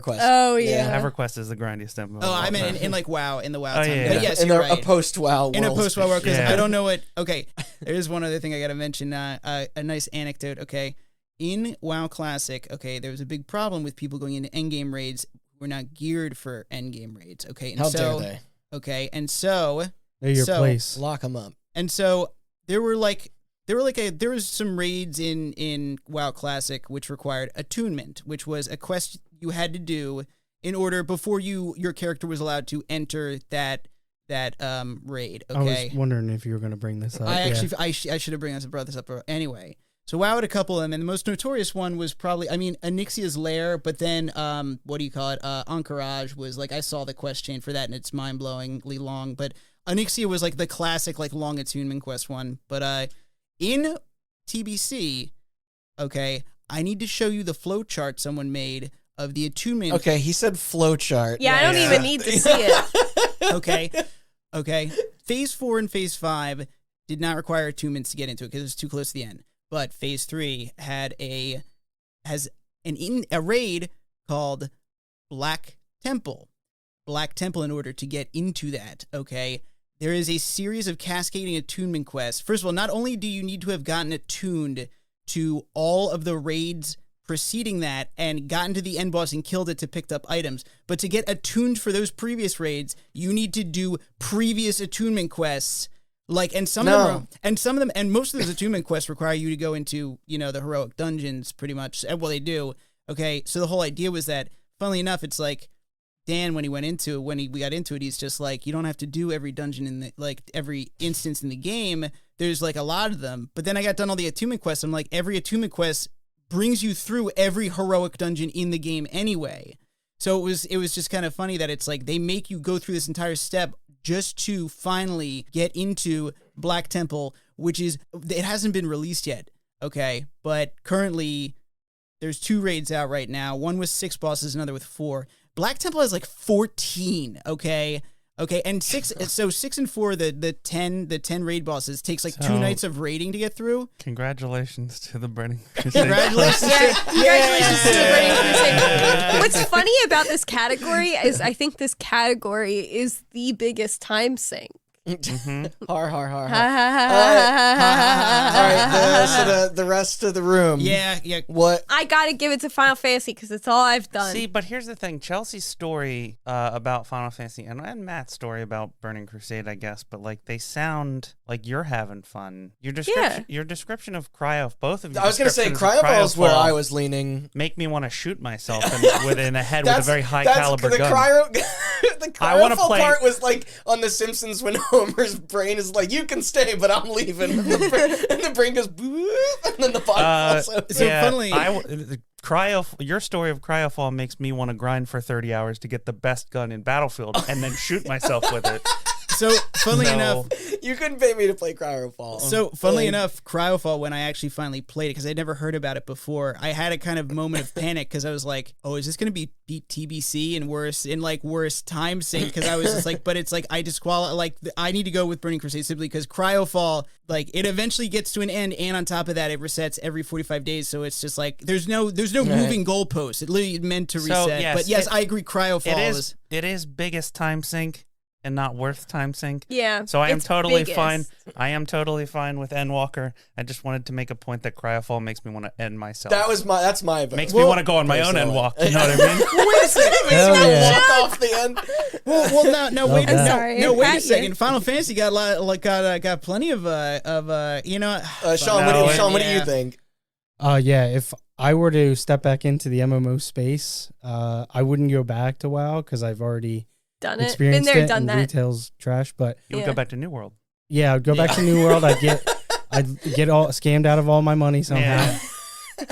EverQuest. Oh, yeah. EverQuest is the grindiest MMO. Oh, I of all meant time. in like WoW, in the WoW Oh, time. yeah. But yes, in you're a right. post-WoW world. In a post-WoW world, because Yeah. I don't know what. Okay, there is one other thing I got to mention. A nice anecdote. Okay, in WoW Classic, okay, there was a big problem with people going into endgame raids who were not geared for endgame raids. Okay, and How so dare okay, and so They're your So- place. they? Lock them up. and so there was some raids in WoW Classic which required attunement, which was a quest you had to do in order before your character was allowed to enter that raid. Okay, I was wondering if you were going to bring this up. I should have brought this up anyway. So WoW had a couple of them, and the most notorious one was probably, Onyxia's Lair, but then, Encourage was, like, I saw the quest chain for that, and it's mind-blowingly long, but Onyxia was, like, the classic, like, long attunement quest one. But, in TBC, okay, I need to show you the flowchart someone made of the attunement. Okay, he said flowchart. Yeah, I don't even need to see it. Okay. Phase 4 and Phase 5 did not require attunements to get into it because it was too close to the end. But Phase 3 has a raid called Black Temple. Black Temple, in order to get into that, okay, there is a series of cascading attunement quests. First of all, not only do you need to have gotten attuned to all of the raids preceding that and gotten to the end boss and killed it to pick up items, but to get attuned for those previous raids, you need to do previous attunement quests. And most of those attunement quests require you to go into, the heroic dungeons pretty much. Well, they do. Okay, so the whole idea was that, funnily enough, it's like Dan, when we got into it, he's just like, you don't have to do every dungeon every instance in the game. There's like a lot of them. But then I got done all the attunement quests. I'm like, every attunement quest brings you through every heroic dungeon in the game anyway. So it was just kind of funny that it's like they make you go through this entire step just to finally get into Black Temple, it hasn't been released yet, okay? But currently, there's 2 raids out right now. One with 6 bosses, another with 4. Black Temple has like 14, okay? Okay, and 6 and 4, the 10 raid bosses takes like 2 nights of raiding to get through. Congratulations to the Burning Crusade. Congratulations. Congratulations to the Burning Crusade. What's funny about this category is I think this category is the biggest time sink. Har, har, har, har. All right, so the rest of the room. Yeah. What? I gotta give it to Final Fantasy because it's all I've done. See, but here's the thing. Chelsea's story about Final Fantasy and Matt's story about Burning Crusade, I guess, but like they sound like you're having fun. Your description of Cryo, both of you. I was going to say Cryofall is where I was leaning. Make me want to shoot myself in the head with a very high caliber the gun. The I wanna Cryofall play- part was like on The Simpsons when Homer's brain is like, you can stay, but I'm leaving. And the brain goes, boop, and then the body falls over. So funnily- your story of Cryofall makes me want to grind for 30 hours to get the best gun in Battlefield and then shoot myself with it. So, funnily enough, you couldn't pay me to play Cryofall. So, funnily enough, Cryofall, when I actually finally played it, because I'd never heard about it before, I had a kind of moment of panic because I was like, oh, is this going to beat TBC and worse Timesink? Because I was just like, but it's like, I need to go with Burning Crusade simply because Cryofall, like, it eventually gets to an end, and on top of that, it resets every 45 days, so it's just like, there's no moving goalpost. It literally meant to reset. So, yes, but yes, I agree, Cryofall is... It is biggest time sink. and not worth Timesink. Yeah. So I am it's totally biggest. fine. I am totally fine with Endwalker. I just wanted to make a point that Cryofall makes me want to end myself. That's my vote. Makes me want to go on my own personally. Endwalk. You know what I mean? Wait a second. Hell yeah. Walk off the end. Well, no, wait, that. Sorry, no, wait Pat, a second. Final Fantasy got got plenty of you know. Sean, No, what do you think? Yeah, if I were to step back into the MMO space, I wouldn't go back to WoW because I've already Done it. Been experienced there, it, done and that. retail's trash. But You would Yeah. go back to New World. yeah, I'd go back to New World. I'd get all scammed out of all my money somehow,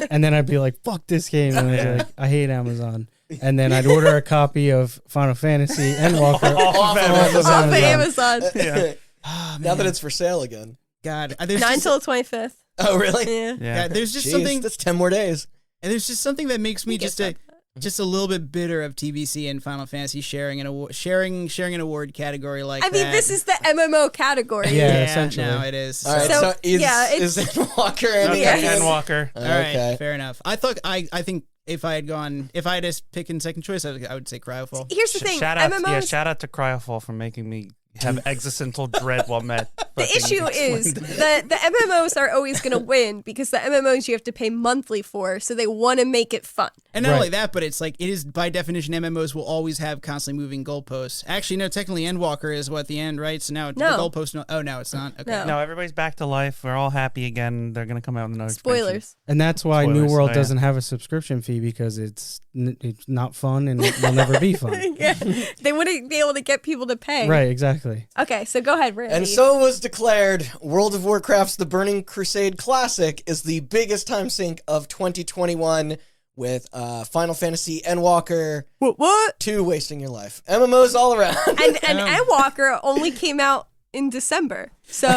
and then I'd be like, "Fuck this game," and I'd be like, "I hate Amazon." And then I'd order a copy of Final Fantasy Endwalker Off off Amazon. of Off of Amazon. Amazon. Yeah. Oh, Now that man. it's for sale again. God, there's 9 just, till the 25th. Oh, really? Yeah. Yeah. there's just Jeez, something, that's 10 more days. and there's just something that makes me We get just a little bit bitter of TBC and Final Fantasy sharing an award category like I mean, that. this is the MMO category. Yeah, essentially. No, it is. All right, So, so is yeah, is Endwalker and Okay, Yeah. Endwalker. All right, Okay. fair enough. I think if I had just picked in second choice, I would say Cryofall. Here's the thing. Shout out, MMOs, shout out to Cryofall for making me have existential dread while met. the issue is that the MMOs are always going to win because the MMOs you have to pay monthly for, so they want to make it fun. And not Right. only that, but it's like it is by definition MMOs will always have constantly moving goalposts. Actually, no, technically Endwalker is what the end, right? So now the No. goalpost. No, no, it's not. Okay. No. No, everybody's back to life. We're all happy again. They're gonna come out with another expansion. Spoilers. And that's why Spoilers. New World Oh, yeah. doesn't have a subscription fee because it's not fun and it will never be fun. Yeah. They wouldn't be able to get people to pay. Right, exactly. Okay, so go ahead, Randy. And so was declared World of Warcraft's The Burning Crusade Classic is the biggest time sink of 2021 with Final Fantasy Endwalker what? 2 wasting your life. MMOs all around. And Endwalker only came out in December. So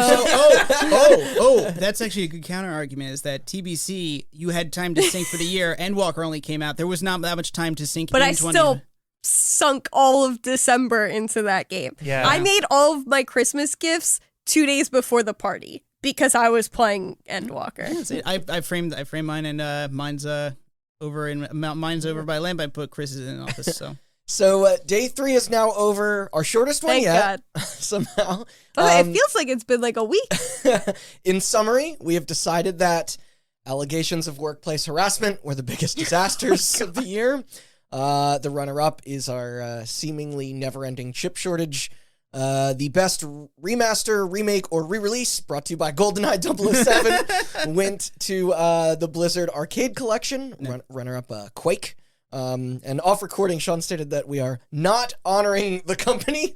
That's actually a good counter argument. Is that TBC you had time to sync for the year, Endwalker only came out. There was not that much time to sync. but in I 20. still sunk all of December into that game. Yeah. I made all of my Christmas gifts 2 days before the party because I was playing Endwalker. That's it. I framed mine, and mine's over by land. I put Chris's in office. So So day 3 is now over. Our shortest one Thank yet. God. Somehow. Oh, it feels like it's been like a week. In summary, we have decided that allegations of workplace harassment were the biggest disasters of the year. The runner-up is our seemingly never-ending chip shortage. The best remaster, remake, or re-release, brought to you by GoldenEye 007, went to the Blizzard Arcade Collection. Runner-up, Quake. And off recording, Sean stated that we are not honoring the company,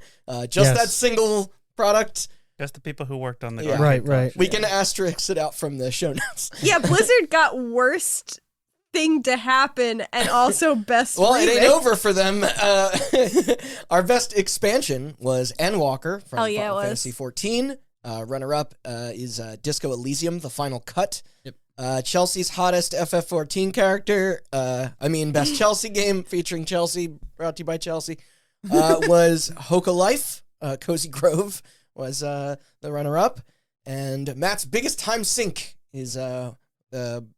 just Yes. that single product. Just the people who worked on the Yeah. Right, right. We can asterisk it out from the show notes. Yeah, Blizzard got worst thing to happen and also best Well, it ain't remake. over for them. Our best expansion was Endwalker from Hell yeah, Final it was. Fantasy 14. Runner-up is Disco Elysium, the final cut. Yep. Chelsea's hottest FF14 character, best Chelsie game featuring Chelsie, brought to you by Chelsie, was Hoka Life. Cozy Grove was the runner-up. And Matt's biggest time sink is the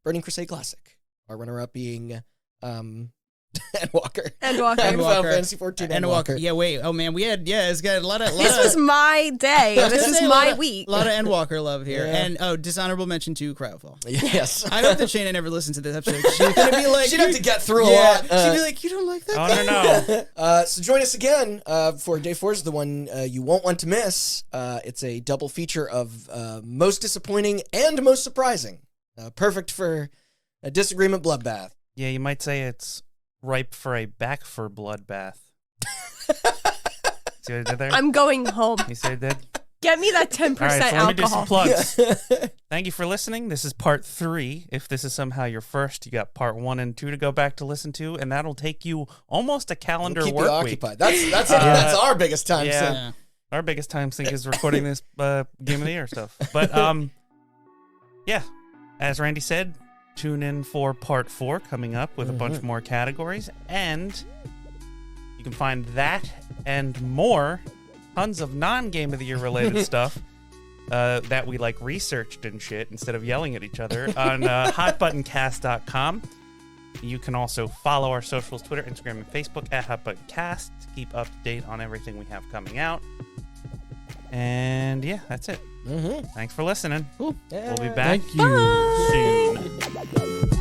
Burning Crusade Classic. Our runner-up being Endwalker. Endwalker. Final Fantasy 14 Endwalker. Yeah, wait. Oh man, it's got a lot of. This was my day. This was my week. A lot of Endwalker love here, Yeah. and dishonorable mention to Cryofall. Yes. I hope that Shayna never listens to this episode. She's gonna be like, She'd have to get through a yeah, lot. she'd be like, you don't like that? Oh, no. So join us again for Day 4 is the one you won't want to miss. It's a double feature of most disappointing and most surprising. Perfect for a disagreement bloodbath. Yeah, you might say it's ripe for a back for bloodbath. See what I did there? I'm going home. You see what I did? Get me that 10% All right, so let me do some alcohol. plugs. Thank you for listening. This is part 3. If this is somehow your first, you got part 1 and 2 to go back to listen to, and that'll take you almost a calendar Keep you work week. occupied. That's our biggest time yeah. sink. Yeah. Our biggest time sink is recording this Game of the Year stuff. But yeah, as Randy said, tune in for part 4 coming up with a bunch more categories, and you can find that and more, tons of non-Game of the Year related stuff that we researched and shit instead of yelling at each other on hotbuttoncast.com. You can also follow our socials, Twitter, Instagram, and Facebook at HotButtonCast to keep up to date on everything we have coming out. And yeah, that's it. Mm-hmm. Thanks for listening. Cool. We'll be back Thank you. soon.